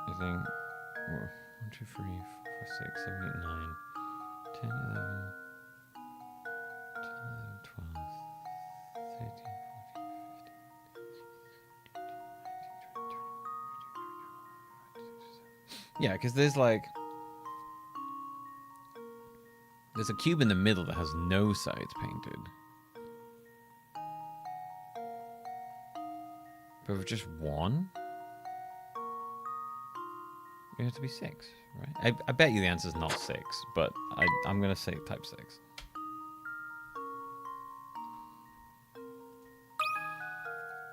I think, 1, 2, 3, 4, 5, 6, 7, 8, 9, 10, 11, 12, 13, 14, 15. Yeah, because there's a cube in the middle that has no sides painted. But with just one, it has to be 6, right? I bet you the answer is not 6, but I'm going to say type 6.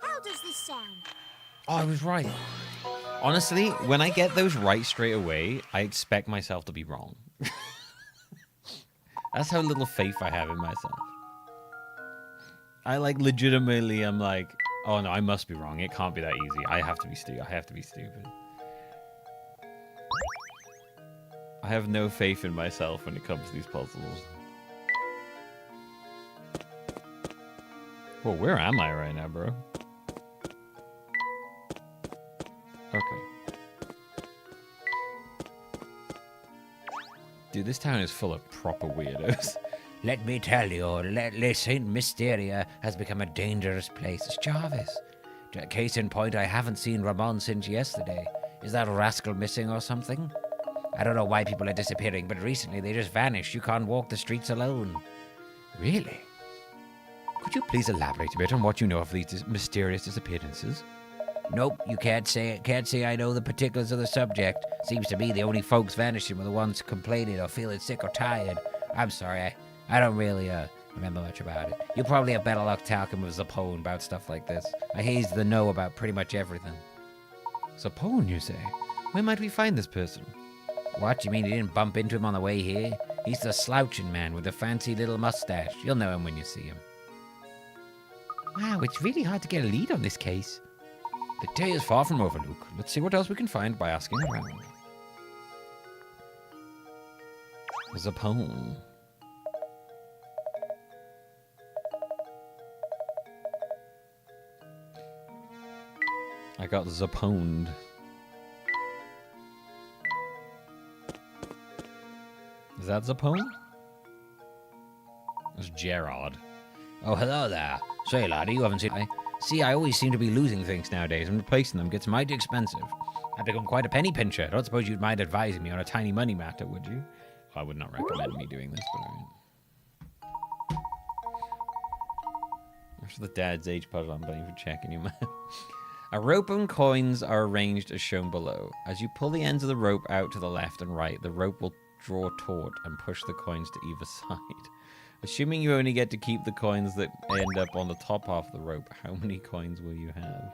How does this sound? Oh, I was right. Honestly, when I get those right straight away, I expect myself to be wrong. That's how little faith I have in myself. I legitimately am like, oh no, I must be wrong. It can't be that easy. I have to be stupid. I have to be stupid. I have no faith in myself when it comes to these puzzles. Well, where am I right now, bro? Okay. Dude, this town is full of proper weirdos. Let me tell you, Le Saint Mysteria has become a dangerous place. It's Jarvis. Case in point, I haven't seen Ramon since yesterday. Is that rascal missing or something? I don't know why people are disappearing, but recently they just vanished. You can't walk the streets alone. Really? Could you please elaborate a bit on what you know of these mysterious disappearances? Nope, you can't say it. Can't say I know the particulars of the subject. Seems to me the only folks vanishing were the ones complaining or feeling sick or tired. I'm sorry, I don't really remember much about it. You probably have better luck talking with Zapone about stuff like this. I he's the know about pretty much everything. Zapone, you say? Where might we find this person? What, you mean you didn't bump into him on the way here? He's the slouching man with the fancy little mustache. You'll know him when you see him. Wow, it's really hard to get a lead on this case. The day is far from over, Luke. Let's see what else we can find by asking around. Zapone. I got Zaponed. Is that Zapone? It's Gerard. Oh, hello there. Say, laddie, you haven't seen me. See, I always seem to be losing things nowadays, and replacing them gets mighty expensive. I've become quite a penny pincher. I don't suppose you'd mind advising me on a tiny money matter, would you? I would not recommend me doing this, but alright. After the dad's age puzzle, I'm betting for checking you, man. A rope and coins are arranged as shown below. As you pull the ends of the rope out to the left and right, the rope will draw taut and push the coins to either side. Assuming you only get to keep the coins that end up on the top half of the rope, how many coins will you have?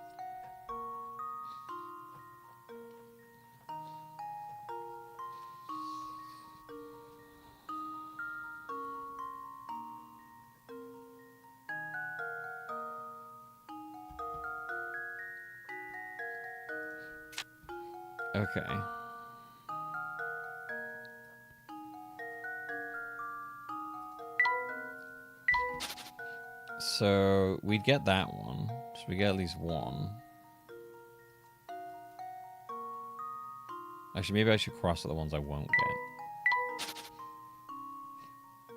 Okay. So we'd get that one. Just we get at least one. Actually, maybe I should cross at the ones I won't get.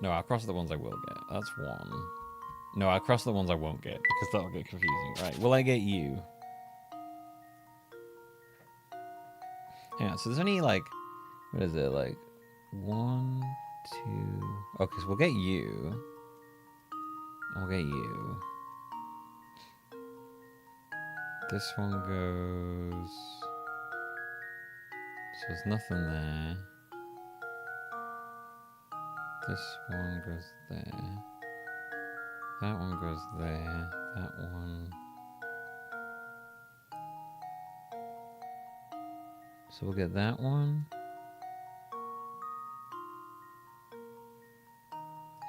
No, I'll cross at the ones I will get. That's one. No, I'll cross the ones I won't get, because that'll get confusing. Right, will I get you? Yeah, so there's only, like... What is it, like... 1, 2... Okay, so we'll get you. And we'll get you. This one goes... So there's nothing there. This one goes there. That one goes there. That one. So we'll get that one.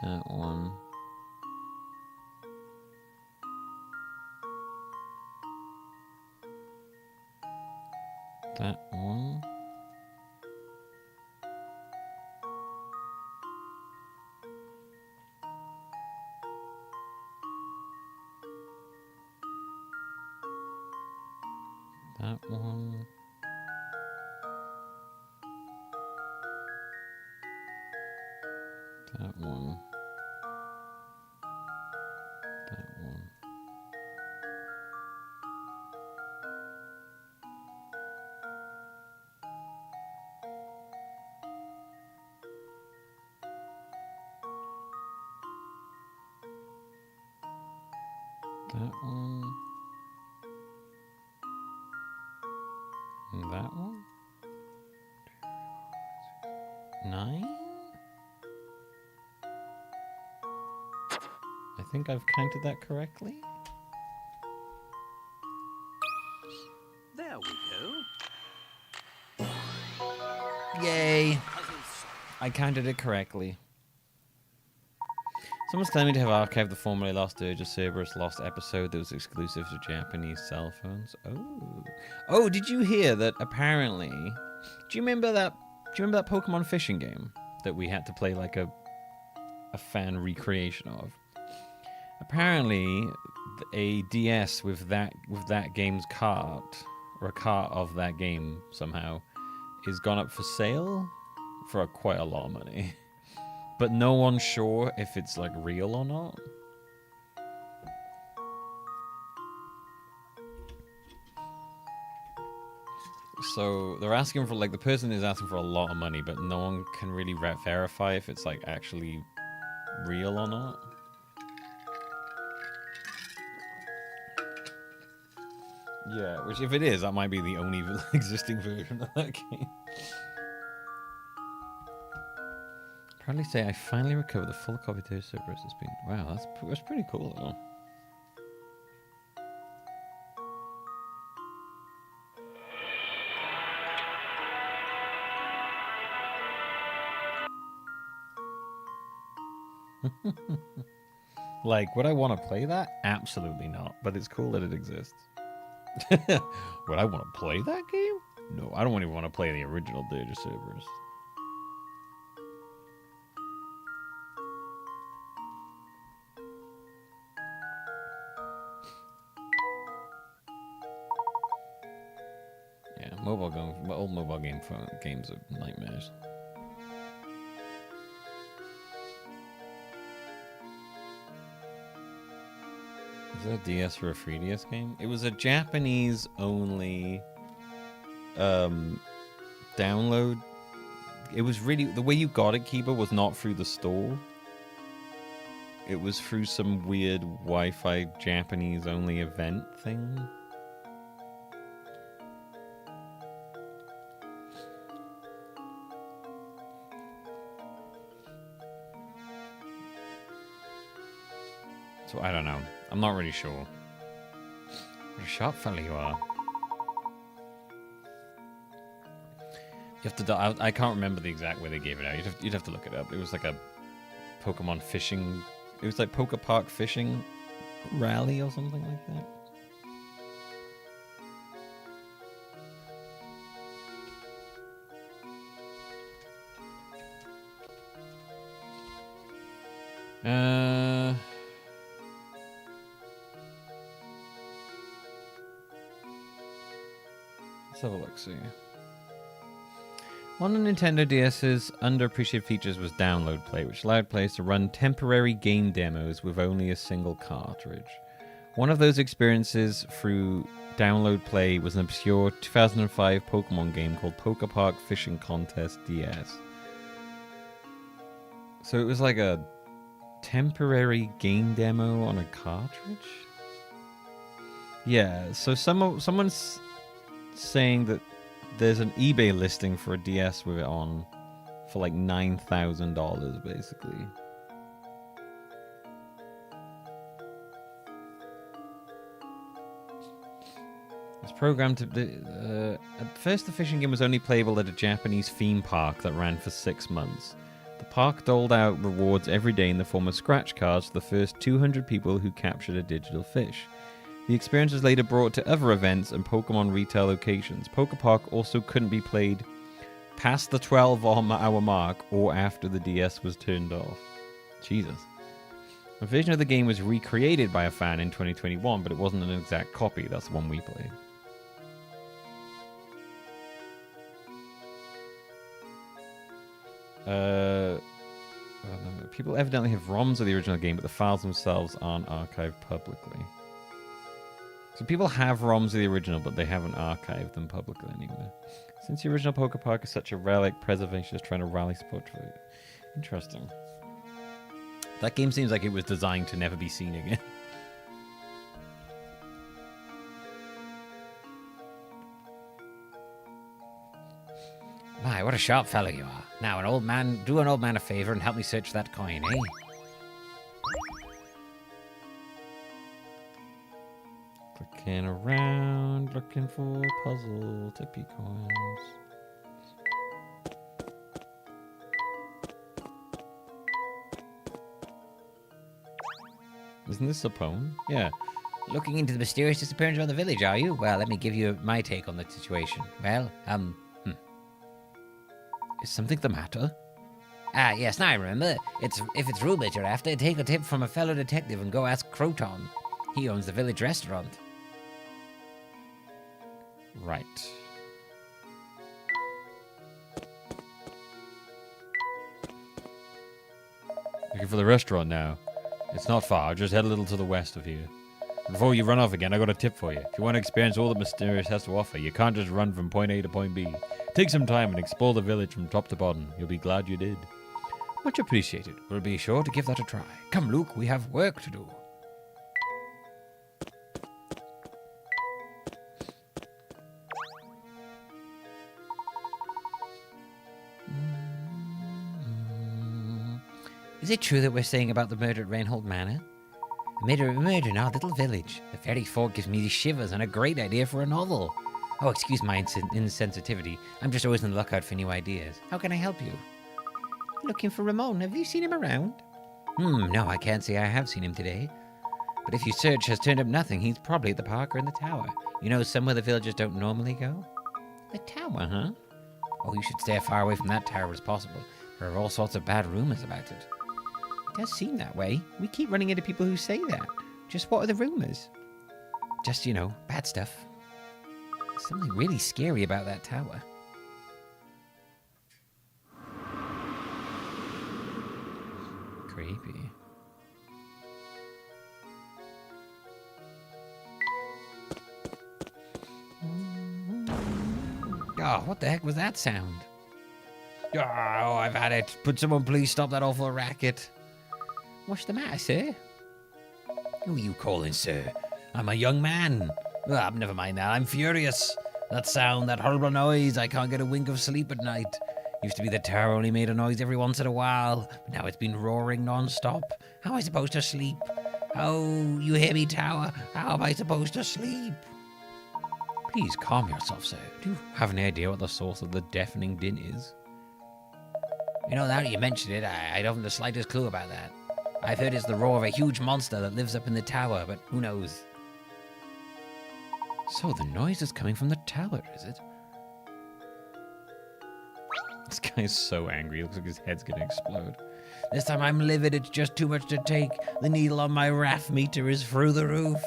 That one. That one. That one. That one. That one. That one. And that one? 9? I think I've counted that correctly. There we go. Yay! I counted it correctly. Someone's claiming to have archived the formerly lost Dirge of Cerberus lost episode that was exclusive to Japanese cell phones. Oh. Oh, did you hear that apparently... Do you remember that Pokemon fishing game that we had to play like a fan recreation of? Apparently, a DS with that game's cart, or a cart of that game somehow, is gone up for sale for quite a lot of money. But no one's sure if it's like real or not. So they're asking for, like, the person is asking for a lot of money, but no one can really verify if it's like actually real or not. Yeah, which if it is, that might be the only existing version of that game. Proudly say I finally recovered the full copy to Cerberus. It's been... Wow, that's pretty cool though. Like, would I want to play that? Absolutely not, but it's cool that it exists. Would I want to play that game? No, I don't even want to play the original Dirge of Cerberus. Yeah, old mobile games are nightmares. Was that a DS or a 3DS game? It was a Japanese only download. It was really, the way you got it, Kiba, was not through the store. It was through some weird Wi-Fi Japanese only event thing. So I don't know. I'm not really sure. What a sharp fella you are. You have to. I can't remember the exact way they gave it out. You'd have to look it up. It was like a Pokemon fishing. It was like Poke Park fishing rally or something like that. have a look, see. One of Nintendo DS's underappreciated features was download play, which allowed players to run temporary game demos with only a single cartridge. One of those experiences through download play was an obscure 2005 Pokemon game called Poke Park Fishing Contest DS. So it was like a temporary game demo on a cartridge? Yeah, so someone's saying that there's an eBay listing for a DS with it on for like $9,000 basically. It's programmed to... at first the fishing game was only playable at a Japanese theme park that ran for 6 months. The park doled out rewards every day in the form of scratch cards to the first 200 people who captured a digital fish. The experience was later brought to other events and Pokemon retail locations. Poke Park also couldn't be played past the 12-hour mark or after the DS was turned off. Jesus. A version of the game was recreated by a fan in 2021, but it wasn't an exact copy. That's the one we played. People evidently have ROMs of the original game, but the files themselves aren't archived publicly. So people have ROMs of the original, but they haven't archived them publicly anywhere. Since the original Poke Park is such a relic, preservation is trying to rally support for it. Interesting. That game seems like it was designed to never be seen again. My, what a sharp fellow you are. Now, do an old man a favor and help me search that coin, eh? Clicking around, looking for puzzle tippy coins. Isn't this a poem? Yeah. Looking into the mysterious disappearance of the village, are you? Well, let me give you my take on the situation. Well, Is something the matter? Ah, yes, now I remember. If it's rumored you're after, take a tip from a fellow detective and go ask Croton. He owns the village restaurant. Right. Looking for the restaurant now. It's not far, just head a little to the west of here. Before you run off again, I got a tip for you. If you want to experience all that Mysterious has to offer, you can't just run from point A to point B. Take some time and explore the village from top to bottom. You'll be glad you did. Much appreciated. We'll be sure to give that a try. Come, Luke, we have work to do. Is it true that we're saying about the murder at Reinhold Manor? A murder in our little village. The very thought gives me the shivers and a great idea for a novel. Oh, excuse my insensitivity. I'm just always on the lookout for new ideas. How can I help you? Looking for Ramon. Have you seen him around? No, I can't say I have seen him today. But if your search has turned up nothing, he's probably at the park or in the tower. You know, somewhere the villagers don't normally go? The tower, huh? Oh, you should stay as far away from that tower as possible. There are all sorts of bad rumors about it. It does seem that way. We keep running into people who say that. Just what are the rumors? Just, you know, bad stuff. Something really scary about that tower. Creepy. Oh, what the heck was that sound? Oh, I've had it. Could someone please stop that awful racket? What's the matter, sir? Who are you calling, sir? I'm a young man. Never mind that. I'm furious. That sound, that horrible noise. I can't get a wink of sleep at night. Used to be the tower only made a noise every once in a while, but now it's been roaring non-stop. How am I supposed to sleep? Oh, you hear me, tower? How am I supposed to sleep? Please calm yourself, sir. Do you have any idea what the source of the deafening din is? You know, now that you mention it, I don't have the slightest clue about that. I've heard it's the roar of a huge monster that lives up in the tower, but who knows? So the noise is coming from the tower, is it? This guy's so angry. He looks like his head's gonna explode. This time I'm livid. It's just too much to take. The needle on my RAF meter is through the roof.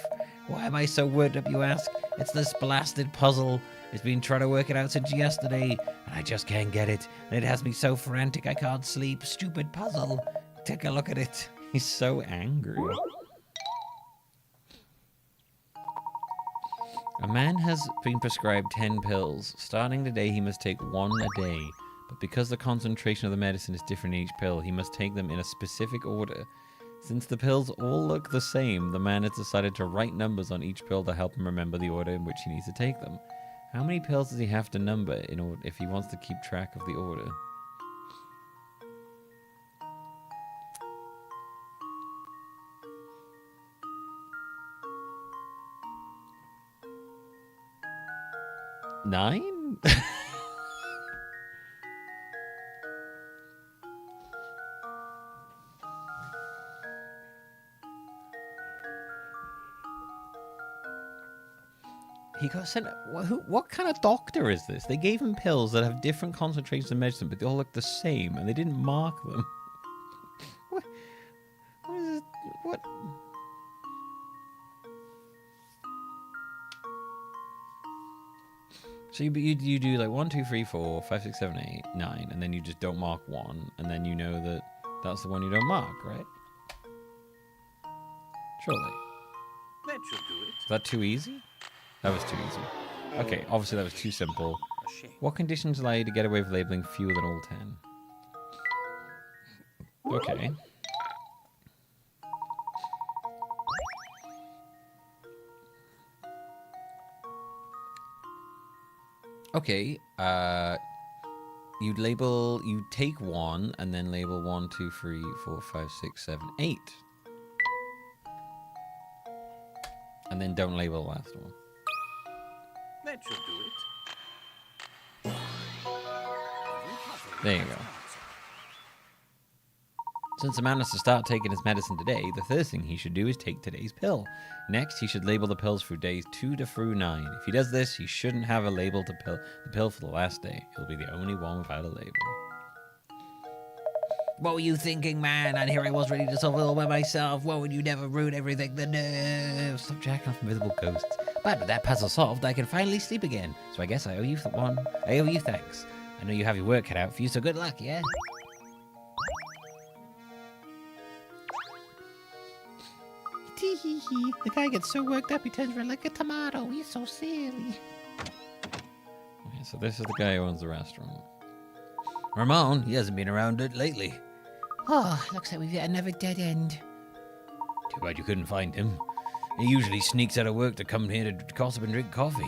Why am I so worked up, you ask? It's this blasted puzzle. It's been trying to work it out since yesterday, and I just can't get it. And it has me so frantic I can't sleep. Stupid puzzle. Take a look at it. He's so angry. A man has been prescribed 10 pills. Starting today, he must take 1 a day. But because the concentration of the medicine is different in each pill, he must take them in a specific order. Since the pills all look the same, the man has decided to write numbers on each pill to help him remember the order in which he needs to take them. How many pills does he have to number in order if he wants to keep track of the order? Nine? He got sent. What kind of doctor is this? They gave him pills that have different concentrations of medicine, but they all look the same, and they didn't mark them. What is this? What? So you do like 1, 2, 3, 4, 5, 6, 7, 8, 9, and then you just don't mark 1, and then you know that that's the one you don't mark, right? Surely. That should do it. Is that too easy? That was too easy. Okay, obviously that was too simple. What conditions allow you to get away with labeling fewer than all 10? Okay. Okay, you take 1 and then label 1, 2, 3, 4, 5, 6, 7, 8. And then don't label the last one. That should do it. There you go. Since the man has to start taking his medicine today, the first thing he should do is take today's pill. Next, he should label the pills through days 2 to through 9. If he does this, he shouldn't have a label to the pill for the last day. He'll be the only one without a label. What were you thinking, man? And here I was ready to solve it all by myself. Why would you never ruin everything? The nerve. Stop jacking off invisible ghosts. But with that puzzle solved, I can finally sleep again. So I guess I owe you one. I owe you thanks. I know you have your work cut out for you, so good luck, yeah? Tee-hee-hee. The guy gets so worked up he turns red like a tomato. He's so silly. Okay, so this is the guy who owns the restaurant. Ramon, he hasn't been around it lately. Oh, looks like we've hit another dead end. Too bad you couldn't find him. He usually sneaks out of work to come here to gossip and drink coffee.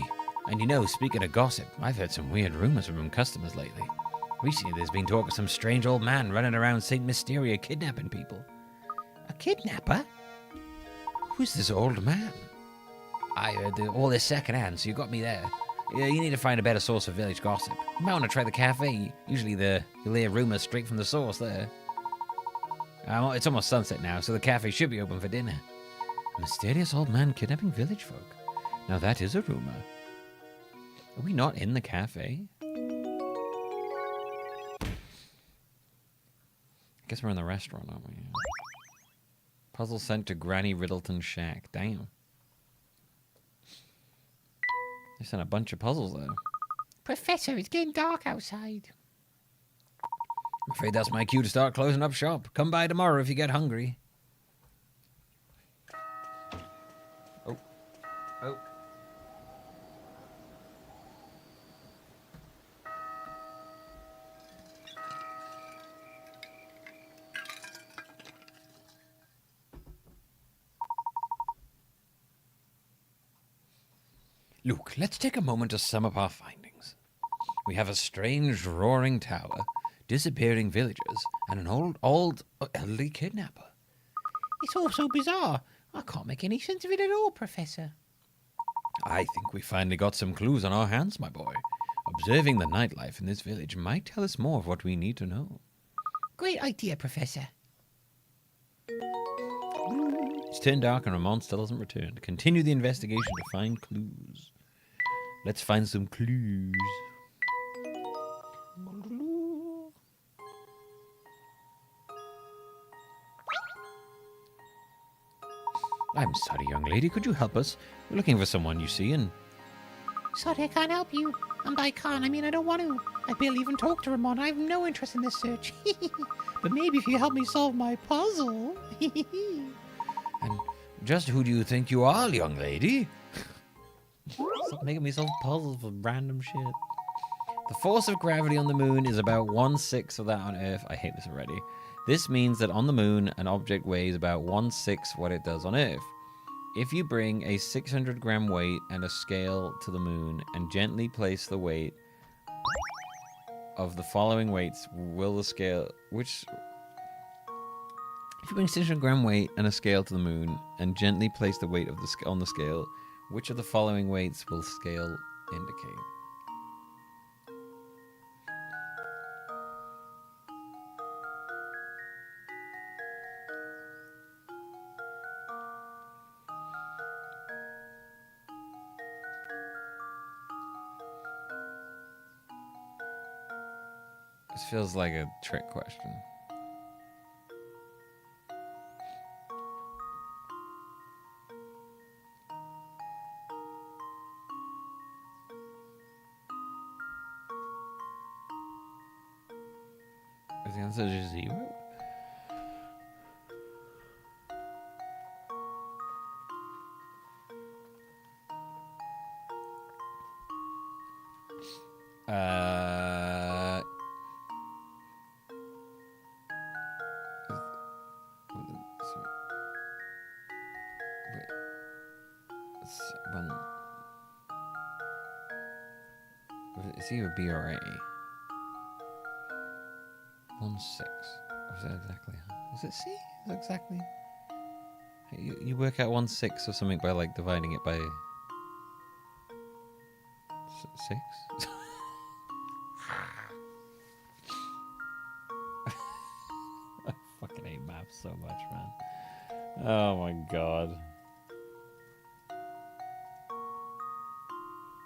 And you know, speaking of gossip, I've heard some weird rumors from customers lately. Recently, there's been talk of some strange old man running around St. Mysteria kidnapping people. A kidnapper? Who's this old man? I heard all this secondhand, so you got me there. Yeah, you need to find a better source of village gossip. You might want to try the cafe. Usually you'll hear rumors straight from the source there. It's almost sunset now, so the cafe should be open for dinner. A mysterious old man kidnapping village folk. Now that is a rumor. Are we not in the cafe? I guess we're in the restaurant, aren't we? Puzzle sent to Granny Riddleton's shack. Damn. They sent a bunch of puzzles there. Professor, it's getting dark outside. I'm afraid that's my cue to start closing up shop. Come by tomorrow if you get hungry. Oh. Look, let's take a moment to sum up our findings. We have a strange roaring tower, disappearing villagers, and an old elderly kidnapper. It's all so bizarre. I can't make any sense of it at all, Professor. I think we finally got some clues on our hands, my boy. Observing the nightlife in this village might tell us more of what we need to know. Great idea, Professor. It's turned dark and Ramon still hasn't returned. Continue the investigation to find clues. Let's find some clues. I'm sorry, young lady. Could you help us? We're looking for someone, you see, and Sorry, I can't help you. And by can't, I mean I don't want to. I barely even talk to Ramon. I have no interest in this search. But maybe if you help me solve my puzzle. And just who do you think you are, young lady? Stop making me solve puzzles for random shit. The force of gravity on the moon is about 1/6 of that on Earth. I hate this already. This means that on the moon, an object weighs about 1/6 what it does on Earth. If you bring a 600-gram weight and a scale to the moon and gently place the weight of the following weights, will the scale... If you bring 600-gram weight and a scale to the moon and gently place the weight of on the scale, which of the following weights will scale indicate? This feels like a trick question. Is the answer just 0? It's either B or A. 1/6. Or is that exactly? Is it C? Is that exactly? You work out 1/6 or something by like dividing it by 6. I fucking hate maths so much, man. Oh my god.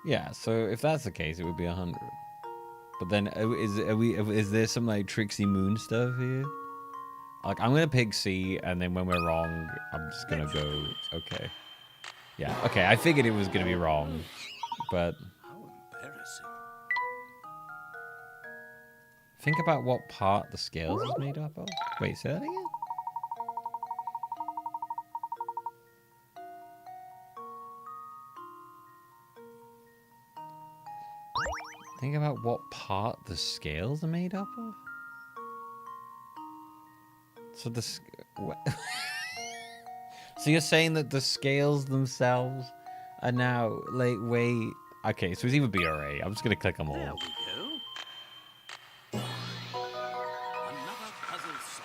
Yeah, so if that's the case, it would be 100. But then, is there some like tricksy moon stuff here? Like, I'm gonna pick C, and then when we're wrong, I'm just gonna go okay. Yeah, okay. I figured it was gonna be wrong, but How embarrassing. think about what part the scales is made up of. Wait, say that again. Think about what part the scales are made up of. So what? So you're saying that the scales themselves are now like way... Okay, so it's either B or A. I'm just gonna click them all. There we go. Another puzzle solved.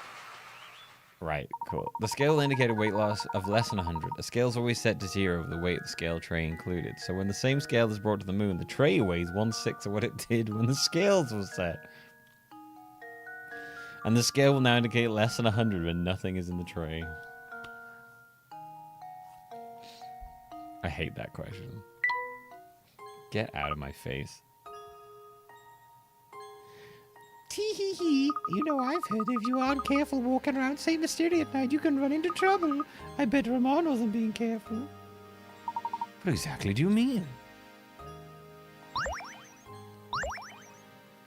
Right, cool. The scale will indicate a weight loss of less than 100. A scale is always set to 0 with the weight of the scale tray included. So when the same scale is brought to the moon, the tray weighs 1/6 of what it did when the scales were set. And the scale will now indicate less than 100 when nothing is in the tray. I hate that question. Get out of my face. Tee-hee-hee. You know, I've heard if you aren't careful walking around St. Mysteria at night, you can run into trouble. I bet Ramon wasn't being careful. What exactly do you mean?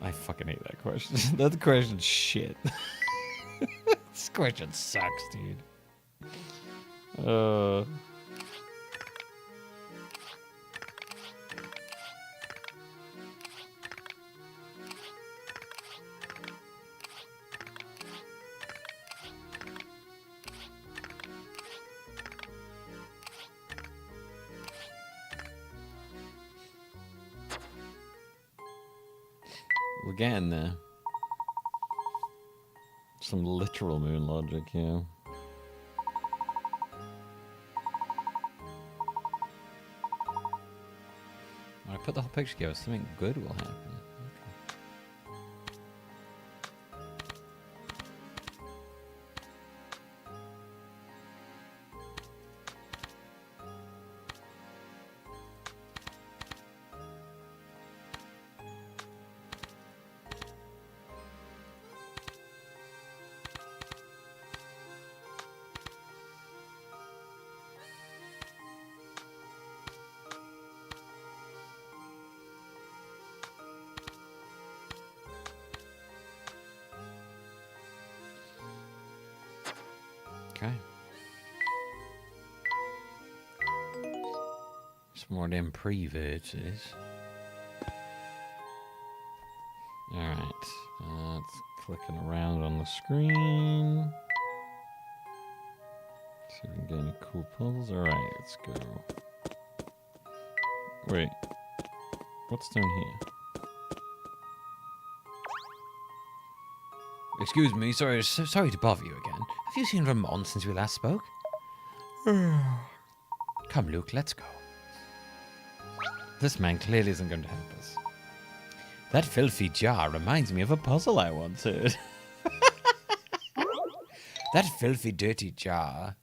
I fucking hate that question. That question's shit. This question sucks, dude. We're getting there. Some literal moon logic, yeah. When I put the whole picture together, something good will happen. Some more them preverts, it is. Alright. It's clicking around on the screen. See if we can get any cool puzzles. Alright, let's go. Wait. What's down here? Excuse me, sorry to bother you again. Have you seen Ramon since we last spoke? Come, Luke, let's go. This man clearly isn't going to help us. That filthy jar reminds me of a puzzle I once heard. That filthy, dirty jar.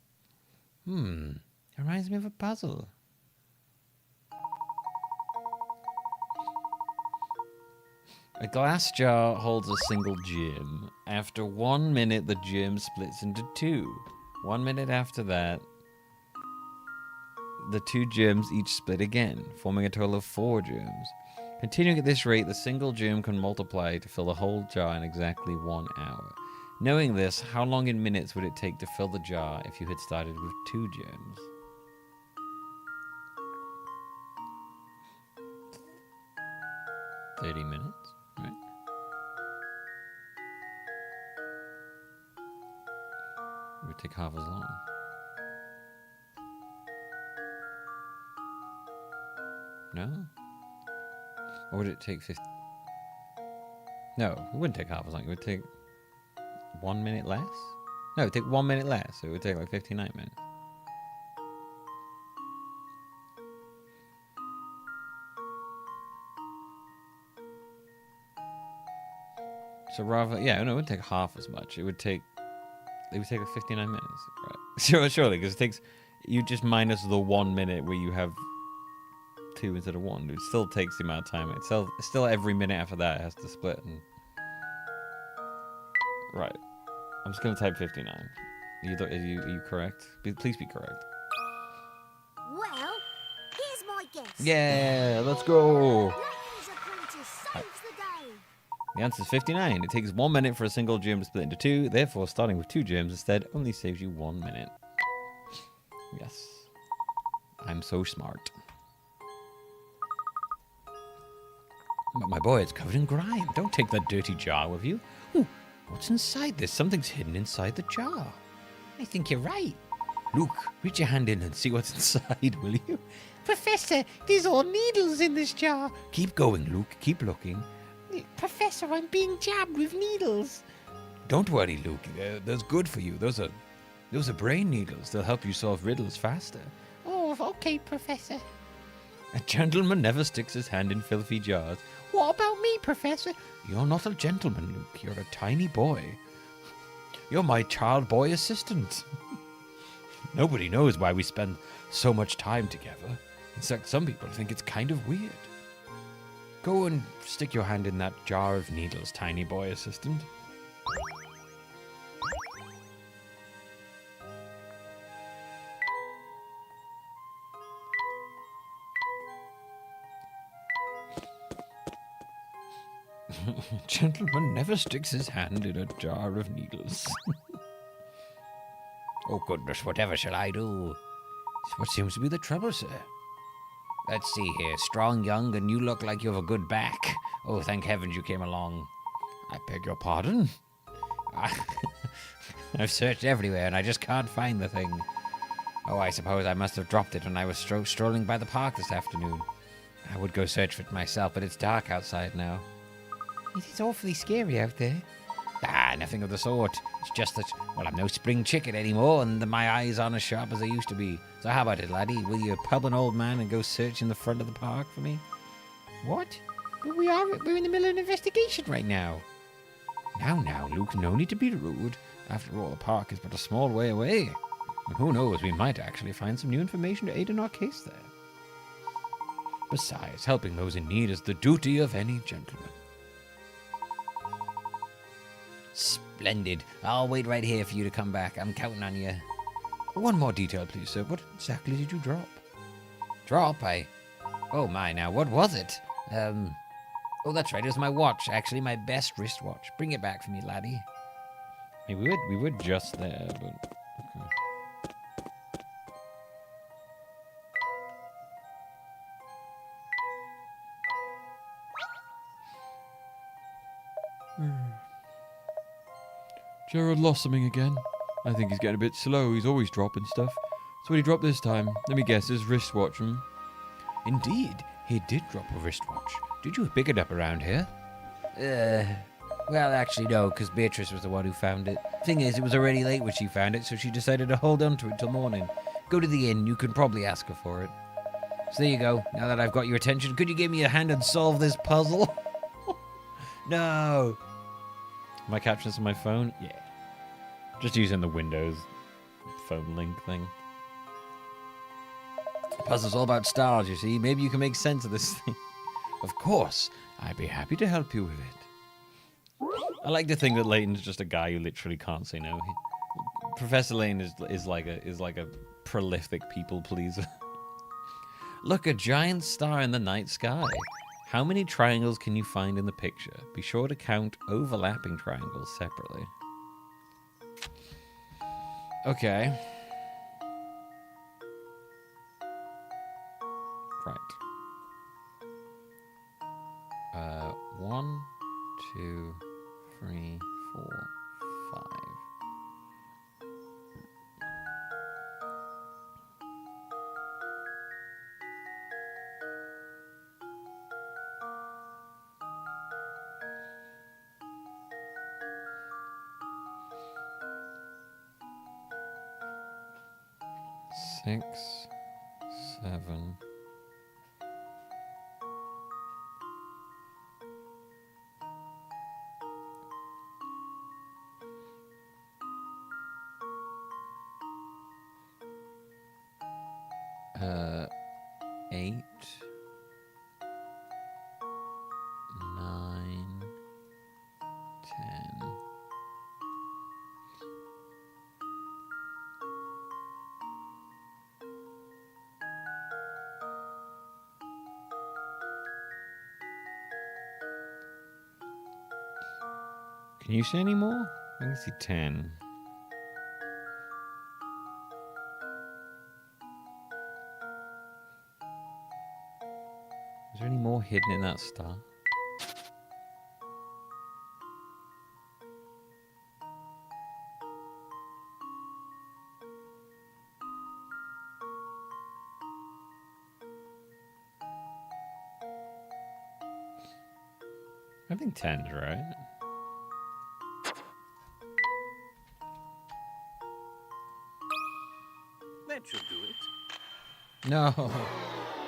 Reminds me of a puzzle. A glass jar holds a single gem. After 1 minute, the gem splits into 2. 1 minute after that, the 2 gems each split again, forming a total of 4 gems. Continuing at this rate, the single gem can multiply to fill the whole jar in exactly 1 hour. Knowing this, how long in minutes would it take to fill the jar if you had started with 2 gems? $30 minutes, right? It would take half as long. No? Or would it take 50? No, it wouldn't take half as long. It would take 1 minute less? No, it would take 1 minute less. So it would take like 59 minutes. So rather, yeah, no, it wouldn't take half as much. It would take like 59 minutes. Right. Surely, because it takes, you just minus the 1 minute where you have 2 instead of 1. It still takes the amount of time. It's still every minute after that it has to split. And right. I'm just going to type 59. Are you correct? Please be correct. Well, here's my guess. Yeah, let's go. Layton's apprentice saves the day. The answer is 59. It takes 1 minute for a single gem to split into 2. Therefore, starting with 2 gems instead only saves you 1 minute. Yes. I'm so smart. But my boy, it's covered in grime. Don't take that dirty jar with you. Ooh, what's inside this? Something's hidden inside the jar. I think you're right. Luke, reach your hand in and see what's inside, will you? Professor, there's all needles in this jar. Keep going, Luke. Keep looking. Professor, I'm being jabbed with needles. Don't worry, Luke. That's good for you. Those are brain needles. They'll help you solve riddles faster. Oh, okay, Professor. A gentleman never sticks his hand in filthy jars. What about me, Professor? You're not a gentleman, Luke. You're a tiny boy. You're my child boy assistant. Nobody knows why we spend so much time together. In fact, some people think it's kind of weird. Go and stick your hand in that jar of needles, tiny boy assistant. Gentleman never sticks his hand in a jar of needles. Oh, goodness, whatever shall I do? What seems to be the trouble, sir? Let's see here. Strong, young, and you look like you have a good back. Oh, thank heavens you came along. I beg your pardon? I've searched everywhere, and I just can't find the thing. Oh, I suppose I must have dropped it when I was strolling by the park this afternoon. I would go search for it myself, but it's dark outside now. It is awfully scary out there. Ah, nothing of the sort. It's just that, well, I'm no spring chicken anymore, and my eyes aren't as sharp as they used to be. So how about it, laddie? Will you pub an old man and go search in the front of the park for me? What? But we're in the middle of an investigation right now. Now, Luke, no need to be rude. After all, the park is but a small way away. And who knows, we might actually find some new information to aid in our case there. Besides, helping those in need is the duty of any gentleman. Splendid. I'll wait right here for you to come back. I'm counting on you. One more detail, please, sir. What exactly did you drop? Drop? Oh, my, now, what was it? Oh, that's right. It was my watch, actually. My best wristwatch. Bring it back for me, laddie. Hey, we were just there, but... Okay. Gerald lost something again. I think he's getting a bit slow. He's always dropping stuff. So what he dropped this time? Let me guess, his wristwatch. Indeed, he did drop a wristwatch. Did you pick it up around here? Well, actually, no, because Beatrice was the one who found it. Thing is, it was already late when she found it, so she decided to hold on to it till morning. Go to the inn, you can probably ask her for it. So there you go. Now that I've got your attention, could you give me a hand and solve this puzzle? No! Am I capturing this on my phone? Yeah. Just using the Windows phone link thing. The puzzle's all about stars, you see. Maybe you can make sense of this thing. Of course, I'd be happy to help you with it. I like to think that Layton's just a guy who literally can't say no. Professor Layton is like a prolific people pleaser. Look, a giant star in the night sky. How many triangles can you find in the picture? Be sure to count overlapping triangles separately. Okay. Right. 1, 2, 3, 4, 5. Six, 7. Eight, 9, 10. Can you see any more? I can see 10. Is there any more hidden in that star? I think 10's right. That should do it. No.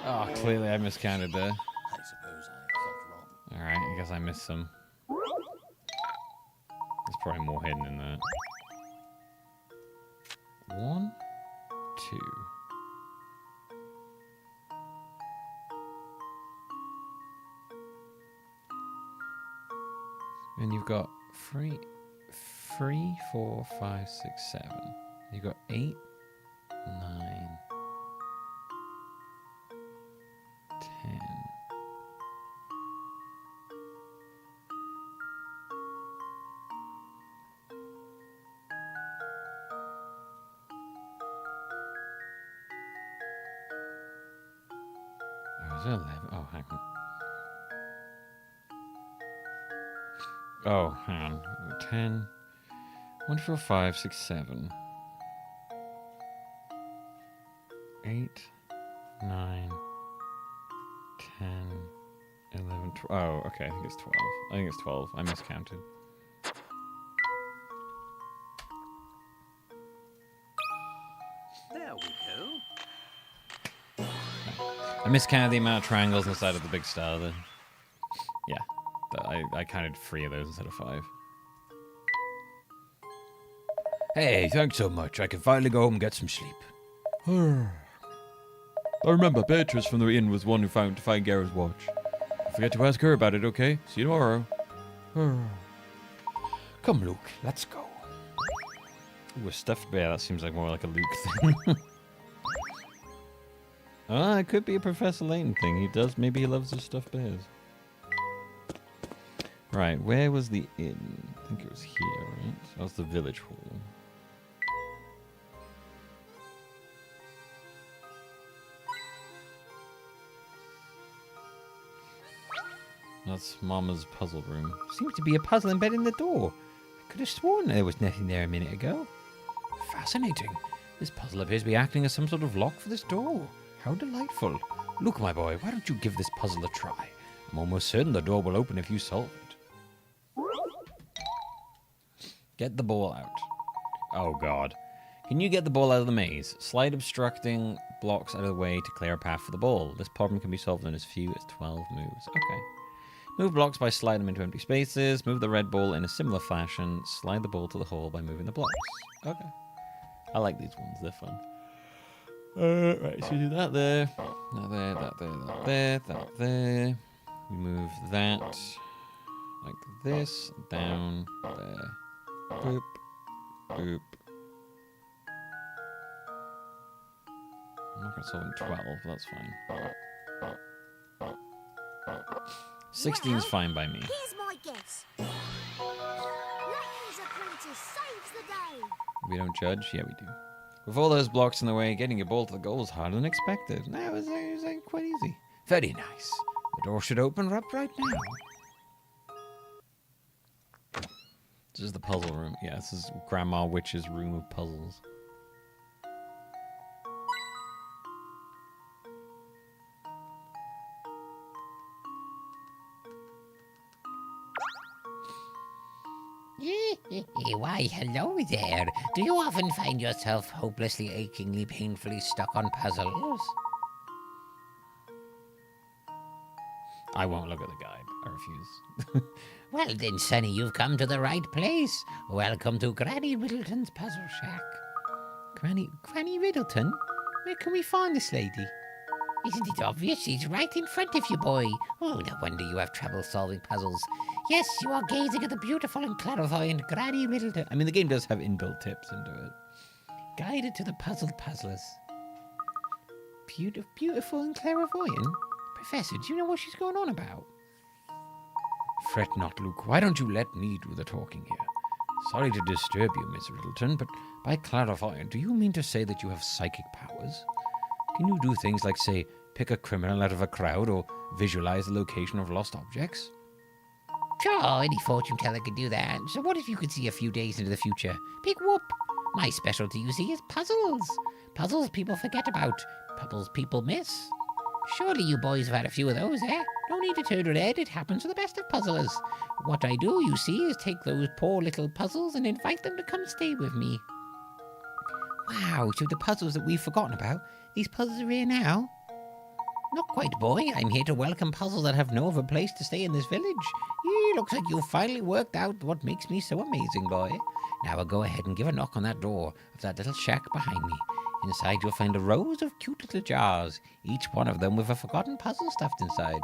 Oh, clearly I miscounted there. I suppose I thought wrong. Alright, I guess I missed some. There's probably more hidden in that. 1, 2. And you've got 3, 4, 5, 6, 7. You've got 8, 9, 10. Oh, is it 11? Oh, hang on. Oh, hang on. 10. 1, 4, 5, 6, 7. 8, 9, 10, 11, 12. Oh, okay. I think it's 12. I think it's 12. I miscounted. There we go. I miscounted the amount of triangles inside of the big star then. Yeah. I counted 3 of those instead of 5. Hey, thanks so much. I can finally go home and get some sleep. I remember Beatrice from the inn was one who found to find Garrett's watch. Don't forget to ask her about it, okay? See you tomorrow. Come, Luke, let's go. Ooh, a stuffed bear. That seems like more like a Luke thing. It could be a Professor Layton thing. He does. Maybe he loves his stuffed bears. Right, where was the inn? I think it was here, right? That was the village hall. That's Mama's puzzle room. Seems to be a puzzle embedded in the door. I could have sworn there was nothing there a minute ago. Fascinating. This puzzle appears to be acting as some sort of lock for this door. How delightful. Look, my boy, why don't you give this puzzle a try? I'm almost certain the door will open if you solve it. Get the ball out. Oh, God. Can you get the ball out of the maze? Slide obstructing blocks out of the way to clear a path for the ball. This problem can be solved in as few as 12 moves. Okay. Move blocks by sliding them into empty spaces. Move the red ball in a similar fashion. Slide the ball to the hole by moving the blocks. Okay. I like these ones. They're fun. Right, so you do that there. That there, that there, that there, that there. We move that like this. Down there. Boop. Boop. I'm not going to solve in 12, but that's fine. 16's fine by me. Here's my guess. Layton's apprentice saves the day. We don't judge? Yeah, we do. With all those blocks in the way, getting your ball to the goal is harder than expected. No, it was quite easy. Very nice. The door should open up right now. This is the puzzle room. Yeah, this is Grandma Witch's room of puzzles. Why, hello there. Do you often find yourself hopelessly, achingly, painfully stuck on puzzles? I won't look at the guide. I refuse. Well then, Sonny, you've come to the right place. Welcome to Granny Riddleton's Puzzle Shack. Granny Riddleton? Where can we find this lady? Isn't it obvious? She's right in front of you, boy. Oh, no wonder you have trouble solving puzzles. Yes, you are gazing at the beautiful and clairvoyant Granny Riddleton. I mean, the game does have inbuilt tips into it. Guided to the puzzled puzzlers. Beautiful and clairvoyant? Professor, do you know what she's going on about? Fret not, Luke. Why don't you let me do the talking here? Sorry to disturb you, Miss Riddleton, but by clairvoyant, do you mean to say that you have psychic powers? Can you do things like, say, pick a criminal out of a crowd or visualize the location of lost objects? Sure, any fortune teller could do that. So what if you could see a few days into the future? Big whoop! My specialty, you see, is puzzles. Puzzles people forget about. Puzzles people miss. Surely you boys have had a few of those, eh? No need to turn red, it happens to the best of puzzlers. What I do, you see, is take those poor little puzzles and invite them to come stay with me. Wow, so the puzzles that we've forgotten about, these puzzles are here now? Not quite, boy. I'm here to welcome puzzles that have no other place to stay in this village. Looks like you've finally worked out what makes me so amazing, boy. Now I'll go ahead and give a knock on that door of that little shack behind me. Inside you'll find rows of cute little jars, each one of them with a forgotten puzzle stuffed inside.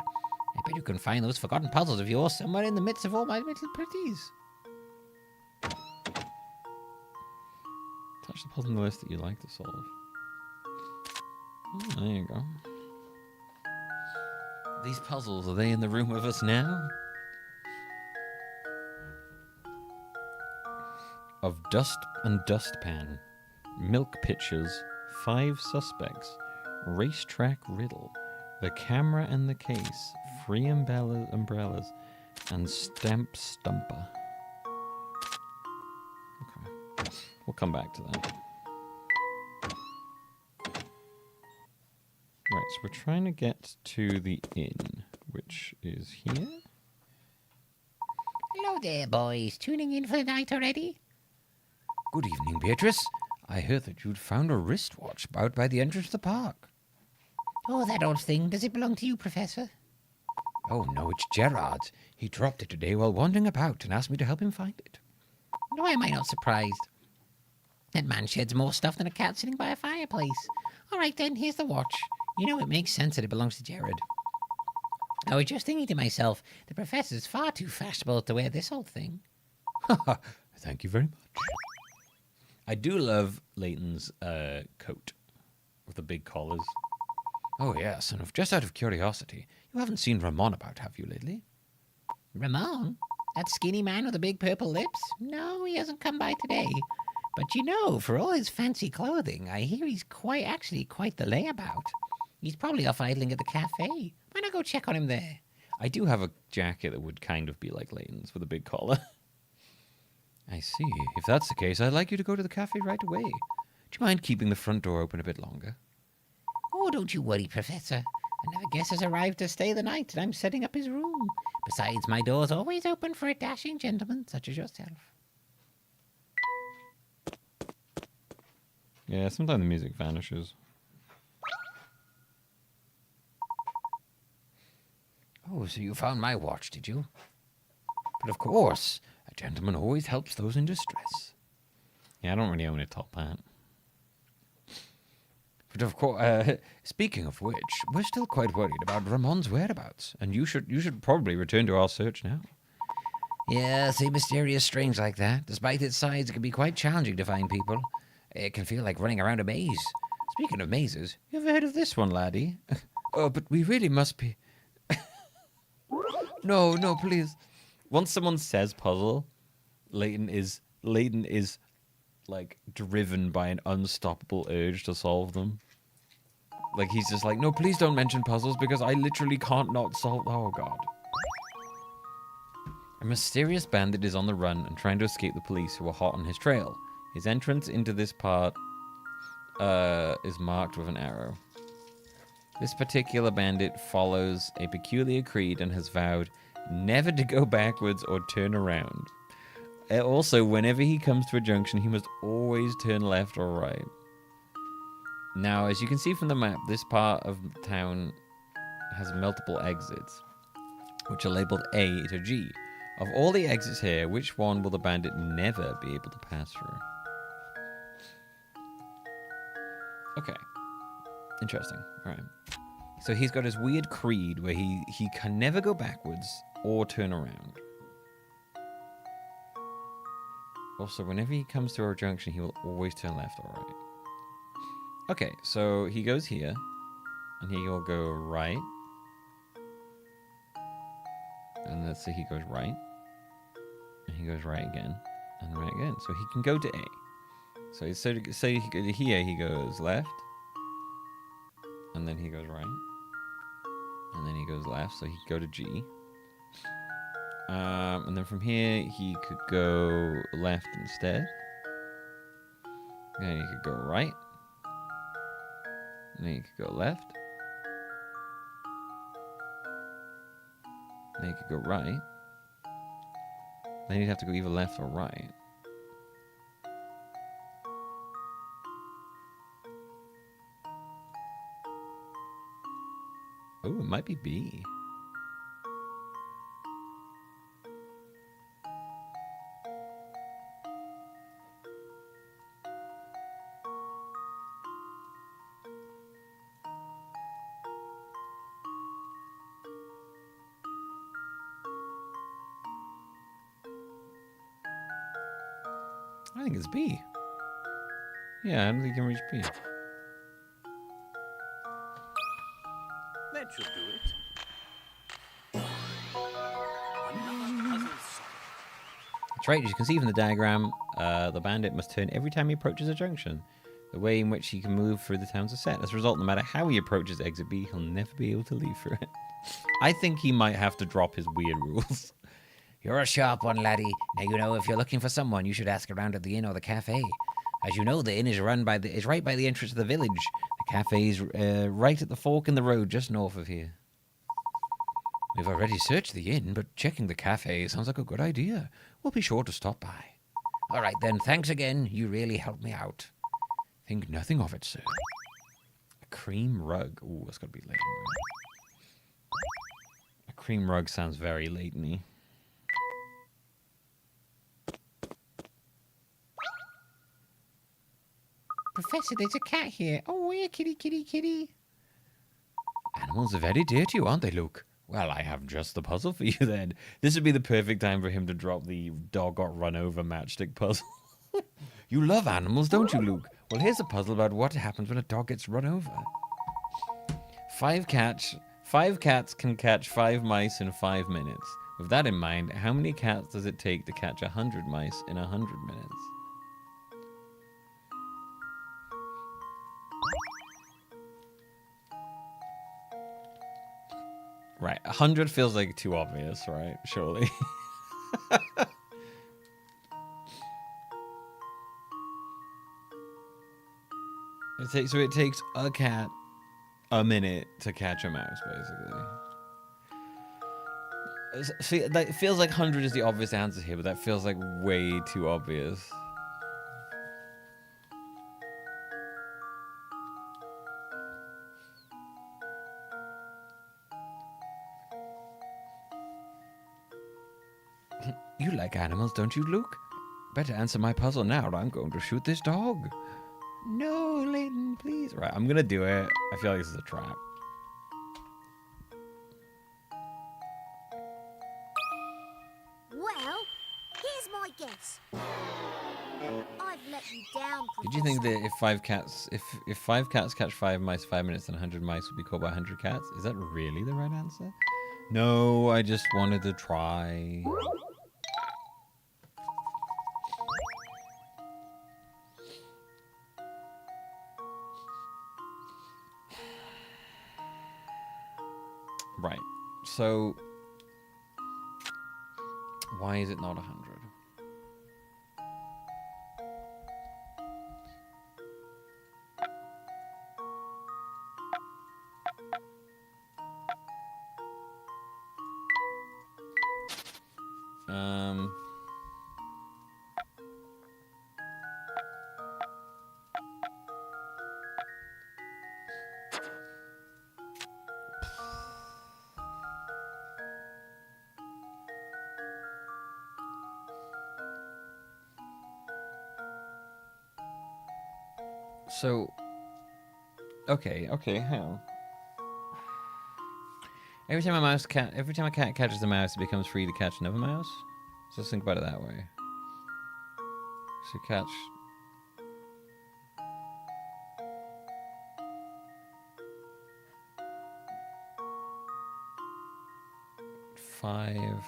I bet you can find those forgotten puzzles of yours somewhere in the midst of all my little pretties. Touch the puzzle on the list that you like to solve. There you go. These puzzles, are they in the room with us now? Of dust and dustpan, milk pitchers, 5 suspects, racetrack riddle, the camera and the case, free umbrellas, and stamp stumper. Okay, we'll come back to that. Right, so we're trying to get to the inn, which is here. Hello there, boys. Tuning in for the night already? Good evening, Beatrice. I heard that you'd found a wristwatch out by the entrance to the park. Oh, that old thing. Does it belong to you, Professor? Oh, no, it's Gerard's. He dropped it today while wandering about and asked me to help him find it. Why am I not surprised? That man sheds more stuff than a cat sitting by a fireplace. All right, then, here's the watch. You know, it makes sense that it belongs to Jared. I was just thinking to myself, the Professor's far too fashionable to wear this old thing. Thank you very much. I do love Layton's coat with the big collars. Oh, yes, and just out of curiosity, you haven't seen Ramon about, have you, lately? Ramon? That skinny man with the big purple lips? No, he hasn't come by today. But you know, for all his fancy clothing, I hear he's actually quite the layabout. He's probably off idling at the cafe. Why not go check on him there? I do have a jacket that would kind of be like Layton's with a big collar. I see. If that's the case, I'd like you to go to the cafe right away. Do you mind keeping the front door open a bit longer? Oh, don't you worry, Professor. Another guest has arrived to stay the night, and I'm setting up his room. Besides, my door's always open for a dashing gentleman such as yourself. Yeah, sometimes the music vanishes. Oh, so you found my watch, did you? But of course, a gentleman always helps those in distress. Yeah, I don't really own a top hat. But of course, speaking of which, we're still quite worried about Ramon's whereabouts, and you should probably return to our search now. Yeah, see, mysterious strange like that. Despite its size, it can be quite challenging to find people. It can feel like running around a maze. Speaking of mazes, You ever heard of this one, laddie? Oh, but we really must be... No, please. Once someone says puzzle, Layton is like driven by an unstoppable urge to solve them. Like he's just like, no, please don't mention puzzles because I literally can't not solve. Oh god. A mysterious bandit is on the run and trying to escape the police who are hot on his trail. His entrance into this part is marked with an arrow. This particular bandit follows a peculiar creed and has vowed never to go backwards or turn around. Also, whenever he comes to a junction, he must always turn left or right. Now, as you can see from the map, this part of town has multiple exits, which are labeled A to G. Of all the exits here, which one will the bandit never be able to pass through? Okay. Interesting. All right. So he's got his weird creed where he can never go backwards or turn around. Also, whenever he comes to our junction, he will always turn left or right. Okay, so he goes here, and he will go right. And let's say he goes right. And he goes right again. And right again. So he can go to A. So say here he goes left. And then he goes right. And then he goes left, so he could go to G. And then from here, he could go left instead. Then he could go right. And then he could go left. Then he could go right. Then he'd have to go either left or right. Oh, it might be B. I think it's B. Yeah, I don't think you can reach B. That should do it. Another puzzle solved. That's right, as you can see from the diagram, the bandit must turn every time he approaches a junction. The way in which he can move through the towns is set. As a result, no matter how he approaches exit B, he'll never be able to leave through it. I think he might have to drop his weird rules. You're a sharp one, laddie. Now you know if you're looking for someone, you should ask around at the inn or the cafe. As you know, the inn is right by the entrance to the village. The cafe is right at the fork in the road, just north of here. We've already searched the inn, but checking the cafe sounds like a good idea. We'll be sure to stop by. All right then, thanks again. You really helped me out. Think nothing of it, sir. A cream rug. Ooh, that's got to be Layton, right? A cream rug sounds very Layton-y. Professor, there's a cat here. Oh, here, kitty, kitty, kitty. Animals are very dear to you, aren't they, Luke? Well, I have just the puzzle for you then. This would be the perfect time for him to drop the dog got run over matchstick puzzle. You love animals, don't you, Luke? Well, here's a puzzle about what happens when a dog gets run over. Five cats can catch 5 mice in 5 minutes. With that in mind, how many cats does it take to catch 100 mice in 100 minutes? Right, 100 feels like too obvious, right? Surely. So it takes a cat a minute to catch a mouse, basically. See, that it feels like 100 is the obvious answer here, but that feels like way too obvious. You like animals, don't you, Luke? Better answer my puzzle now, or I'm going to shoot this dog. No, Layton, please. Right, I'm gonna do it. I feel like this is a trap. Well, here's my guess. I've let you down, Did you think that if five cats catch 5 mice in 5 minutes, then 100 mice would be caught by 100 cats? Is that really the right answer? No, I just wanted to try. Right. So, why is it not 100? So, okay, hang on. Every time a cat catches a mouse, it becomes free to catch another mouse. So let's think about it that way. So catch. Five.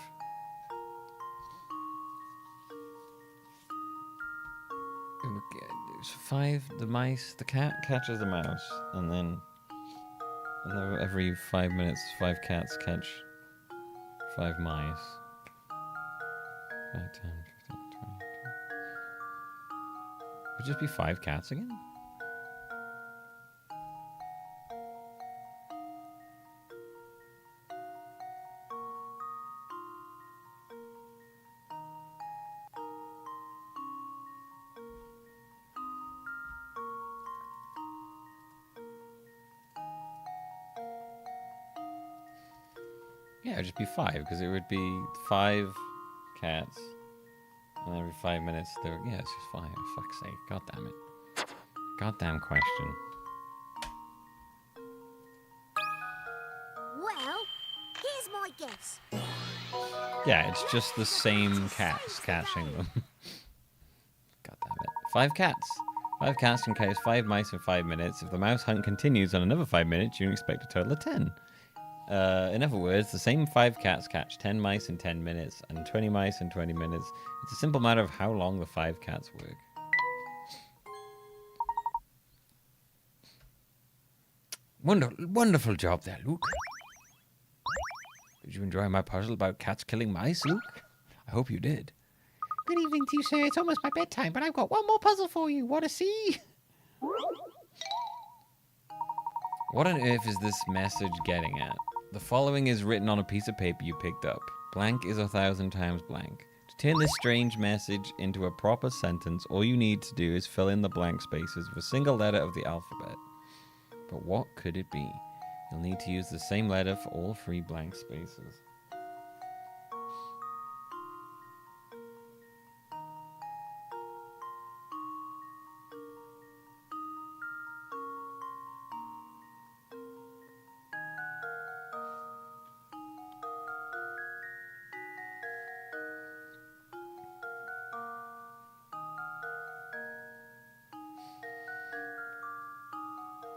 So 5, the mice, the cat catches the mouse, and then every 5 minutes, 5 cats catch 5 mice. 5, 10, 15, 20. Would it just be 5 cats again? Yeah, it would just be 5, because it would be 5 cats, and every 5 minutes, yeah, it's just 5. For fuck's sake, god damn it. Goddamn question. Well, here's my guess. Yeah, it's just the same cats catching them. God damn it. 5 cats. 5 cats can catch 5 mice in 5 minutes. If the mouse hunt continues on another 5 minutes, you can expect a total of 10. In other words, the same 5 cats catch 10 mice in 10 minutes and 20 mice in 20 minutes. It's a simple matter of how long the 5 cats work. Wonderful job there, Luke. Did you enjoy my puzzle about cats killing mice, Luke? I hope you did. Good evening to you, sir. It's almost my bedtime, but I've got one more puzzle for you. Want to see? What on earth is this message getting at? The following is written on a piece of paper you picked up. Blank is 1,000 times blank. To turn this strange message into a proper sentence, all you need to do is fill in the blank spaces with a single letter of the alphabet. But what could it be? You'll need to use the same letter for all 3 blank spaces.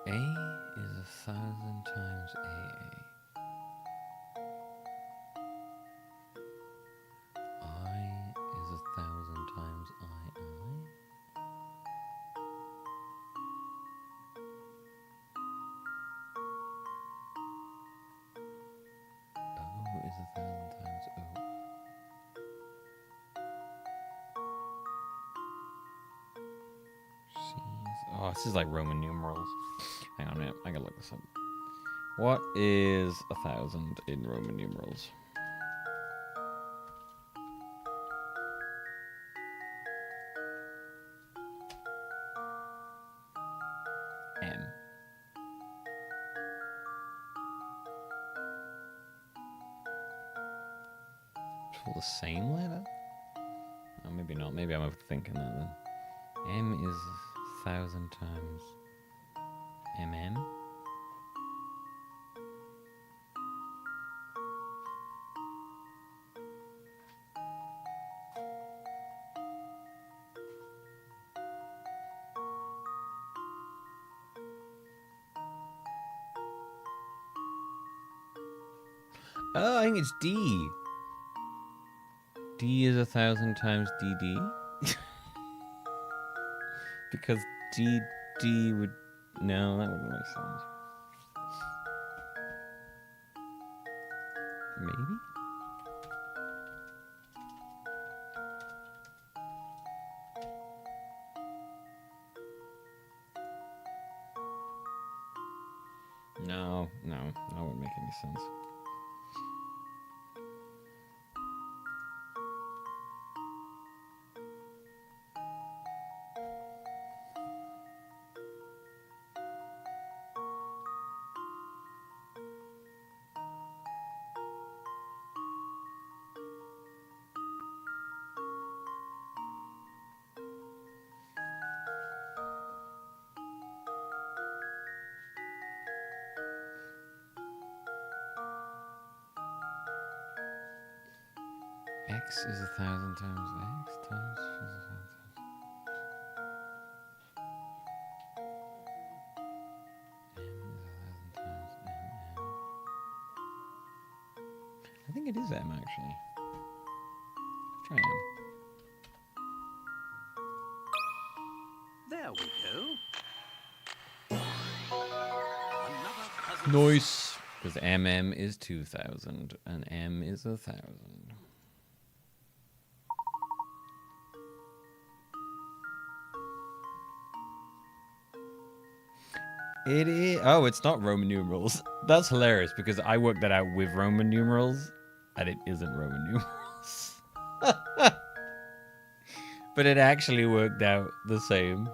A is 1,000 times AA. I is 1,000 times II. Oh, this is like Roman numerals. Hang on a minute. I gotta look this up. What is 1,000 in Roman numerals? M. It's all the same letter? Oh, maybe not. Maybe I'm overthinking that then. M is 1,000 times MM. Oh, I think it's D. D is 1,000 times DD. Because DD would... No, that wouldn't make sense. Maybe? No, that wouldn't make any sense. X is 1,000 times X times... M is 1,000 times MM. I think it is M, actually. Try M. There we go. Nice. Because MM is 2,000 and M is 1,000. It is. Oh, it's not Roman numerals. That's hilarious because I worked that out with Roman numerals and it isn't Roman numerals. But it actually worked out the same.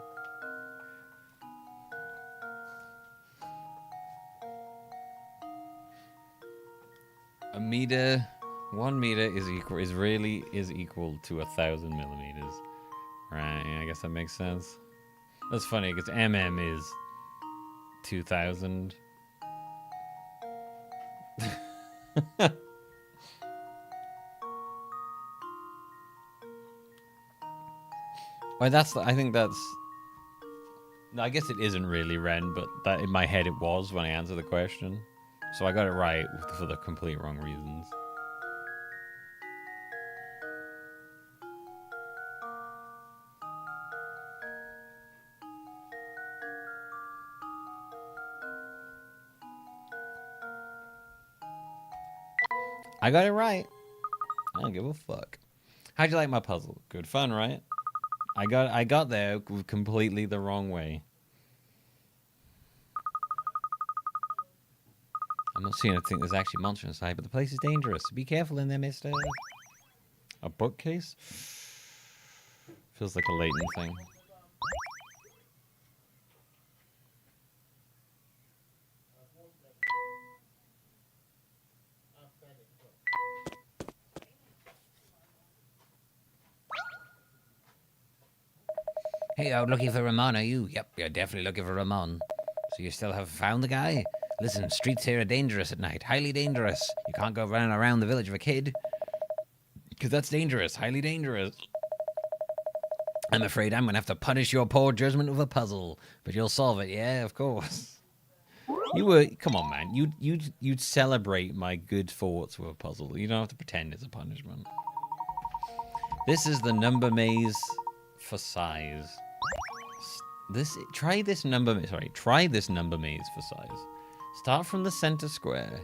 A meter, 1 meter is equal to 1,000 millimeters. Right, I guess that makes sense. That's funny because MM is 2,000. Well, I think that's... No, I guess it isn't really Ren, but that in my head it was when I answered the question. So I got it right for the complete wrong reasons. I got it right. I don't give a fuck. How'd you like my puzzle? Good fun, right? I got there completely the wrong way. I'm not seeing anything. There's actually monster inside, but the place is dangerous. Be careful in there, mister. A bookcase? Feels like a Layton thing. Hey, out looking for Ramon, are you? Yep, you're definitely looking for Ramon. So you still haven't found the guy? Listen, streets here are dangerous at night. Highly dangerous. You can't go running around the village with a kid. Because that's dangerous. Highly dangerous. I'm afraid I'm going to have to punish your poor judgment with a puzzle. But you'll solve it, yeah? Of course. You were... Come on, man. You'd celebrate my good thoughts with a puzzle. You don't have to pretend it's a punishment. This is the number maze for size. Try this number maze for size. Start from the center square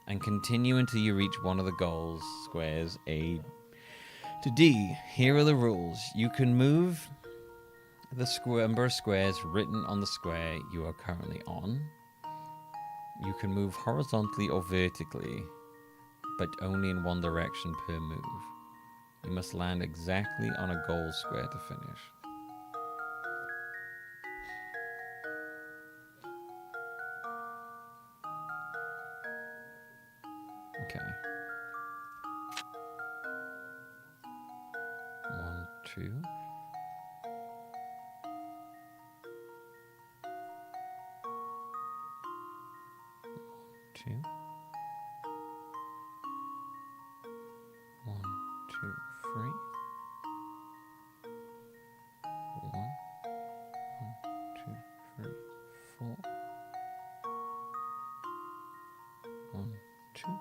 and continue until you reach one of the goals squares A to D. Here are the rules. You can move The number of squares written on the square you are currently on. You can move horizontally or vertically, but only in one direction per move. You must land exactly on a goal square to finish. Okay. 1, 2. 2. 1, 2, 3. 1, 2, 3, 4. 1, 2.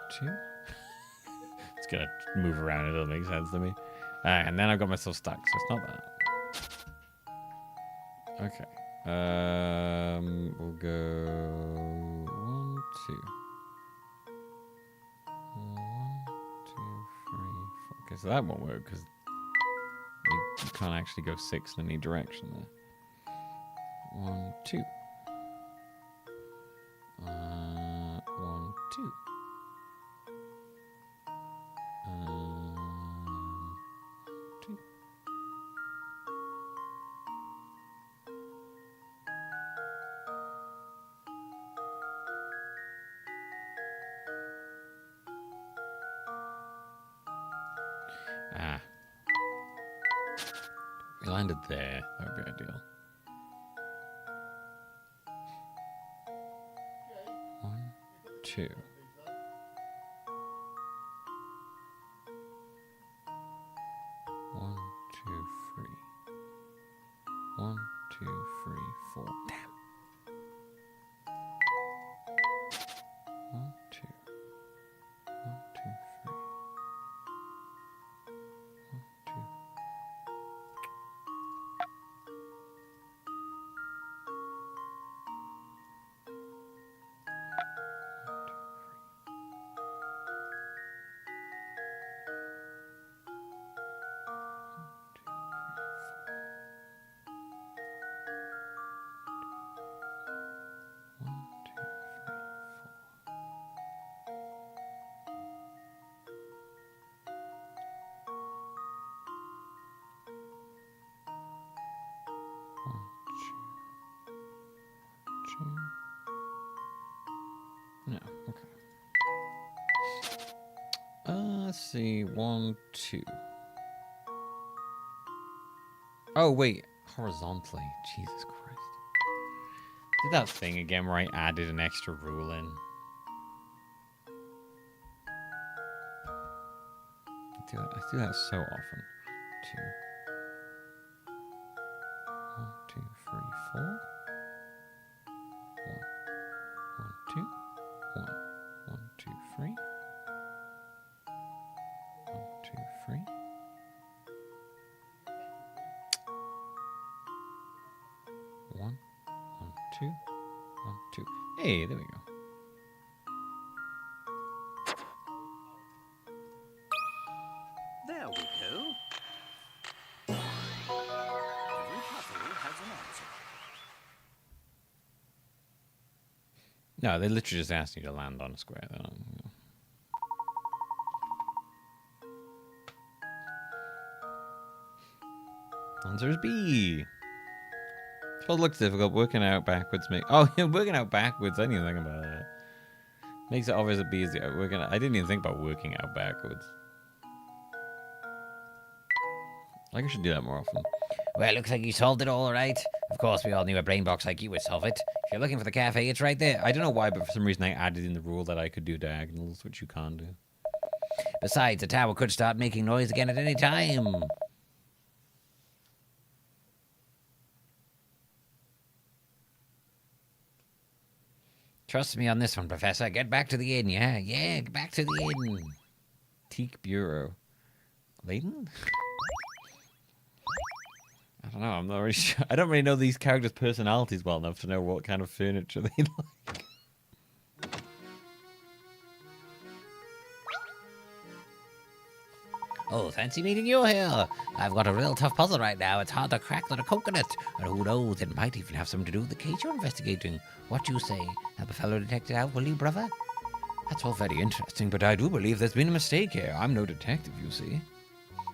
Two. It's gonna move around. It doesn't make sense to me. And then I got myself stuck, so it's not that. Okay. We'll go 1, 2. 1, 2, 3, 4. Okay, so that won't work because you can't actually go 6 in any direction there. 1, 2. 1, 2. 2. Ah. We landed there. That would be ideal. 1, 2. 1, 2, 3. 1, 2, 3, 4. Damn. 1, 2. 1, 2, 3. 1, 2. No, okay. Let's see. 1, 2. Oh, wait. Horizontally. Jesus Christ. Did that thing again where I added an extra rule in. I do that so often. 2. 1, 2, 3, 4. 1, 2. 1, 1, 2, 3. 1, 2, 3. 1, 1, 2. 1, 2. Hey, there we go. There we go. Every puzzle has an answer. No, they literally just asked you to land on a square. They don't, you know. Answer is B. Well, it looks difficult. Working out backwards working out backwards. I didn't even think about that. Makes it obvious that B is the working. I didn't even think about working out backwards. Like I should do that more often. Well, looks like you solved it all right. Of course, we all knew a brain box like you would solve it. If you're looking for the cafe, it's right there. I don't know why, but for some reason I added in the rule that I could do diagonals, which you can't do. Besides, the tower could start making noise again at any time. Trust me on this one, Professor. Get back to the inn, yeah? Yeah, get back to the inn. Teak Bureau. Layton? I don't know. I'm not really sure. I don't really know these characters' personalities well enough to know what kind of furniture they like. Oh, fancy meeting you here. I've got a real tough puzzle right now. It's hard to crack than a coconut. And who knows, it might even have something to do with the case you're investigating. What you say? Help a fellow detective out, will you, brother? That's all very interesting, but I do believe there's been a mistake here. I'm no detective, you see.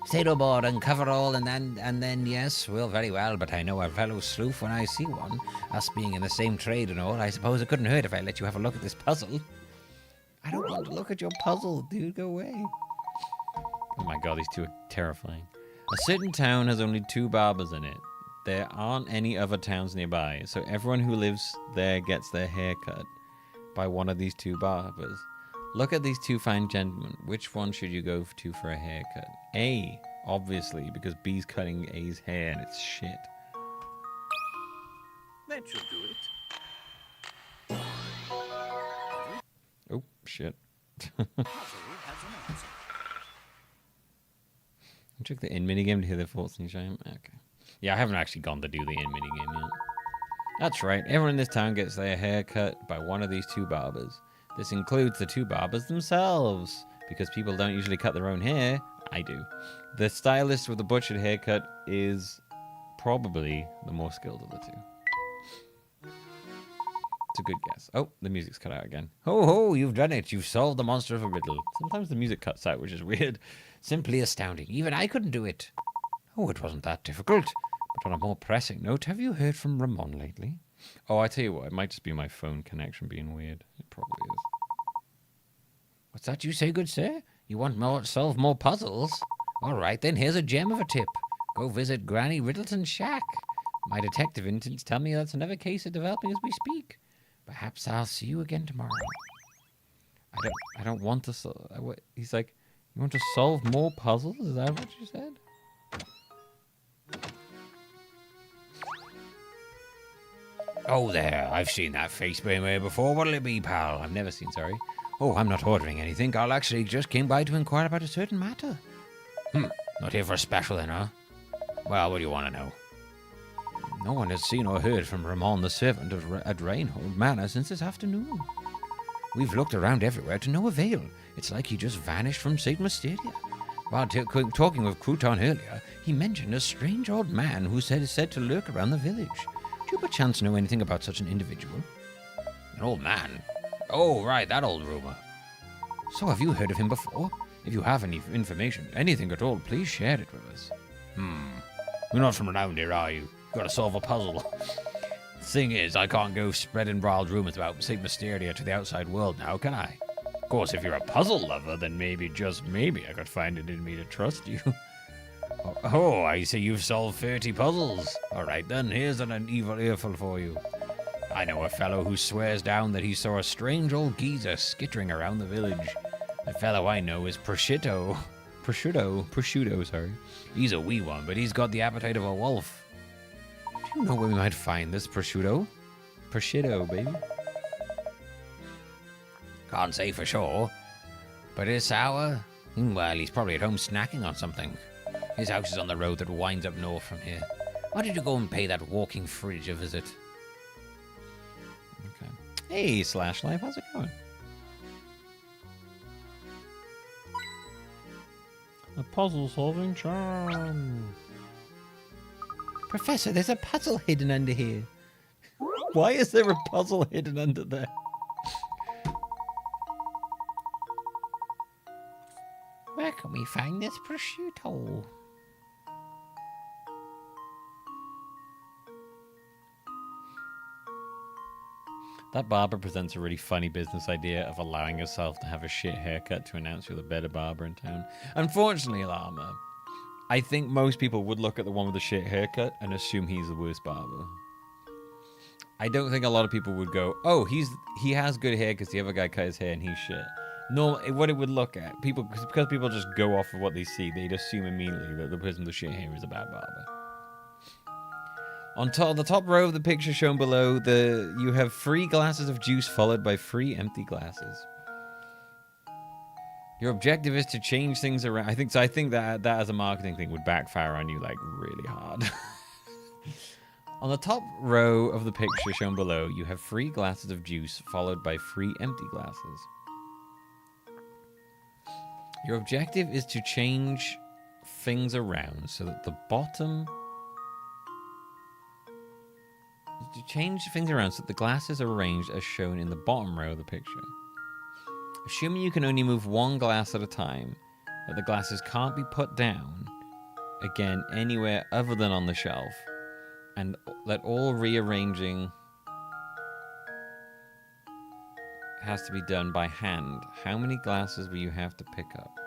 Say no more, uncover all, and then, yes, well, very well, but I know a fellow sleuth when I see one. Us being in the same trade and all, I suppose it couldn't hurt if I let you have a look at this puzzle. I don't want to look at your puzzle, dude. Go away. Oh my god, these two are terrifying. A certain town has only 2 barbers in it. There aren't any other towns nearby, so everyone who lives there gets their hair cut by one of these 2 barbers. Look at these 2 fine gentlemen. Which one should you go to for a haircut? A, obviously, because B's cutting A's hair and it's shit. That should do it. Oh, shit. Check the in minigame to hear their thoughts and shame. Okay. Yeah, I haven't actually gone to do the in minigame yet. That's right. Everyone in this town gets their hair cut by one of these 2 barbers. This includes the 2 barbers themselves. Because people don't usually cut their own hair, I do. The stylist with the butchered haircut is probably the more skilled of the 2. It's a good guess. Oh, the music's cut out again. Ho ho, you've done it. You've solved the monster of a riddle. Sometimes the music cuts out, which is weird. Simply astounding. Even I couldn't do it. Oh, it wasn't that difficult. But on a more pressing note, have you heard from Ramon lately? Oh, I tell you what, it might just be my phone connection being weird. It probably is. What's that you say, good sir? You want to solve more puzzles? All right, then here's a gem of a tip. Go visit Granny Riddleton's shack. My detective instincts tell me that's another case of developing as we speak. Perhaps I'll see you again tomorrow. I don't want to solve... He's like, you want to solve more puzzles? Is that what you said? Oh, there. I've seen that face somewhere before. What'll it be, pal? I've never seen, sorry. Oh, I'm not ordering anything. I'll actually just came by to inquire about a certain matter. Not here for a special then, huh? Well, what do you want to know? No one has seen or heard from Ramon the servant at Rainhold Manor since this afternoon. We've looked around everywhere to no avail. It's like he just vanished from St. Mysteria. While talking with Crouton earlier, he mentioned a strange old man who is said to lurk around the village. Do you perchance know anything about such an individual? An old man? Oh, right, that old rumor. So have you heard of him before? If you have any information, anything at all, please share it with us. You're not from around here, are you? Gotta solve a puzzle. Thing is, I can't go spreading wild rumors about St. Mysteria to the outside world now, can I? Of course, if you're a puzzle lover, then maybe, just maybe, I could find it in me to trust you. Oh, I see you've solved 30 puzzles. All right, then, here's an evil earful for you. I know a fellow who swears down that he saw a strange old geezer skittering around the village. The fellow I know is Prosciutto, sorry. He's a wee one, but he's got the appetite of a wolf. Do you know where we might find this prosciutto? Prosciutto, baby. Can't say for sure. But this hour, well, he's probably at home snacking on something. His house is on the road that winds up north from here. Why don't you go and pay that walking fridge a visit? Okay. Hey, Slashlife, how's it going? A puzzle-solving charm. Professor, there's a puzzle hidden under here. Why is there a puzzle hidden under there? Where can we find this prosciutto? That barber presents a really funny business idea of allowing yourself to have a shit haircut to announce you're the better barber in town. Unfortunately, Llama, I think most people would look at the one with the shit haircut and assume he's the worst barber. I don't think a lot of people would go, oh, he has good hair because the other guy cut his hair and he's shit. No, what it would look at, because people just go off of what they see, they'd assume immediately that the person with the shit hair is a bad barber. On the top row of the picture shown below, you have 3 glasses of juice followed by 3 empty glasses. Your objective is to change things around. I think that as a marketing thing would backfire on you like really hard. On the top row of the picture shown below, you have 3 glasses of juice, followed by 3 empty glasses. Your objective is to change things around so that the bottom... the glasses are arranged as shown in the bottom row of the picture. Assuming you can only move 1 glass at a time, that the glasses can't be put down, again, anywhere other than on the shelf, and that all rearranging has to be done by hand. How many glasses will you have to pick up?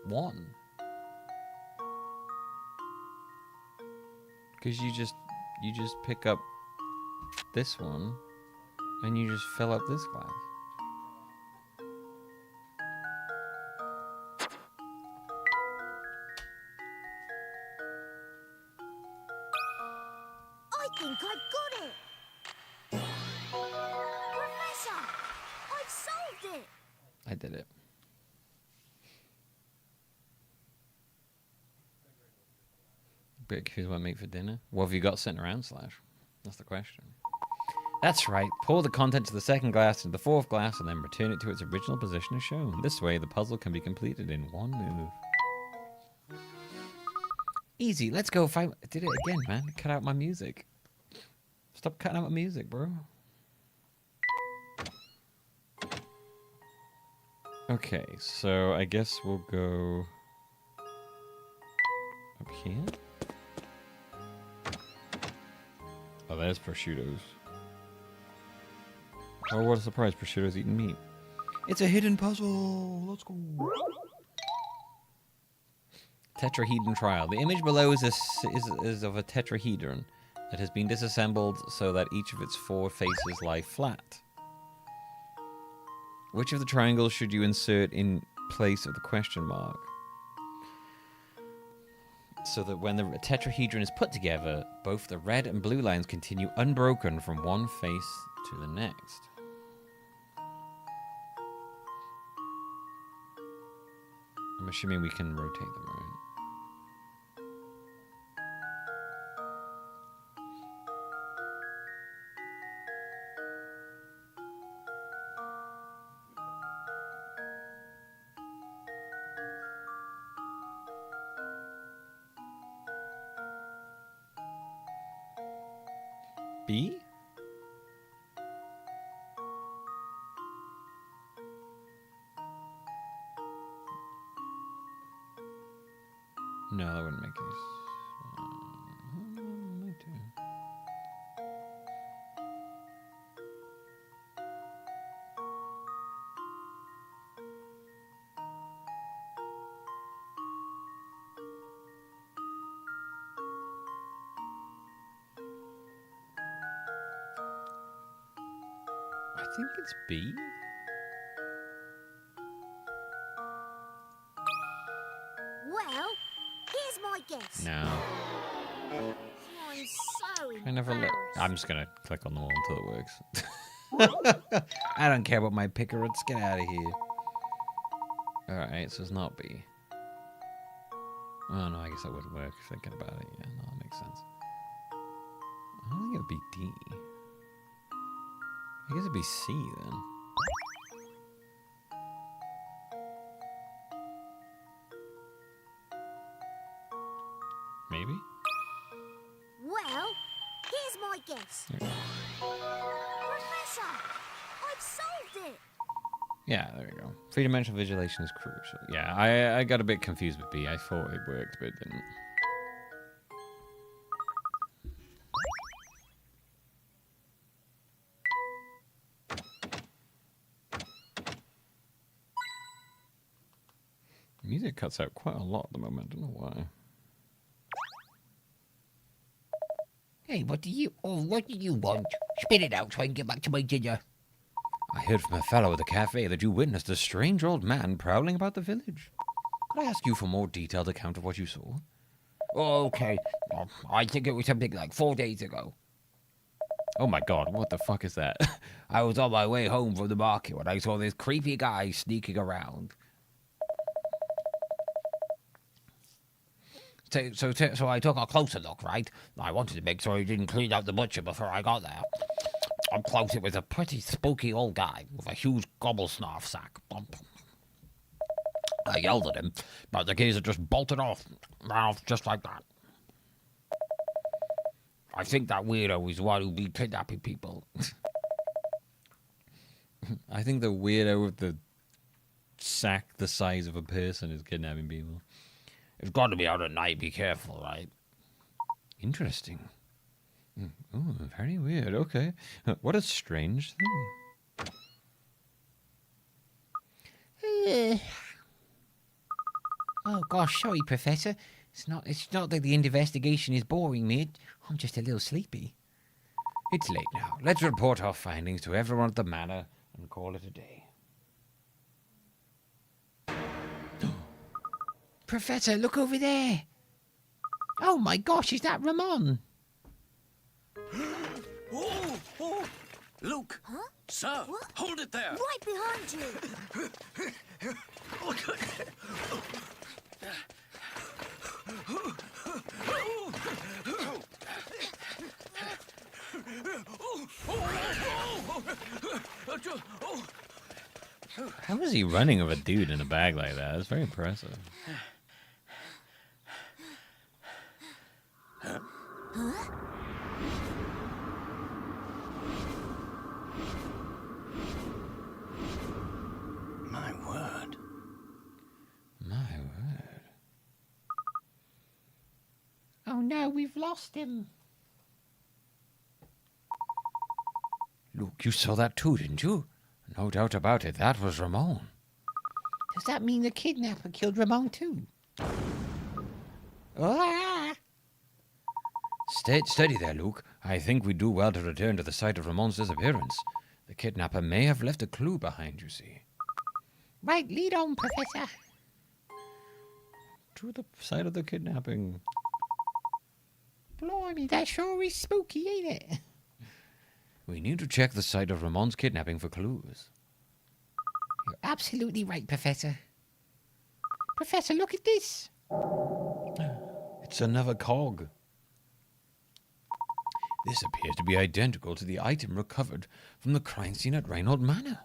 One. Because you just pick up this one and you just fill up this glass. I think I've got it! Professor! I've solved it! I did it. Bit confused what I make for dinner. What have you got sitting around, Slash? That's the question. That's right. Pour the contents of the second glass into the fourth glass and then return it to its original position as shown. This way, the puzzle can be completed in one move. Easy. Let's go fight. I did it again, man. Cut out my music. Stop cutting out my music, bro. Okay, so I guess we'll go up here. Oh, there's prosciuttos. Oh, what a surprise. Prosciutto's eating meat. It's a hidden puzzle. Let's go. Tetrahedron trial. The image below is of a tetrahedron that has been disassembled so that each of its 4 faces lie flat. Which of the triangles should you insert in place of the question mark? So that when the tetrahedron is put together, both the red and blue lines continue unbroken from one face to the next. I'm assuming we can rotate them, right? B? No, that wouldn't make any might do. I think it's B. Well, here's my guess. No. I'm so I never look. embarrassed. I'm just gonna click on the wall until it works. I don't care about my picker. Let's get out of here. Alright, so it's not B. Oh no, I guess that wouldn't work thinking about it. Yeah, no, that makes sense. I don't think it would be D. I guess it'd be C then. Maybe? Well, here's my guess. Professor, I've solved it. Yeah, there we go. Three-dimensional visualization is crucial. Yeah, I got a bit confused with B. I thought it worked, but it didn't. Music cuts out quite a lot at the moment. I don't know why. Hey, what do you want? Spit it out so I can get back to my dinner. I heard from a fellow at the cafe that you witnessed a strange old man prowling about the village. Could I ask you for a more detailed account of what you saw? Oh, okay. I think it was something like 4 days ago. Oh my god, what the fuck is that? I was on my way home from the market when I saw this creepy guy sneaking around. So I took a closer look, right? I wanted to make sure he didn't clean out the butcher before I got there. Up close, it was a pretty spooky old guy with a huge gobble snarf sack. I yelled at him, but the geezer just bolted off, ran off just like that. I think that weirdo is the one who be kidnapping people. I think the weirdo with the sack the size of a person is kidnapping people. It's got to be out at night. Be careful, right? Interesting. Oh, very weird. Okay. What a strange thing. Oh gosh, sorry, Professor. It's not that the investigation is boring, mate. I'm just a little sleepy. It's late now. Let's report our findings to everyone at the manor and call it a day. Professor, look over there. Oh my gosh, is that Ramon? Oh! Luke! Huh? Sir! What? Hold it there! Right behind you! How is he running with a dude in a bag like that? That's very impressive. Huh? My word. My word. Oh no, we've lost him. Luke, you saw that too, didn't you? No doubt about it, that was Ramon. Does that mean the kidnapper killed Ramon too? Ah! Stay steady there, Luke. I think we do well to return to the site of Ramon's disappearance. The kidnapper may have left a clue behind, you see. Right, lead on, Professor. To the site of the kidnapping. Blimey, that sure is spooky, ain't it? We need to check the site of Ramon's kidnapping for clues. You're absolutely right, Professor. Professor, look at this. It's another cog. This appears to be identical to the item recovered from the crime scene at Reinhold Manor.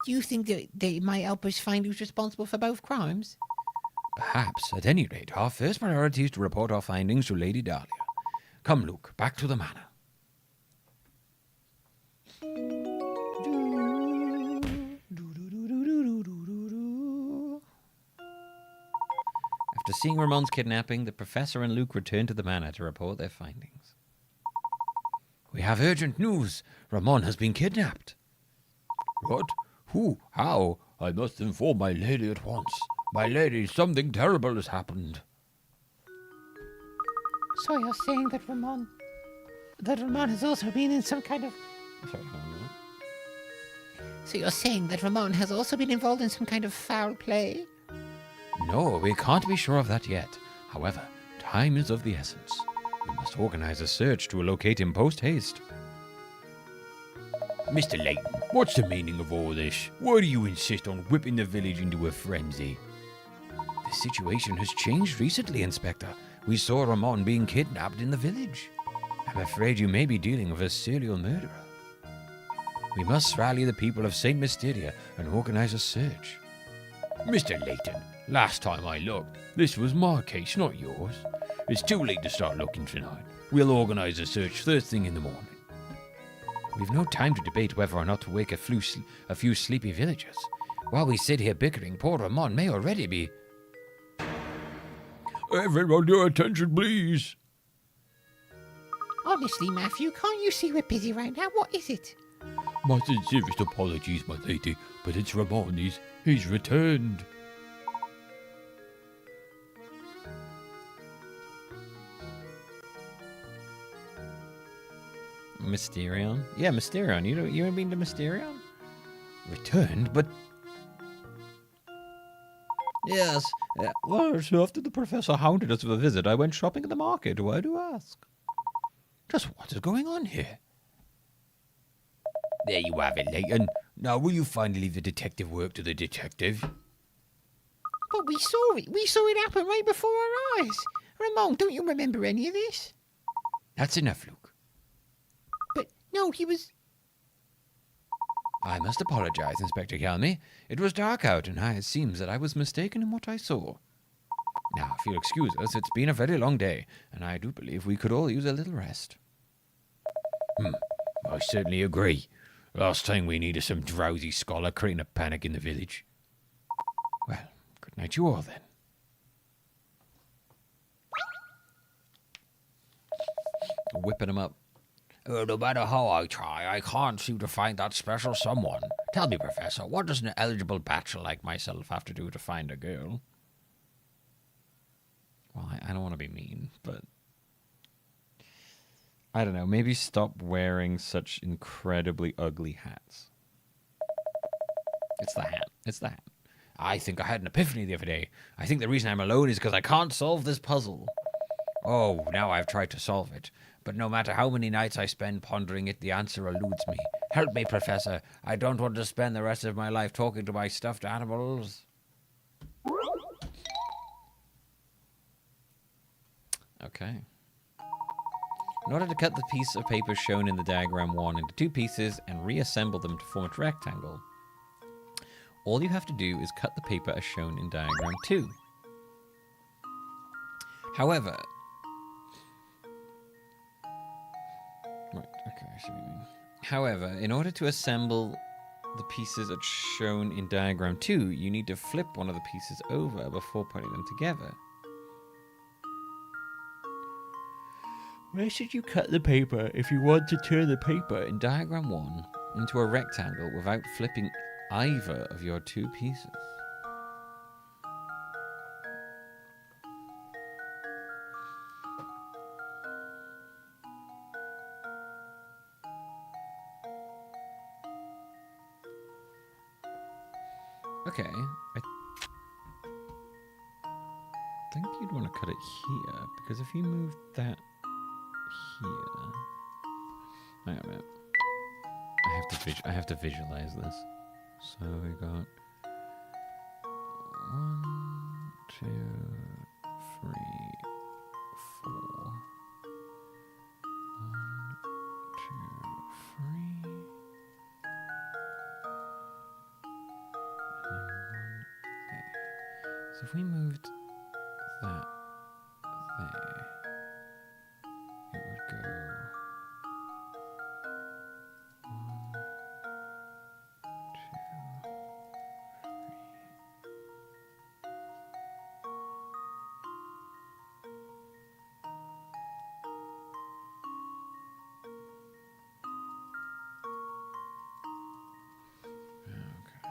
Do you think that they might help us find who's responsible for both crimes? Perhaps. At any rate, our first priority is to report our findings to Lady Dahlia. Come, Luke, back to the manor. After seeing Ramon's kidnapping, the professor and Luke return to the manor to report their findings. We have urgent news. Ramon has been kidnapped. What? Who? How? I must inform my lady at once. My lady, something terrible has happened. So you're saying that Ramon has also been in some kind of... Sorry, So you're saying that Ramon has also been involved in some kind of foul play? No, we can't be sure of that yet. However, time is of the essence. We must organize a search to locate him post-haste. Mr. Layton, what's the meaning of all this? Why do you insist on whipping the village into a frenzy? The situation has changed recently, Inspector. We saw Ramon being kidnapped in the village. I'm afraid you may be dealing with a serial murderer. We must rally the people of St. Mysteria and organize a search. Mr. Layton, last time I looked, this was my case, not yours. It's too late to start looking tonight. We'll organize a search first thing in the morning. We've no time to debate whether or not to wake a few sleepy villagers. While we sit here bickering, poor Ramon may already be... Everyone, your attention, please. Honestly, Matthew, can't you see we're busy right now? What is it? My sincerest apologies, my lady, but it's Ramon. He's returned. Mysterion? Yeah, Mysterion. You haven't been to Mysterion? Returned, but... Yes. Well, so after the professor hounded us with a visit, I went shopping at the market. Why do you ask? Just what is going on here? There you have it, Layton. Now, will you finally leave the detective work to the detective? But we saw it. We saw it happen right before our eyes. Ramon, don't you remember any of this? That's enough, Luke. But no, he was... I must apologize, Inspector Calmy. It was dark out, and it seems that I was mistaken in what I saw. Now, if you'll excuse us, it's been a very long day, and I do believe we could all use a little rest. I certainly agree. Last time we needed some drowsy scholar creating a panic in the village. Well, good night you all then. Whipping him up. No matter how I try, I can't seem to find that special someone. Tell me, Professor, what does an eligible bachelor like myself have to do to find a girl? Well, I don't want to be mean, but I don't know. Maybe stop wearing such incredibly ugly hats. It's the hat. It's the hat. I think I had an epiphany the other day. I think the reason I'm alone is because I can't solve this puzzle. Oh, now I've tried to solve it. But no matter how many nights I spend pondering it, the answer eludes me. Help me, Professor. I don't want to spend the rest of my life talking to my stuffed animals. Okay. In order to cut the piece of paper shown in the diagram 1 into 2 pieces and reassemble them to form a rectangle, all you have to do is cut the paper as shown in diagram 2. However... Right, okay, I see what you mean. However, in order to assemble the pieces as shown in diagram 2, you need to flip one of the pieces over before putting them together. Where should you cut the paper if you want to turn the paper in diagram 1 into a rectangle without flipping either of your 2 pieces? Okay, I think you'd want to cut it here, because if you move that here... Hang on a minute. I have to visualize this. So we got 1, 2, 3, 4. 1, 2, 3. So if we moved that there, it would go 1, 2, 3. Okay.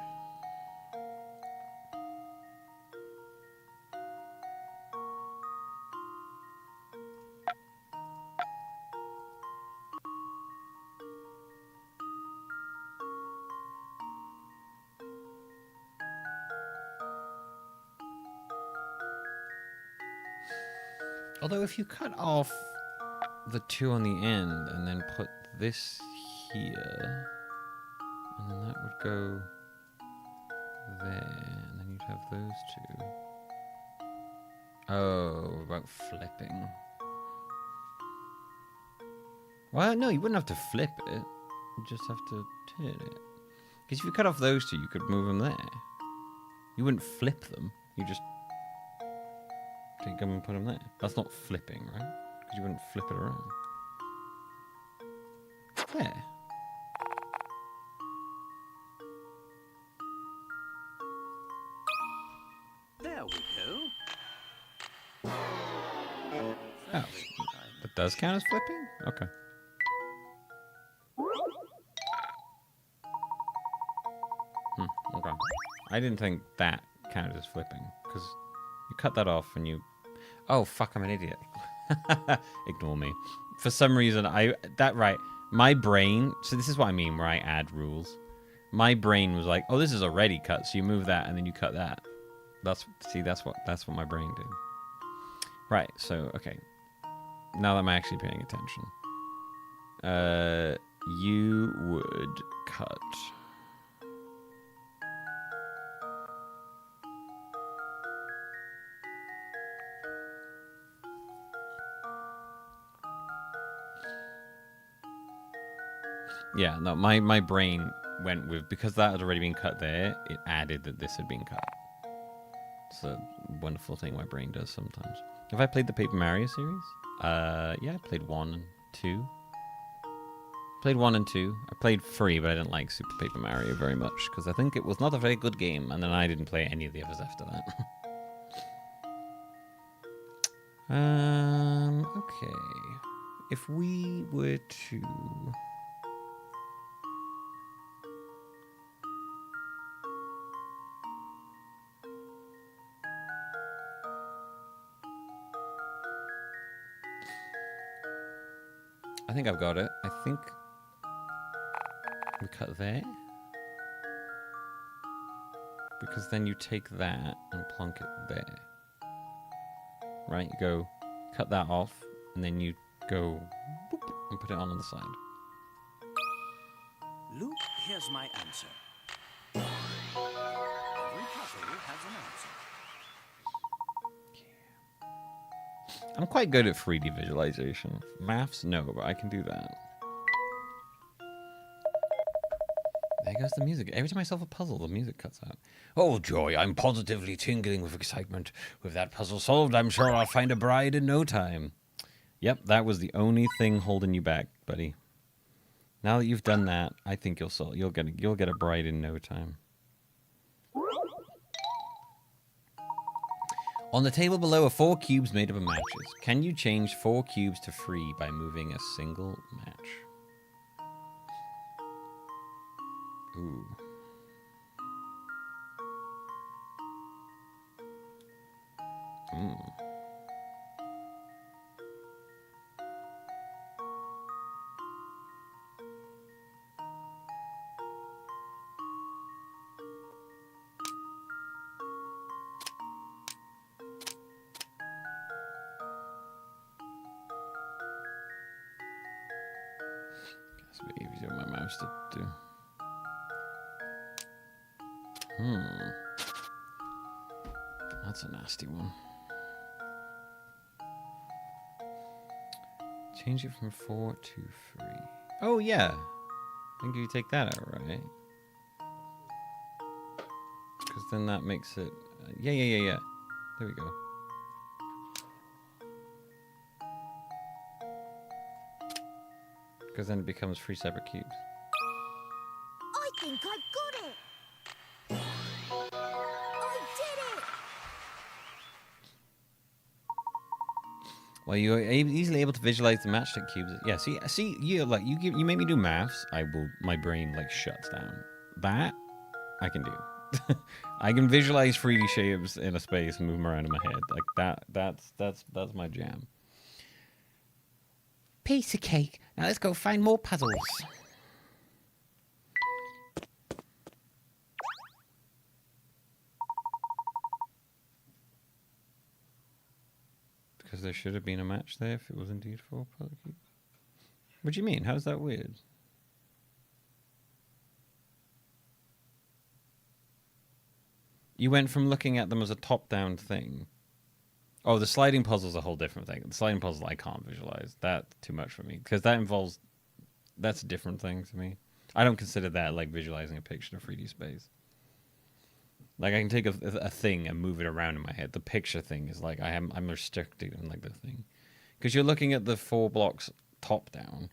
Although if you cut off the 2 on the end and then put this here, and then that would go there, and then you'd have those 2. Oh, about flipping. Well, no, you wouldn't have to flip it. You just have to turn it. Because if you cut off those 2, you could move them there. You wouldn't flip them. You just take them and put them there. That's not flipping, right? Because you wouldn't flip it around. There. There we go. Oh, that does count as flipping? Okay. Okay. I didn't think that counted as flipping, because you cut that off and you... Oh, fuck, I'm an idiot. Ignore me. For some reason, right, my brain... So this is what I mean where I add rules. My brain was like, oh, this is already cut, so you move that and then you cut that. That's what my brain did. Right. So okay. Now that I'm actually paying attention, you would cut. Yeah, no, my brain went with, because that had already been cut there, it added that this had been cut. It's a wonderful thing my brain does sometimes. Have I played the Paper Mario series? Yeah, I played 1 and 2. Played 1 and 2. I played 3, but I didn't like Super Paper Mario very much, because I think it was not a very good game, and then I didn't play any of the others after that. Okay. If we were to... I think I've got it. I think we cut there. Because then you take that and plonk it there. Right? You go cut that off, and then you go boop, and put it on the side. Luke, here's my answer. Every puzzle has an answer. I'm quite good at 3D visualization. Maths, no, but I can do that. There goes the music. Every time I solve a puzzle, the music cuts out. Oh, joy, I'm positively tingling with excitement. With that puzzle solved, I'm sure I'll find a bride in no time. Yep, that was the only thing holding you back, buddy. Now that you've done that, I think you'll get a bride in no time. On the table below are 4 cubes made up of matches. Can you change 4 cubes to 3 by moving a single match? Ooh. It's a bit easier with my mouse to do. That's a nasty one. Change it from 4 to 3. Oh, yeah. I think if you take that out, right? Because then that makes it... yeah. There we go. Because then it becomes 3 separate cubes. I think I've got it! I did it! Well, you're easily able to visualize the matchstick cubes. Yeah, see, you make me do maths. My brain like shuts down. That I can do. I can visualize 3D shapes in a space and move them around in my head. Like that's my jam. Piece of cake. Now let's go find more puzzles. Because there should have been a match there if it was indeed 4 puzzle cubes. What do you mean? How's that weird? You went from looking at them as a top-down thing. Oh, the sliding puzzle's a whole different thing. The sliding puzzle I can't visualize. That's too much for me. Because that involves... That's a different thing to me. I don't consider that like visualizing a picture in a 3D space. Like I can take a thing and move it around in my head. The picture thing is like I'm restricted in like the thing. Because you're looking at the 4 blocks top-down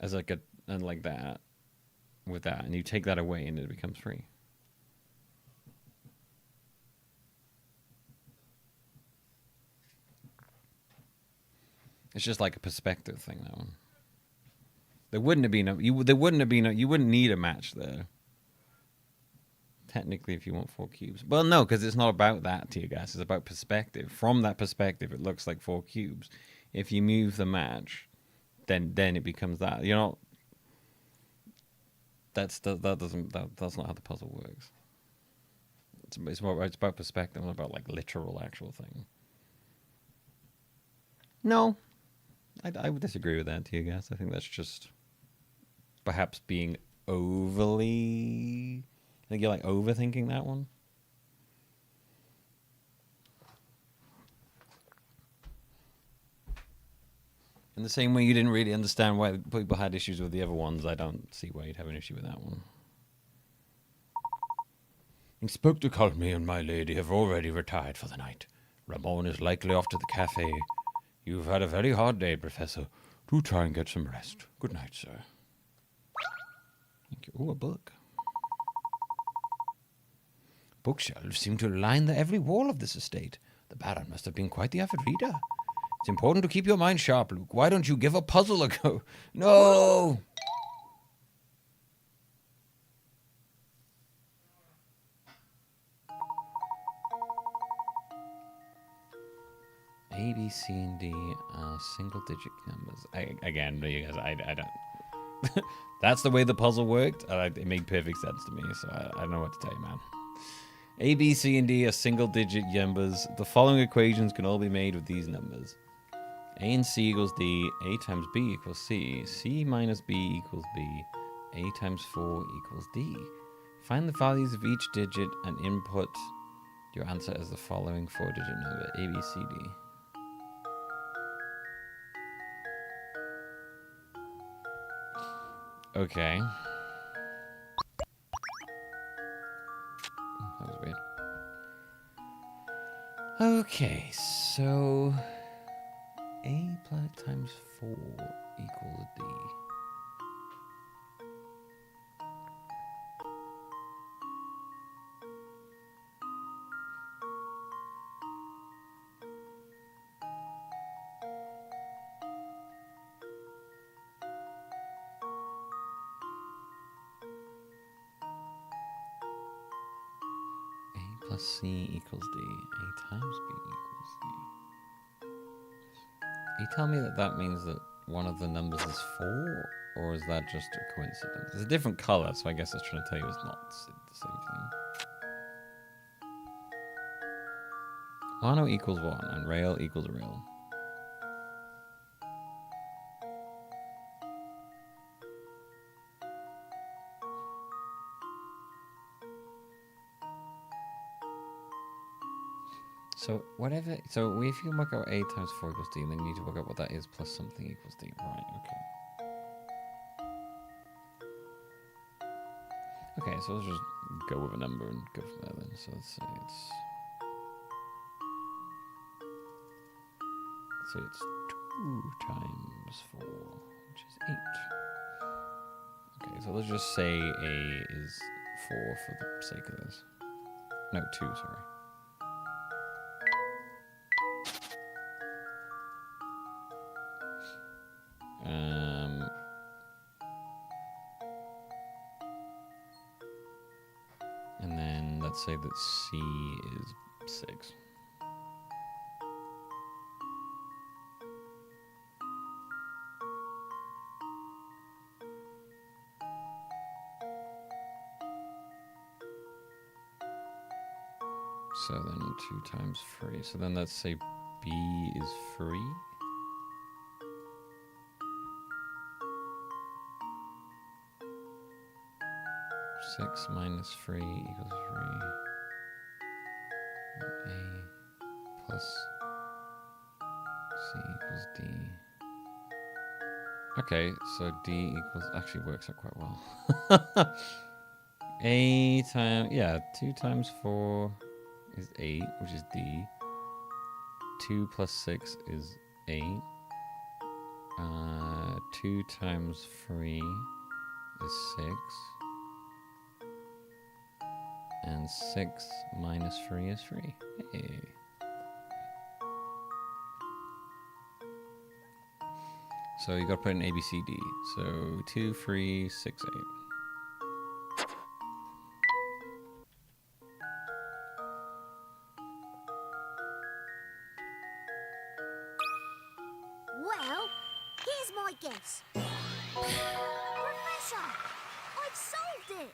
as like and like that. With that. And you take that away and it becomes 3. It's just like a perspective thing, that one. You wouldn't need a match there. Technically, if you want 4 cubes. Well, no, because it's not about that, to you guys. It's about perspective. From that perspective, it looks like 4 cubes. If you move the match, then it becomes that. You're not... That's not how the puzzle works. it's about perspective, not about like literal actual thing. No, I would disagree with that. Do you guys? I think that's just perhaps being overly. I think you're like overthinking that one. In the same way you didn't really understand why people had issues with the other ones, I don't see why you'd have an issue with that one. Inspector Culme and my lady have already retired for the night. Ramon is likely off to the cafe. You've had a very hard day, Professor. Do try and get some rest. Good night, sir. Thank you. Ooh, a book. Bookshelves seem to line every wall of this estate. The Baron must have been quite the avid reader. It's important to keep your mind sharp, Luke. Why don't you give a puzzle a go? No! A, B, C, and D are single-digit numbers. Again, you guys, I don't... That's the way the puzzle worked. It made perfect sense to me, so I don't know what to tell you, man. A, B, C, and D are single-digit numbers. The following equations can all be made with these numbers. A and C equals D, A times B equals C, C minus B equals B, A times 4 equals D. Find the values of each digit and input your answer as the following 4-digit number, A, B, C, D. Okay. That was weird. Okay, so A times 4 equals D. A plus C equals D. A times B equals D. You tell me that means that one of the numbers is 4, or is that just a coincidence? It's a different color, so I guess I was trying to tell you it's not the same thing. Mono equals 1, and rail equals rail. So whatever, so if you work out A times 4 equals D, then you need to work out what that is plus something equals D. Right, okay. Okay, so let's just go with a number and go from there then. So let's say it's 2 times 4, which is 8. Okay, so let's just say A is 4 for the sake of this. No, 2, sorry. And then let's say that C is 6. So then 2 times 3. So then let's say B is 3. Six minus 3 equals 3. A plus C equals D. Okay, so D equals actually works out quite well. A times 2 times 4 is 8, which is D. 2 plus 6 is 8. 2 times 3 is 6. And 6 minus 3 is 3. Hey. So you got to put in A, B, C, D. So 2, 3, 6, 8. Well, here's my guess. Professor, I've solved it.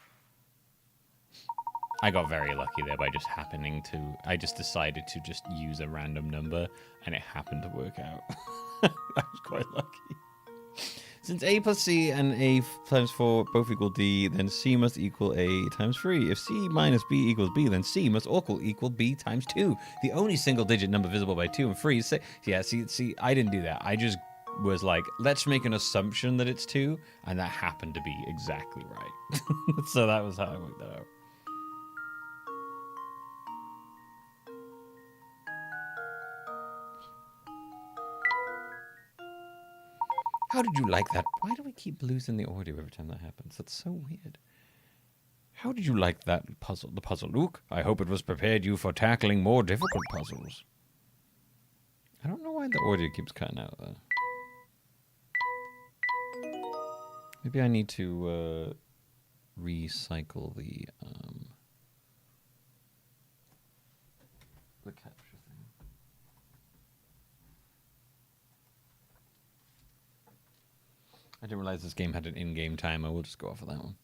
I got very lucky there by just happening to... I just decided to just use a random number, and it happened to work out. I was quite lucky. Since A plus C and A times 4 both equal D, then C must equal A times 3. If C minus B equals B, then C must also equal B times 2. The only single-digit number visible by 2 and 3 is 6. Yeah, see, I didn't do that. I just was like, let's make an assumption that it's 2, and that happened to be exactly right. So that was how I worked that out. How did you like that? Why do we keep losing the audio every time that happens? That's so weird. How did you like that puzzle? The puzzle, Luke? I hope it was prepared you for tackling more difficult puzzles. I don't know why the audio keeps cutting out though. Maybe I need to recycle the capture thing. I didn't realize this game had an in-game timer. We'll just go off of that one.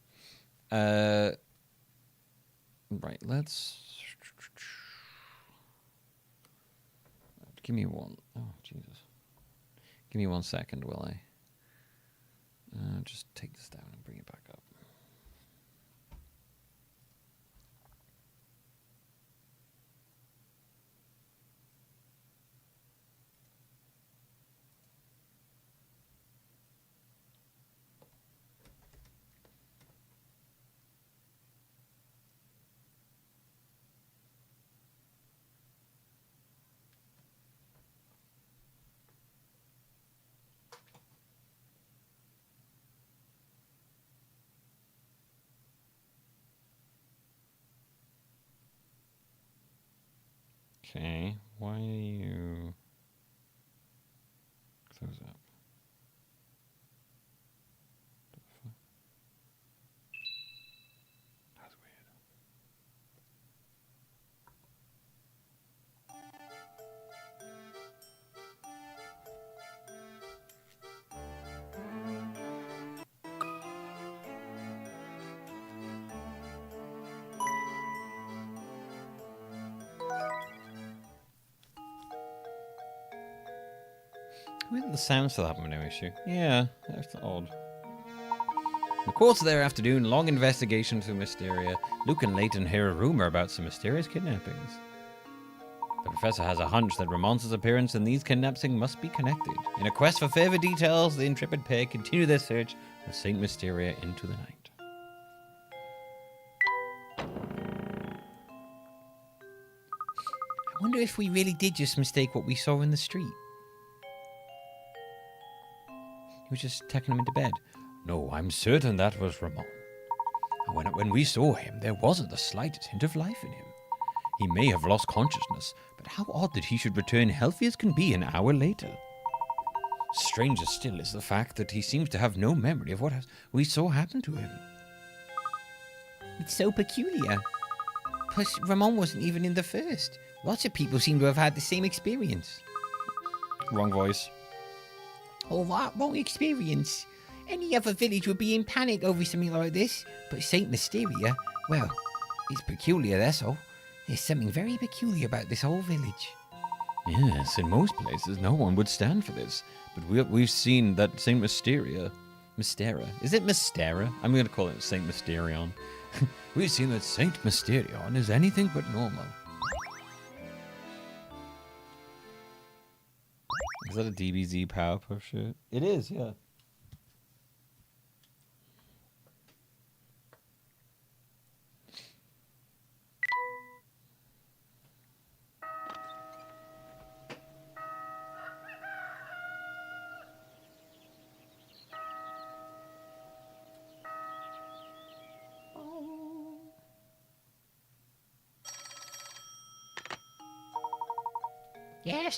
Right, let's... Give me one. Oh, Jesus. Give me 1 second while I just take this down and bring it back up. Okay, why are you... Close up. That's weird. Isn't the sound still having no issue? Yeah, that's odd. In the course of their afternoon, long investigation through Mysteria, Luke and Layton hear a rumor about some mysterious kidnappings. The professor has a hunch that Ramon's appearance and these kidnappings must be connected. In a quest for further details, the intrepid pair continue their search of St. Mysteria into the night. I wonder if we really did just mistake what we saw in the street. He was just taking him into bed. No, I'm certain that was Ramon. When we saw him, there wasn't the slightest hint of life in him. He may have lost consciousness, but how odd that he should return healthy as can be an hour later. Stranger still is the fact that he seems to have no memory of what we saw happen to him. It's so peculiar. Plus, Ramon wasn't even in the first. Lots of people seem to have had the same experience. Wrong voice. Oh, what? Wrong experience. Any other village would be in panic over something like this. But St. Mysteria, well, it's peculiar, that's all. There's something very peculiar about this whole village. Yes, in most places, no one would stand for this. But we've seen that St. Mysteria... Mystera? Is it Mystera? I'm going to call it St. Mysterion. We've seen that St. Mysterion is anything but normal. Is that a DBZ Powerpuff shirt? It is, yeah.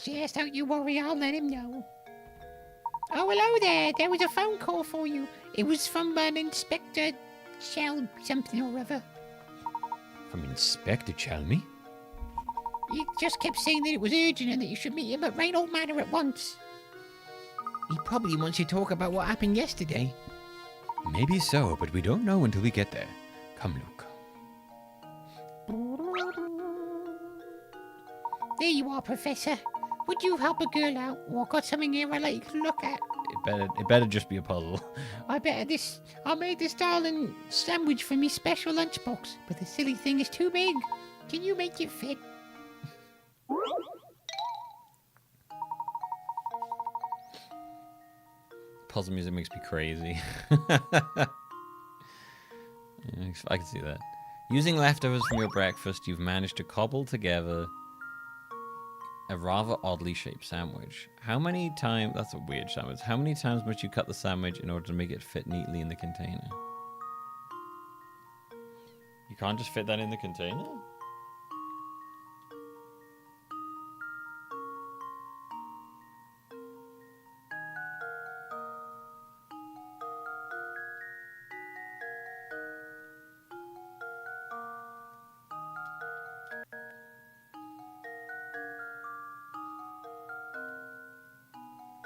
Yes, don't you worry, I'll let him know. Oh, hello there. There was a phone call for you. It was from Inspector Shell something or other. From Inspector Chelmy? He just kept saying that it was urgent and that you should meet him at Raynald Manor at once. He probably wants you to talk about what happened yesterday. Maybe so, but we don't know until we get there. Come, Luke. There you are, Professor. Would you help a girl out? Or got something here I'd like you to look at? It better just be a puzzle. I made this darling sandwich for me special lunchbox, but the silly thing is too big. Can you make it fit? Puzzle music makes me crazy. I can see that. Using leftovers from your breakfast, you've managed to cobble together a rather oddly shaped sandwich. How many times... That's a weird sandwich. How many times must you cut the sandwich in order to make it fit neatly in the container? You can't just fit that in the container?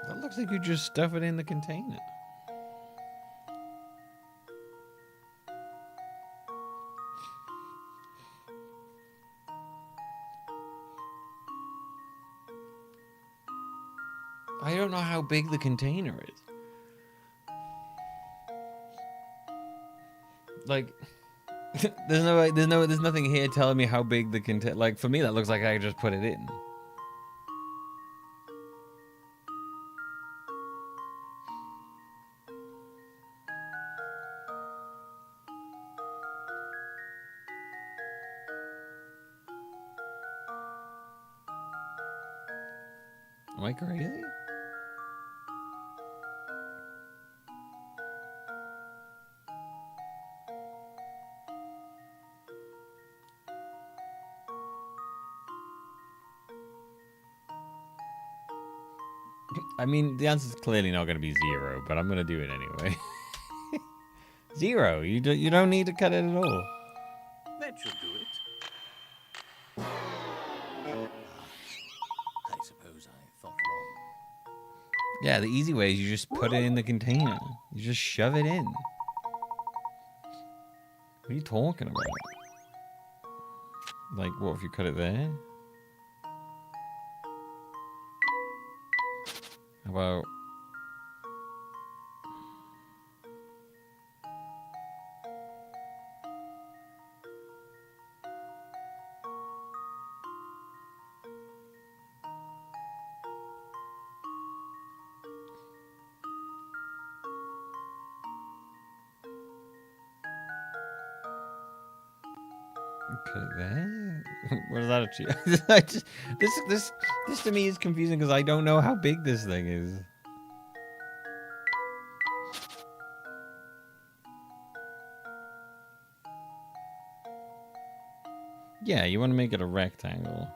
That looks like you just stuff it in the container. I don't know how big the container is. Like, there's nothing here telling me how big the container. Like, for me, that looks like I just put it in. Am I crazy? I mean, the answer's clearly not going to be 0, but I'm going to do it anyway. 0. You don't need to cut it at all. That should do it. I suppose I thought wrong. Yeah, the easy way is you just put it in the container. You just shove it in. What are you talking about? Like, what if you cut it there? How about... Cut it there? What does that achieve? This to me is confusing because I don't know how big this thing is. Yeah, you want to make it a rectangle.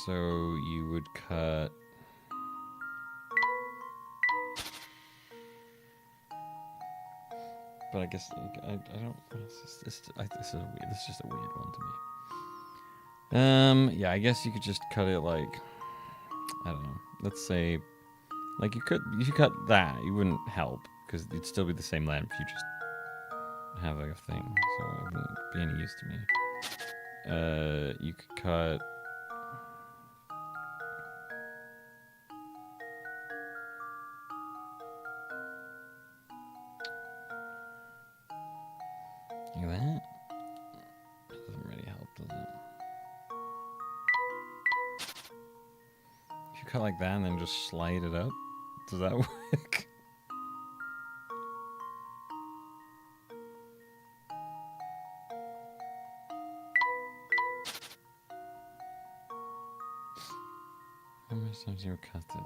So you would cut... But I guess I don't. This is just a weird one to me. Yeah, I guess you could just cut it like, I don't know. Let's say, like if you cut that, it wouldn't help because it'd still be the same length. You just have like a thing, so it wouldn't be any use to me. You could cut. Like that? Doesn't really help, does it? If you cut like that and then just slide it up, does that work? How many times you cut it?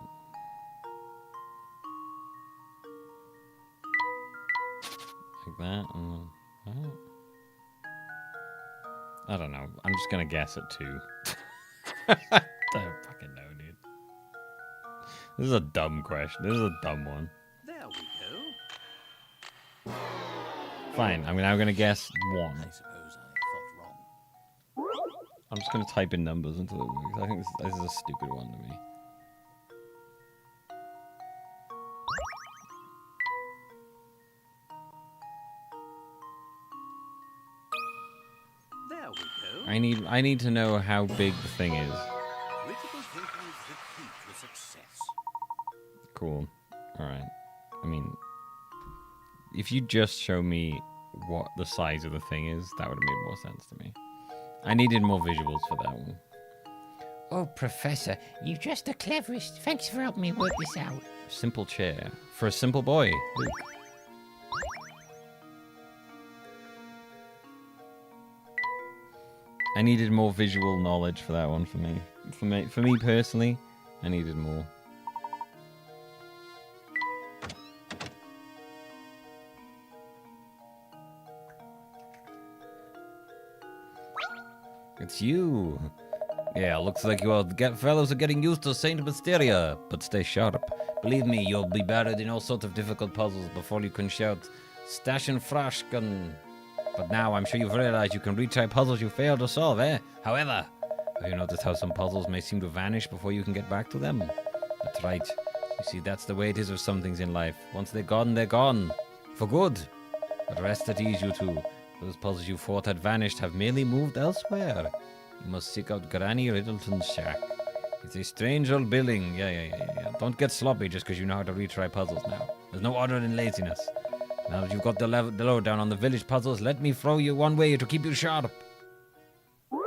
Like that and then... I don't know. I'm just gonna guess at 2. I don't fucking know, dude. This is a dumb question. This is a dumb one. There we go. Fine. I'm now gonna guess 1. I suppose I thought wrong. I'm just gonna type in numbers until it works. I think this is a stupid one to me. I need to know how big the thing is. Critical thinking is the key to success. Cool. All right. I mean, if you just show me what the size of the thing is, that would have made more sense to me. I needed more visuals for that one. Oh, Professor, you're just the cleverest. Thanks for helping me work this out. Simple chair for a simple boy. Luke. I needed more visual knowledge for that one for me. For me personally, I needed more. It's you. Yeah, looks like you all fellows are getting used to Saint Mysteria, but stay sharp. Believe me, you'll be buried in all sorts of difficult puzzles before you can shout, Stashin Frashkan. But now I'm sure you've realized you can retry puzzles you failed to solve, eh? However, have you noticed how some puzzles may seem to vanish before you can get back to them? That's right. You see, that's the way it is with some things in life. Once they're gone, they're gone. For good. But rest at ease, you two. Those puzzles you thought had vanished have merely moved elsewhere. You must seek out Granny Riddleton's shack. It's a strange old building. Yeah. Don't get sloppy just because you know how to retry puzzles now. There's no order in laziness. Now that you've got the lowdown on the village puzzles, let me throw you one way to keep you sharp. We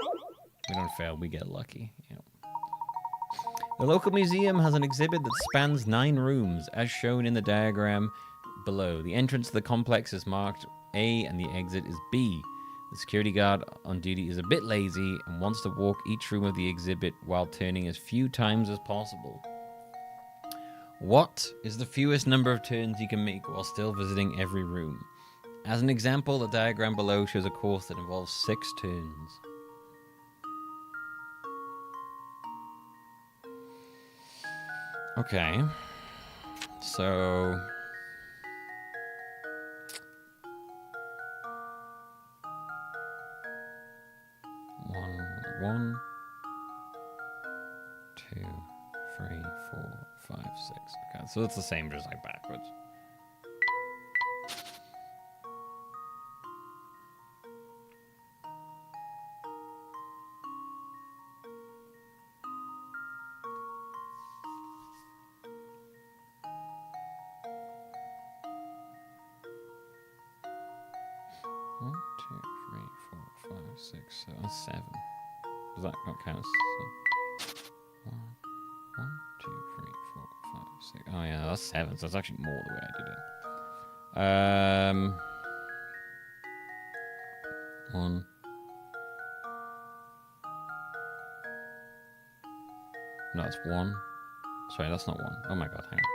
don't fail, we get lucky. Yep. The local museum has an exhibit that spans 9 rooms, as shown in the diagram below. The entrance to the complex is marked A and the exit is B. The security guard on duty is a bit lazy and wants to walk each room of the exhibit while turning as few times as possible. What is the fewest number of turns you can make while still visiting every room? As an example, the diagram below shows a course that involves 6 turns. Okay. So... One, 2, 3, 4, 5, 6. Okay, so it's the same, just like backwards. One, 2, 3, 4, 5, 6, 7, 7. Does that not count? 1, 2, 3, 4, 5, 6. Oh yeah, that's 7. So that's actually more the way I did it. 1. No, it's 1. Sorry, that's not 1. Oh my god, hang on.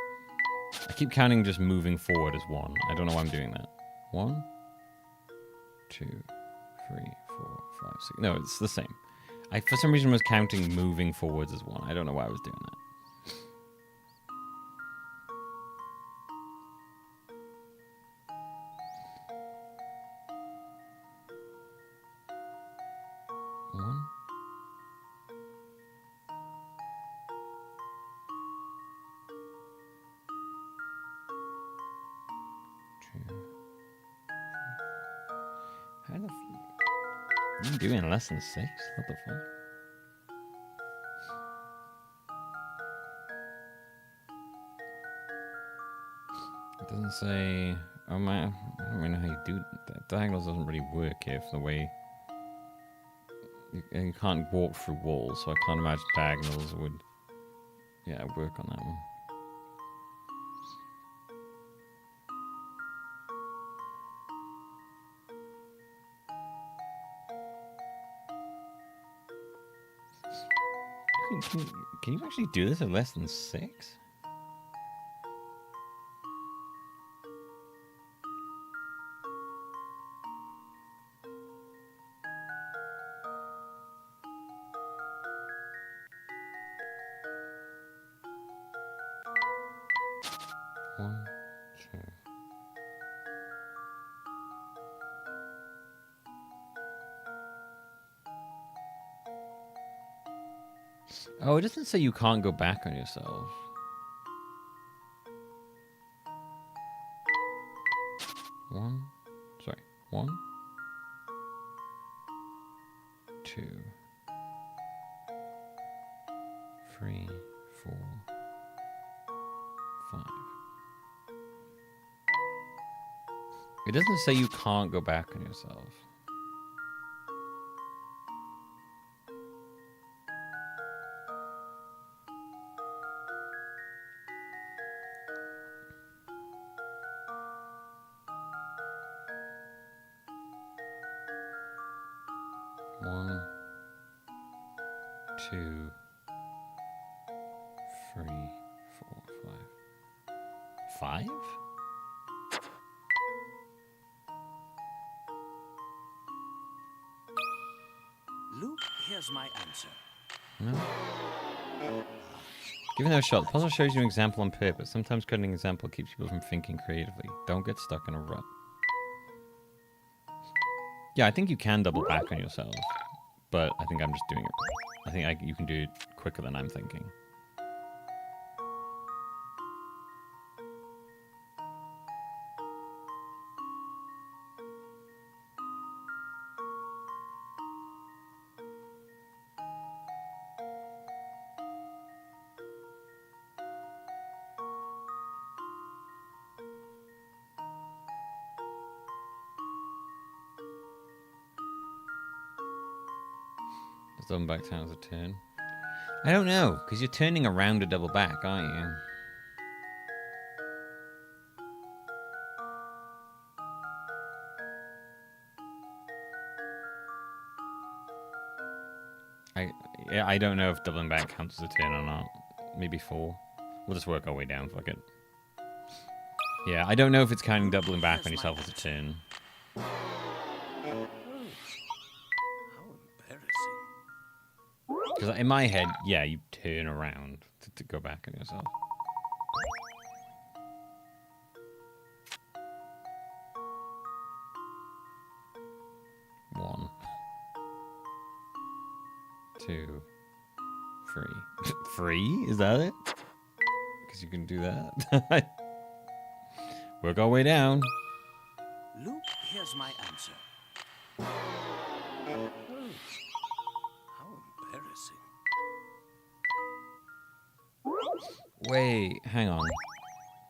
I keep counting just moving forward as 1. I don't know why I'm doing that. 1, 2, 3, 4, 5, 6. No, it's the same. I, for some reason, was counting moving forwards as 1. I don't know why I was doing that. One. 2. How the what are you doing in less than 6? What the fuck? It doesn't say... Oh man, I don't really know how you do that. Diagonals doesn't really work here for the way... You can't walk through walls, so I can't imagine diagonals would... Yeah, work on that one. Can you actually do this in less than 6? One, 2. Oh, it doesn't say you can't go back on yourself. One, 2, 2, 3, 4, 5. It doesn't say you can't go back on yourself. One, 2, 3, 4, 5. 5? Luke, here's my answer. No. Given that a shot, the puzzle shows you an example on purpose. Sometimes cutting an example keeps people from thinking creatively. Don't get stuck in a rut. Yeah, I think you can double back on yourself, but I think I'm just doing it. I think you can do it quicker than I'm thinking. Does double back count as a turn? I don't know, because you're turning around to double back, aren't you? I don't know if doubling back counts as a turn or not. Maybe 4. We'll just work our way down, fuck it. Yeah, I don't know if it's counting doubling back on yourself as a turn. Because in my head, yeah, you turn around to go back on yourself. One, 2, 3. 3? Is that it? Because you can do that. Work our way down. Luke, here's my answer. How embarrassing. Wait, hang on.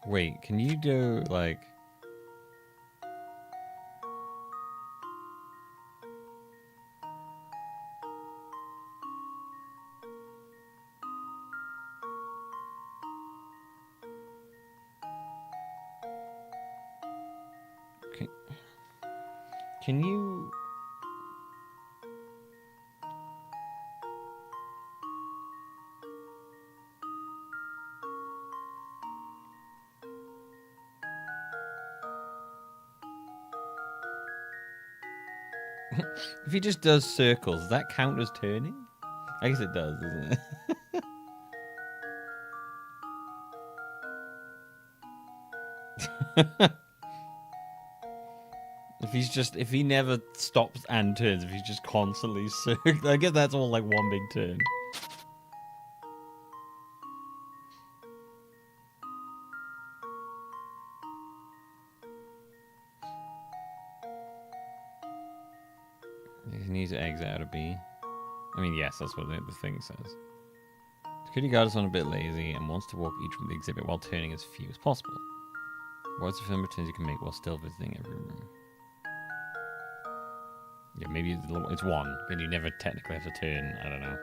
Wait, can you do, like... Can you... If he just does circles, does that count as turning? I guess it does, doesn't it? If he never stops and turns, if he's just constantly circling, I guess that's all like one big turn. He needs to exit out of B. I mean, yes, that's what the thing says. Security guard is on a bit lazy and wants to walk each room of the exhibit while turning as few as possible. What's the film returns you can make while still visiting every room? Yeah, maybe it's 1, then you never technically have to turn. I don't know.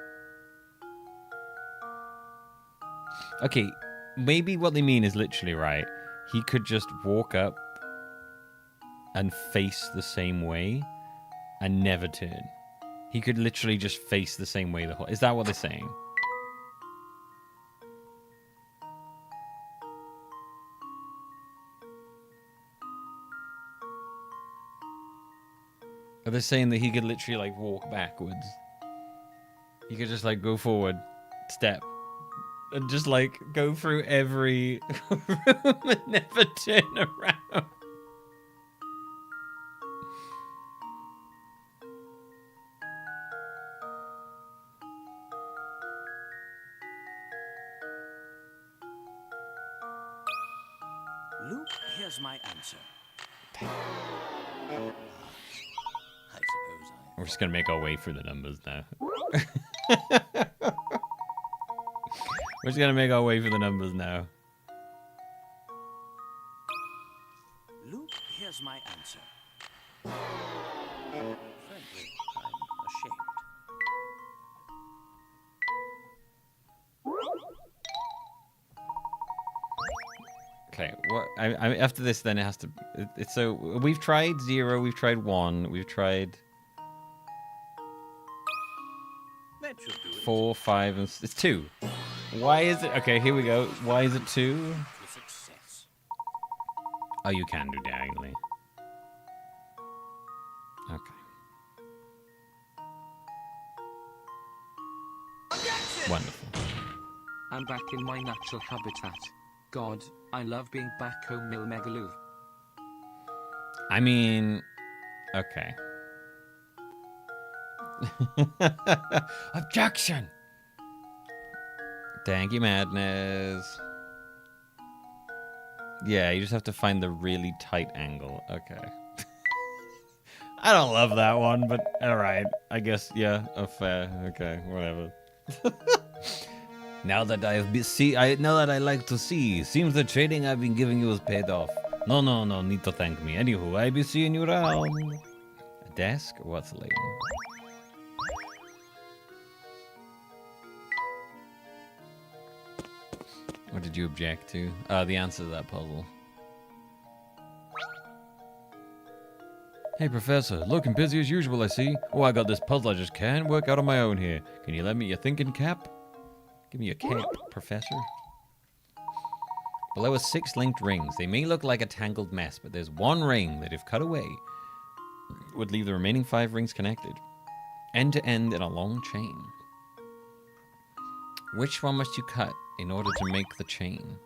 Okay, maybe what they mean is literally right. He could just walk up and face the same way and never turn. He could literally just face the same way the whole... Is that what they're saying? Are they saying that he could literally, like, walk backwards? He could just, like, go forward, step, and just, like, go through every room and never turn around? Luke, here's my answer. I suppose We're just gonna make our way through the numbers now. We're just gonna make our way through the numbers now. Luke, here's my answer. Frankly, I'm ashamed. Okay, what? I after this, then it has to. It's so we've tried 0, we've tried 1, we've tried That should do it. 4, 5, and it's 2. Why is it? Okay, here we go. Why is it 2? To success. Oh, you can do diagonally. Okay. Wonderful. I'm back in my natural habitat. God, I love being back home, Milmegaloo. I mean, okay. Objection! Thank you, Madness. Yeah, you just have to find the really tight angle. Okay. I don't love that one, but alright. I guess, yeah, fair. Okay, whatever. Now that now that I like to see, seems the trading I've been giving you has paid off. No, need to thank me. Anywho, I be seeing you around. A desk? What's Layton? What did you object to? The answer to that puzzle. Hey, Professor, looking busy as usual, I see. Oh, I got this puzzle I just can't work out on my own here. Can you lend me your thinking cap? Give me your cap, Professor. Below are 6 linked rings. They may look like a tangled mess, but there's one ring that, if cut away, would leave the remaining 5 rings connected, end to end in a long chain. Which one must you cut in order to make the chain?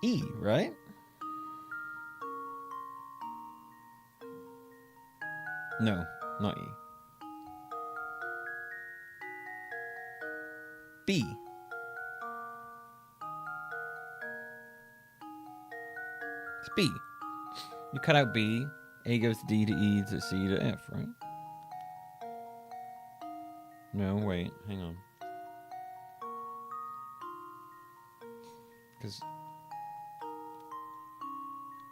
E, right? No, not E. B. It's B. You cut out B, A goes to D to E to C to F, right? No, wait, hang on. Because...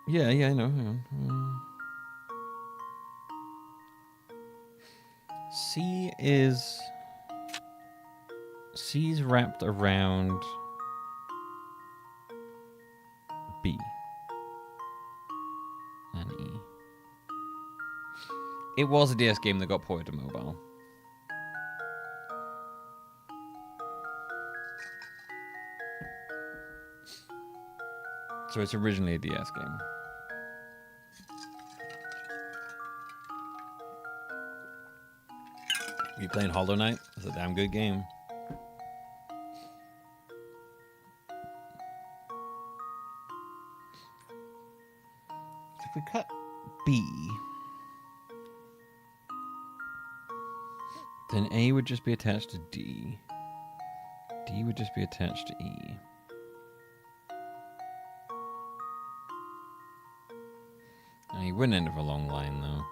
Yeah, I know, hang on. C's wrapped around B and E. It was a DS game that got ported to mobile. So it's originally a DS game. You playing Hollow Knight? It's a damn good game. So if we cut B, then A would just be attached to D. D would just be attached to E. And you wouldn't end up a long line, though.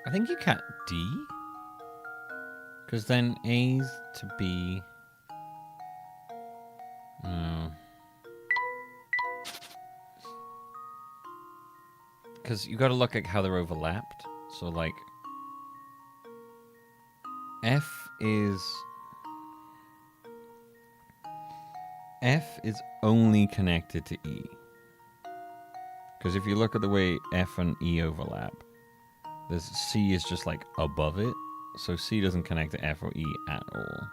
I think you cut D, because then A's to B. No. Because you got to look at how they're overlapped. So, like, F is only connected to E. Because if you look at the way F and E overlap, this C is just like above it, so C doesn't connect to F or E at all.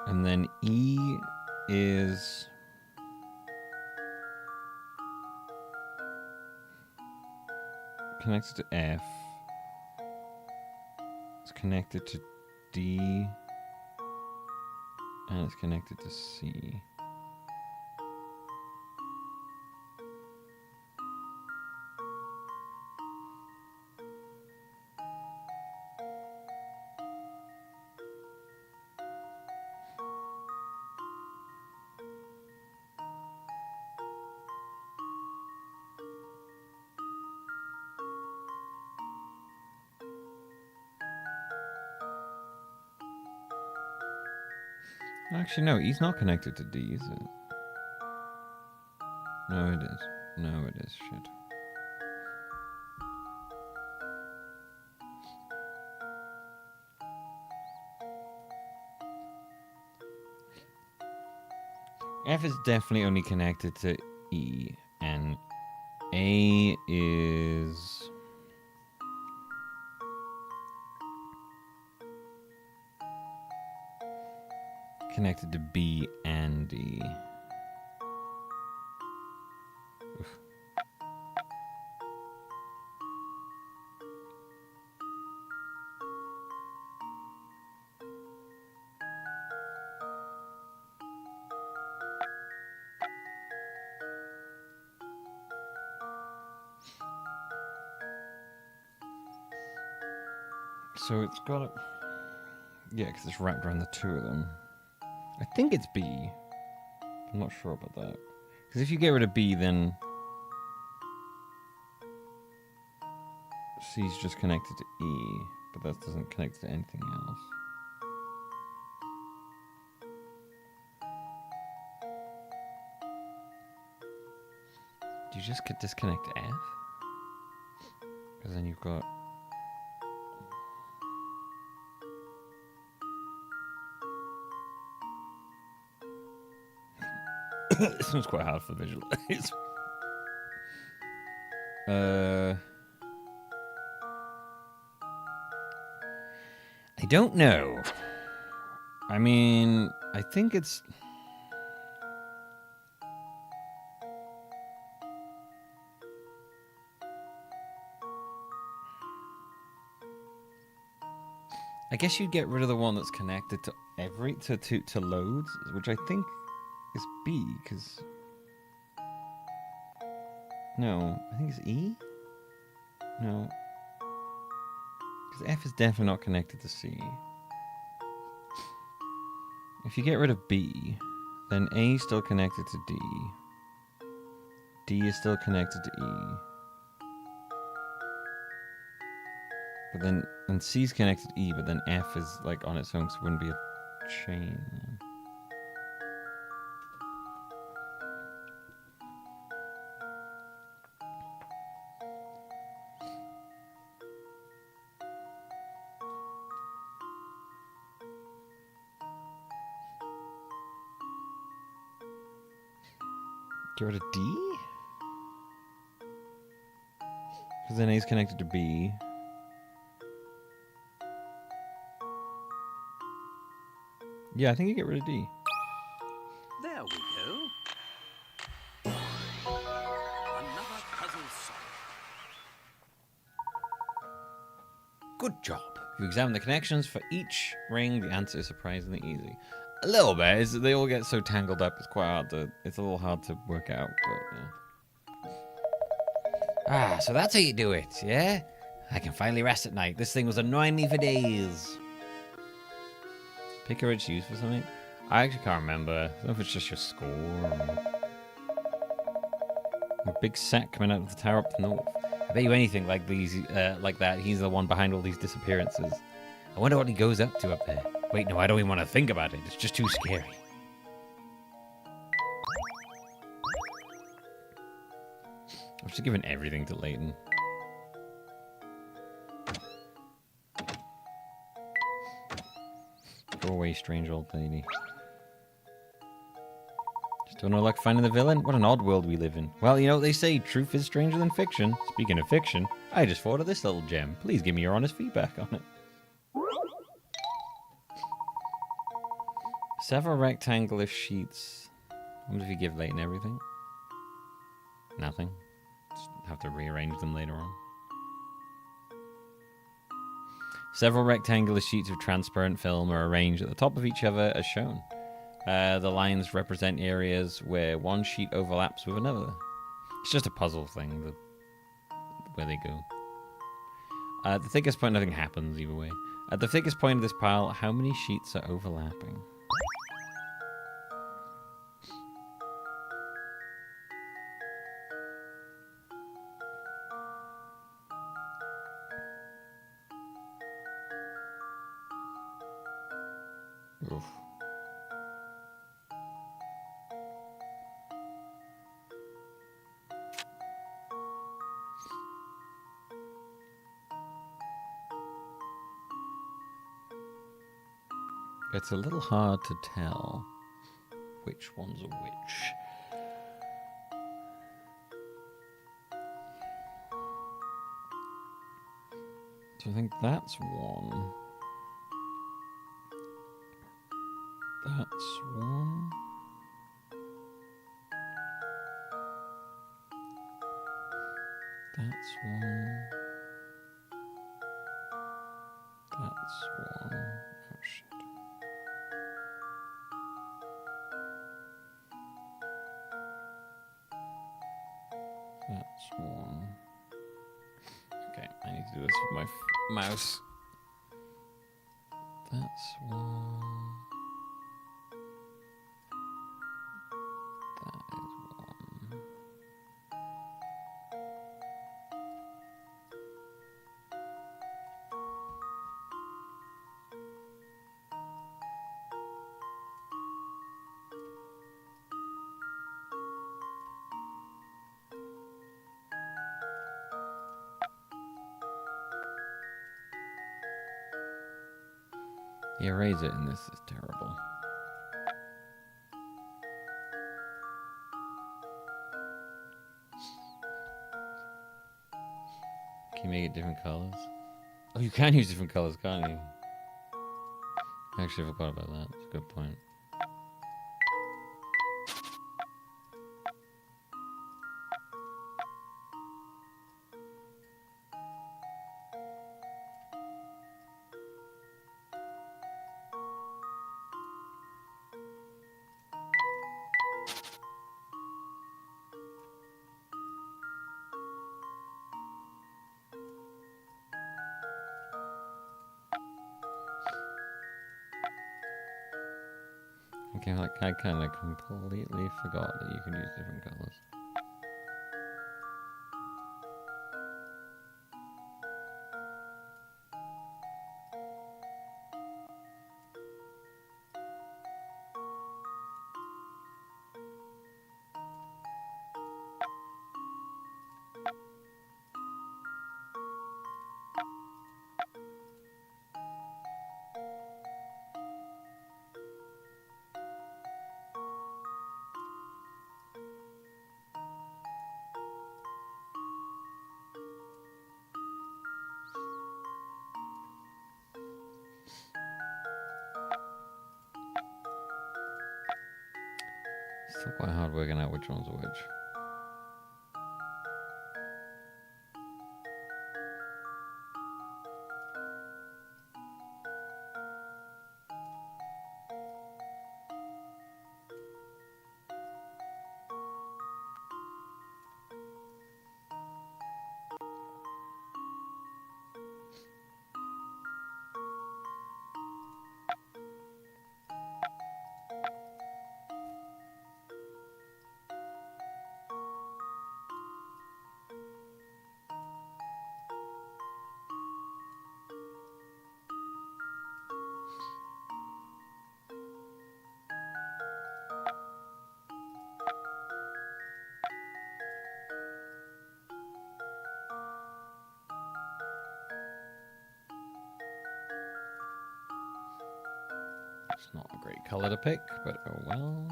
And then E is connected to F. It's connected to D. And it's connected to C. Actually, no, E's not connected to D, is it? No, it is. No, it is. Shit. F is definitely only connected to E, and A is... connected to B and D. Oof. So it's got a... yeah, because it's wrapped around the two of them. I think it's B. I'm not sure about that. Because if you get rid of B, then C's just connected to E, but that doesn't connect to anything else. Do you just disconnect F? Because then you've got... this one's quite hard to visualize. I don't know. I mean, I think it's... I guess you'd get rid of the one that's connected to to loads, which I think is B, because... no, I think it's E? No. Because F is definitely not connected to C. If you get rid of B, then A is still connected to D. D is still connected to E. But then, and C is connected to E, but then F is like on its own, so it wouldn't be a chain. Get rid of D? Because then A is connected to B. Yeah, I think you get rid of D. There we go. Another puzzle solved. Good job. If you examine the connections for each ring, the answer is surprisingly easy. A little bit. They all get so tangled up, it's quite hard to... it's a little hard to work out, but yeah. Ah, so that's how you do it, yeah? I can finally rest at night. This thing was annoying me for days. Pick a red use for something? I actually can't remember. I don't know if it's just your score or... a big sack coming out of the tower up the north. I bet you anything like these, like that, he's the one behind all these disappearances. I wonder what he goes up to up there. Wait, no, I don't even want to think about it. It's just too scary. I've just given everything to Layton. Go away, strange old lady. Just don't know luck finding the villain? What an odd world we live in. Well, you know what they say, truth is stranger than fiction. Speaking of fiction, I just thought of this little gem. Please give me your honest feedback on it. Several rectangular sheets. I wonder if you give Layton everything. Nothing. Just have to rearrange them later on. Several rectangular sheets of transparent film are arranged at the top of each other as shown. The lines represent areas where one sheet overlaps with another. It's just a puzzle thing, where they go. At the thickest point, nothing happens either way. At the thickest point of this pile, how many sheets are overlapping? Oof. It's a little hard to tell which one's a which. So I think that's one. That's one. That's one. That's one. Oh shit. That's one. Okay, I need to do this with my mouse. That's one. That is one. The eraser in this is terrible. Can you make it different colors? Oh, you can use different colors, can't you? I actually forgot about that. That's a good point. Okay, like I kind of completely forgot that you can use different colors. Still quite hard working out which one's which. It's not a great color to pick, but oh well.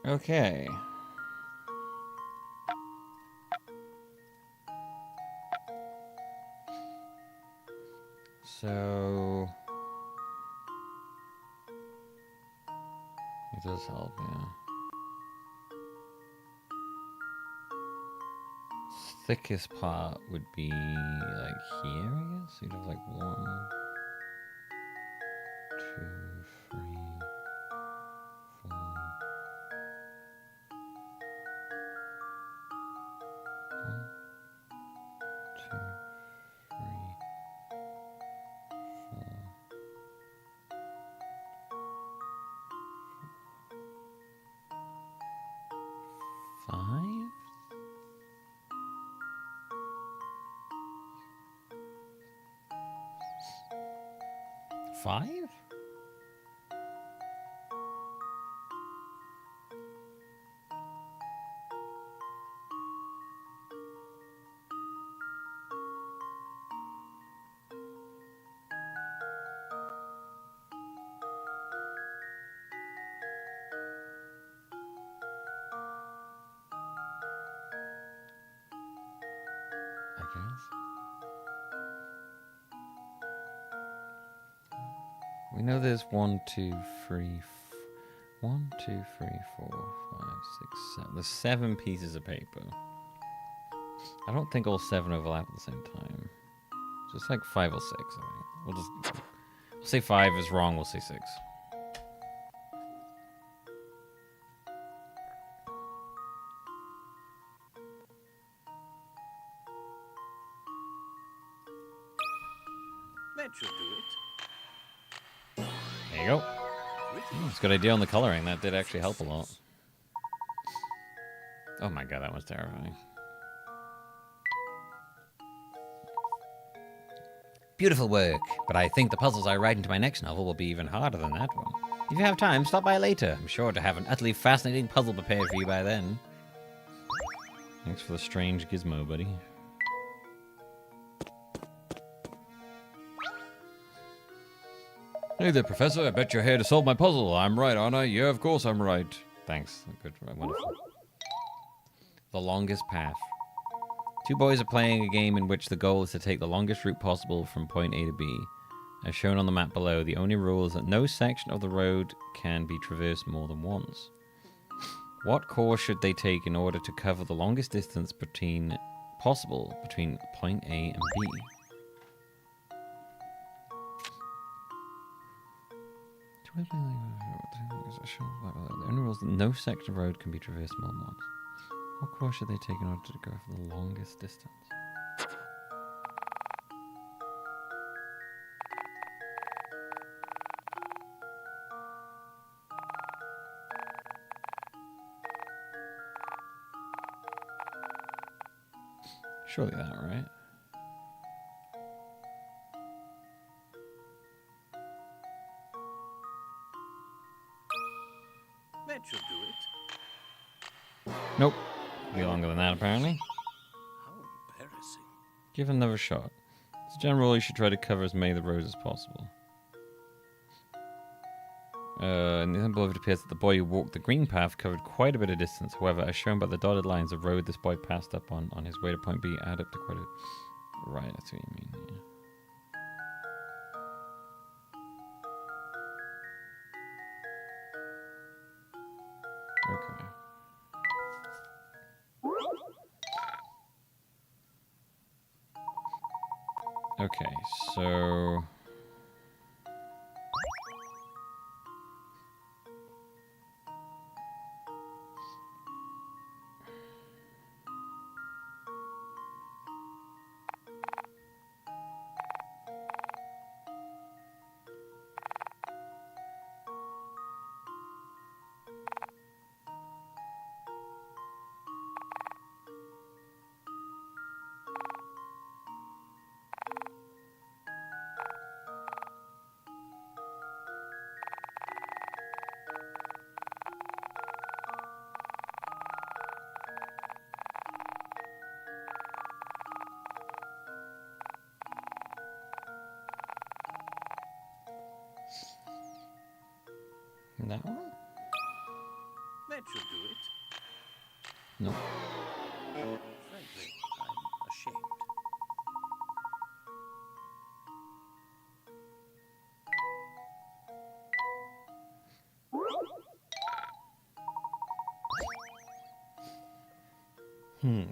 Okay. So It does help, yeah. Thickest part would be like here, I guess. You'd have like 1, 2, 3, 4. 1, 2, 3, 4. 5? 5? I guess. We know there's 1, 2, 3, 1, 2, 3, 4, 5, 6, 7. There's 7 pieces of paper. I don't think all 7 overlap at the same time. Just like 5 or 6, I think. We'll say 5 is wrong, we'll say 6. That should do it. There you go. It's a good idea on the coloring. That did actually help a lot. Oh my god, that was terrifying. Beautiful work, but I think the puzzles I write into my next novel will be even harder than that one. If you have time, stop by later. I'm sure to have an utterly fascinating puzzle prepared for you by then. Thanks for the strange gizmo, buddy. Hey there, Professor. I bet you're here to solve my puzzle. I'm right, aren't I? Yeah, of course I'm right. Thanks. Good. Wonderful. The longest path. 2 boys are playing a game in which the goal is to take the longest route possible from point A to B. As shown on the map below, the only rule is that no section of the road can be traversed more than once. What course should they take in order to cover the longest distance possible between point A and B? The only rule is that no section of road can be traversed more than once. What course should they take in order to go for the longest distance? Surely that, right? That should do it. Nope. Be longer than that, apparently. How embarrassing. Give it another shot. As a general rule, you should try to cover as many of the roads as possible. In the example, it appears that the boy who walked the green path covered quite a bit of distance. However, as shown by the dotted lines, the road this boy passed up on his way to point B add up to quite a... Right, that's what you mean, yeah. Okay. Okay, so... That one? That should do it. No. Frankly, I'm ashamed. Can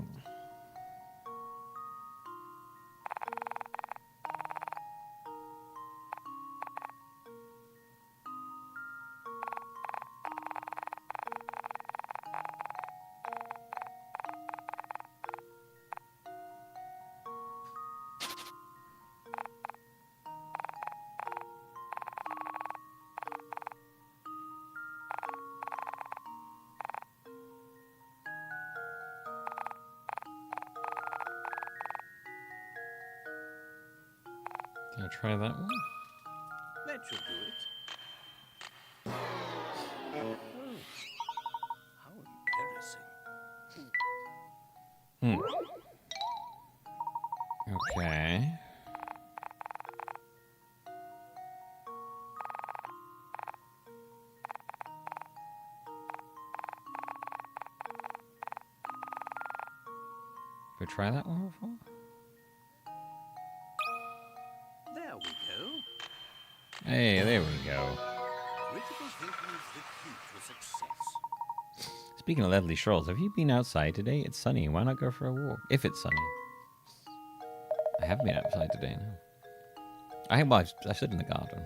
I try that one? That should do it. How embarrassing. Okay. Did I try that one before? There we go. Hey, there we go. Critical thinking is the key to success. Speaking of lovely strolls, have you been outside today? It's sunny. Why not go for a walk? If it's sunny. I have been outside today now. I stood in the garden.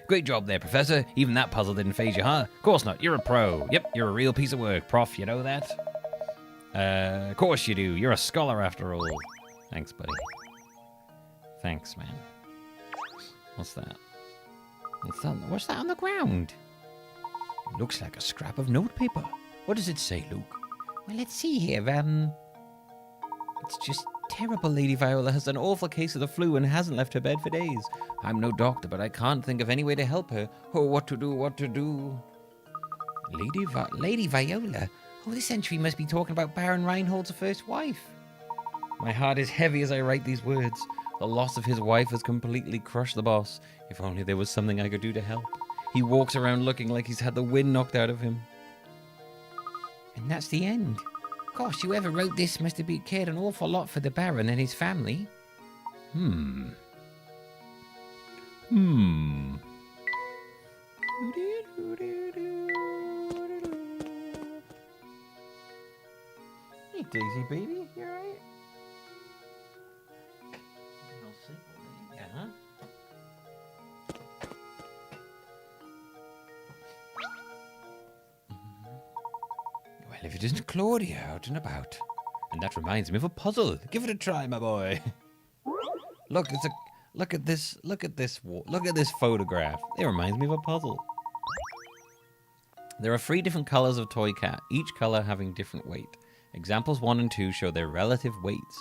Great job there, Professor. Even that puzzle didn't phase you, huh? Of course not. You're a pro. Yep, you're a real piece of work, Prof. You know that? Of course you do. You're a scholar after all. Thanks, buddy. Thanks, man. What's that? What's that on the ground? It looks like a scrap of notepaper. What does it say, Luke? Well, let's see here. It's just terrible. Lady Viola has an awful case of the flu and hasn't left her bed for days. I'm no doctor, but I can't think of any way to help her. Oh, what to do? Lady Viola? Oh, this entry must be talking about Baron Reinhold's first wife. My heart is heavy as I write these words. The loss of his wife has completely crushed the boss. If only there was something I could do to help. He walks around looking like he's had the wind knocked out of him. And that's the end. Gosh, whoever wrote this must have cared an awful lot for the Baron and his family. Hey, Daisy baby, you alright? Yeah. Well, if it isn't Claudia out and about. And that reminds me of a puzzle. Give it a try, my boy. Look at this photograph. It reminds me of a puzzle. There are 3 different colors of toy cat, each color having different weight. Examples 1 and 2 show their relative weights.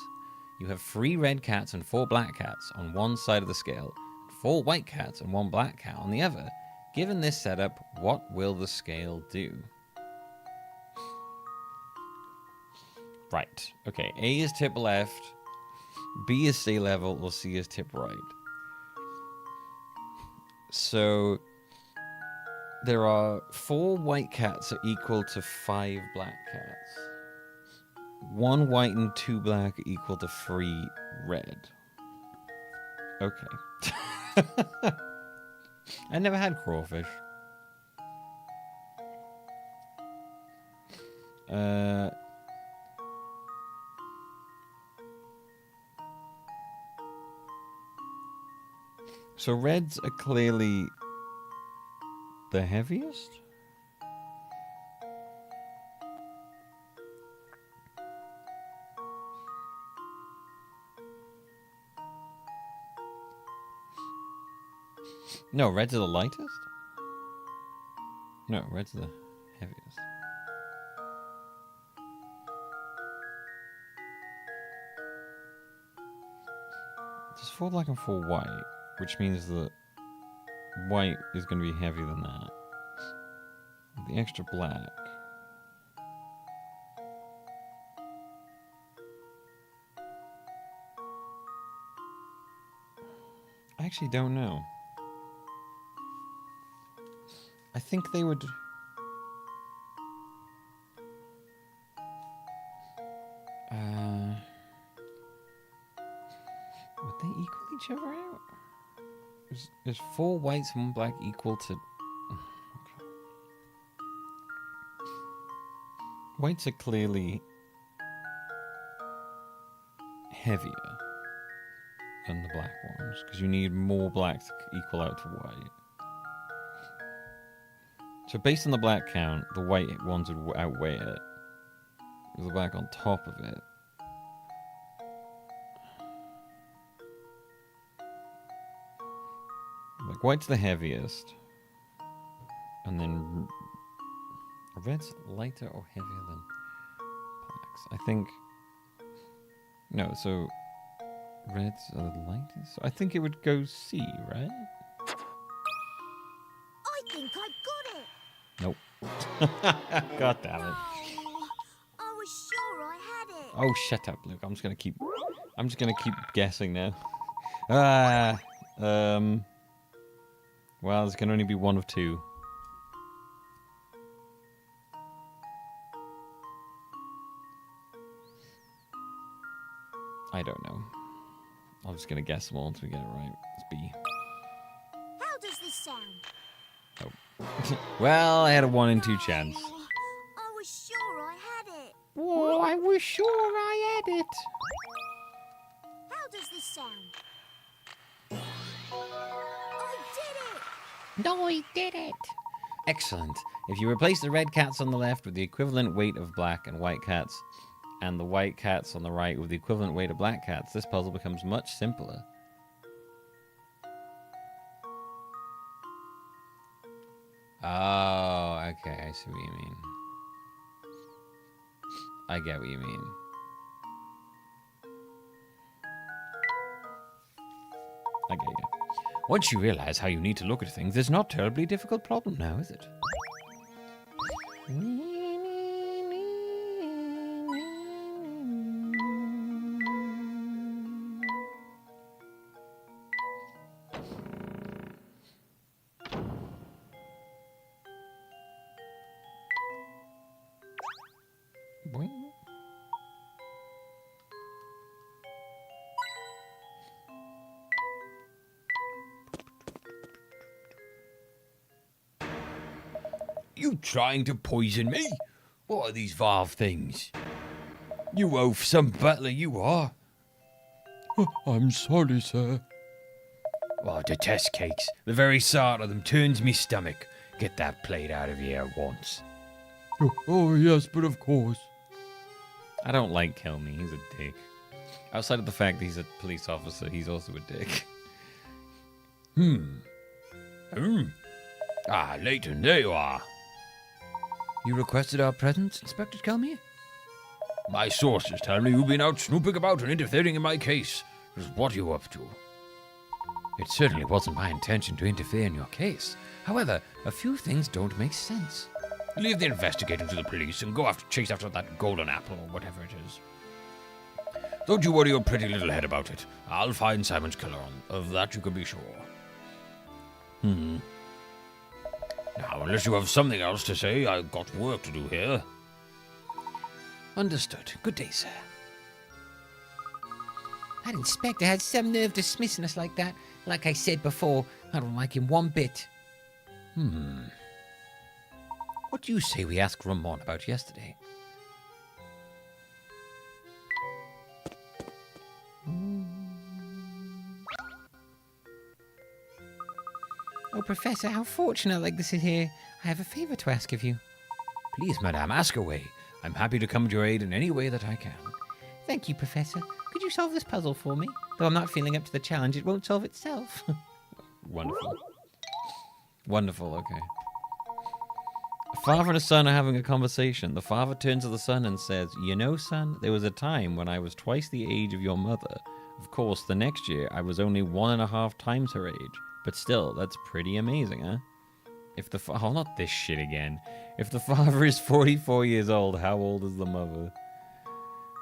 You have 3 red cats and 4 black cats on one side of the scale, 4 white cats and 1 black cat on the other. Given this setup, what will the scale do? Right. Okay, A is tip left, B is stay level, or C is tip right. So there are 4 white cats are equal to 5 black cats. 1 white and 2 black are equal to 3 red. Okay. I never had crawfish. So reds are clearly the heaviest? No, reds are the lightest? No, reds are the heaviest. There's 4 black and 4 white, which means that white is going to be heavier than that. The extra black. I actually don't know. I think they would... would they equal each other out? Is 4 whites and 1 black equal to... Okay. Whites are clearly heavier than the black ones, because you need more black to equal out to white. So based on the black count, the white ones would outweigh it. With the black on top of it. Like white's the heaviest. And then red's lighter or heavier than blacks? I think... No, so red's are the lightest? I think it would go C, right? I think I've got it. Nope. God damn it. I was sure I had it. Oh, shut up, Luke. I'm just gonna keep guessing now. Well, this can only be one of two. I don't know. I'm just gonna guess them all until we get it right. It's B. How does this sound? Oh. Well, I had a 1 in 2 chance. I was sure I had it. Oh, I was sure I had it. How does this sound? I did it! No, I did it. Excellent. If you replace the red cats on the left with the equivalent weight of black and white cats, and the white cats on the right with the equivalent weight of black cats, this puzzle becomes much simpler. Oh, okay, I see what you mean. I get what you mean. I get you. Once you realize how you need to look at things, it's not a terribly difficult problem now, is it? You trying to poison me? What are these vile things? You oaf some butler, you are. I'm sorry, sir. Oh, I detest cakes. The very sight of them turns me stomach. Get that plate out of here at once. Oh, yes, but of course. I don't like Kelmy. He's a dick. Outside of the fact that he's a police officer, he's also a dick. Ah, Layton, there you are. You requested our presence, Inspector Kelmy? My sources tell me you've been out snooping about and interfering in my case. What are you up to? It certainly wasn't my intention to interfere in your case. However, a few things don't make sense. Leave the investigating to the police and go chase after that golden apple or whatever it is. Don't you worry your pretty little head about it. I'll find Simon's killer, of that you can be sure. Now, unless you have something else to say, I've got work to do here. Understood. Good day, sir. That inspector had some nerve dismissing us like that. Like I said before, I don't like him one bit. What do you say we ask Ramon about yesterday? Oh, Professor, how fortunate like this is here. I have a favor to ask of you. Please, madame, ask away. I'm happy to come to your aid in any way that I can. Thank you, Professor. Could you solve this puzzle for me? Though I'm not feeling up to the challenge, it won't solve itself. Wonderful. Wonderful, okay. A father and a son are having a conversation. The father turns to the son and says, "You know, son, there was a time when I was twice the age of your mother. Of course, the next year I was only 1.5 times her age. But still, that's pretty amazing, huh? If the oh, not this shit again. If the father is 44 years old, how old is the mother?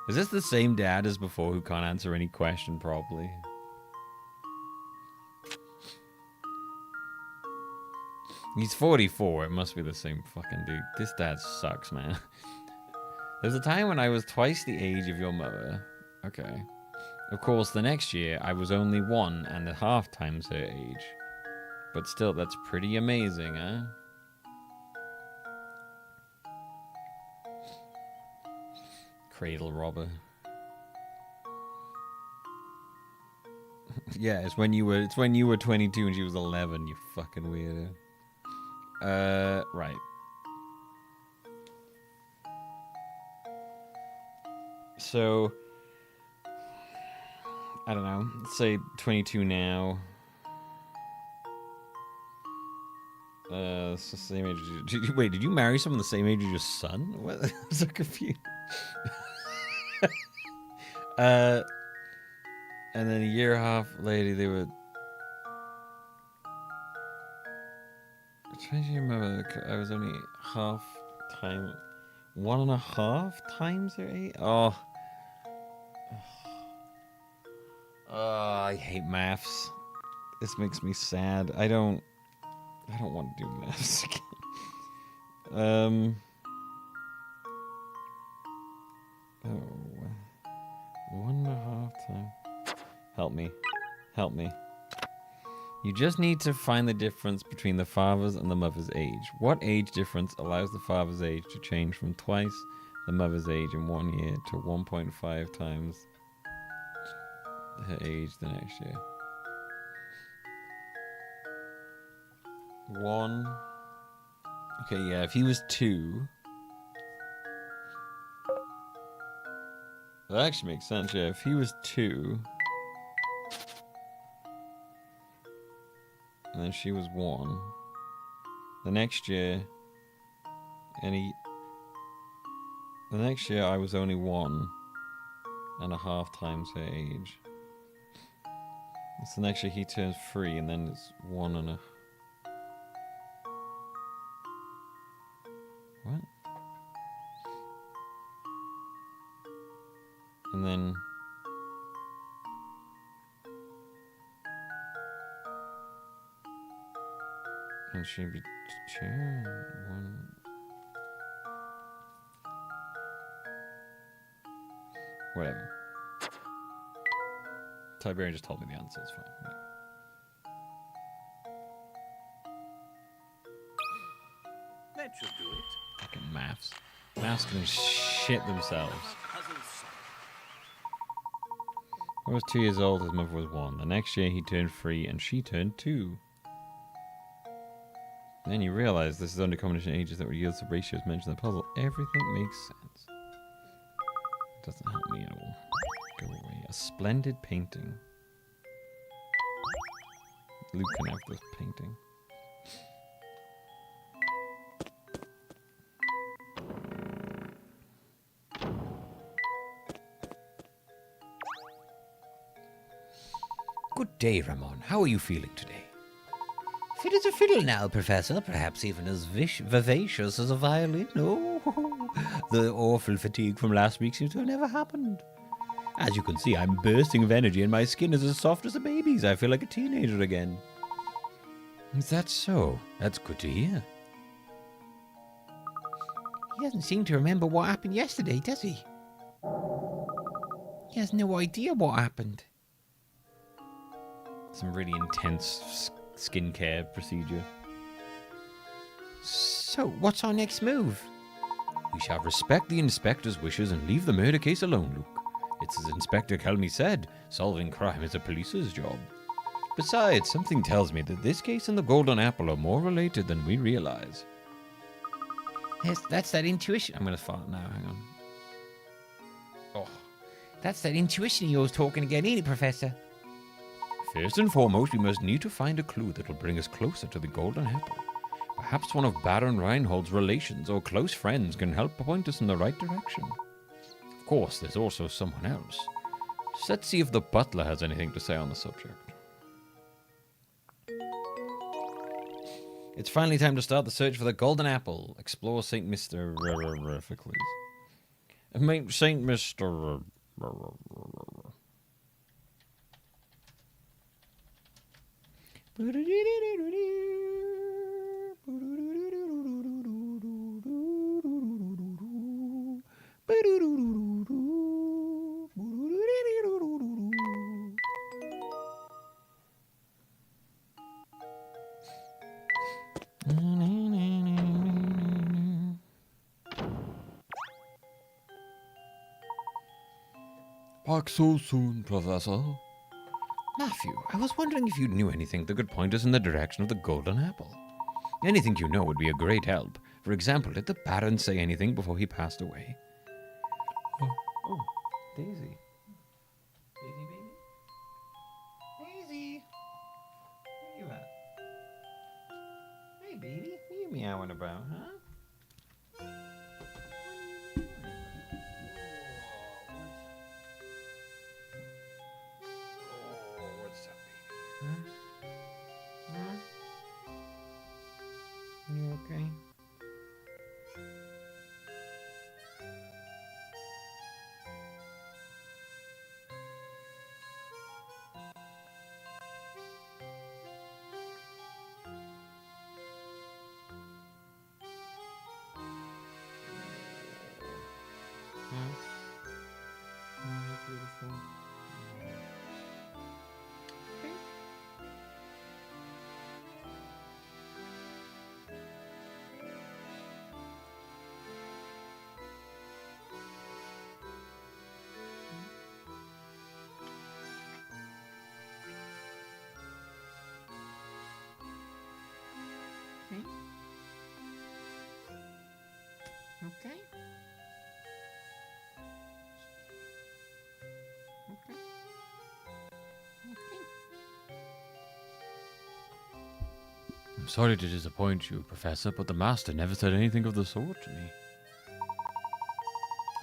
Is this the same dad as before who can't answer any question properly? He's 44. It must be the same fucking dude. This dad sucks, man. There's a time when I was twice the age of your mother. Okay. Of course, the next year, I was only 1.5 times her age. But still, that's pretty amazing, huh? Cradle robber. Yeah, it's when you were 22 and she was 11. You fucking weirdo. Right. So, I don't know. Let's say 22 now. It's the same age as you. Wait, did you marry someone the same age as your son? What? I'm so confused. And then a year and a half later, they were. I'm trying to remember. I was only half time. 1.5 times their age? Oh. Oh, I hate maths. This makes me sad. I don't want to do maths again. 1.5 times. Help me. Help me. You just need to find the difference between the father's and the mother's age. What age difference allows the father's age to change from twice the mother's age in 1 year to 1.5 times her age the next year? 1. Okay, yeah, if he was 2. That actually makes sense, yeah. If he was 2. And then she was 1. The next year, the next year I was only 1.5 times her age. So next year he turns 3, and then it's 1.5. What? And then. And she'd be 2, 1. Whatever. Tiberian just told me the answer, it's fine. Yeah. That should do it. Fucking maths. Maths can shit themselves. When I was 2 years old, his mother was 1. The next year he turned 3 and she turned 2. Then you realize this is under combination of ages that would yield the ratios mentioned in the puzzle. Everything makes sense. It doesn't help me at all. Go away. A splendid painting. Luke can have this painting. Good day, Ramon. How are you feeling today? Fit as a fiddle now, Professor. Perhaps even as vivacious as a violin. Oh, the awful fatigue from last week seems to have never happened. As you can see, I'm bursting of energy and my skin is as soft as a baby's. I feel like a teenager again. Is that so? That's good to hear. He doesn't seem to remember what happened yesterday, does he? He has no idea what happened. Some really intense skincare procedure. So, what's our next move? We shall respect the inspector's wishes and leave the murder case alone, Luke. It's as Inspector Kelmy said, solving crime is a police's job. Besides, something tells me that this case and the Golden Apple are more related than we realize. Yes, that's that intuition. I'm going to fart now, hang on. Oh, that's that intuition he was talking again, ain't it, Professor? First and foremost, we must need to find a clue that will bring us closer to the Golden Apple. Perhaps one of Baron Reinhold's relations or close friends can help point us in the right direction. Of course, there's also someone else. Just let's see if the butler has anything to say on the subject. It's finally time to start the search for the Golden Apple. Explore St. Mr. St. Mr. Back so soon, Professor? Matthew, I was wondering if you knew anything that could point us in the direction of the Golden Apple. Anything you know would be a great help. For example, did the Baron say anything before he passed away? Oh, Daisy. Daisy, baby? Daisy! Where you at? Hey, baby. What are you meowing about, huh? What's up, Huh? Huh? You okay? Beautiful. Okay. Okay. Okay. I'm sorry to disappoint you, Professor, but the Master never said anything of the sort to me.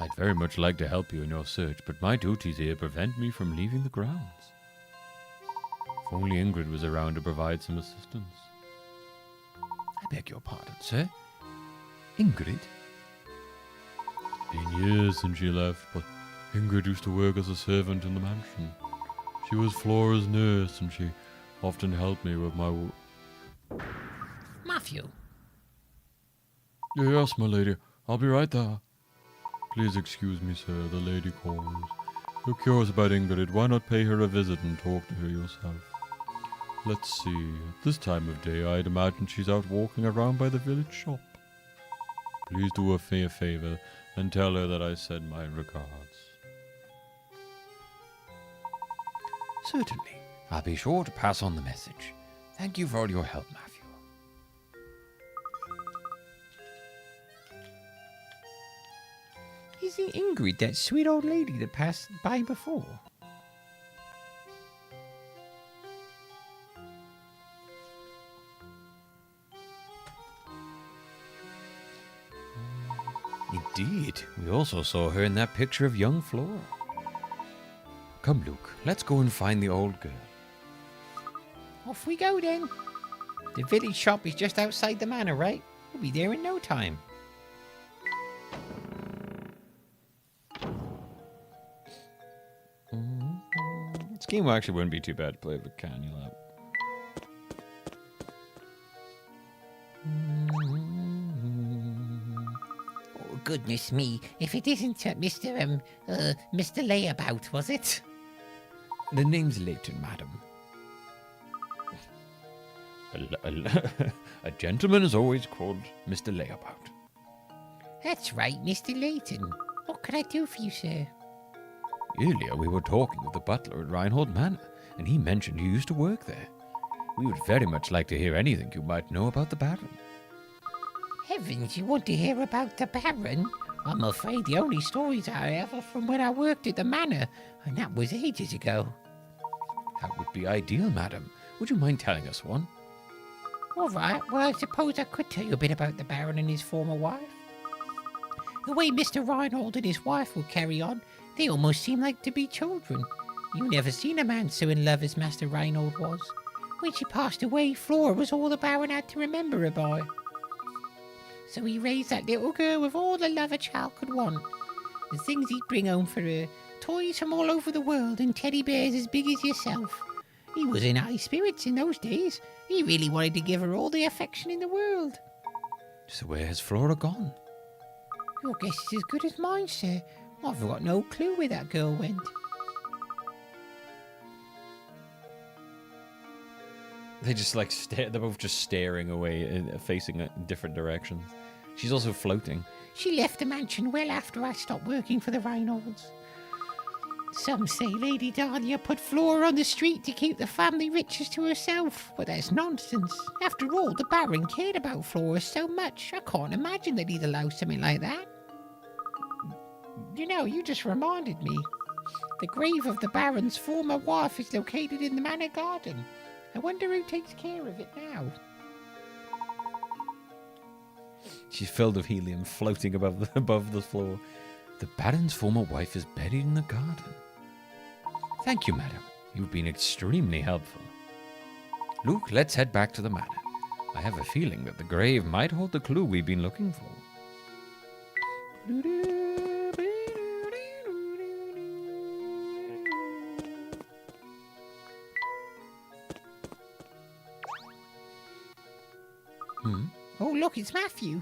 I'd very much like to help you in your search, but my duties here prevent me from leaving the grounds. If only Ingrid was around to provide some assistance. I beg your pardon, sir. Ingrid? It's been years since she left, but Ingrid used to work as a servant in the mansion. She was Flora's nurse, and she often helped me with my... Matthew. Yes, my lady. I'll be right there. Please excuse me, sir. The lady calls. You're curious about Ingrid. Why not pay her a visit and talk to her yourself? Let's see. At this time of day, I'd imagine she's out walking around by the village shop. Please do her a favor and tell her that I send my regards. Certainly. I'll be sure to pass on the message. Thank you for all your help, Matthew. Isn't Ingrid that sweet old lady that passed by before? Indeed. We also saw her in that picture of young Flora. Come, Luke. Let's go and find the old girl. Off we go then. The village shop is just outside the manor, right? We'll be there in no time. This game actually wouldn't be too bad to play with Cannula. Oh, goodness me. If it isn't Mr. Layabout, was it? The name's Layton, madam. A gentleman is always called Mr. Layabout. That's right, Mr. Layton. What can I do for you, sir? Earlier we were talking with the butler at Reinhold Manor, and he mentioned you used to work there. We would very much like to hear anything you might know about the Baron. Heavens, you want to hear about the Baron? I'm afraid the only stories I have are from when I worked at the manor, and that was ages ago. That would be ideal, madam. Would you mind telling us one? All right, well, I suppose I could tell you a bit about the Baron and his former wife. The way Mr. Reinhold and his wife would carry on, they almost seemed like to be children. You never seen a man so in love as Master Reinhold was. When she passed away, Flora was all the Baron had to remember her by. So he raised that little girl with all the love a child could want. The things he'd bring home for her, toys from all over the world and teddy bears as big as yourself. He was in high spirits in those days. He really wanted to give her all the affection in the world. So where has Flora gone? Your guess is as good as mine, sir. I've got no clue where that girl went. They just like they're both just staring away, facing different directions. She's also floating. She left the mansion well after I stopped working for the Reinholds. Some say Lady Dahlia put Flora on the street to keep the family riches to herself, but that's nonsense. After all, the Baron cared about Flora so much, I can't imagine that he'd allow something like that. You know, you just reminded me. The grave of the Baron's former wife is located in the manor garden. I wonder who takes care of it now. She's filled with helium, floating above the floor. The Baron's former wife is buried in the garden. Thank you, madam. You've been extremely helpful. Luke, let's head back to the manor. I have a feeling that the grave might hold the clue we've been looking for. Oh, look, it's Matthew.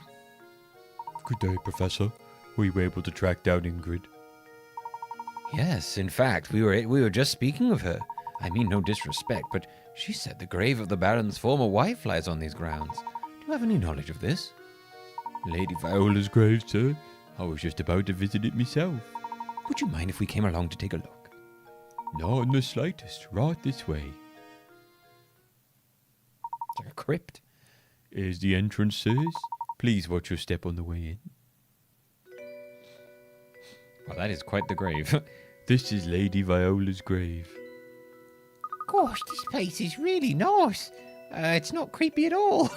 Good day, Professor. Were you able to track down Ingrid? Yes, in fact, we were just speaking of her. I mean no disrespect, but she said the grave of the Baron's former wife lies on these grounds. Do you have any knowledge of this? Lady Viola's grave, sir. I was just about to visit it myself. Would you mind if we came along to take a look? Not in the slightest. Right this way. It's like a crypt. Here's the entrance, sirs. Please watch your step on the way in. Well, that is quite the grave. This is Lady Viola's grave. Gosh, this place is really nice. It's not creepy at all.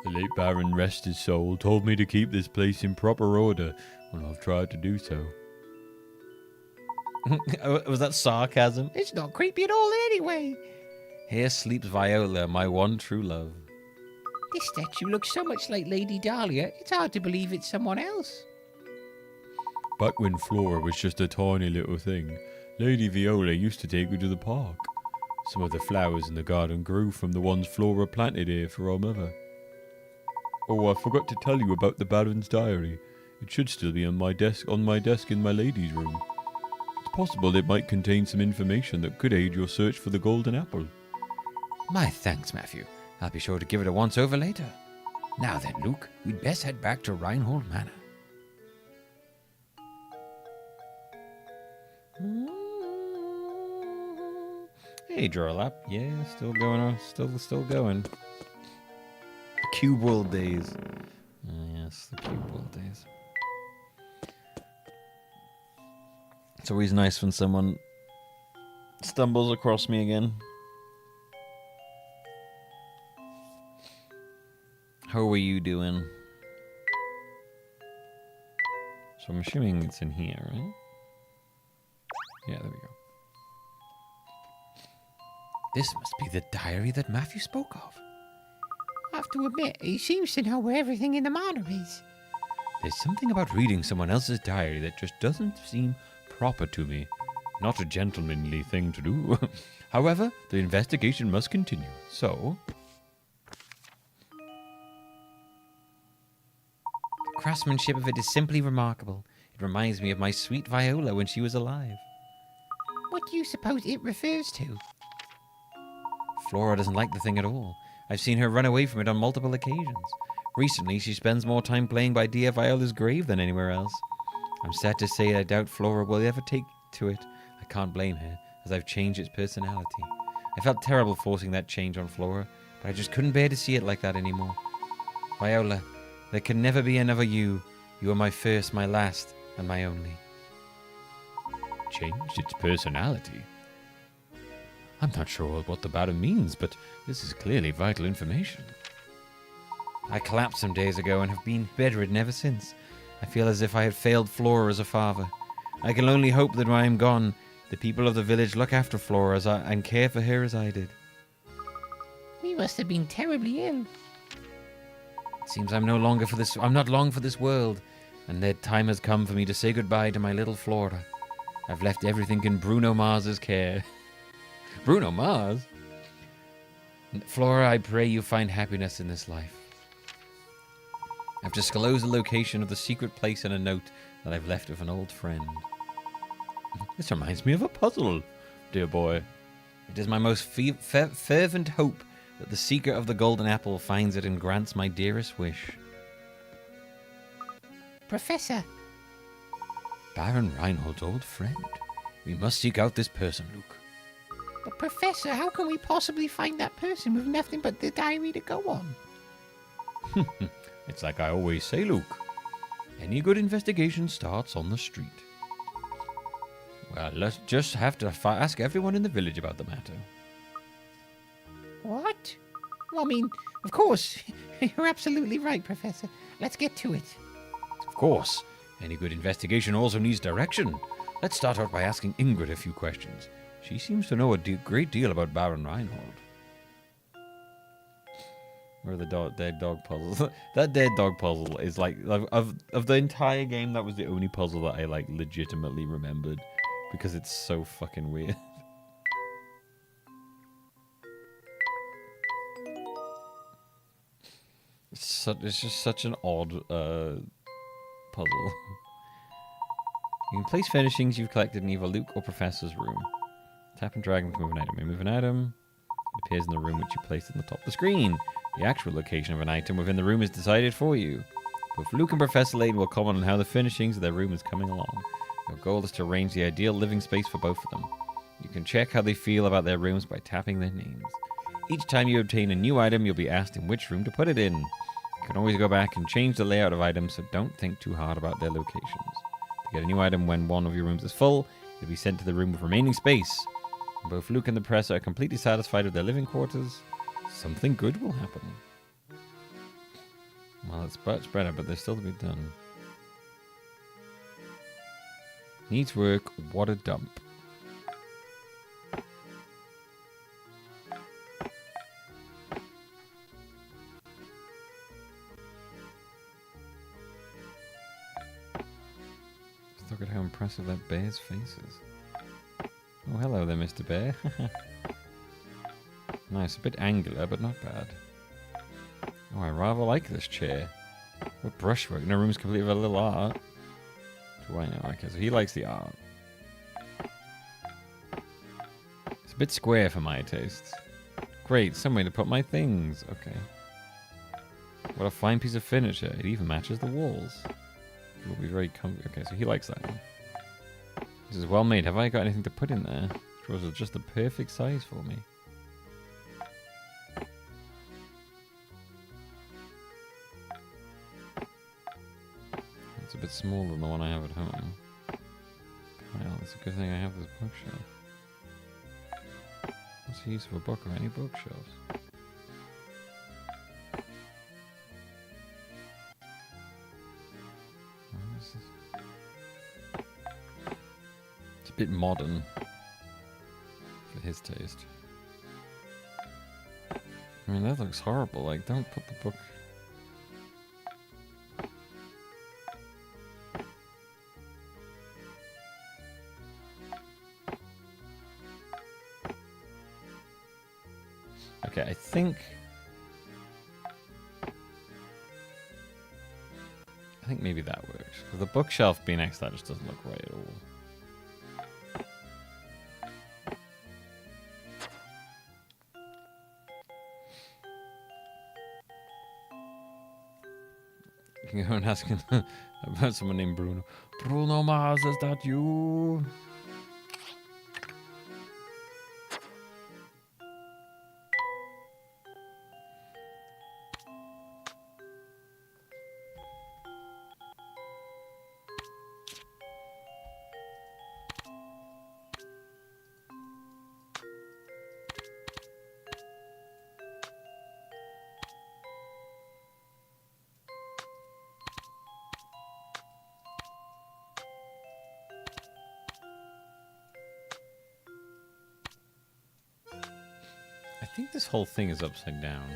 The late Baron, rest his soul, told me to keep this place in proper order, and I've tried to do so. Was that sarcasm? It's not creepy at all anyway. Here sleeps Viola, my one true love. This statue looks so much like Lady Dahlia, it's hard to believe it's someone else. Back when Flora was just a tiny little thing, Lady Viola used to take her to the park. Some of the flowers in the garden grew from the ones Flora planted here for our mother. Oh, I forgot to tell you about the Baron's diary. It should still be on my desk in my lady's room. It's possible it might contain some information that could aid your search for the golden apple. My thanks, Matthew. I'll be sure to give it a once-over later. Now then, Luke, we'd best head back to Reinhold Manor. Hey, Drolap. Yeah, still going on. Still going. The Cube World days. Yes, the Cube World days. It's always nice when someone stumbles across me again. How are you doing? So I'm assuming it's in here, right? Yeah, there we go. This must be the diary that Matthew spoke of. I have to admit, he seems to know where everything in the manor is. There's something about reading someone else's diary that just doesn't seem proper to me. Not a gentlemanly thing to do. However, the investigation must continue, so... The craftsmanship of it is simply remarkable. It reminds me of my sweet Viola when she was alive. What do you suppose it refers to? Flora doesn't like the thing at all. I've seen her run away from it on multiple occasions. Recently, she spends more time playing by dear Viola's grave than anywhere else. I'm sad to say I doubt Flora will ever take to it. I can't blame her, as I've changed its personality. I felt terrible forcing that change on Flora, but I just couldn't bear to see it like that anymore. Viola, there can never be another you. You are my first, my last, and my only. Changed its personality? I'm not sure what the Baron means, but this is clearly vital information. I collapsed some days ago and have been bedridden ever since. I feel as if I had failed Flora as a father. I can only hope that when I am gone, the people of the village look after Flora and care for her as I did. We must have been terribly ill. It seems I'm not long for this world, and the time has come for me to say goodbye to my little Flora. I've left everything in Bruno Mars's care. Bruno Mars? Flora, I pray you find happiness in this life. I've disclosed the location of the secret place in a note that I've left with an old friend. This reminds me of a puzzle, dear boy. It is my most fervent hope that the seeker of the golden apple finds it and grants my dearest wish. Professor. Baron Reinhold's old friend. We must seek out this person, Luke. But Professor, how can we possibly find that person with nothing but the diary to go on? It's like I always say, Luke. Any good investigation starts on the street. Well, let's just have to ask everyone in the village about the matter. What? Well, I mean, of course. You're absolutely right, Professor. Let's get to it. Of course. Any good investigation also needs direction. Let's start out by asking Ingrid a few questions. She seems to know a great deal about Baron Reinhold. Or the dead dog puzzle. That dead dog puzzle is like of the entire game. That was the only puzzle that I like legitimately remembered because it's so fucking weird. It's just such an odd puzzle. You can place furnishings you've collected in either Luke or Professor's room. Tap and drag to move an item. Remove an item. It appears in the room which you placed on the top of the screen. The actual location of an item within the room is decided for you. Both Luke and Professor Layton will comment on how the furnishings of their room is coming along. Your goal is to arrange the ideal living space for both of them. You can check how they feel about their rooms by tapping their names. Each time you obtain a new item, you'll be asked in which room to put it in. You can always go back and change the layout of items, so don't think too hard about their locations. To get a new item when one of your rooms is full, you'll be sent to the room with remaining space. When both Luke and the Professor are completely satisfied with their living quarters, something good will happen. Well, it's much better, but there's still to be done. Needs work, what a dump. Just look at how impressive that bear's face is. Oh, hello there, Mr. Bear. Nice, a bit angular, but not bad. Oh, I rather like this chair. What brushwork. No room's complete with a little art. Do I know? Okay, so he likes the art. It's a bit square for my tastes. Great, somewhere to put my things. Okay. What a fine piece of furniture. It even matches the walls. It will be very comfy. Okay, so he likes that one. This is well made. Have I got anything to put in there? Drawers are just the perfect size for me. It's a bit smaller than the one I have at home. Well, it's a good thing I have this bookshelf. What's the use of a book or any bookshelves? What is this? It's a bit modern for his taste. I mean, that looks horrible. Like, don't put the book... Okay, I think maybe that works. Because the bookshelf being next to that just doesn't look right at all. You can go and ask him about someone named Bruno. Bruno Mars, is that you? I think this whole thing is upside down.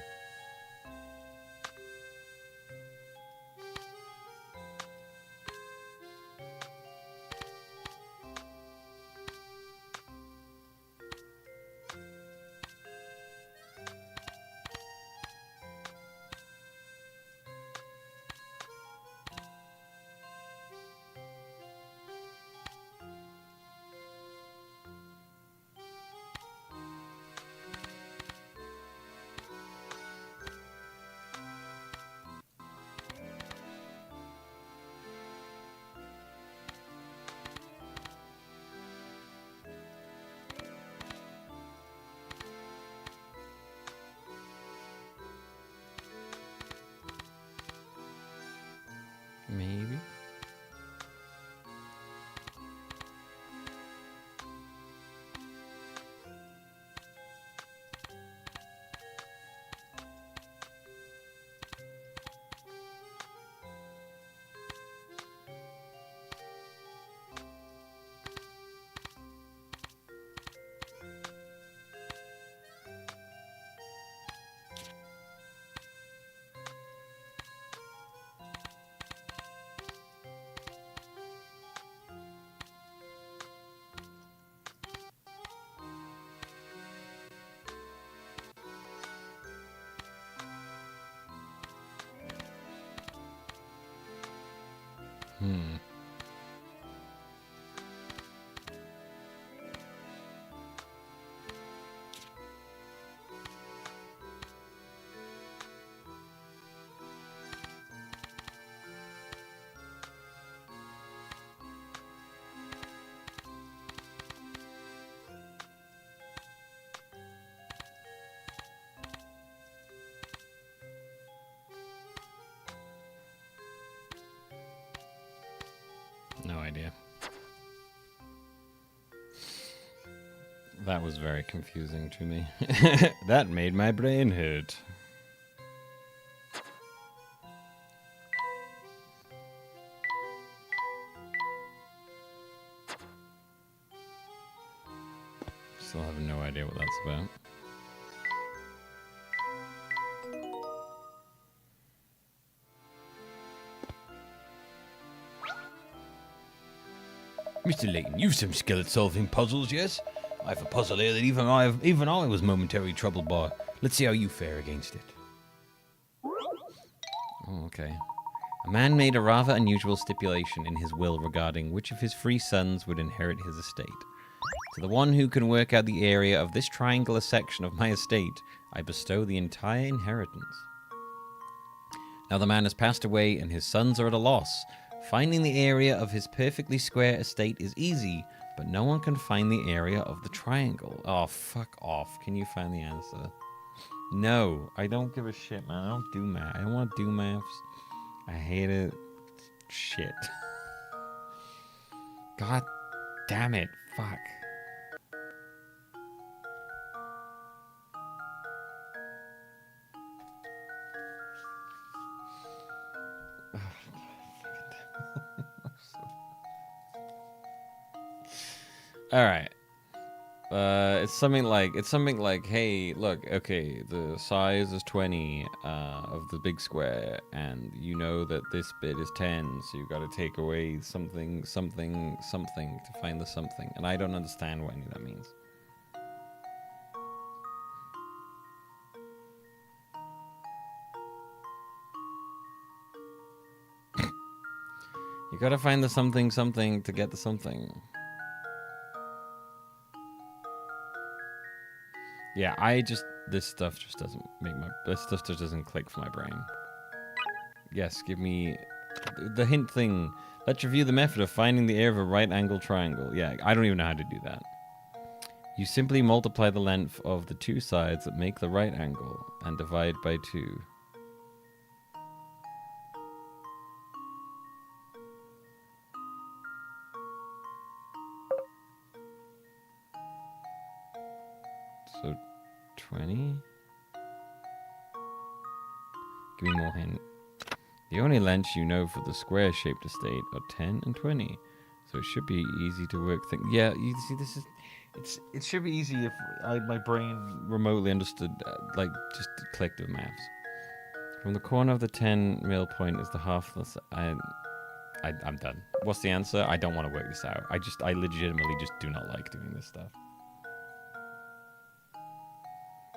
No idea. That was very confusing to me. That made my brain hurt. Still have no idea what that's about. Mr. Layton, you've some skill at solving puzzles, yes? I have a puzzle here that even I was momentarily troubled by. Let's see how you fare against it. Oh, okay. A man made a rather unusual stipulation in his will regarding which of his 3 sons would inherit his estate. To the one who can work out the area of this triangular section of my estate, I bestow the entire inheritance. Now the man has passed away and his sons are at a loss. Finding the area of his perfectly square estate is easy, but no one can find the area of the triangle. Oh, fuck off. Can you find the answer? No, I don't give a shit, man. I don't do math. I don't want to do maths. I hate it. Shit. God damn it. Fuck. All right. It's something like, hey, look, okay, the size is 20 of the big square, and you know that this bit is 10, so you've got to take away something to find the something, and I don't understand what any of that means. You gotta find the something to get the something. Yeah, this stuff just doesn't click for my brain. Yes, give me the hint thing. Let's review the method of finding the area of a right angle triangle. Yeah, I don't even know how to do that. You simply multiply the length of the 2 sides that make the right angle and divide by 2. So 20. Give me more hint. The only lengths you know for the square-shaped estate are 10 and 20, so it should be easy to work. Yeah, you see, it should be easy if my brain remotely understood, just clicked with maths. From the corner of the 10 mil point is the half. I'm done. What's the answer? I don't want to work this out. I legitimately just do not like doing this stuff.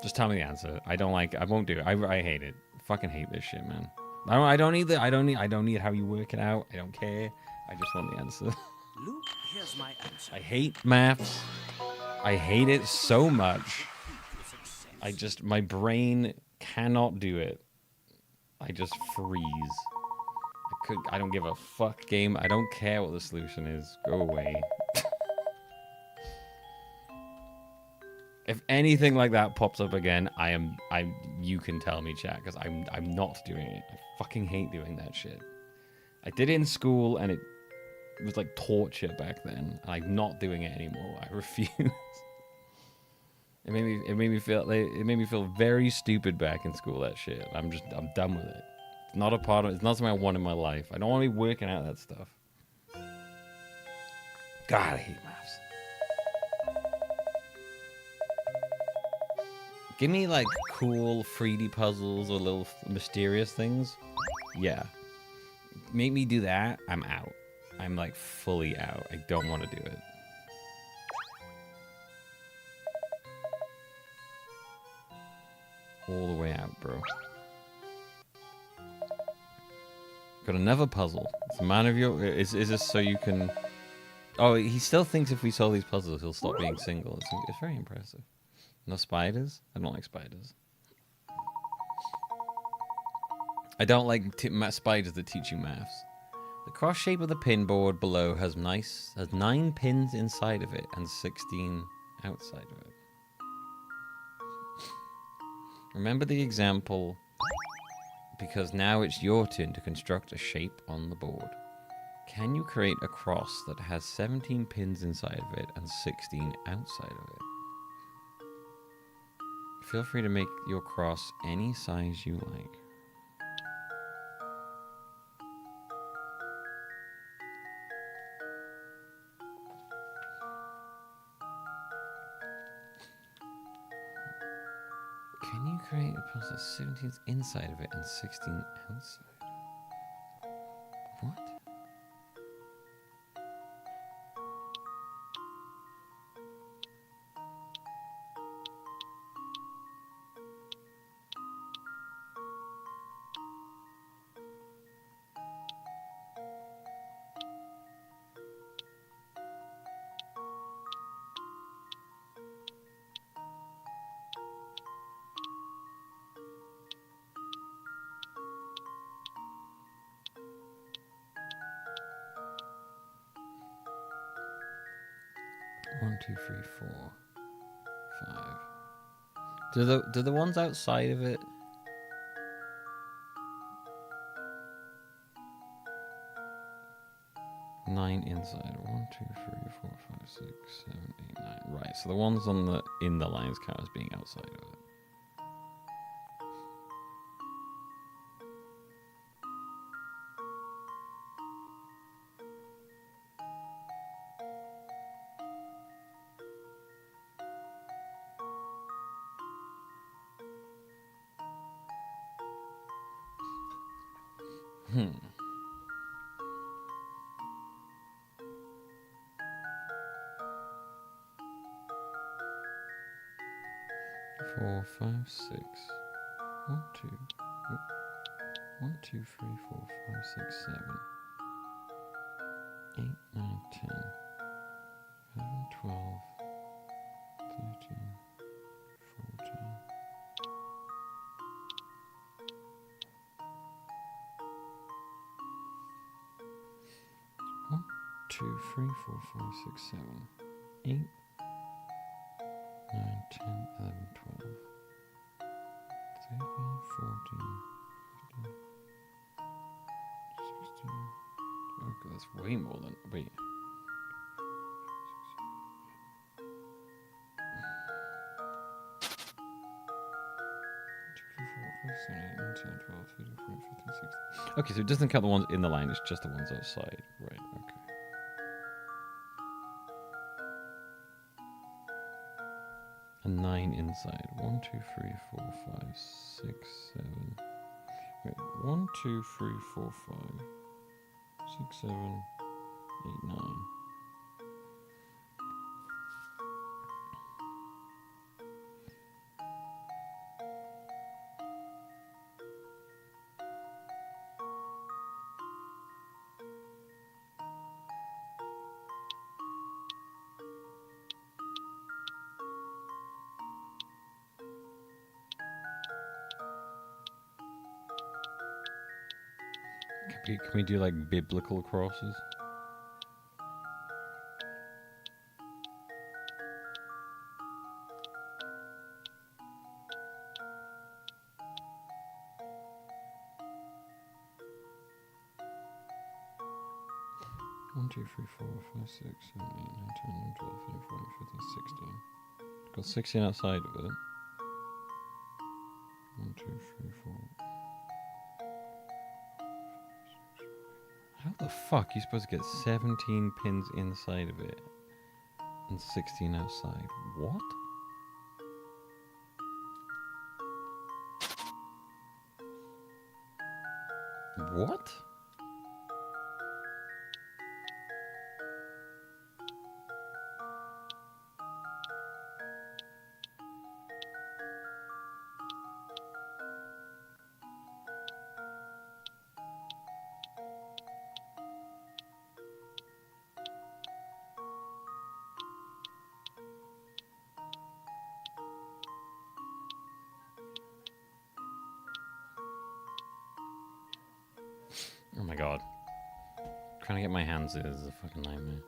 Just tell me the answer. I won't do it. I hate it. Fucking hate this shit, man. I don't need how you work it out. I don't care. I just want the answer. Luke, here's my answer. I hate maths. I hate it so much. My brain cannot do it. I just freeze. I don't give a fuck, game. I don't care what the solution is. Go away. If anything like that pops up again, you can tell me, chat, because I'm not doing it. I fucking hate doing that shit. I did it in school, and it was like torture back then. And I'm not doing it anymore. I refuse. It made me feel very stupid back in school. That shit. I'm done with it. It's not it's not something I want in my life. I don't want to be working out that stuff. God, I hate maths. Give me like cool 3D puzzles or little mysterious things. Yeah. Make me do that. I'm out. I'm like fully out. I don't want to do it. All the way out, bro. got another puzzle. It's a man of your... Is this so you can... Oh, he still thinks if we solve these puzzles, he'll stop being single. It's very impressive. No spiders? I don't like spiders. I don't like spiders that teach you maths. The cross shape of the pin board below has 9 pins inside of it and 16 outside of it. Remember the example, because now it's your turn to construct a shape on the board. Can you create a cross that has 17 pins inside of it and 16 outside of it? Feel free to make your cross any size you like. Can you create a puzzle 17 inside of it and 16 outside? What? One, two, three, 4, 5. Do the ones outside of it? Nine inside. 1, 2, 3, 4, 5, 6, 7, 8, 9. Right. So the ones in the lines count as being outside of it. Hmm. Four, 5, 6. 1, 2. 1, 2, 3, 4, 5, 6, 7. 8, 9, 10. 11, 12. 13. 14. 1, 2, 3, 4, 5, 6, 7. 8. 9, 10, 11, 12, 13, 14, 15, 16. Okay, that's way more than. Wait. 2, 3, 4, 5, 6, 7, 8, 9, 10, 12, 13, 14, 15, 16. Okay, so it doesn't count the ones in the line, it's just the ones outside. Right, okay. And 9 inside. 1, 2, 3, 4, 5, 6, 7. Wait, 1, 2, 3, 4, 5, 6, 7, 8, 9. Can we do like biblical crosses? One, 2, 3, 4, 5, 6, 7, 8, 9, 10, 12, 13, 14, 15, 16. Got 16 outside of it. 1, 2, 3, 4. How the fuck are you supposed to get 17 pins inside of it and 16 outside? What? What? god. Trying to get my hands in is a fucking nightmare.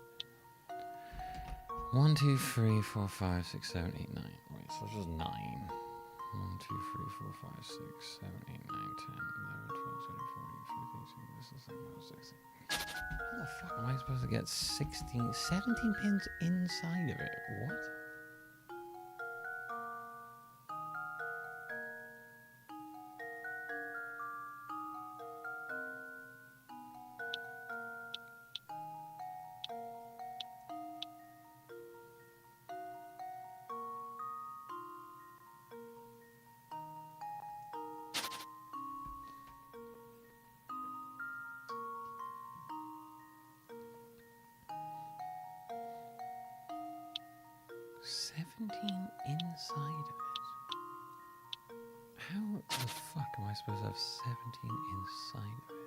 1, 2, 3, 4, 5, 6, 7, 8, 9. Wait, so it's just 9. 1, 2, 3, 4, 5, 6, 7, 8, 9, 10, 11, 12, 13, 14, 15, 16, 17. How the fuck am I supposed to get 17 pins inside of it? What? Inside of it. How the fuck am I supposed to have 17 inside of it?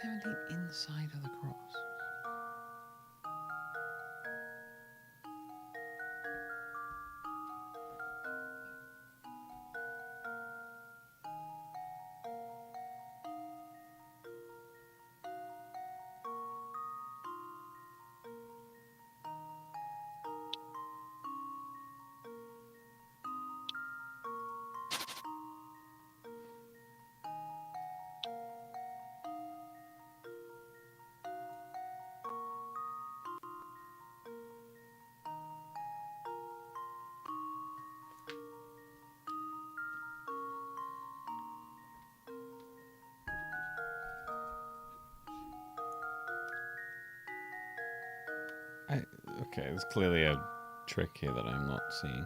17 inside of the cross. Okay, there's clearly a trick here that I'm not seeing.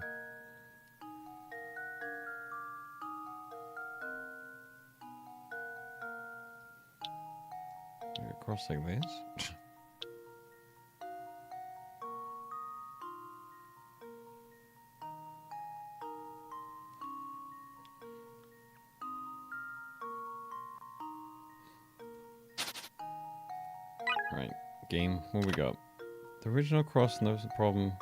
Across like this. Right, game, what we got? The original cross and there's a problem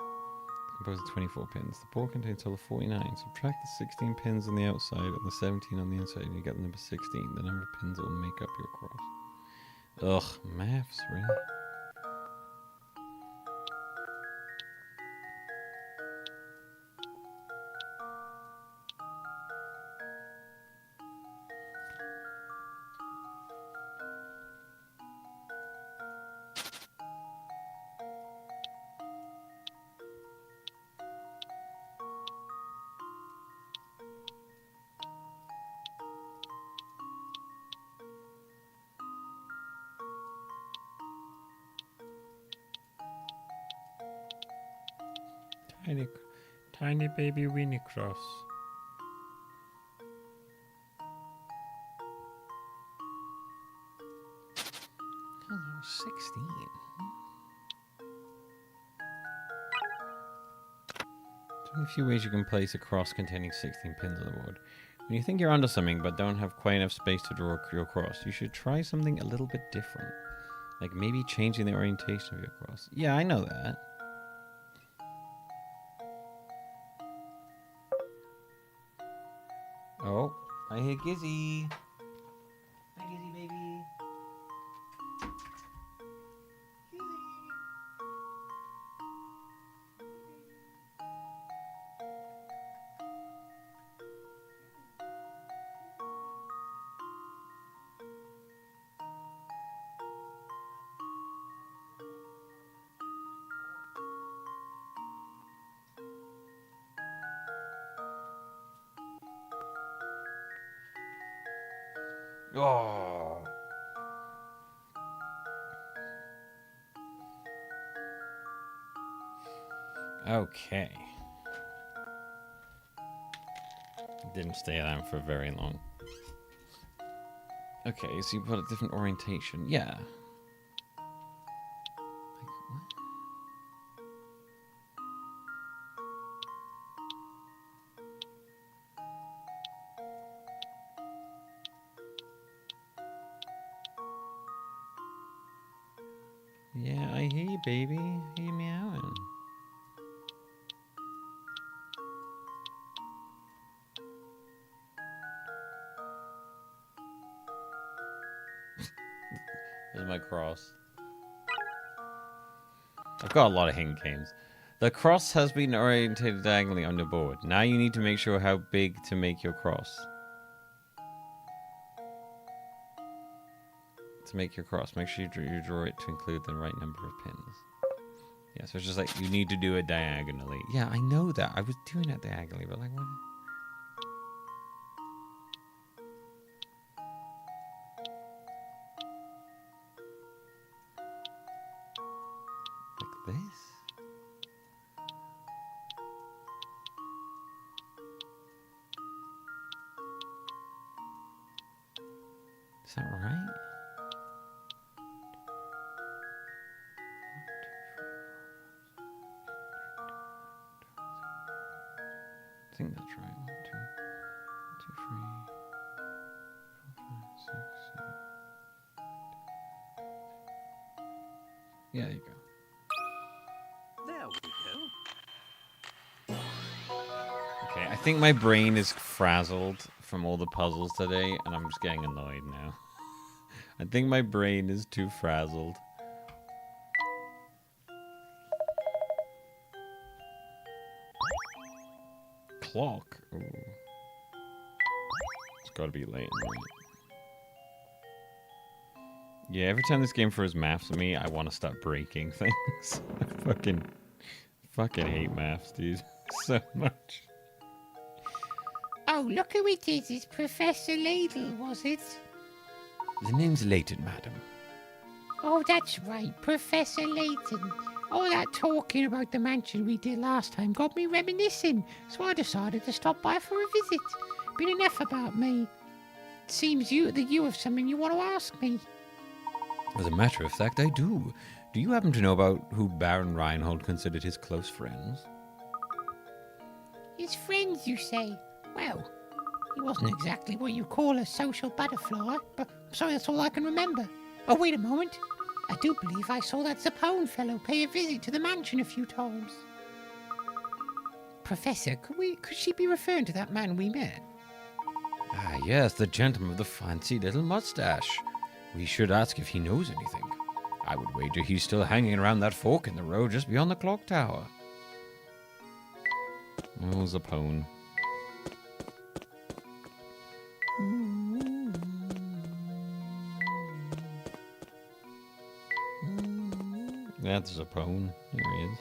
composed of 24 pins. The board contains a total of 49. Subtract the 16 pins on the outside and the 17 on the inside and you get the number 16. The number of pins that will make up your cross. Ugh, maths, really? Tiny baby Winnie Cross. Oh, 16. There's only a few ways you can place a cross containing 16 pins on the board. When you think you're onto something but don't have quite enough space to draw your cross, you should try something a little bit different. Like maybe changing the orientation of your cross. Yeah, I know that. Oh, I hear Gizzy. Hi, Gizzy baby. Oh. Okay. Didn't stay down for very long. Okay, so you put a different orientation. Yeah. Yeah, I hear you, baby. I hear you meowing. There's my cross. I've got a lot of hidden canes. The cross has been orientated diagonally on the board. Now you need to make sure how big to make your cross. To make your cross, make sure you draw it to include the right number of pins. Yeah, so it's just like, you need to do it diagonally. Yeah, I know that. I was doing it diagonally, but like, what? Like this? Is that right? I think that's right. 1, 2, 3, 4, 5, 6, 7. Yeah, there you go. There we go. Okay, I think my brain is frazzled from all the puzzles today, and I'm just getting annoyed now. I think my brain is too frazzled. Clock? Ooh. It's gotta be Layton, right? Yeah, every time this game throws maths at me, I want to start breaking things. I fucking hate maths, dude. So much. Oh, look who it is. It's Professor Ladle, was it? The name's Layton, madam. Oh, that's right. Professor Layton. All that talking about the mansion we did last time got me reminiscing, so I decided to stop by for a visit. Been enough about me. It seems that you have something you want to ask me. As a matter of fact, I do. Do you happen to know about who Baron Reinhold considered his close friends? His friends, you say? Well, he wasn't exactly what you call a social butterfly, but I'm sorry, that's all I can remember. Oh, wait a moment. I do believe I saw that Zapone fellow pay a visit to the mansion a few times. Professor, could she be referring to that man we met? Ah, yes, the gentleman with the fancy little mustache. We should ask if he knows anything. I would wager he's still hanging around that fork in the road just beyond the clock tower. Oh, Zapone. That's Zapone. There he is.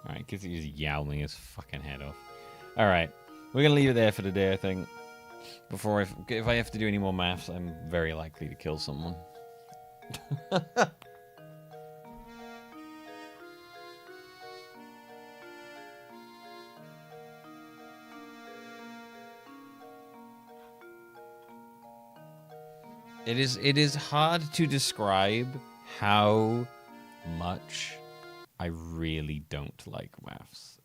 Alright, because he's yowling his fucking head off. Alright, we're going to leave it there for today, I think. Before, if I have to do any more maths, I'm very likely to kill someone. It is hard to describe how much I really don't like maths.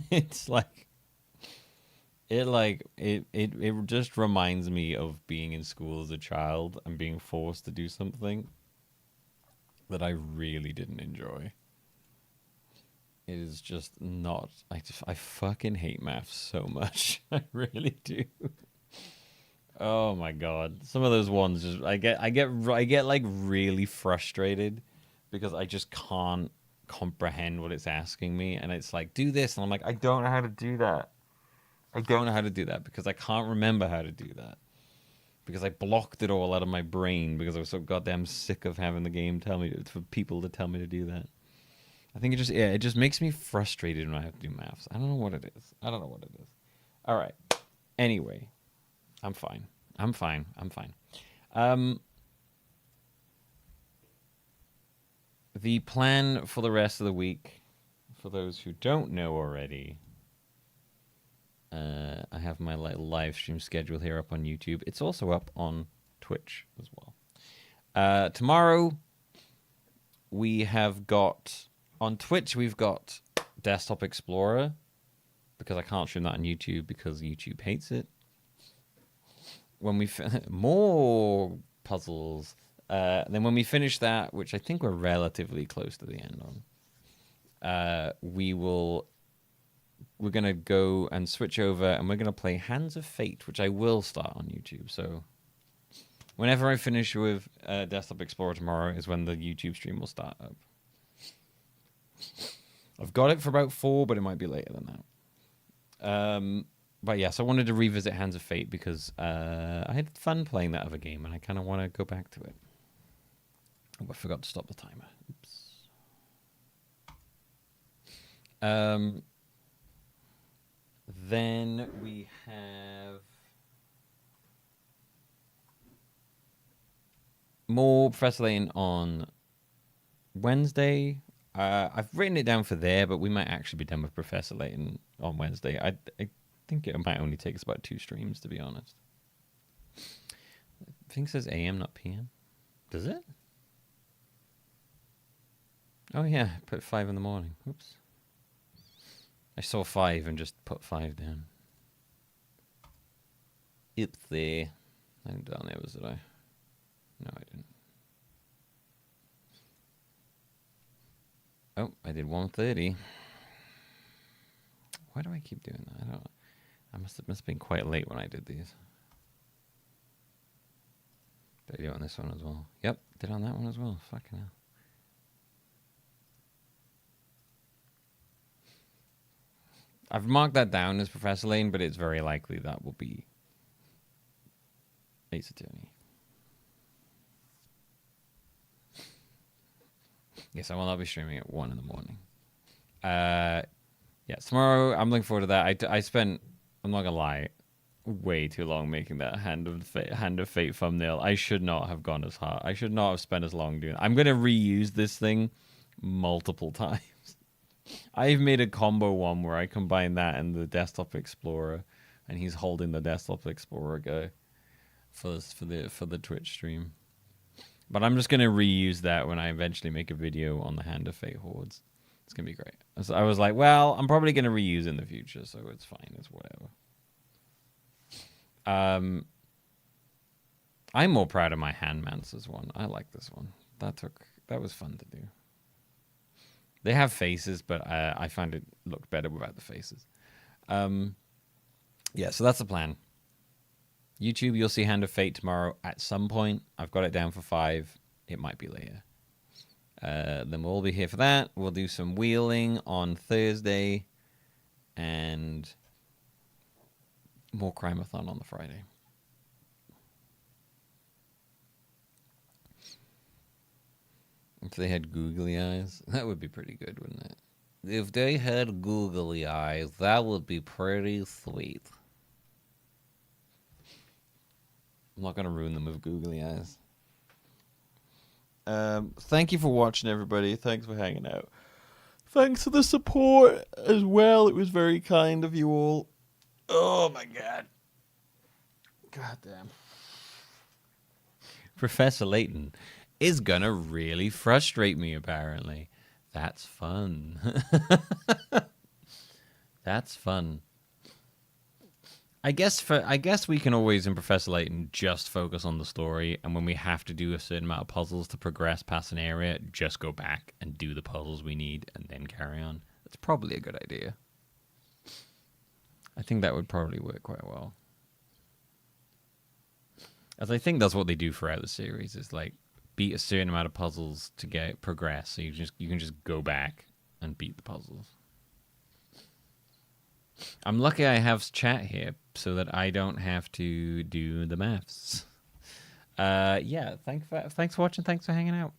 It's like it just reminds me of being in school as a child and being forced to do something that I really didn't enjoy. It is just not. I fucking hate maths so much. I really do. Oh my god. Some of those ones just I get like really frustrated because I just can't comprehend what it's asking me, and it's like, do this, and I'm like, I don't know how to do that. I don't know how to do that because I can't remember how to do that. Because I blocked it all out of my brain because I was so goddamn sick of having the game for people to tell me to do that. I think it just makes me frustrated when I have to do maths. I don't know what it is. All right. Anyway, I'm fine. The plan for the rest of the week, for those who don't know already, I have my live stream schedule here up on YouTube. It's also up on Twitch as well. Tomorrow, we have got, on Twitch, we've got Desktop Explorer, because I can't stream that on YouTube because YouTube hates it. When we more puzzles, then when we finish that, which I think we're relatively close to the end on, we will we're going to go and switch over and we're going to play Hands of Fate, which I will start on YouTube. So whenever I finish with Desktop Explorer tomorrow is when the YouTube stream will start up. I've got it for about 4, but it might be later than that. But yes, I wanted to revisit Hands of Fate because I had fun playing that other game and I kind of want to go back to it. Oh, I forgot to stop the timer. Oops. Then we have more Professor Layton on Wednesday. I've written it down for there, but we might actually be done with Professor Layton on Wednesday. I think it might only take us about 2 streams, to be honest. I think it says AM, not PM. Does it? Oh, yeah. Put 5 in the morning. Oops. I saw 5 and just put 5 down. It's there. I didn't down there, was it? No, I didn't. Oh, I did 1:30. Why do I keep doing that? I don't. I must have been quite late when I did these. Did I do it on this one as well? Yep, did on that one as well. Fucking hell. I've marked that down as Professor Layton, but it's very likely that will be Ace Attorney. Yes, I will not be streaming at 1 in the morning. Yeah, tomorrow I'm looking forward to that. I spent, I'm not gonna lie, way too long making that Hand of Fate thumbnail. I should not have gone as hard. I should not have spent as long doing it. I'm gonna reuse this thing multiple times. I've made a combo one where I combine that and the Desktop Explorer, and he's holding the Desktop Explorer guy for the Twitch stream. But I'm just gonna reuse that when I eventually make a video on the Hand of Fate hordes. It's gonna be great. So I was like, well, I'm probably gonna reuse in the future, so it's fine. It's whatever. I'm more proud of my Handmancers one. I like this one. That was fun to do. They have faces, but I find it looked better without the faces. Yeah, so that's the plan. YouTube, you'll see Hand of Fate tomorrow at some point. I've got it down for 5. It might be later. Then we'll all be here for that. We'll do some wheeling on Thursday. And more Crimeathon on the Friday. If they had googly eyes, that would be pretty good, wouldn't it? If they had googly eyes, that would be pretty sweet. I'm not going to ruin them with googly eyes. Thank you for watching, everybody. Thanks for hanging out. Thanks for the support as well. It was very kind of you all. Oh, my God. God damn. Professor Layton is going to really frustrate me, apparently. That's fun. That's fun. I guess we can always, in Professor Layton, just focus on the story, and when we have to do a certain amount of puzzles to progress past an area, just go back and do the puzzles we need, and then carry on. That's probably a good idea. I think that would probably work quite well. As I think that's what they do throughout the series, is like, beat a certain amount of puzzles to get progress, so you can just go back and beat the puzzles. I'm lucky I have chat here so that I don't have to do the maths. Yeah, thanks for watching. Thanks for hanging out.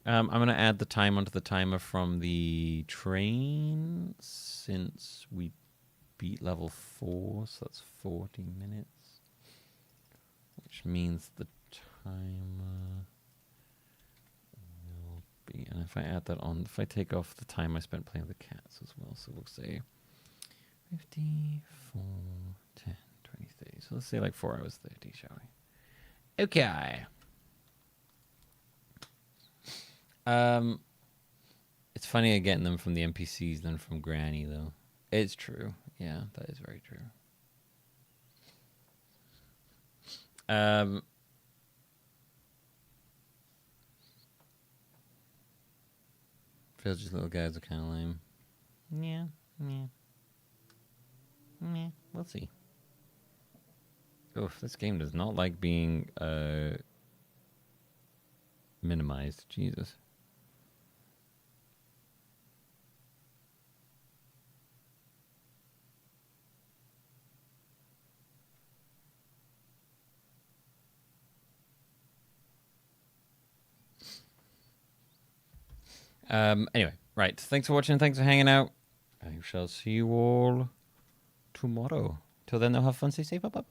I'm gonna add the time onto the timer from the train since we beat level 4, so that's 40 minutes, which means the timer will be. And if I add that on, if I take off the time I spent playing with the cats as well, so we'll say 54, 10, 20, 30. So let's say like 4 hours 30, shall we? Okay. It's funnier getting them from the NPCs than from Granny, though. It's true. Yeah, that is very true. Feels just little guys are kind of lame. Yeah, yeah. Let's see. Oof, this game does not like being minimized. Jesus. Anyway, right. Thanks for watching. Thanks for hanging out. I shall see you all tomorrow. Till then, they'll have fun. Stay safe. Bye.